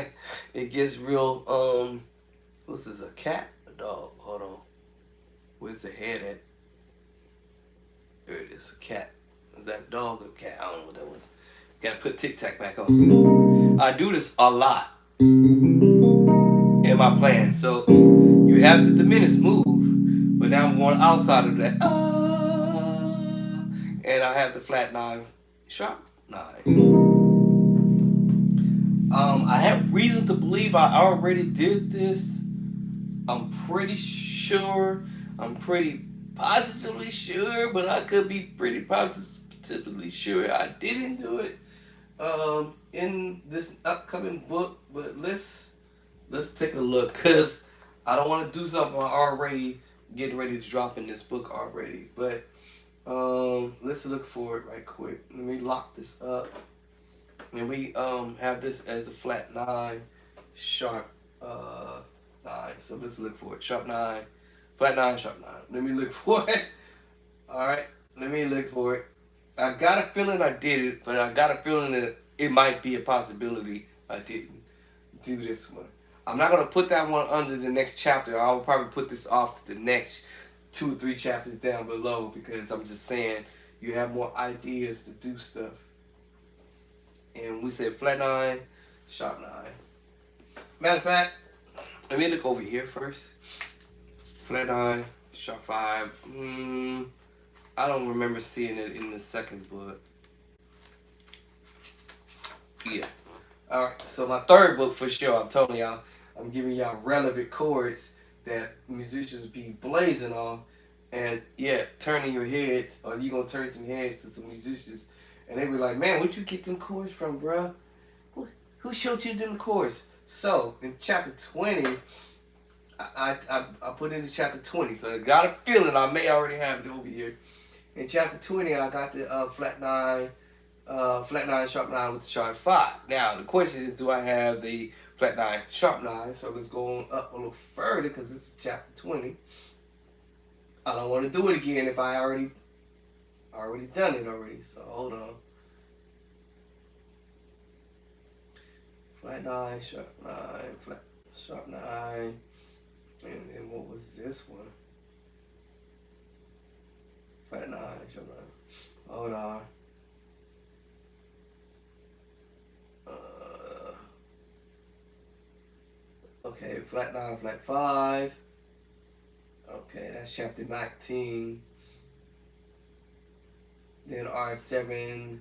it gets real. What's this? A cat? A dog? Hold on. Where's the head at? There it is. A cat. Is that a dog or a cat? I don't know what that was. Gotta put Tic Tac back on. I do this a lot in my plan. So you have the diminished move, but now I'm going outside of that. And I have the flat 9, sharp 9. I have reason to believe I already did this. I'm pretty sure. I'm pretty positively sure, but I could be pretty positively sure I didn't do it in this upcoming book. But let's take a look, because I don't want to do something I already getting ready to drop in this book already. But let's look for it right quick. Let me lock this up. And we have this as a flat 9, sharp 9. So let's look for it. Sharp 9, flat 9, sharp 9. Let me look for it. Alright, let me look for it. I got a feeling I did it, but I got a feeling that it might be a possibility I didn't do this one. I'm not going to put that one under the next chapter. I'll probably put this off to the next 2 or 3 chapters down below, because I'm just saying you have more ideas to do stuff. And we said flat 9, sharp 9. Matter of fact, let me look over here first. Flat 9, sharp 5. I don't remember seeing it in the second book. Yeah. Alright, so my third book for sure, I'm telling y'all, I'm giving y'all relevant chords that musicians be blazing on. And yeah, turning your heads, or you gonna turn some heads to some musicians. And they be like, man, where'd you get them chords from, bruh? Who showed you them chords? So, in chapter 20, I put into chapter 20. So I got a feeling I may already have it over here. In chapter 20, I got the flat 9, flat 9, sharp 9 with the sharp 5. Now, the question is, do I have the flat 9, sharp 9? So let's go on up a little further because this is chapter 20. I don't want to do it again if I already done it already. So hold on. Flat 9, sharp 9, flat, sharp 9. And then what was this one? Flat 9, sharp 9. Hold on. Okay, flat 9, flat 5. Okay, that's chapter 19. Then R7,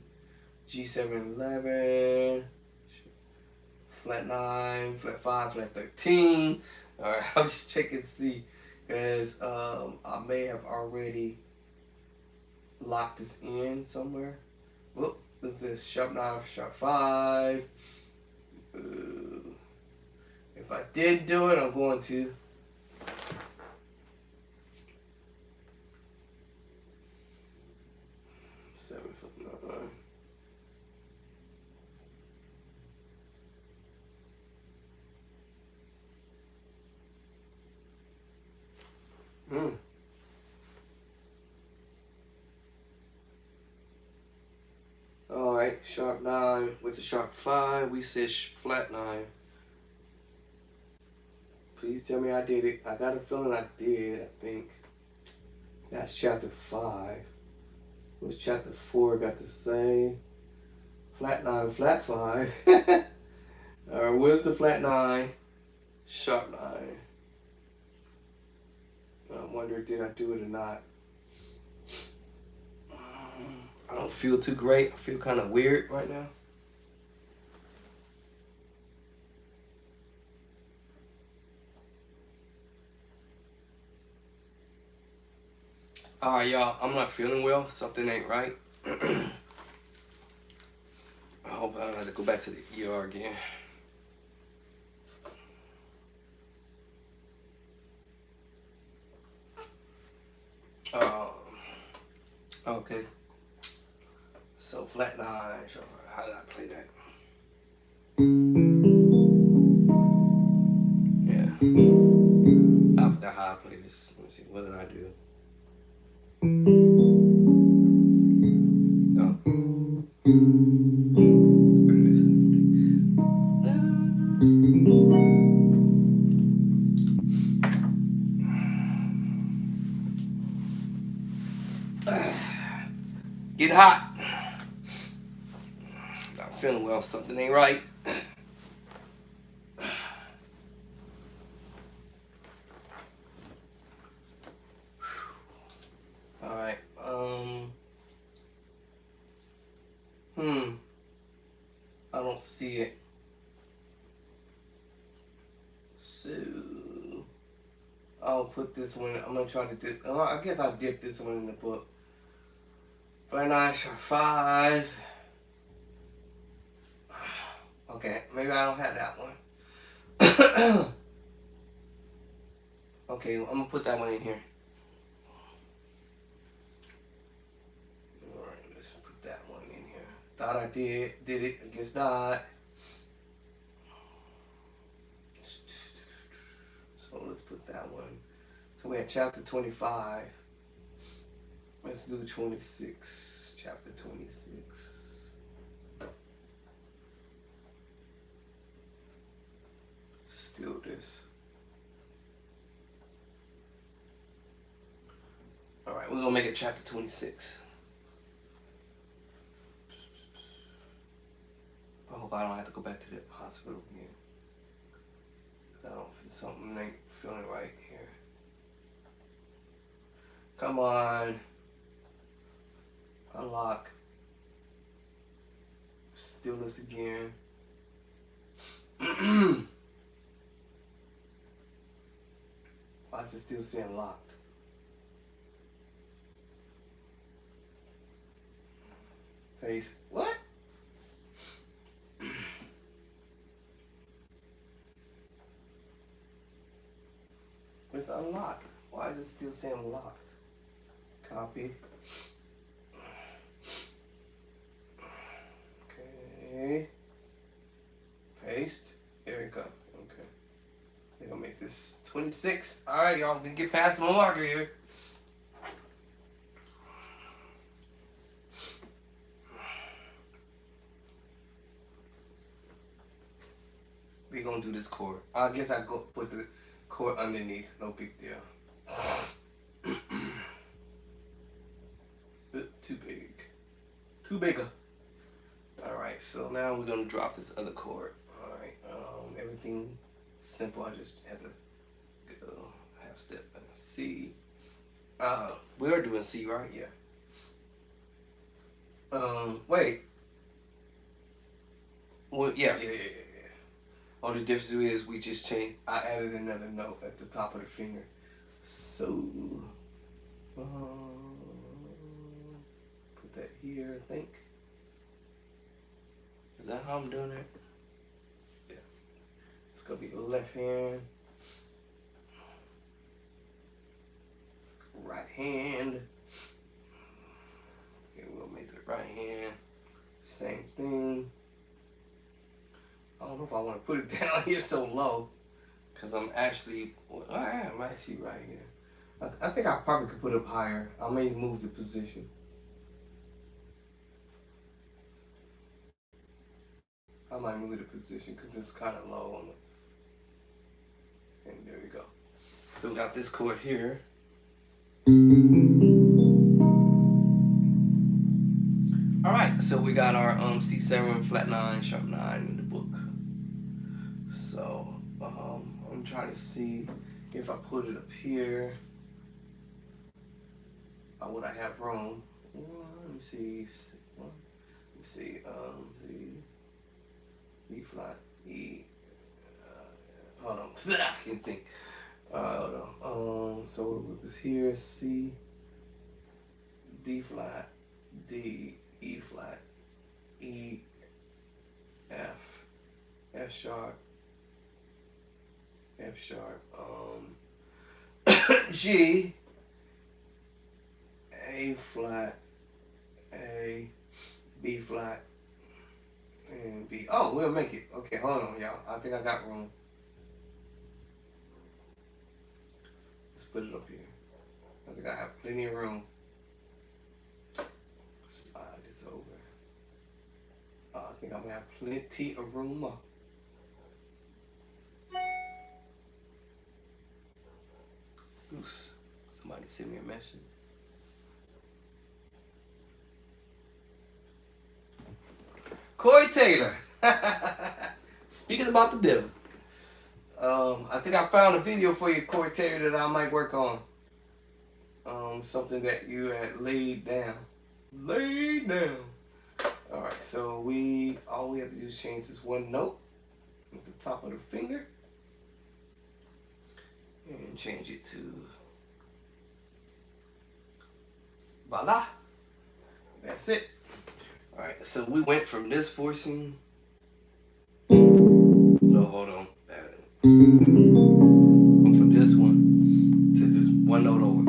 G7, 11. Flat 9, flat 5, flat 13. Alright, I'm just checking to see. Because I may have already locked this in somewhere. Whoop, what's this? Sharp 9, sharp 5. If I did do it, I'm going to. Seven foot 9. Alright, sharp 9 with the sharp 5. We said flat 9. Please tell me I did it. I got a feeling I did, I think. That's chapter 5. What's chapter 4 got the same? Flat 9, flat 5. Alright, where's the flat 9? Sharp 9. I wonder, did I do it or not? I don't feel too great. I feel kind of weird right now. Alright, y'all. I'm not feeling well. Something ain't right. I hope I don't have to go back to the ER again. Okay. So flat 9. So how did I play that? Yeah. I forgot how I play this. Let me see. What did I do? Get hot. Not feeling well. Something ain't right. All right. I don't see it. So I'll put this one. I'm gonna try to dip. I guess I'll dip this one in the book. Flat 9, sharp 5. Okay, maybe I don't have that one. Okay, I'm gonna put that one in here. Alright, let's put that one in here. Thought I did it, I guess not. So let's put that one. So we have chapter 25. Let's do 26. Chapter 26. Still this. Alright, we're gonna make it chapter 26. I hope I don't have to go back to the hospital again. Because I don't feel something ain't feeling right here. Come on. Unlock. Still this again. Why is it still saying locked? Face. What? It's unlocked. Why is it still saying locked? Copy. 26. Alright, y'all. We get past my marker here. We're gonna do this chord. I guess I go put the chord underneath. No big deal. Too big. Too bigger. Alright, so now we're gonna drop this other chord. Alright, everything simple. I just have to go half step and C. We are doing C, right? Yeah. Wait. Well, yeah. Only difference is we just changed. I added another note at the top of the finger. So, put that here, I think. Is that how I'm doing it? Yeah. It's gonna be the left hand. Right hand. Okay, we'll make the right hand. Same thing. I don't know if I want to put it down here so low, because I'm actually right here. I think I probably could put it up higher. I may move the position. I might move the position because it's kind of low on it. And there we go. So we got this chord here. All right, so we got our C7 flat 9 sharp 9 in the book. So I'm trying to see if I put it up here, would I have room? Let me see. C, B flat, E. Hold on, I can't think. Hold on. So it was here, C, D flat, D, E flat, E, F, F sharp, F sharp, G, A flat, A, B flat, and B. Oh, we'll make it. Okay, hold on, y'all. I think I got room. Let's put it up here. I think I have plenty of room. Slide this over. I think I'm gonna have plenty of room. Oops. Somebody sent me a message. Corey Taylor. Speaking about the devil. I think I found a video for you, Corey Taylor, that I might work on. Something that you had laid down. Laid down. Alright, so all we have to do is change this one note at the top of the finger. And change it to voila. That's it. Alright, so we went from this forcing. No, hold on. Went from this one to just one note over.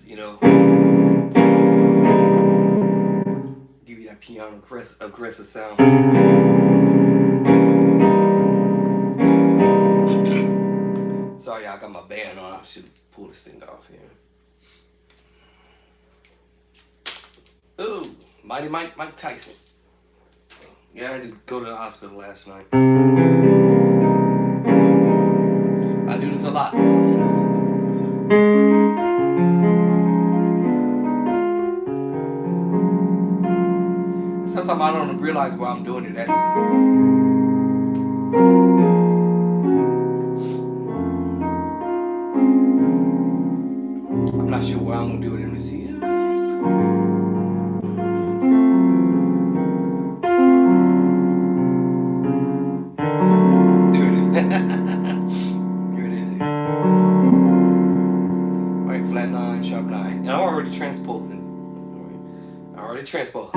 You know, give you that piano aggressive sound. Sorry, I got my band on. I should pull this thing off here. Ooh, Mighty Mike Tyson. Yeah, I had to go to the hospital last night. I do this a lot. Sometimes I don't realize why I'm doing it. I'm not sure where I'm gonna do it. Let me see. There it is. Here it is. Alright, flat 9, sharp 9. And I'm already transposing. I already transposed.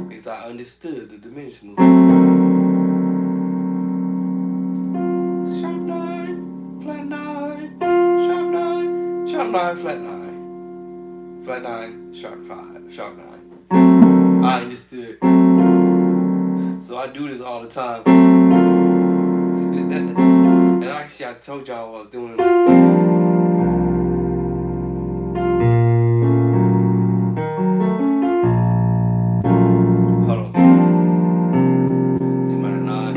Because I understood the diminished movement. Sharp 9, flat 9, sharp 9, sharp 9, flat 9. Flat 9, sharp 5, sharp 9. I understood So I do this all the time. And actually, I told y'all what I was doing. Hold on. C minor 9.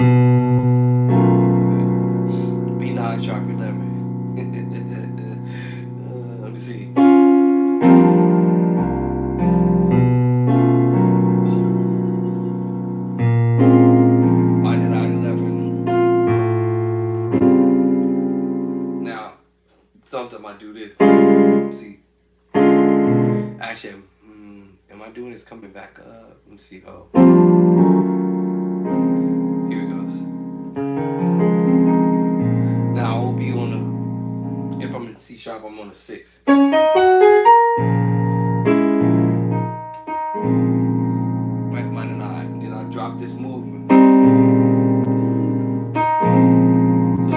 B9 sharp 11. Let me see. Minor 9, 11. Now, sometimes I do this. Let me see. Actually, am I doing this coming back up? Let me see. Oh. Here it goes. Now I will be on the, if I'm in C sharp, I'm on the 6. Right, minor 9. Then I drop this movement. So,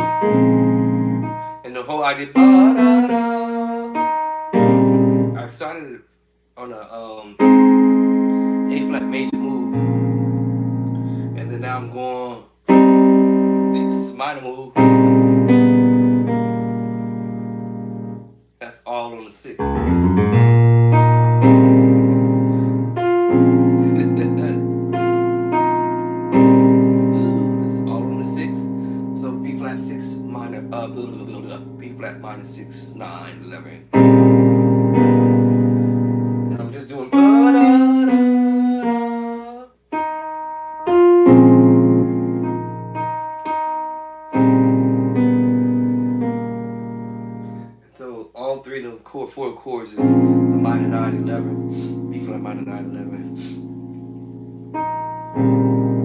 and the whole idea, I started on a A flat major move, and then now I'm going this minor move. That's all on the 6. That's all on the 6. So B flat 6 minor, B flat minor 6, 9, 11. And I'm just doing. So all three of the four chords is the minor 9, 11, B flat minor 9, 11,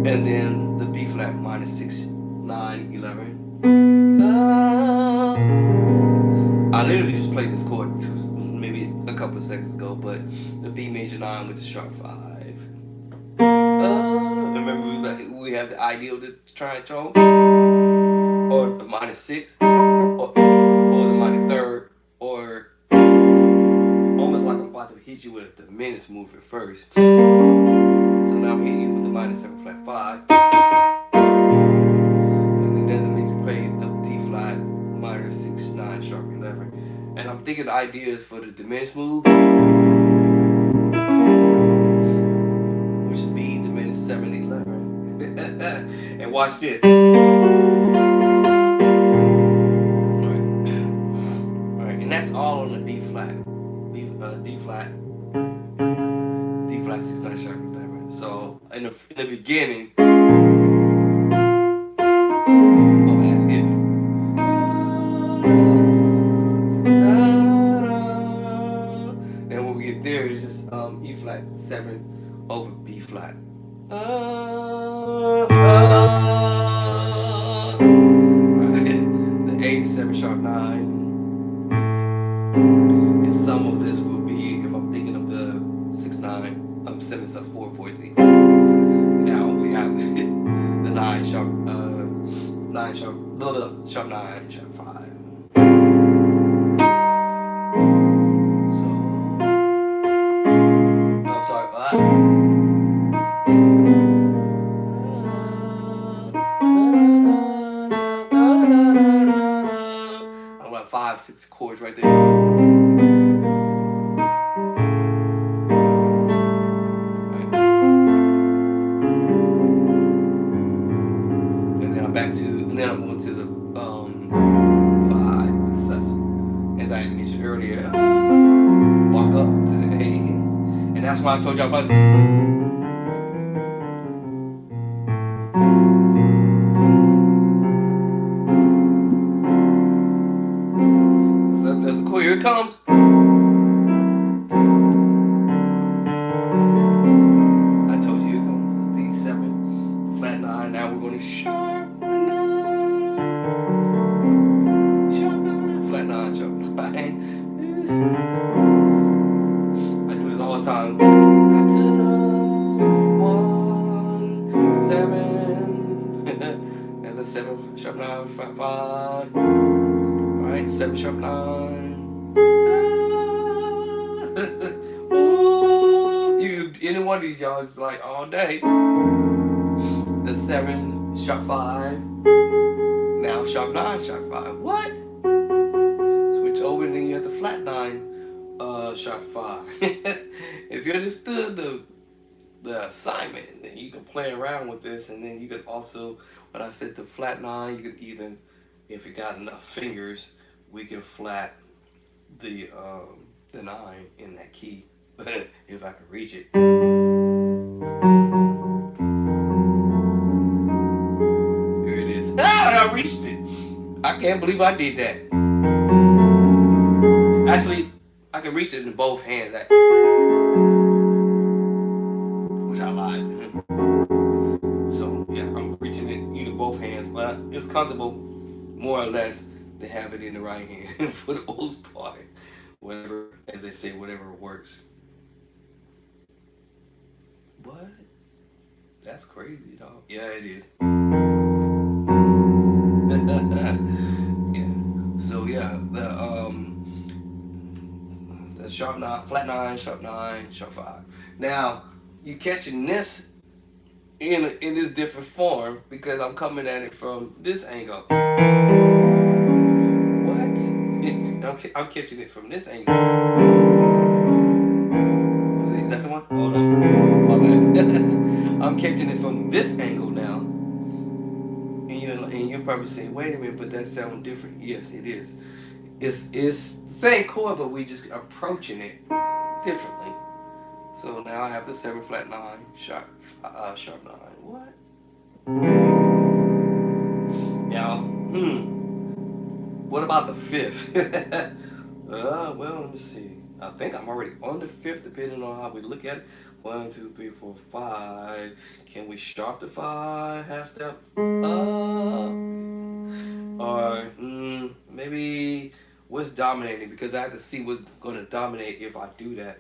and then the B flat minor 6, 9, 11. I literally just played this chord maybe a couple of seconds ago, but the B major 9 with the sharp 5. Remember we have the idea of the tritone, or the minor 6, or the minor 3rd, or almost like I'm about to hit you with a diminished move at first. So now I'm hitting you with the minor 7 flat 5. And then that makes me play the D flat minor 6, 9 sharp 11. And I'm thinking the idea is for the diminished move, which is B diminished 7, 11. And watch this. Alright, and that's all on the D flat. D flat 6, 9 sharp 11. So in the beginning, and when we get there, it's just E flat 7 over B flat. The A 7 sharp 9. And some of this will be, if I'm thinking of the 6 9, 7 sub 4 4 Z. Now we have the 9 sharp 9 sharp 9 sharp 5. So I'm sorry. I'm like 5, 6 chords right there. Then I'm going to the 5, such as I mentioned earlier. Walk up to the A, and that's why I told y'all about it. There's a chord. Here it comes. I told you here it comes. D7, flat 9. Now we're going to sharp. I do this all the time. To the 1, 7. There's a 7 sharp 9, 5. Alright, 7 sharp 9. Ooh, any one of these y'all is like all day. the 7 sharp 5. Now sharp 9 sharp 5. What? Switch over and then you have the flat 9 sharp 5. If you understood the assignment, then you can play around with this, and then you could also, when I said the flat 9, you could either, if you got enough fingers, we can flat the 9 in that key, if I can reach it. Here it is. Ah, I reached it. I can't believe I did that. Actually, I can reach it in both hands. Which I lied. So yeah, I'm reaching it in both hands, but it's comfortable, more or less, to have it in the right hand for the most part. Whatever, as they say, whatever works. What? That's crazy, dog. Yeah, it is. Yeah. So yeah, the sharp 9, flat 9, sharp 9, sharp 5. Now you catching this in this different form because I'm coming at it from this angle. What? I'm catching it from this angle. Is that the one? Hold on. My bad. I'm catching it from this angle now. And you're probably saying, wait a minute, but that sounds different. Yes, it is. It's the same chord, but we just approaching it differently. So now I have the 7 flat 9 sharp 9. What? Now, what about the 5th? Well, let me see. I think I'm already on the 5th, depending on how we look at it. 1, 2, 3, 4, 5. Can we sharp the 5 half step up? Or maybe what's dominating? Because I have to see what's going to dominate if I do that.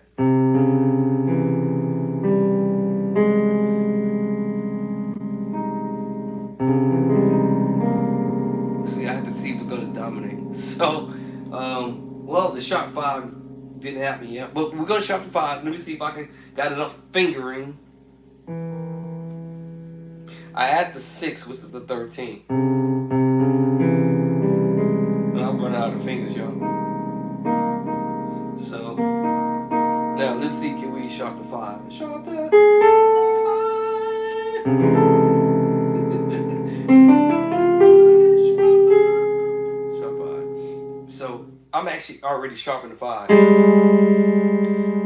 See, I have to see what's going to dominate. So, well, the sharp 5 didn't happen yet, but we're going to sharp the 5. Let me see if I got enough fingering. I add the 6, which is the 13. And I'm running out of fingers, y'all. So, now let's see, can we sharp the 5? Sharp the 5. So I'm actually already sharpening the 5,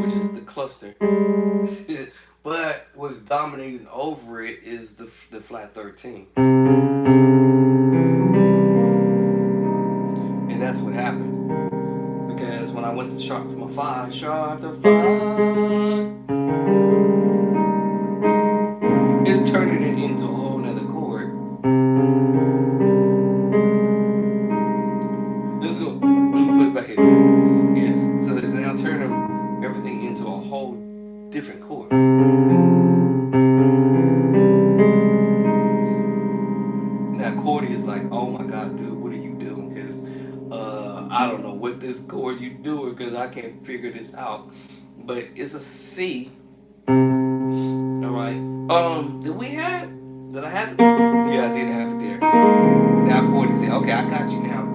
which is the cluster. But what's dominating over it is the flat 13. And that's what happened. Because when I went to sharp my 5, sharp the 5, it's turning it into a whole nother chord. Let's go. Let me put it back here. Yes. So it's now turning everything into a whole different chord. Now Cordy is like, oh my God, dude, what are you doing? Because I don't know what this chord you doing because I can't figure this out. But it's a C. All right. Did I have it? Yeah, I did have it there. Now Cordy said, okay, I got you now.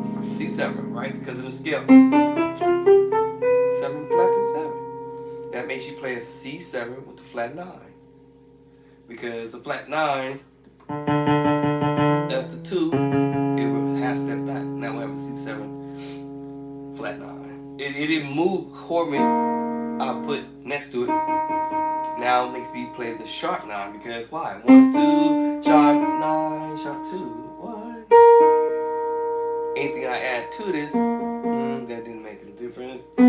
C7, right? Because of the scale. 7 flat to 7. That makes you play a C7 with the flat 9. Because the flat 9, that's the 2. It will half step back. Now we have a C7 flat 9. It didn't move chord I put next to it. Now it makes me play the sharp 9 because why? 1, 2, sharp 9, sharp 2. What? Anything I add to this, that didn't make a difference. That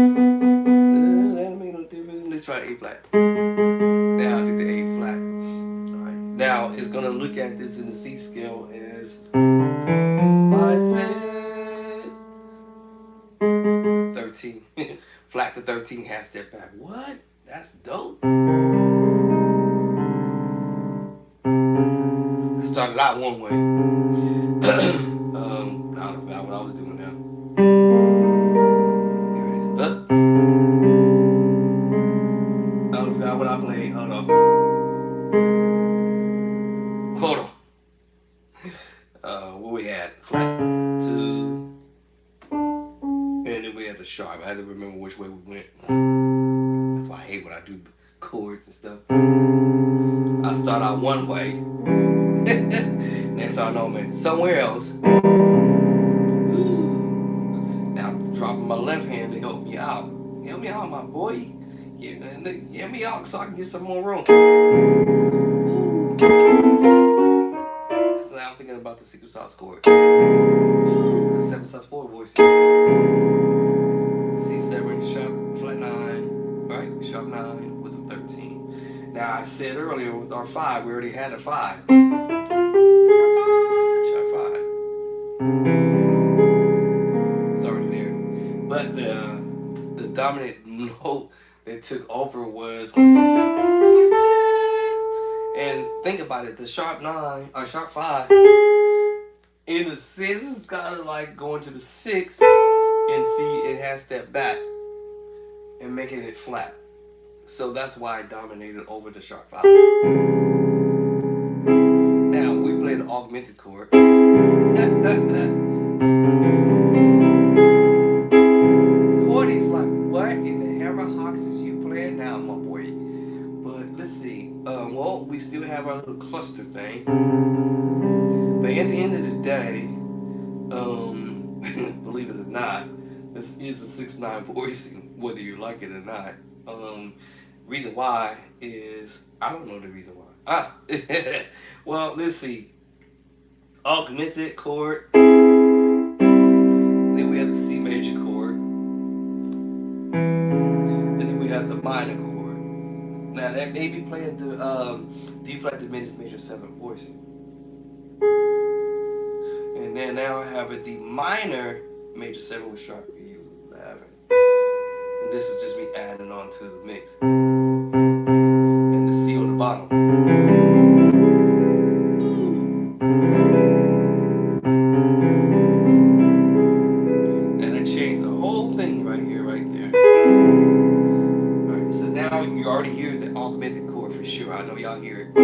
didn't make no difference. Let's try A flat. Now I did the A flat. Alright. Now it's gonna look at this in the C scale as 5, 6, 13. Flat to 13, half step back. What? That's dope. I started out one way. I forgot what I was doing now. Here it is. I forgot what I played. Hold on. Hold on. Where we at? Flat 2. And then we had the sharp. I had to remember which way we went. That's why I hate when I do chords and stuff. I start out one way. Next I know, man, somewhere else. Ooh. Now I'm dropping my left hand to help me out. Help me out, my boy. Get me out so I can get some more room. Ooh. Cause now I'm thinking about the secret sauce chord. Ooh. The 7/4 voice. C7 sharp flat 9, right? Sharp 9 with a 13. Now I said earlier with our 5, we already had a 5. Sharp 5. It's already there. But the dominant note that took over was, and think about it, the sharp 9 or sharp 5 in the 6 is kind of like going to the 6, and see it has step back and making it flat. So that's why I dominated over the sharp 5. Now we play the augmented chord. Cordy's like, what in the hammer hocks is you playing now, my boy? But let's see. Well, we still have our little cluster thing. But at the end of the day, believe it or not, this is a 6/9 voicing, whether you like it or not. Reason why is, I don't know the reason why. Well, let's see. Augmented chord. Then we have the C major chord. And then we have the minor chord. Now that may be playing the D flat diminished major 7 voicing. And then now I have a D minor major 7 with sharp 11. And this is just me adding on to the mix. And the C on the bottom. And I changed the whole thing right here, right there. Alright, so now you already hear the augmented chord for sure. I know y'all hear it.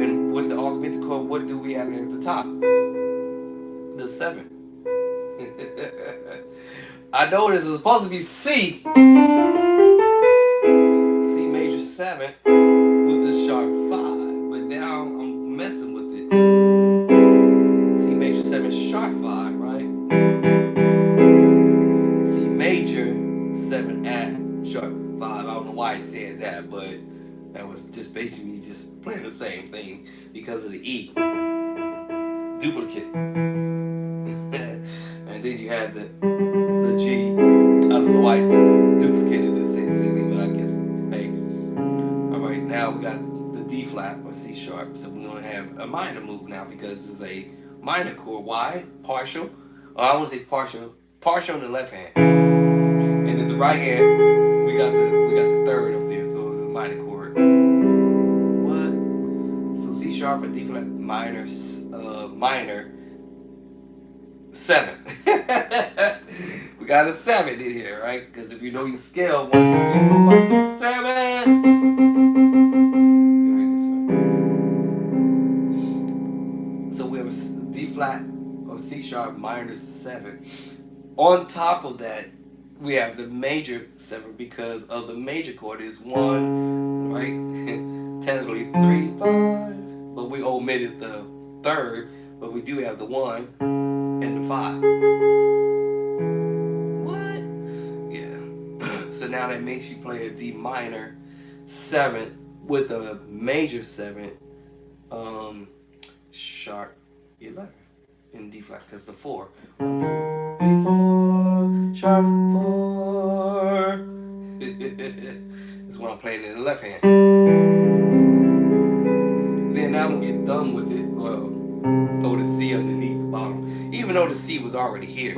And with the augmented chord, what do we have at the top? The 7. I know this is supposed to be C. C major 7 with the sharp 5. But now I'm messing with it. C major 7 sharp 5, right? C major 7 at sharp 5. I don't know why I said that, but that was just basically just playing the same thing because of the E. Duplicate. And then you had the G. I don't know why I just duplicated the same thing, but I guess, hey. Alright, now we got the D flat or C sharp. So we're going to have a minor move now because this is a minor chord. Why? Partial. Oh, I want to say partial. Partial on the left hand. And in the right hand, we got the third up there. So it's a minor chord. What? So C sharp and D flat minor 7. We got a 7 in here, right? Because if you know your scale, 1, 2, 3, 4, 5, 6, 7. So we have a D flat or C sharp minor 7. On top of that, we have the major 7 because of the major chord is 1, right? Technically 3, 5, but we omitted the third, but we do have the 1 and the 5. What? Yeah. So now that makes you play a D minor 7 with a major 7, sharp 11 in D flat because the 4. 1, 2, 3, 4, sharp 4. Is when I'm playing in the left hand. Then now I'm gonna get done with it. Well, throw the C underneath the bottom, even though the C was already here.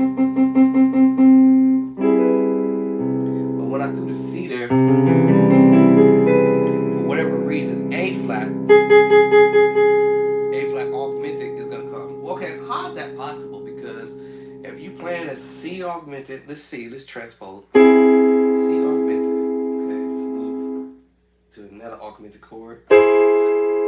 But when I threw the C there, for whatever reason, A flat augmented is gonna come. Okay, how is that possible? Because if you playing a C augmented, let's transpose. C augmented. Okay, let's move to another augmented chord.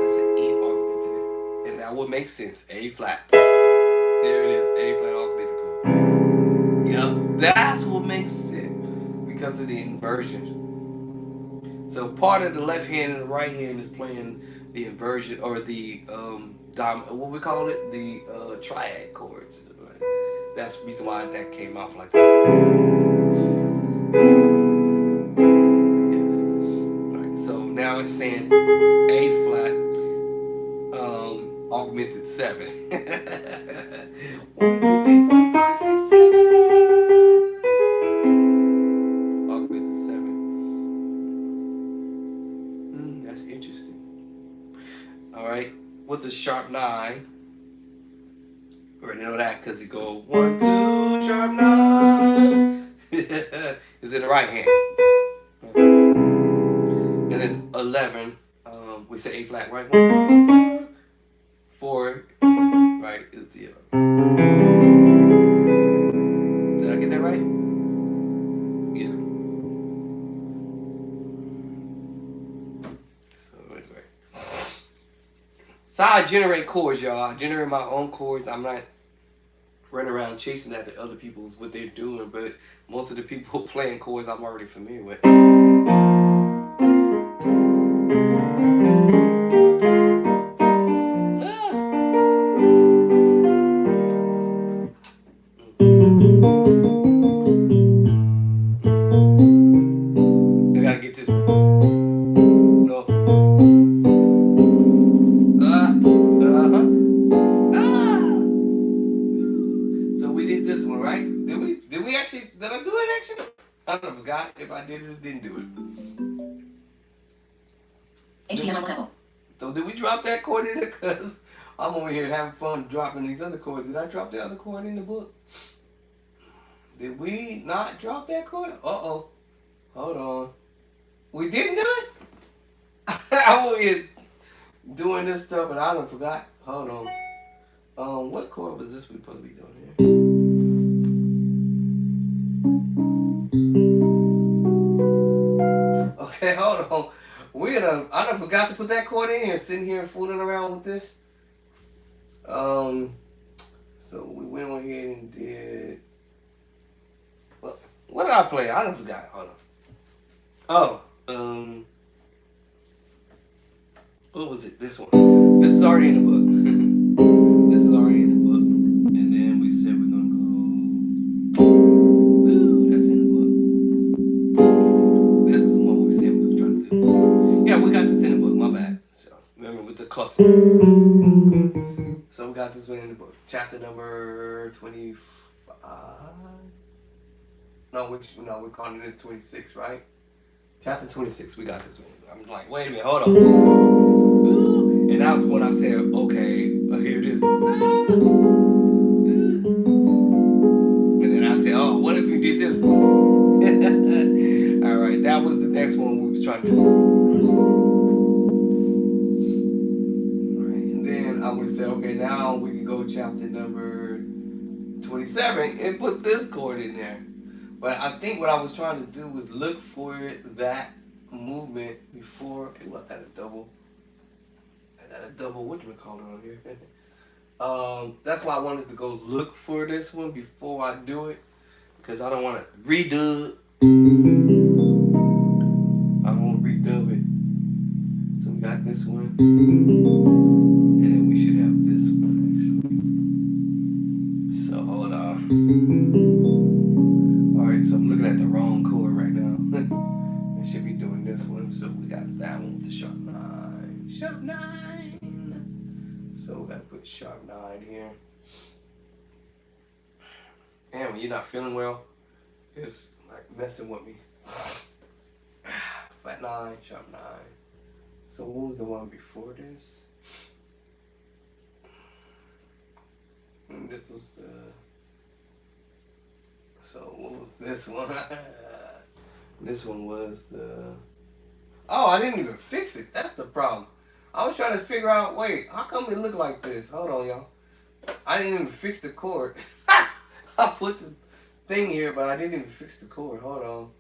That's an E augmented. And that would make sense. A flat. There it is. A flat augmented chord. Yep. That's what makes sense. Because of the inversion. So part of the left hand and the right hand is playing the inversion or the what we call it, the triad chords. That's the reason why that came off like that. Yes. All right. So now it's saying A flat augmented 7. 1, 2, 3, 4, 5, 6, 7. Augmented 7. That's interesting. All right, with the sharp 9, you already know that because you go 1, 2, sharp 9. It's in the right hand. And then 11, we say A flat, right? 1, 2, 3, 4, right? Is the did I get that right? Yeah. So anyway. So I generate chords, y'all. I generate my own chords. I'm not running around chasing after other people's what they're doing, but most of the people playing chords I'm already familiar with. I gotta get this. No. So we did this one, right? Did we actually? Did I do it actually? I forgot if I did it or didn't do it. HDMI level. So did we drop that chord in there? Cause I'm over here having fun dropping these other chords. Did I drop the other chord in the book? Did we not drop that chord? Uh-oh. Hold on. We didn't do it? I'm over here doing this stuff and I done forgot. Hold on. What chord was this we supposed to be doing here? Okay, hold on. I done forgot to put that chord in here, sitting here fooling around with this. So we went on ahead and did. What did I play? I done forgot. Hold on. Oh, what was it? This one. This is already in the book. This is already in the book. And then we said we're gonna go. Ooh, that's in the book. This is the one we said we were trying to do. Yeah, we got this in the book. My bad. So remember with the cluster. So we got this one in the book. Chapter number 25. No, we're calling it 26, right? Chapter 26. We got this one. I'm like, wait a minute, hold on. Ooh. And that was when I said, okay, here it is. And then I said, oh, what if you did this? All right, that was the next one we was trying to do. All right, and then I would say, okay, now we can go chapter number 27 and put this chord in there. But I think what I was trying to do was look for that movement before. Well, I got a double. What do we call it on here? That's why I wanted to go look for this one before I do it, because I don't want to redo it. I won't redo it. So we got this one, and then we should have this one actually. So hold on. Alright, so I'm looking at the wrong chord right now. I should be doing this one. So we got that one with the sharp 9. Sharp 9. So we gotta put sharp 9 here. And when you're not feeling well, it's like messing with me. Flat 9, sharp 9. So what was the one before this? And this was the. So what was this one? This one was the. Oh, I didn't even fix it. That's the problem. I was trying to figure out, wait, how come it look like this? Hold on, y'all. I didn't even fix the chord. I put the thing here, but I didn't even fix the chord. Hold on.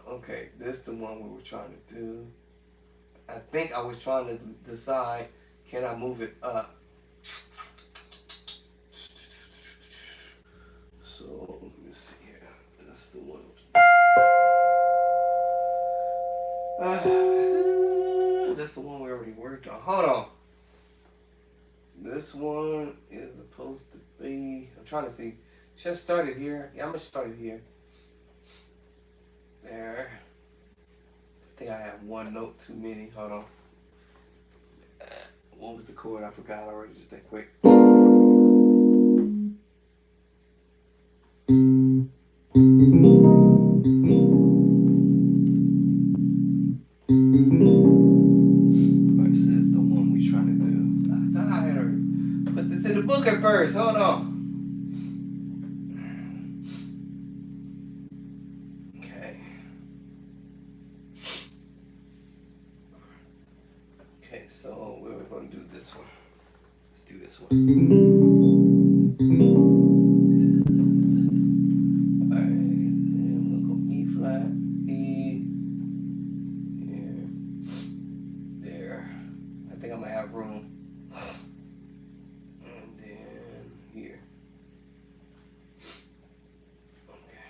Okay. Okay, this is the one we were trying to do. I think I was trying to decide, can I move it up? So let me see here. That's the one. That's the one we already worked on. Hold on. This one is supposed to be. I'm trying to see. Should I start it here? Yeah, I'm gonna start it here. There. I think I have one note too many. Hold on. What was the chord? I forgot already. Just that quick. This is the one we trying to do. I thought I had her put this in the book at first. Hold on. Okay. Okay, so we're going to do this one. Let's do this one. Room, and then here. Okay.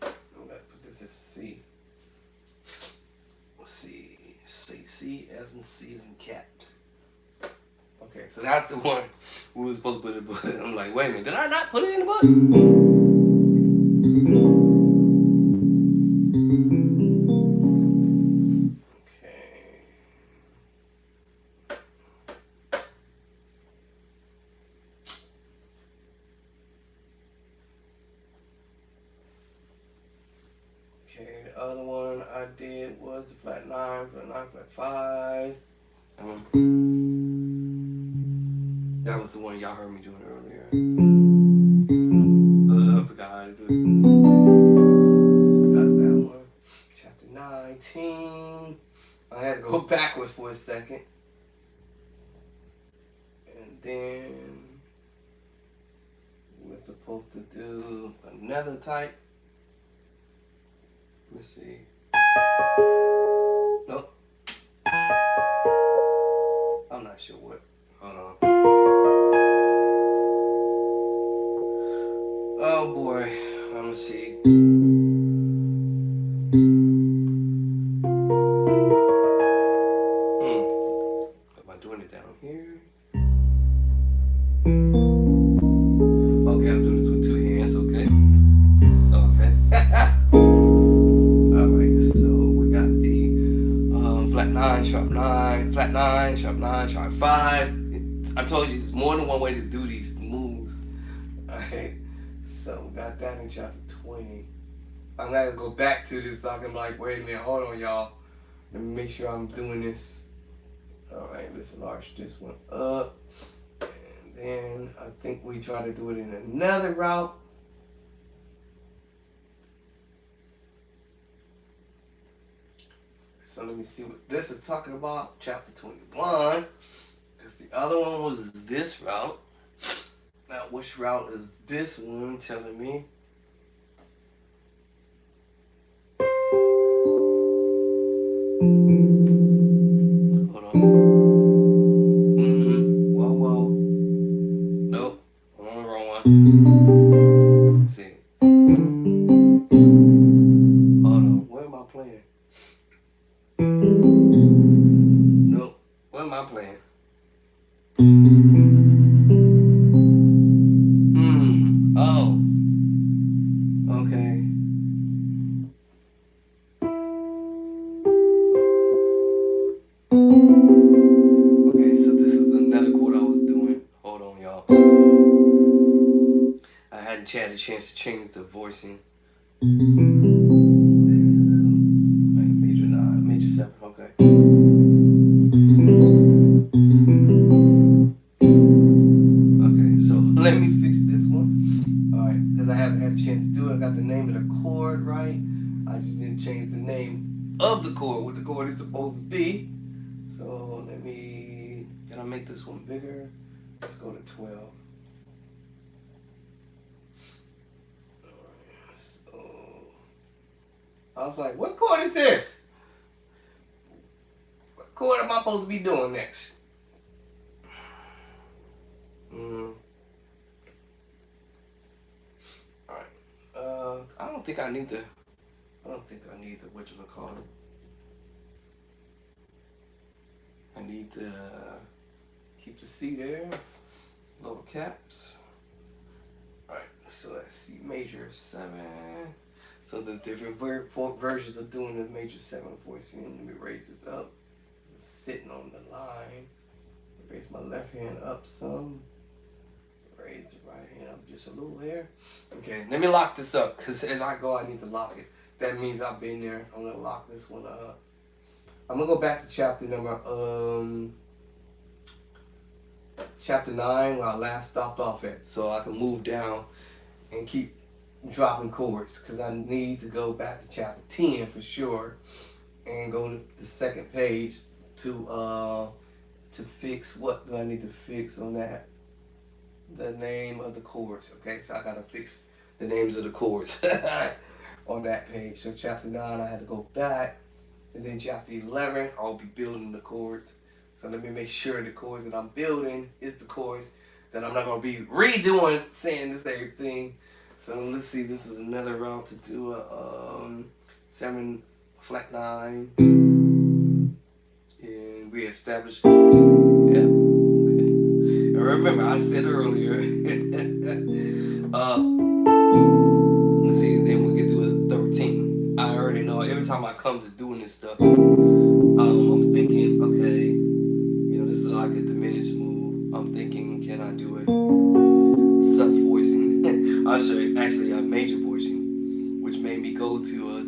I'm gonna put this as C. C as in C as in cat. Okay, so that's the one we were supposed to put in the book. I'm like, wait a minute, did I not put it in the book? Okay, the other one I did was the flat 9, flat 5. That was the one y'all heard me doing earlier. I forgot how to do it. So I got that one. Chapter 19. I had to go backwards for a second. And then we're supposed to do another type. Let's see. Nope. I'm not sure what. Hold on. Oh boy. I'm gonna see. Am I doing it down here? Okay, I'm doing this with two hands, okay. Okay. Flat 9, sharp 9, flat 9, sharp 9, sharp 5. I told you, there's more than one way to do these moves. Alright, so we got that in chapter 20. I'm gonna go back to this so I can like, wait a minute, hold on y'all. Let me make sure I'm doing this. Alright, let's enlarge this one up. And then I think we try to do it in another route. So let me see what this is talking about. Chapter 21. Because the other one was this route. Now, which route is this one telling me? Hold on. Whoa. Nope. I'm on the wrong one. Let's see. Hold on. Where am I playing? Nope. What am I playing? Oh. Okay. Okay, so this is another chord I was doing. Hold on, y'all. I hadn't had a chance to change the voicing. Major 9, major 7, okay. Okay, so let me fix this one. Alright, because I haven't had a chance to do it. I got the name of the chord right. I just didn't change the name of the chord, what the chord is supposed to be. So let me, can I make this one bigger? Let's go to 12. I was like, what chord is this? What chord am I supposed to be doing next? Alright. I don't think I need the whatchamacallit. I need to keep the C there. Lower caps. Alright, so that's C major 7. So there's different versions of doing the major 7 voicing. Let me raise this up. It's sitting on the line. Raise my left hand up some. Raise the right hand up just a little there. Okay, let me lock this up, because as I go, I need to lock it. That means I've been there. I'm going to lock this one up. I'm going to go back to chapter 9, where I last stopped off at, so I can move down and keep dropping chords, because I need to go back to chapter 10 for sure and go to the second page to fix what do I need to fix on that. The name of the chords. Okay, so I gotta fix the names of the chords on that page. So chapter 9 I had to go back, and then chapter 11 I'll be building the chords. So let me make sure the chords that I'm building is the chords that I'm not gonna be redoing, saying the same thing. So let's see, this is another route to do a 7 flat 9, and we established. Yeah. Remember, I said earlier, let's see, then we can do a 13. I already know, every time I come to doing this stuff, I'm thinking, okay, you know, this is like a diminished move. I'm thinking, can I do it? Sus voicing. I'll show you, actually, a major voicing, which made me go to a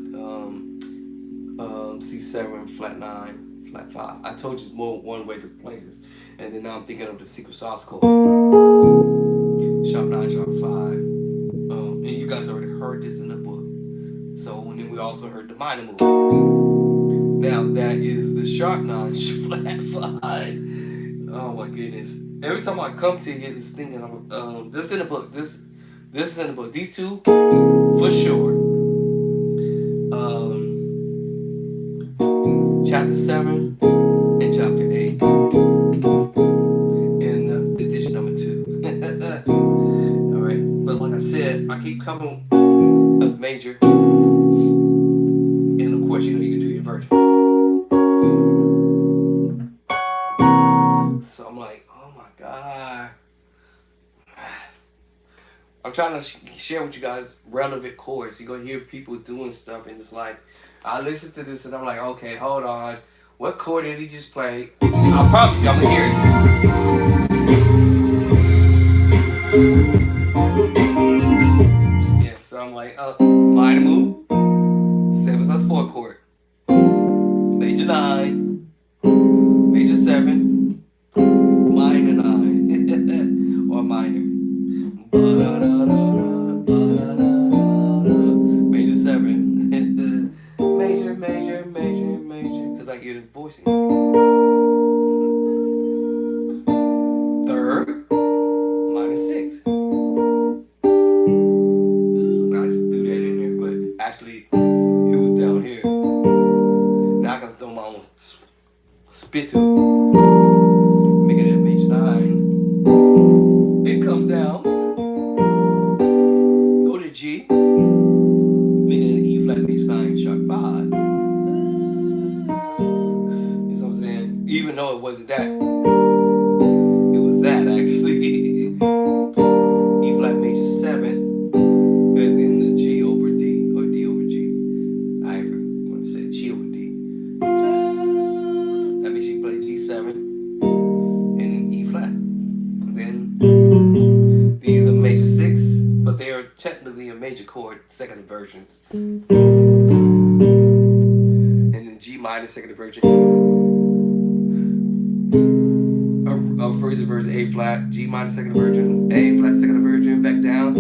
C7, flat 9, flat 5. I told you it's more one way to play this. And then now I'm thinking of the secret sauce chord. Sharp 9, sharp 5. And you guys already heard this in the book. So, and then we also heard the minor move. Now that is the sharp 9, flat 5. Oh my goodness. Every time I come to get this thing, and this is in the book. This is in the book. These two, for sure. Chapter 7 and chapter 8. Alright, but like I said, I keep coming as major, and of course, you know, you can do your inversion. So I'm like, oh my god. I'm trying to share with you guys relevant chords. You're gonna hear people doing stuff, and it's like, I listen to this and I'm like, okay, hold on. What chord did he just play? I promise you, I'm gonna hear it. Yeah, so I'm like, minor move, 7/4 chord, major 9, major 7, minor 9, or minor, major 7, major, because I get it voicing. Third, minor 6. I just threw that in there, but actually, it was down here. Now I can throw my own spit to it. Make it a major 9. And come down. Go to G. Make it an E flat major 9 sharp 5. You know what I'm saying? Even though it wasn't that. It was that actually. E flat major 7. And then the G over D, or D over G. I want to say G over D. That means you play G7 and then E flat. And then these are major 6, but they are technically a major chord, second inversions. And then G minor, second inversion. First inversion, A flat, G minor, second inversion, A flat, second inversion, back down.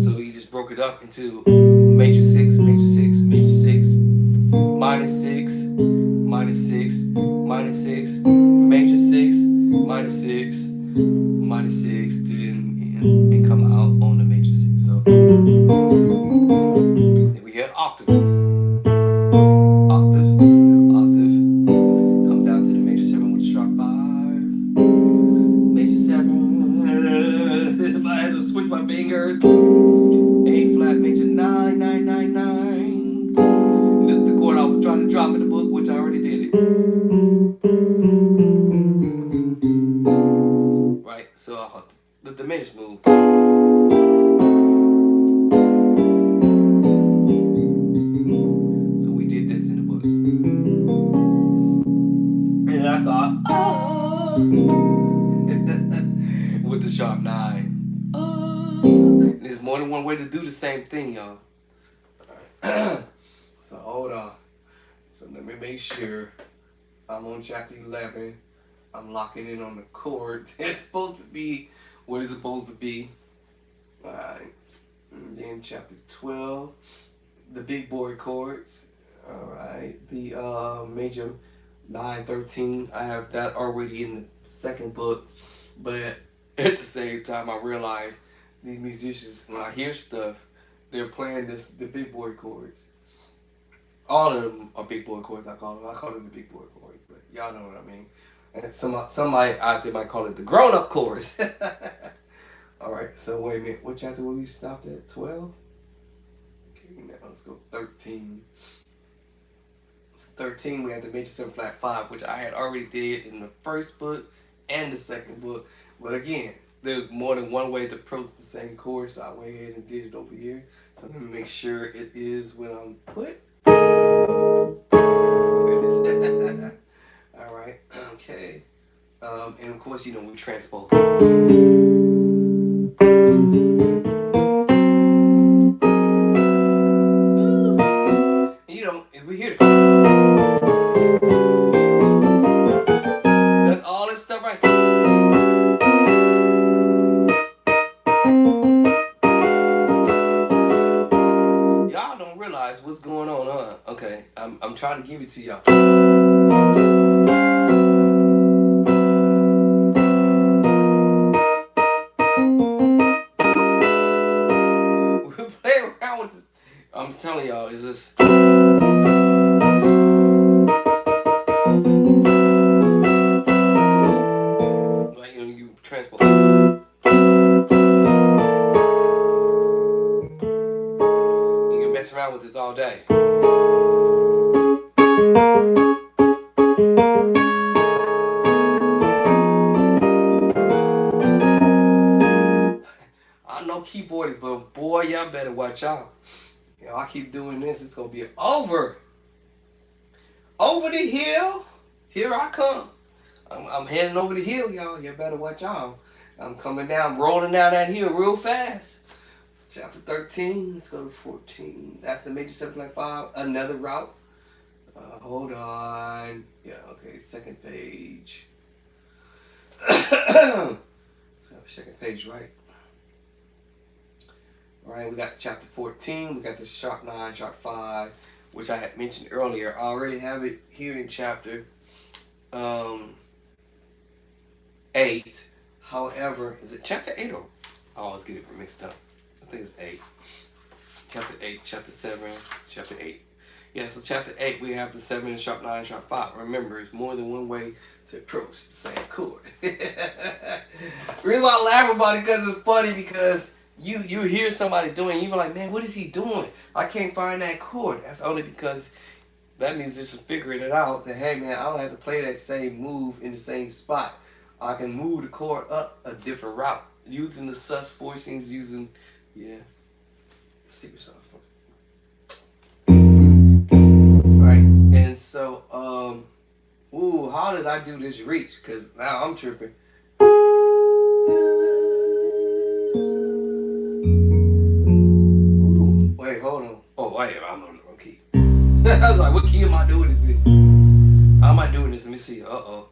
So he just broke it up into major 6, major 6, major 6, minor 6, minor 6, minor 6, major 6, minor 6, minor 6, and come out on the major 6. So then we hear push my fingers. A flat major 9 9 9 9. This is the chord I was trying to drop in the book, which I already did it. Right, so the diminished move. So we did this in the book. And I thought, oh, with the sharp 9. Oh. There's more than one way to do the same thing, y'all. Alright. So hold on. So let me make sure I'm on chapter 11. I'm locking in on the chord. It's supposed to be what it's supposed to be. Alright. And then chapter 12, the big boy chords. Alright. The major 9, 13. I have that already in the second book. But at the same time, I realize these musicians, when I hear stuff, they're playing the big boy chords. All of them are big boy chords, I call them. I call them the big boy chords, but y'all know what I mean. And somebody out there might call it the grown-up chords. Alright, so wait a minute. What chapter will we stop at? 12? Okay, now let's go 13. So 13, we have the major 7 flat 5, which I had already did in the first book and the second book. But again, there's more than one way to approach the same chord, so I went ahead and did it over here. So let me make sure it is what I'm put. There it is. Alright, okay. And of course, you know, we transpose. You know, if we hear it. That's all this stuff right there. Y'all don't realize what's going on, huh? Okay, I'm trying to give it to y'all. We're playing around with this. I'm telling y'all, is this. Like, you know, you transport. You can mess around with this all day. I know keyboardists, but boy, y'all better watch out. You know, I keep doing this, it's gonna be over. Over the hill, here I come. I'm heading over the hill, y'all. You better watch out. I'm coming down, rolling down that hill real fast. Chapter 13, let's go to 14. That's the major 7 flat 5, another route. Hold on. Yeah, okay, second page. So, second page, right? Alright, we got chapter 14. We got the sharp 9, sharp 5, which I had mentioned earlier. I already have it here in chapter 8. However, is it chapter 8 or? I always get it mixed up. I think it's 8. Chapter 8, chapter 7, chapter 8. Yeah, so chapter 8, we have the 7, sharp 9, sharp 5. Remember, it's more than one way to approach the same chord. The reason why I laugh about it because it's funny because you hear somebody doing it, you be like, man, what is he doing? I can't find that chord. That's only because that musician figured it out that, hey, man, I don't have to play that same move in the same spot. I can move the chord up a different route using the sus voicings, using, yeah, secret sus voicing. Alright, and so, ooh, how did I do this reach? Because now I'm tripping. Ooh, wait, hold on. Oh, wait, I'm on the wrong key. I was like, what key am I doing this in? How am I doing this? Let me see. Uh-oh.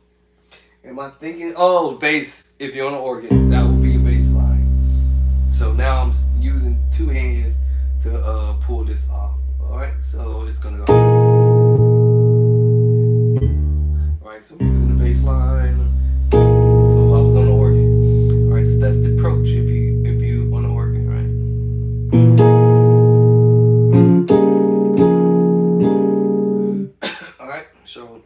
Am I thinking? Oh, bass. If you're on an organ, that will be a bass line. So now I'm using two hands to pull this off. Alright, so it's going to go. Alright, so I'm using the bass line. So if I was on the organ. Alright, so that's the approach if you on the organ, right? Alright, so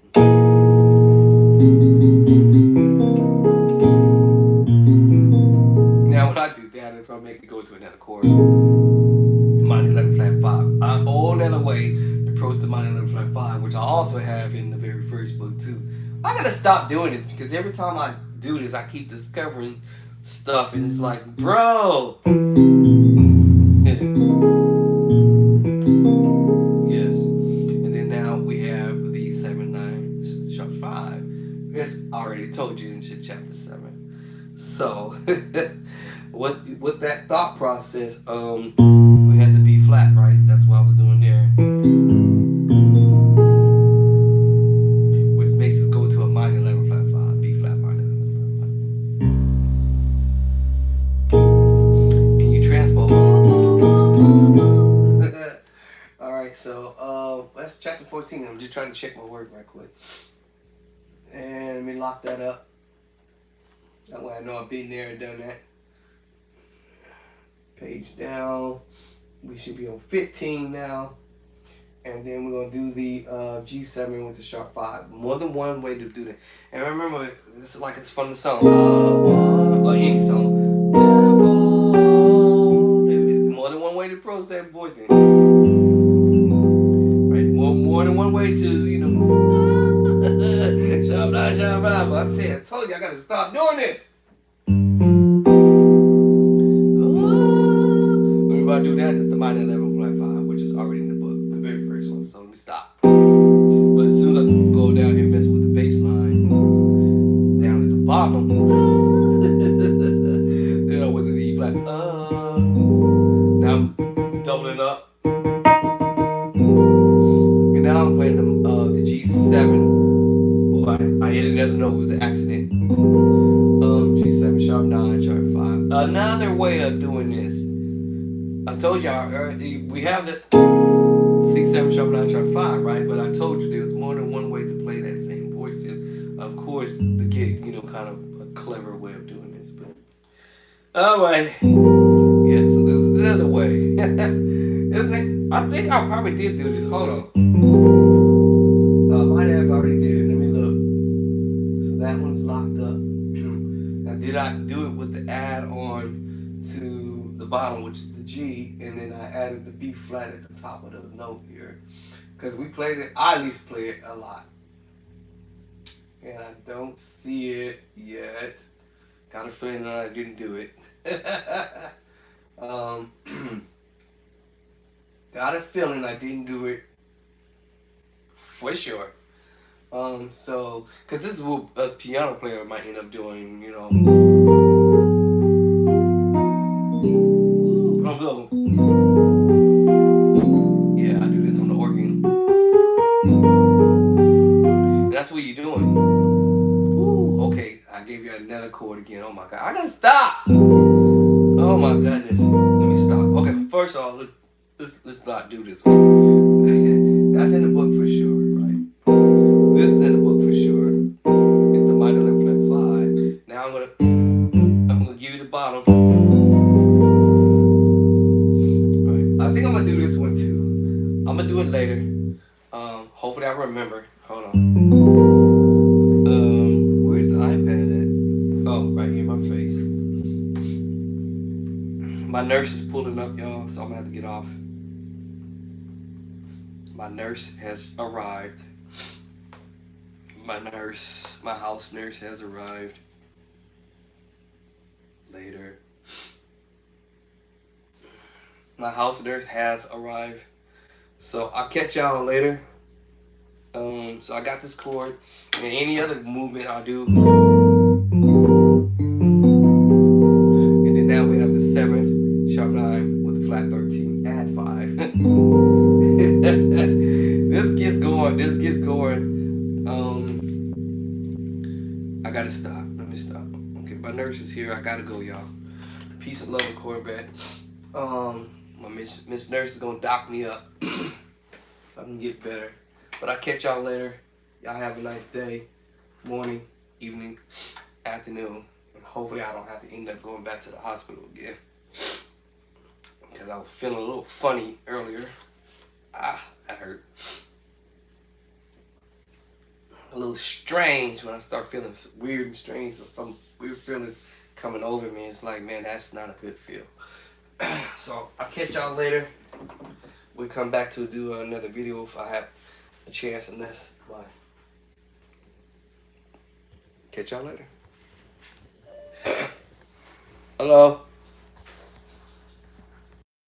now when I do that, so I'll make it go to another chord. Minor 11 flat 5. A whole another way to approach the minor 11 flat 5, which I also have in the very first book too. I gotta stop doing this because every time I do this, I keep discovering stuff, and it's like, bro. Yeah. Yes. And then now we have the 7/9 sharp 5. As I already told you in chapter 7. So with that thought process, we had the B flat, right? That's what I was doing there. Which makes us go to a minor 11 flat 5, B flat minor 11 flat 5. And you transpose. Alright, so that's chapter 14. I'm just trying to check my work right quick. And let me lock that up. That way I know I've been there and done that. Page down. We should be on 15 now. And then we're going to do the G7 with the sharp 5. More than one way to do that. And remember, it's like it's from the song. Or any song. There's more than one way to approach that voicing. Right? More than one way to, you know. Sharp 9, sharp 5. I told you I got to stop doing this. If I do that, it's the minor 11 flat 5, which is already in the book, the very first one. So let me stop. But as soon as I go down here and mess with the bass line, down at the bottom, then I went to the E flat. Now I'm doubling up, and now I'm playing the G7. Well, I hit another note. It was an accident. G7 sharp 9 sharp 5. Another way of doing this. I told y'all we have the C7 sharp 9 sharp 5, right? But I told you there's more than one way to play that same voice. And of course, to get, you know, kind of a clever way of doing this. But anyway, yeah. So this is another way. I think I probably did do this. Hold on. I might have already did it. Let me look. So that one's locked up. Now, did I do it with the add-on to the bottom, which is the G, and then I added the B flat at the top of the note here, because we played it. I at least play it a lot, and I don't see it yet. Got a feeling that I didn't do it. Got a feeling I didn't do it for sure. So, because this is what us piano player might end up doing, you know. Yeah, I do this on the organ. And that's what you're doing. Ooh, okay, I gave you another chord again. Oh my god, I gotta stop. Oh my goodness, let me stop. Okay, first off, let's not do this one. That's in the book for sure, right? This is in the book for sure. It's the minor 11 flat 5. Now I'm gonna give you the bottom. I think I'm gonna do this one too. I'm gonna do it later. Hopefully I remember. Hold on. Where's the iPad at? Oh, right here in my face. My nurse is pulling up, y'all, so I'm gonna have to get off. My nurse has arrived. My house nurse has arrived. Later. My house nurse has arrived. So I'll catch y'all later. So I got this chord, and any other movement I'll do. And then now we have the 7 sharp 9 with the flat 13, add 5. This gets going. I gotta stop. Let me stop. Okay, my nurse is here. I gotta go, y'all. Peace and love and Corvette. My Miss Nurse is gonna dock me up so I can get better. But I'll catch y'all later. Y'all have a nice day, morning, evening, afternoon. And hopefully I don't have to end up going back to the hospital again, because I was feeling a little funny earlier. That hurt. A little strange when I start feeling weird and strange, or some weird feeling coming over me. It's like, man, that's not a good feel. So I'll catch y'all later. We'll come back to do another video if I have a chance in this. Bye. Catch y'all later. Hello.